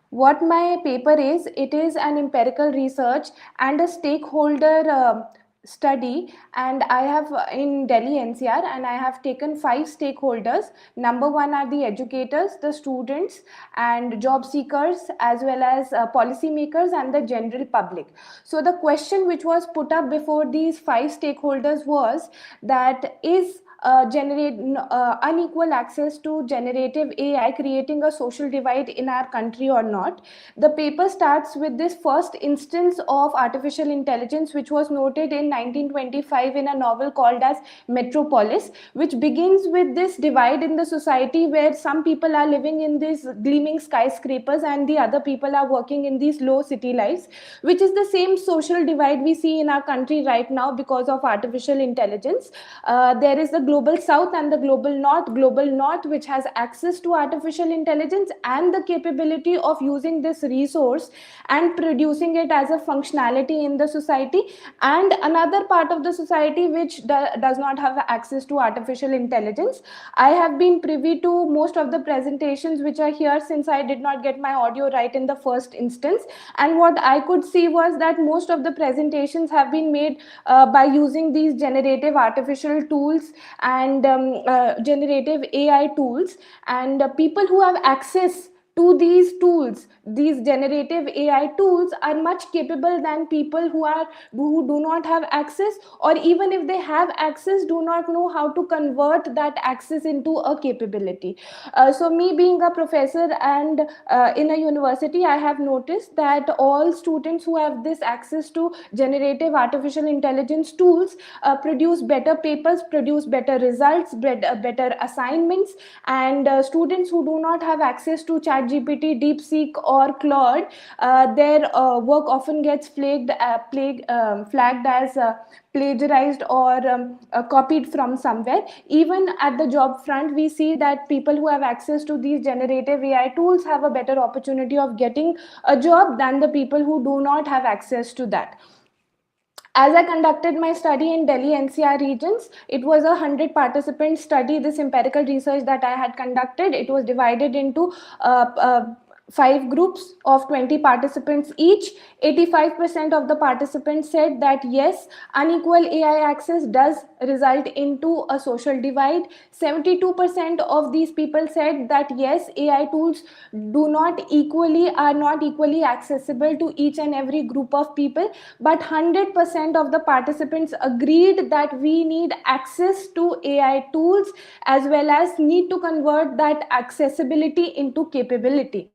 What my paper is, it is an empirical research and a stakeholder study, and I have in Delhi NCR, and I have taken 5 stakeholders. Number one are the educators, the students, and job seekers, as well as policymakers and the general public. So the question which was put up before these 5 stakeholders was that is unequal access to generative AI, creating a social divide in our country or not. The paper starts with this first instance of artificial intelligence, which was noted in 1925 in a novel called as Metropolis, which begins with this divide in the society where some people are living in these gleaming skyscrapers and the other people are working in these low city lives, which is the same social divide we see in our country right now because of artificial intelligence. There is the global south and the global north. Global north, which has access to artificial intelligence and the capability of using this resource and producing it as a functionality in the society, and another part of the society which does not have access to artificial intelligence. I have been privy to most of the presentations which are here, since I did not get my audio right in the first instance, and what I could see was that most of the presentations have been made by using these generative artificial tools and generative AI tools, and people who have access to these tools, these generative AI tools, are much capable than people who do not have access, or even if they have access, do not know how to convert that access into a capability. So me being a professor and in a university, I have noticed that all students who have this access to generative artificial intelligence tools produce better papers, produce better results, better assignments, and students who do not have access to ChatGPT, DeepSeek, or Claude, their work often gets flagged as plagiarized or copied from somewhere. Even at the job front, we see that people who have access to these generative AI tools have a better opportunity of getting a job than the people who do not have access to that. As I conducted my study in Delhi NCR regions, it was a 100 participant study. This empirical research that I had conducted, it was divided into uh, uh, 5 groups of 20 participants each. 85% of the participants said that yes, unequal AI access does result into a social divide. 72% of these people said that yes, AI tools are not equally accessible to each and every group of people, but 100% of the participants agreed that we need access to AI tools, as well as need to convert that accessibility into capability.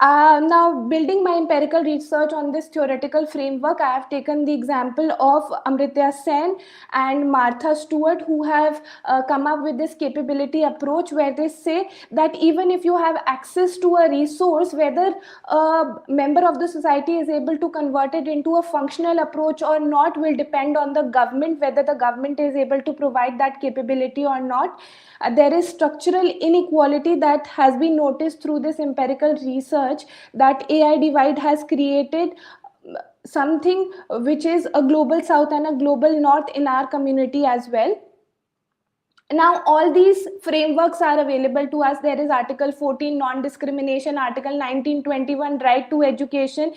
Now, building my empirical research on this theoretical framework, I have taken the example of Amritya Sen and Martha Stewart, who have come up with this capability approach, where they say that even if you have access to a resource, whether a member of the society is able to convert it into a functional approach or not will depend on the government, whether the government is able to provide that capability or not. There is structural inequality that has been noticed through this empirical research, that AI divide has created something which is a global south and a global north in our community as well. Now all these frameworks are available to us. There is article 14, non-discrimination, article 1921, right to education.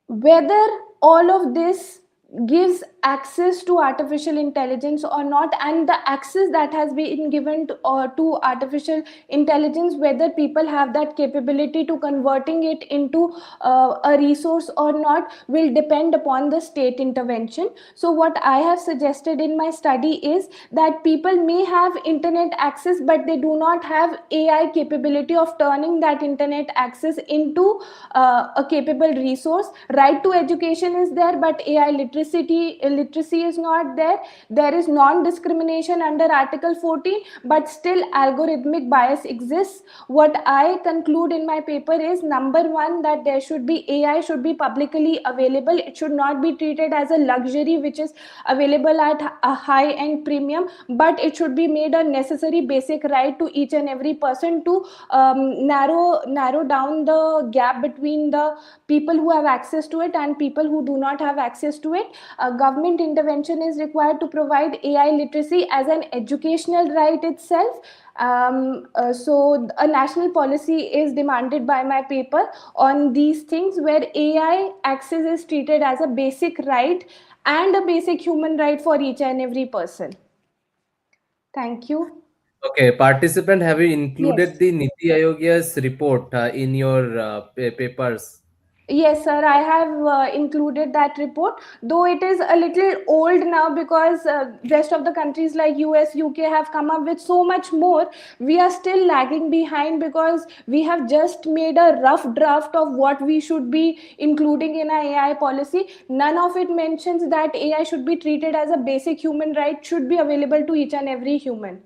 Whether all of this gives access to artificial intelligence or not, and the access that has been given to artificial intelligence, whether people have that capability to converting it into a resource or not, will depend upon the state intervention. So what I have suggested in my study is that people may have internet access, but they do not have AI capability of turning that internet access into a capable resource. Right to education is there, but AI literacy is not there. There is non-discrimination under article 14, but still algorithmic bias exists. What I conclude in my paper is, number one, that there should be AI should be publicly available. It should not be treated as a luxury which is available at a high end premium, but it should be made a necessary basic right to each and every person to narrow down the gap between the people who have access to it and people who do not have access to it. Government intervention is required to provide AI literacy as an educational right itself. So a national policy is demanded by my paper on these things, where AI access is treated as a basic right and a basic human right for each and every person. Thank you. Okay, participant, have you Yes. included the Niti Aayog's report in your papers? Yes, sir, I have included that report, though it is a little old now because rest of the countries like US, UK have come up with so much more. We are still lagging behind because we have just made a rough draft of what we should be including in our AI policy. None of it mentions that AI should be treated as a basic human right, should be available to each and every human.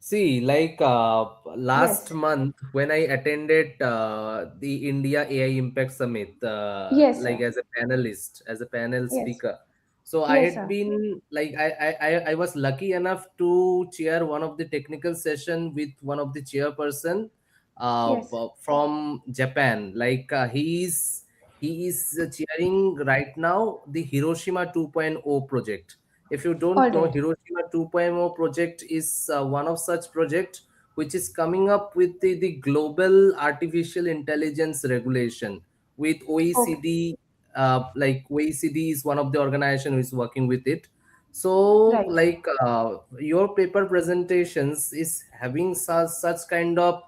See, like last Yes. month when I attended the India AI Impact Summit, Yes, like sir. as a panelist, as a panel Yes. speaker. So I Yes, had sir. been like I was lucky enough to chair one of the technical session with one of the chairperson Yes. from Japan. Like he is chairing right now the Hiroshima 2.0 project. If you All don't know, right. Hiroshima 2.0 project is one of such project which is coming up with the global artificial intelligence regulation with Okay. OECD. Like OECD is one of the organization who is working with it. So Right. like your paper presentations is having such kind of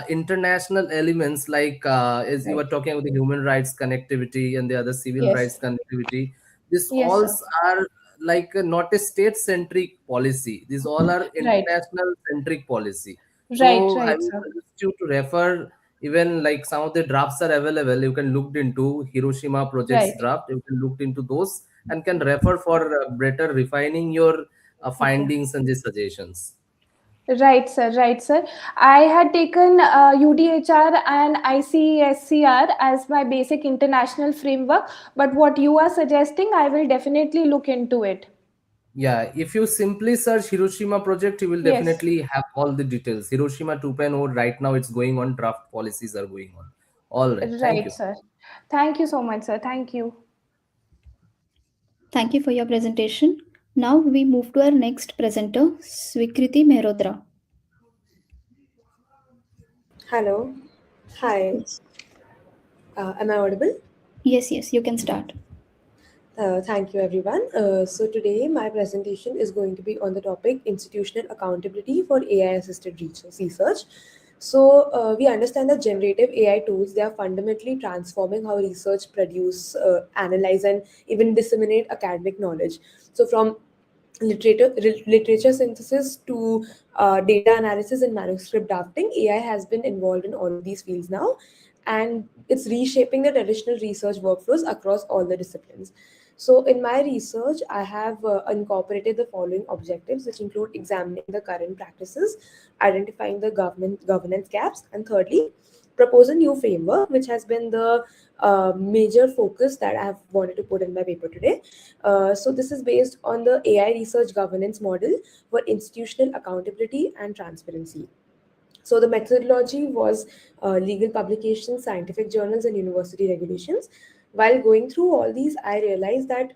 international elements, like as you were Right. talking about the human rights connectivity and the other civil Rights rights connectivity. This Yes, all sir. are like not a state centric policy, these all are Right. international centric policy. Right, So I right, will sir. suggest you to refer, even like some of the drafts are available, you can look into Hiroshima projects Right. draft, you can look into those and can refer for better refining your Okay. findings and the suggestions. Right, sir. Right, sir. I had taken UDHR and ICSCR as my basic international framework, but what you are suggesting, I will definitely look into it. Yeah, if you simply search Hiroshima project, you will Yes. definitely have all the details. Hiroshima 2.0 right now it's going on, draft policies are going on. All right, thank Right, you. sir. Thank you so much, sir. Thank you. Thank you for your presentation. Now we move to our next presenter, Swikriti Mehrotra. Hello. Hi. Yes. Am I audible? Yes, you can start. Thank you, everyone. So, today my presentation is going to be on the topic institutional accountability for AI assisted research. So, we understand that generative AI tools, they are fundamentally transforming how research produce, analyze, and even disseminate academic knowledge. So, from literature synthesis to data analysis and manuscript drafting, AI has been involved in all of these fields now, and it's reshaping the traditional research workflows across all the disciplines. So, in my research, I have incorporated the following objectives, which include examining the current practices, identifying the governance gaps, and thirdly, propose a new framework, which has been the major focus that I have wanted to put in my paper today. So, this is based on the AI research governance model for institutional accountability and transparency. So the methodology was legal publications, scientific journals, and university regulations. While going through all these, I realized that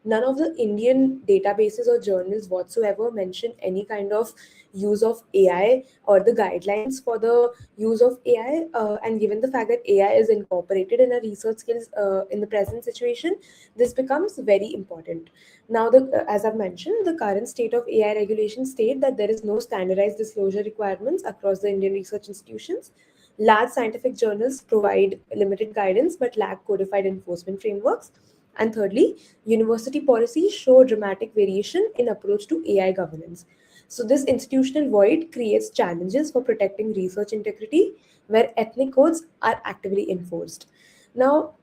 none of the Indian databases or journals whatsoever mention any kind of use of AI or the guidelines for the use of AI. And given the fact that AI is incorporated in our research skills in the present situation, this becomes very important. Now, as I've mentioned, the current state of AI regulations state that there is no standardized disclosure requirements across the Indian research institutions. Large scientific journals provide limited guidance but lack codified enforcement frameworks. And thirdly, university policies show dramatic variation in approach to AI governance. So, this institutional void creates challenges for protecting research integrity where ethnic codes are actively enforced. Now,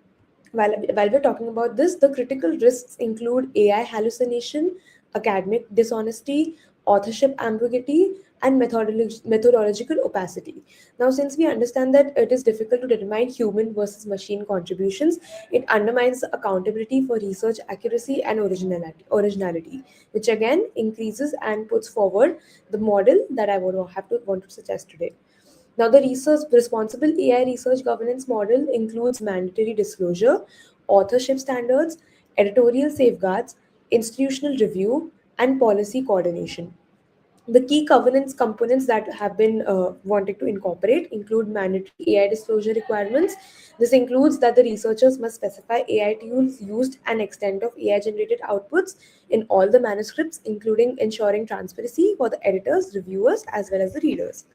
while we're talking about this, the critical risks include AI hallucination, academic dishonesty, authorship ambiguity, and methodological opacity. Now, since we understand that it is difficult to determine human versus machine contributions, it undermines the accountability for research accuracy and originality, which again increases and puts forward the model that I want to suggest today. Now, the responsible AI research governance model includes mandatory disclosure, authorship standards, editorial safeguards, institutional review, and policy coordination. The key governance components that have been wanted to incorporate include mandatory AI disclosure requirements. This includes that the researchers must specify AI tools used and extent of AI generated outputs in all the manuscripts, including ensuring transparency for the editors, reviewers, as well as the readers.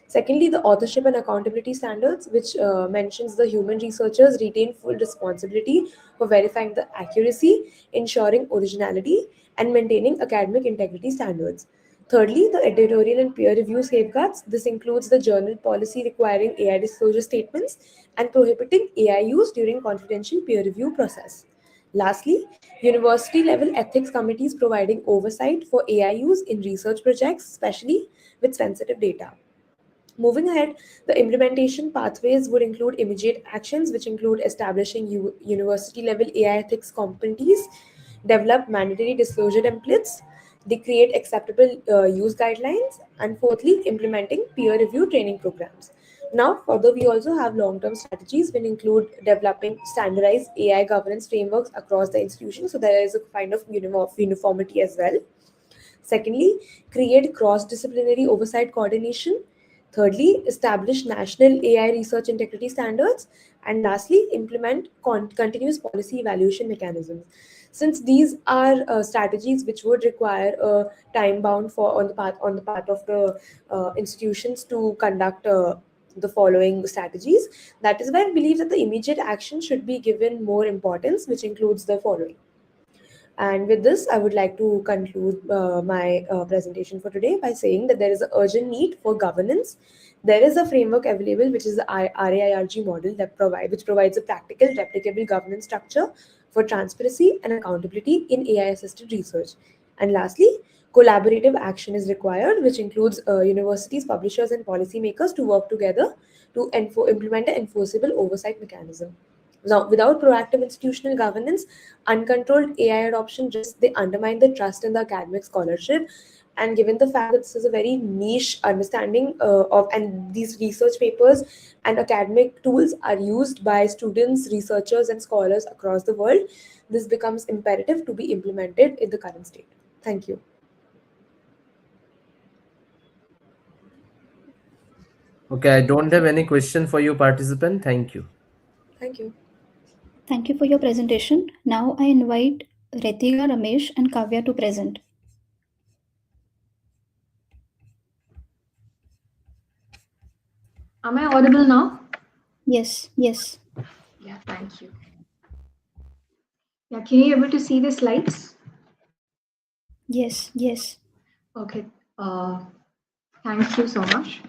Secondly, the authorship and accountability standards, which mentions the human researchers retain full responsibility for verifying the accuracy, ensuring originality, and maintaining academic integrity standards. Thirdly, the editorial and peer review safeguards. This includes the journal policy requiring AI disclosure statements and prohibiting AI use during confidential peer review process. Lastly, university level ethics committees providing oversight for AI use in research projects, especially with sensitive data. Moving ahead, the implementation pathways would include immediate actions, which include establishing university level AI ethics committees, develop mandatory disclosure templates, they create acceptable use guidelines, and fourthly, implementing peer review training programs. Now, further, we also have long term strategies, which include developing standardized AI governance frameworks across the institution, so there is a kind of uniformity as well. Secondly, create cross disciplinary oversight coordination. Thirdly, establish national AI research integrity standards. And lastly, implement continuous policy evaluation mechanisms. Since these are strategies which would require a time bound for on the part of the institutions to conduct the following strategies, that is why I believe that the immediate action should be given more importance, which includes the following. And with this, I would like to conclude my presentation for today by saying that there is an urgent need for governance. There is a framework available, which is the RAIRG model which provides a practical, replicable governance structure for transparency and accountability in AI-assisted research. And lastly, collaborative action is required, which includes universities, publishers, and policymakers to work together to implement an enforceable oversight mechanism. Now, without proactive institutional governance, uncontrolled AI adoption risks they undermine the trust in the academic scholarship. And given the fact that this is a very niche understanding of, and these research papers and academic tools are used by students, researchers, and scholars across the world, this becomes imperative to be implemented in the current state. Thank you. Okay, I don't have any question for you, participant. Thank you. Thank you. Thank you for your presentation. Now I invite Retika, Ramesh, and Kavya to present. Am I audible now? Yes, yes. Yeah, thank you. Yeah, can you able to see the slides? Yes, yes. Okay. Thank you so much.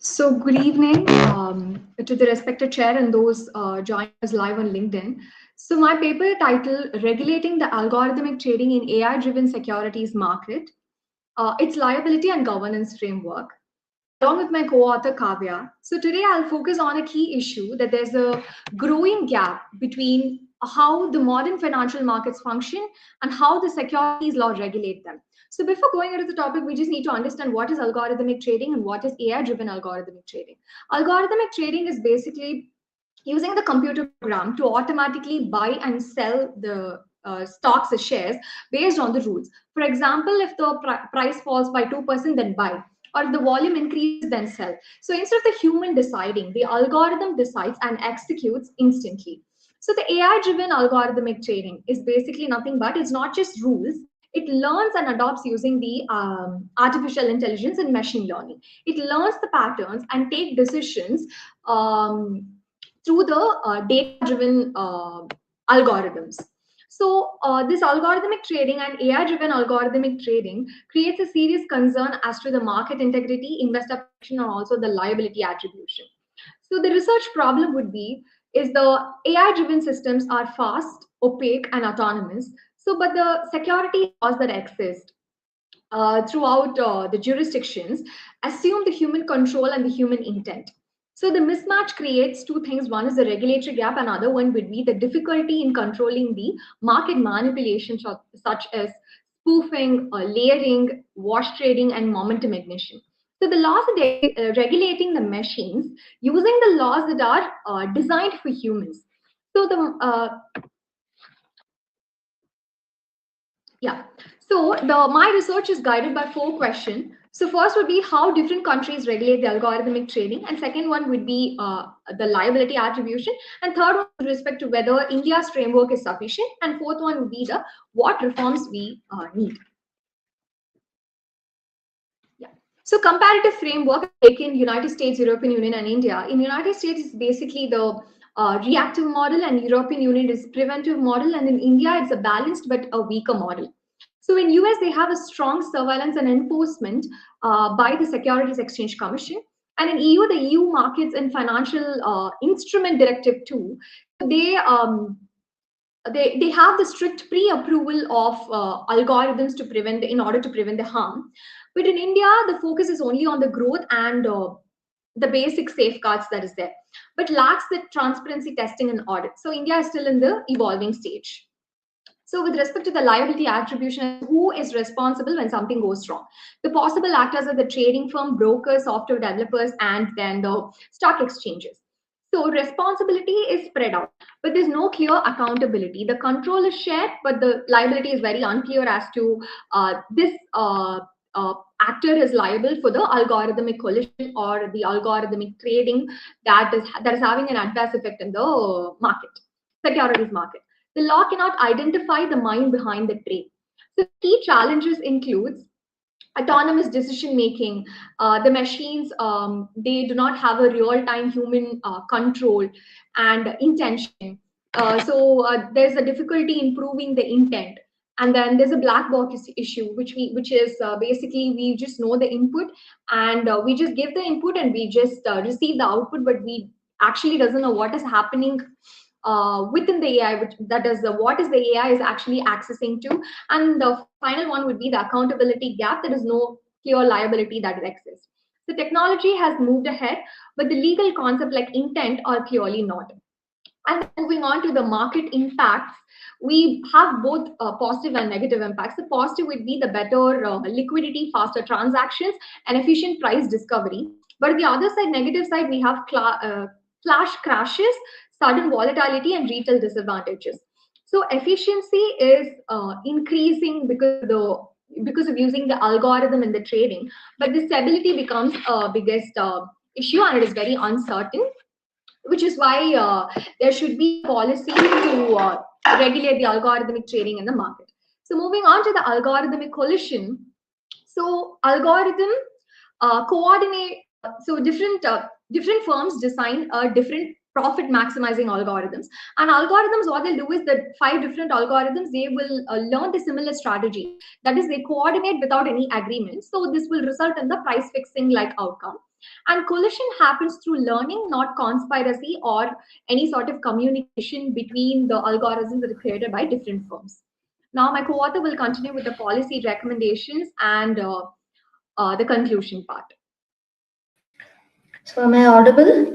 So good evening to the respected chair and those joining us live on LinkedIn. So my paper titled Regulating the Algorithmic Trading in AI-Driven Securities Market, its Liability and Governance Framework, along with my co-author Kavya. So today I'll focus on a key issue that there's a growing gap between how the modern financial markets function and how the securities law regulate them. So before going into the topic, we just need to understand what is algorithmic trading and what is AI-driven algorithmic trading. Algorithmic trading is basically using the computer program to automatically buy and sell the stocks or shares based on the rules. For example, if the price falls by 2%, then buy. Or if the volume increases, then sell. So instead of the human deciding, the algorithm decides and executes instantly. So the AI-driven algorithmic trading is basically nothing but it's not just rules. It learns and adopts using the artificial intelligence and machine learning. It learns the patterns and take decisions through the data-driven algorithms. So this algorithmic trading and AI-driven algorithmic trading creates a serious concern as to the market integrity, investor protection, and also the liability attribution. So the research problem would be is the AI-driven systems are fast, opaque, and autonomous. So, but the security laws that exist throughout the jurisdictions assume the human control and the human intent. So the mismatch creates two things. One is the regulatory gap, another one would be the difficulty in controlling the market manipulation, such as spoofing, layering, wash trading, and momentum ignition. So the laws are regulating the machines using the laws that are designed for humans. So my research is guided by 4 questions. So first would be how different countries regulate the algorithmic trading, and second one would be the liability attribution, and third one with respect to whether India's framework is sufficient, and fourth one would be the what reforms we need. So comparative framework taken United States, European Union, and India. In United States, it's basically the reactive model, and European Union is preventive model, and in India, it's a balanced but a weaker model. So in US, they have a strong surveillance and enforcement by the Securities Exchange Commission. And in EU, the EU Markets and Financial Instrument Directive 2, they have the strict pre-approval of algorithms to prevent in order to prevent the harm. But in India, the focus is only on the growth and the basic safeguards that is there, but lacks the transparency testing and audit. So India is still in the evolving stage. So with respect to the liability attribution, who is responsible when something goes wrong? The possible actors are the trading firm, brokers, software developers, and then the stock exchanges. So responsibility is spread out, but there's no clear accountability. The control is shared, but the liability is very unclear as to this actor is liable for the algorithmic collision or the algorithmic trading that is having an adverse effect in the market, securities market. The law cannot identify the mind behind the trade. So key challenges includes autonomous decision making. The machines, they do not have a real-time human control and intention. There's a difficulty in proving the intent. And then there's a black box issue, which is basically we just know the input and we just give the input and we just receive the output, but we actually doesn't know what is happening within the AI, what is the AI is actually accessing to. And the final one would be the accountability gap. There is no clear liability that exists. The technology has moved ahead, but the legal concept like intent are clearly not. And moving on to the market impacts, we have both positive and negative impacts. The positive would be the better liquidity, faster transactions, and efficient price discovery. But on the other side, negative side, we have flash crashes, sudden volatility, and retail disadvantages. So efficiency is increasing because of using the algorithm in the trading, but the stability becomes biggest issue, and it is very uncertain, which is why there should be a policy to regulate the algorithmic trading in the market. So moving on to the algorithmic collision. So algorithm coordinate. So different firms design different profit maximizing algorithms, and algorithms, what they'll do is that 5 different algorithms, they will learn the similar strategy, that is they coordinate without any agreement. So this will result in the price fixing like outcome. And collision happens through learning, not conspiracy or any sort of communication between the algorithms that are created by different firms. Now my co-author will continue with the policy recommendations and the conclusion part. So am I audible?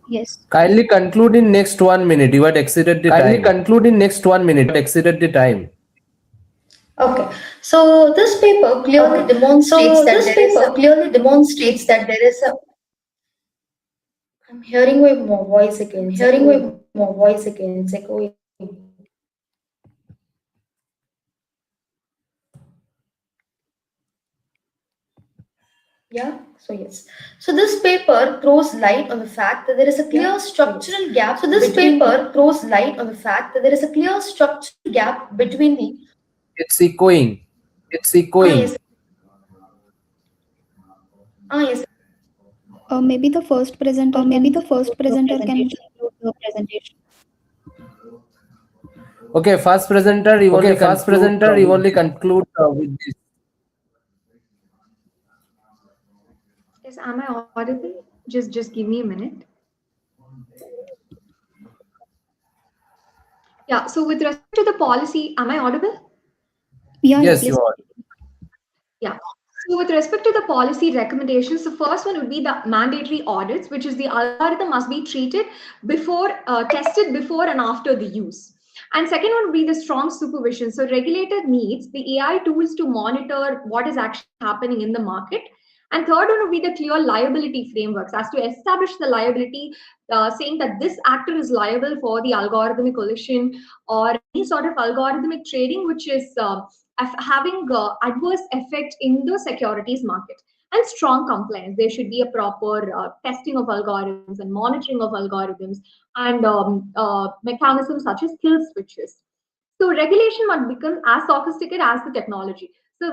Yes. Kindly conclude in next 1 minute. You had exceeded the time. Kindly conclude in next 1 minute. You had exceeded the time. Okay. So this paper clearly demonstrates that there is a. I'm hearing my voice again. It's echoing. Yeah, so yes. So this paper throws light on the fact that there is a clear structural gap. So this paper throws light on the fact that there is a clear structural gap between the. It's echoing. Yes. Yes. Maybe the first presenter can conclude the presentation. Okay, first presenter, you only conclude with this. Yes, am I audible? Just give me a minute. Yeah, so with respect to the policy, am I audible? Yes, you are. Yeah. So with respect to the policy recommendations, the first one would be the mandatory audits, which is the algorithm must be treated tested before and after the use. And second one would be the strong supervision. So regulator needs the AI tools to monitor what is actually happening in the market. And third one would be the clear liability frameworks as to establish the liability, saying that this actor is liable for the algorithmic collision or any sort of algorithmic trading, which is having adverse effect in the securities market. And strong compliance. There should be a proper testing of algorithms and monitoring of algorithms and mechanisms such as kill switches. So regulation must become as sophisticated as the technology. So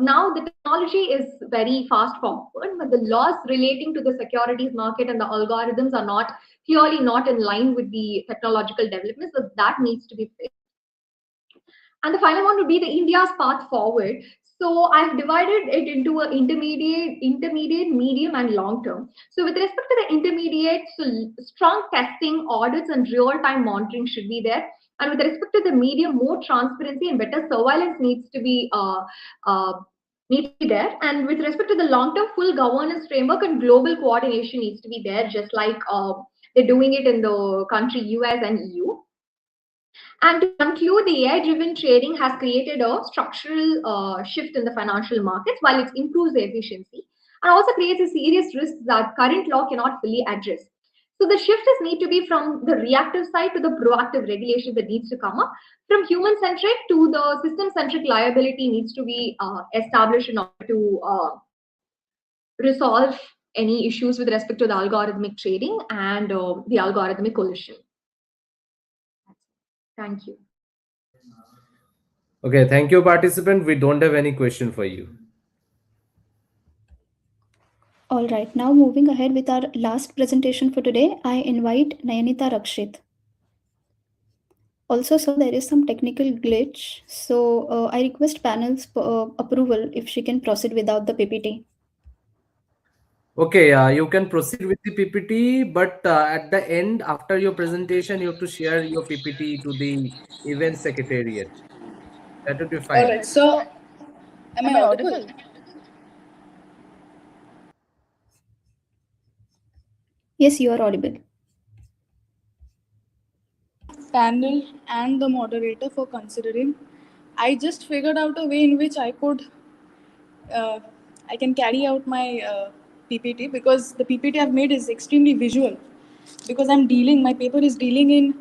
now the technology is very fast forward, but the laws relating to the securities market and the algorithms are not clearly not in line with the technological development. So that needs to be fixed. And the final one would be the India's path forward. So I've divided it into a intermediate, medium, and long term. So with respect to the intermediate, so strong testing, audits, and real-time monitoring should be there. And with respect to the medium, more transparency and better surveillance needs to be there. And with respect to the long-term, full governance framework and global coordination needs to be there, just like they're doing it in the country US and EU. And to conclude, the AI-driven trading has created a structural shift in the financial markets while it improves the efficiency and also creates a serious risk that current law cannot fully address. So the shift is need to be from the reactive side to the proactive regulation that needs to come up. From human-centric to the system-centric liability needs to be established in order to resolve any issues with respect to the algorithmic trading and the algorithmic collision. Thank you. Okay, thank you, participant. We don't have any question for you. All right, now moving ahead with our last presentation for today, I invite Nayanita Rakshit. Also, sir, there is some technical glitch, so I request panel's approval if she can proceed without the PPT. Okay, you can proceed with the PPT, but at the end, after your presentation, you have to share your PPT to the event secretariat. That would be fine. All right, so am I audible? Yes, you are audible. Panel and the moderator for considering. I just figured out a way in which I can carry out my PPT, because the PPT I've made is extremely visual, because my paper is dealing in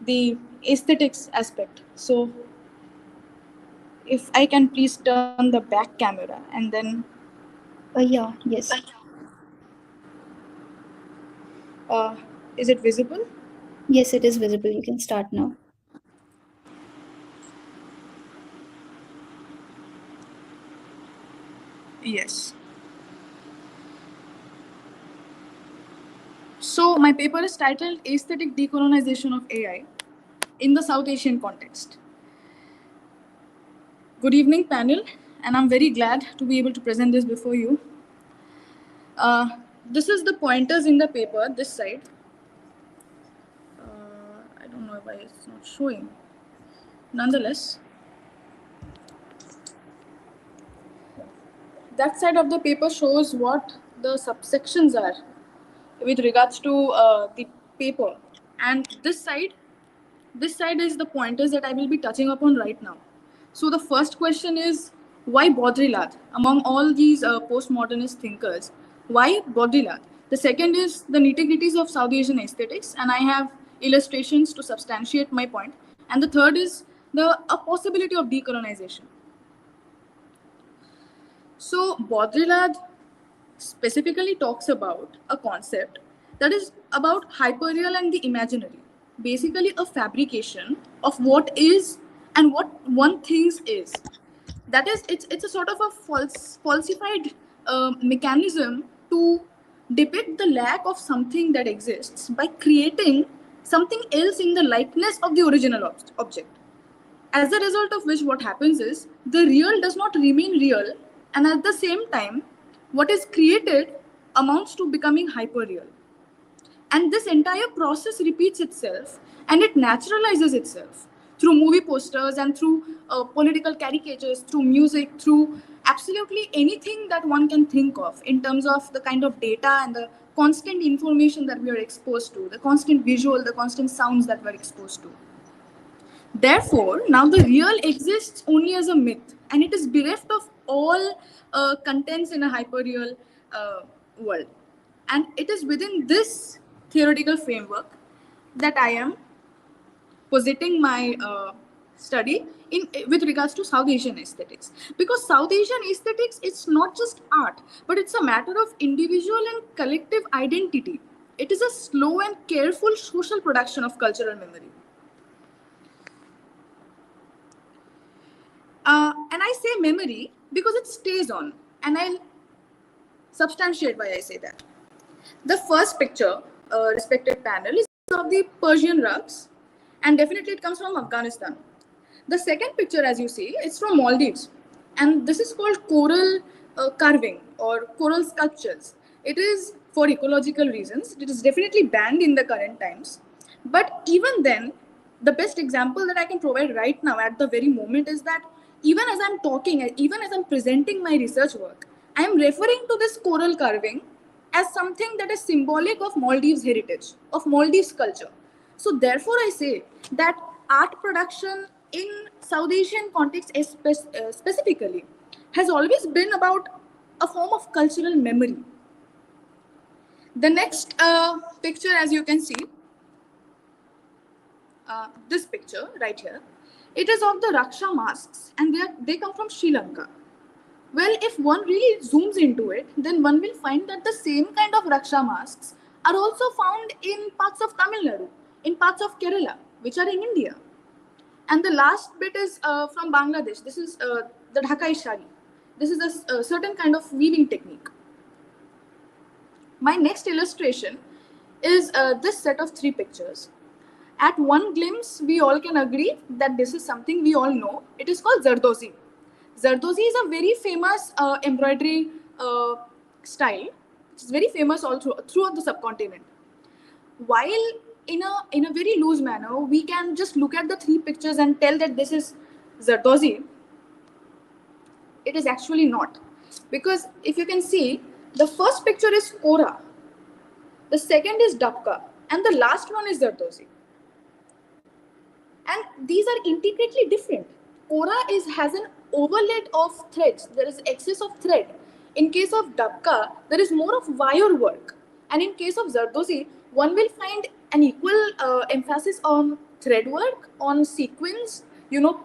the aesthetics aspect. So if I can please turn the back camera and then. Yeah, yes. Is it visible? Yes, it is visible. You can start now. Yes. So my paper is titled Aesthetic Decolonization of AI in the South Asian Context. Good evening, panel, and I'm very glad to be able to present this before you. This is the pointers in the paper, this side. I don't know why it's not showing. Nonetheless, that side of the paper shows what the subsections are with regards to the paper. And this side is the pointers that I will be touching upon right now. So the first question is, why Baudrillard? Among all these postmodernist thinkers, why Baudrillard? The second is the nitty-gritties of South Asian aesthetics, and I have illustrations to substantiate my point. And the third is a possibility of decolonization. So Baudrillard specifically talks about a concept that is about hyperreal and the imaginary. Basically a fabrication of what is and what one thinks is. That is, it's a sort of a falsified mechanism to depict the lack of something that exists by creating something else in the likeness of the original object. As a result of which, what happens is the real does not remain real, and at the same time, what is created amounts to becoming hyperreal. And this entire process repeats itself, and it naturalizes itself through movie posters and through political caricatures, through music, through absolutely anything that one can think of in terms of the kind of data and the constant information that we are exposed to, the constant visual, the constant sounds that we're exposed to. Therefore, now the real exists only as a myth, and it is bereft of all contents in a hyperreal world. And it is within this theoretical framework that I am positing my study with regards to South Asian aesthetics. Because South Asian aesthetics, it's not just art, but it's a matter of individual and collective identity. It is a slow and careful social production of cultural memory. And I say memory because it stays on, and I'll substantiate why I say that. The first picture, respected panel, is of the Persian rugs, and definitely it comes from Afghanistan. The second picture, as you see, is from Maldives, and this is called coral carving or coral sculptures. It is for ecological reasons. It is definitely banned in the current times. But even then, the best example that I can provide right now at the very moment is that even as I'm talking, even as I'm presenting my research work, I am referring to this coral carving as something that is symbolic of Maldives heritage, of Maldives culture. So therefore, I say that art production in South Asian context specifically has always been about a form of cultural memory. The next picture, as you can see, this picture right here, it is of the Raksha masks, and they come from Sri Lanka. Well, if one really zooms into it, then one will find that the same kind of Raksha masks are also found in parts of Tamil Nadu, in parts of Kerala, which are in India. And the last bit is from Bangladesh. This is the Dhakai Shari. This is a certain kind of weaving technique. My next illustration is this set of 3 pictures. At one glimpse, we all can agree that this is something we all know. It is called Zardozi. Zardozi is a very famous embroidery style. It's very famous all throughout the subcontinent. While in a very loose manner, we can just look at the 3 pictures and tell that this is Zardozi. It is actually not. Because if you can see, the first picture is Kora, the second is Dabka, and the last one is Zardozi. And these are intricately different. Kora has an overlay of threads. There is excess of thread. In case of Dabka, there is more of wire work. And in case of Zardozi, one will find an equal emphasis on thread work, on sequins,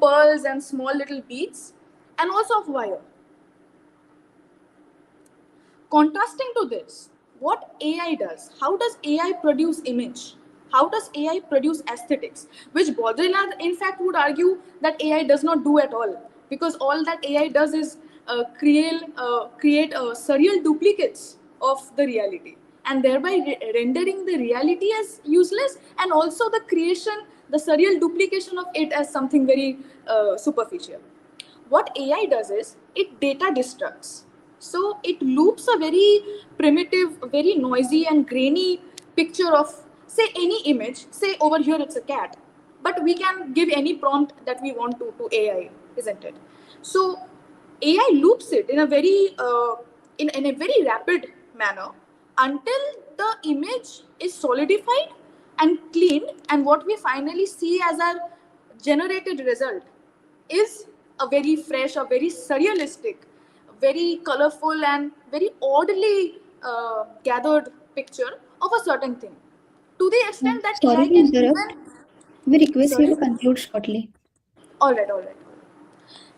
pearls and small little beads, and also of wire. Contrasting to this, what AI does, how does AI produce image? How does AI produce aesthetics? Which Baudrillard, in fact, would argue that AI does not do at all, because all that AI does is create surreal duplicates of the reality, and thereby rendering the reality as useless, and also the surreal duplication of it as something very superficial. What AI does is, it data destructs. So it loops a very primitive, very noisy and grainy picture of, say, any image. Say over here it's a cat, but we can give any prompt that we want to AI, isn't it? So AI loops it in a very in a very rapid manner until the image is solidified and cleaned, and what we finally see as our generated result is a very fresh, a very surrealistic, very colorful and very oddly gathered picture of a certain thing, to the extent that Sorry AI to can interrupt. even... We request you Sorry? to conclude shortly. All right.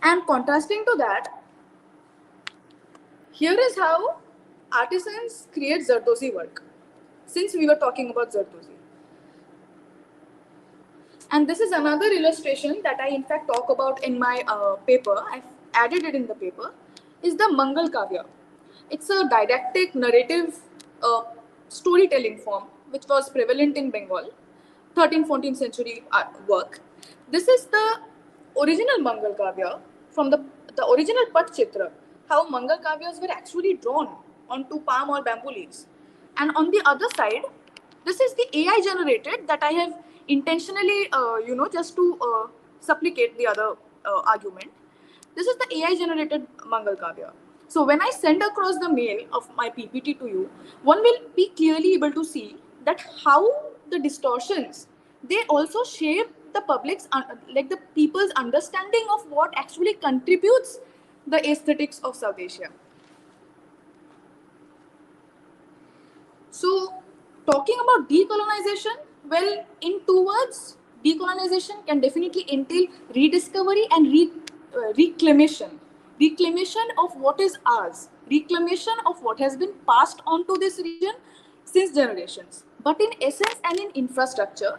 And contrasting to that, here is how artisans create Zardozi work, since we were talking about Zardozi. And this is another illustration that I in fact talk about in my paper. I've added it in the paper, is the Mangal Kavya. It's a didactic narrative storytelling form which was prevalent in Bengal, 13th, 14th century work. This is the original Mangal Kavya from the original Pat Chitra, how Mangal Kavyas were actually drawn onto palm or bamboo leaves. And on the other side, this is the AI generated that I have intentionally, just to supplicate the other argument. This is the AI generated Mangal Kavya. So when I send across the mail of my PPT to you, one will be clearly able to see that how the distortions, they also shape the public's, like the people's understanding of what actually contributes the aesthetics of South Asia. So talking about decolonization, well, in 2 words, decolonization can definitely entail rediscovery and reclamation. Reclamation of what is ours, reclamation of what has been passed on to this region since generations. But in essence and in infrastructure,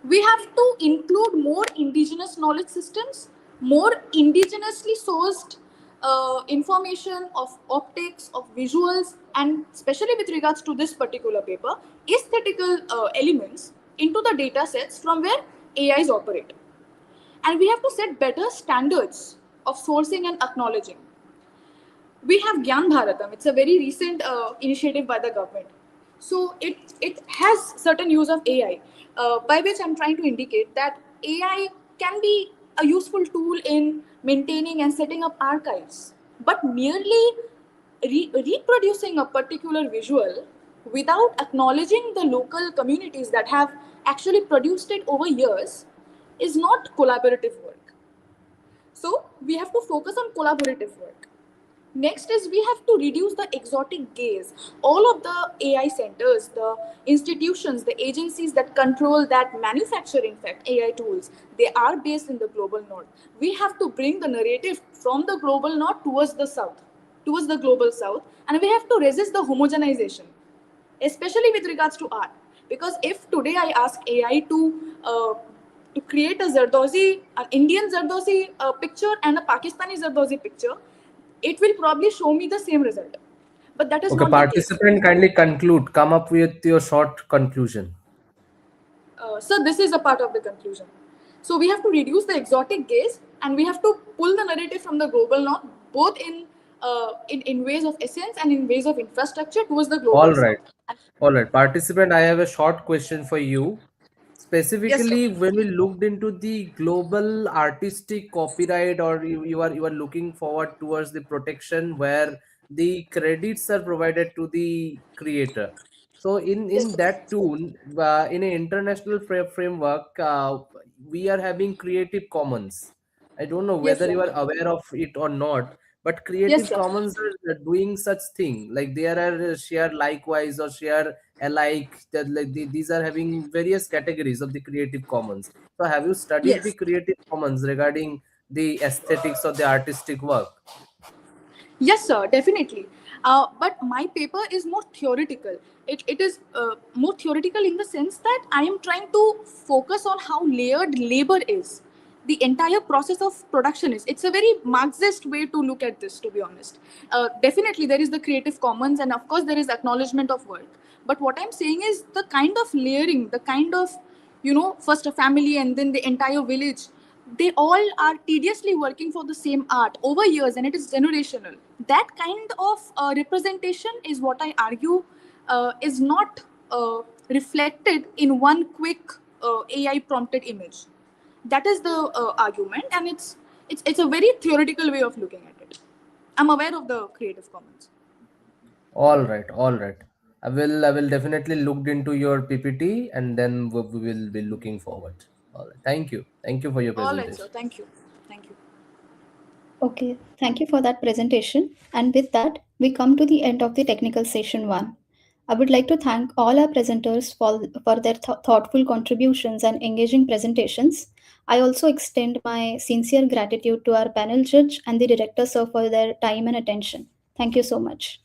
we have to include more indigenous knowledge systems, more indigenously sourced information of optics, of visuals, and especially with regards to this particular paper, aesthetical elements into the data sets from where AIs operate. And we have to set better standards of sourcing and acknowledging. We have Gyan Bharatam. It's a very recent initiative by the government. So it has certain use of AI, by which I'm trying to indicate that AI can be a useful tool in maintaining and setting up archives. But merely reproducing a particular visual without acknowledging the local communities that have actually produced it over years is not collaborative work. So we have to focus on collaborative work. Next is we have to reduce the exotic gaze. All of the AI centers, the institutions, the agencies that control, that manufacture, in fact, AI tools, they are based in the global north. We have to bring the narrative from the global north towards the south, towards the global south, and we have to resist the homogenization, especially with regards to art. Because if today I ask AI to create a Zardozi, an Indian Zardozi picture and a Pakistani Zardozi picture, it will probably show me the same result. But that is Okay, not the case. participant, kindly conclude. Come up with your short conclusion. So this is a part of the conclusion. So we have to reduce the exotic gaze and we have to pull the narrative from the global north, both in ways of essence and in ways of infrastructure towards the global All right. south. All right. Participant, I have a short question for you. Specifically, Yes, sir. when we looked into the global artistic copyright, or you are looking forward towards the protection where the credits are provided to the creator. So in that tool, in an international framework, we are having Creative Commons. I don't know Yes, whether sir. you are aware of it or not, but Yes, Creative sir. Commons are doing such thing, like there are share likewise or share alike, that like these are having various categories of the Creative Commons. So have you studied the Yes. Creative Commons regarding the aesthetics of the artistic work? Yes, sir, definitely. But my paper is more theoretical. It is more theoretical in the sense that I am trying to focus on how layered labor is. The entire process of production is. It's a very Marxist way to look at this, to be honest. Definitely, there is the Creative Commons, and of course, there is acknowledgement of work. But what I'm saying is the kind of layering, the kind of, first a family and then the entire village, they all are tediously working for the same art over years, and it is generational. That kind of representation is what I argue is not reflected in one quick AI prompted image. That is the argument, and it's a very theoretical way of looking at it. I'm aware of the Creative Commons. All right, all right. I will definitely look into your PPT, and then we will be looking forward. All right. Thank you for your All right, sir. presentation. Thank you. Thank you. Okay, thank you for that presentation. And with that, we come to the end of the technical session 1. I would like to thank all our presenters for their thoughtful contributions and engaging presentations. I also extend my sincere gratitude to our panel judge and the director sir for their time and attention. Thank you so much.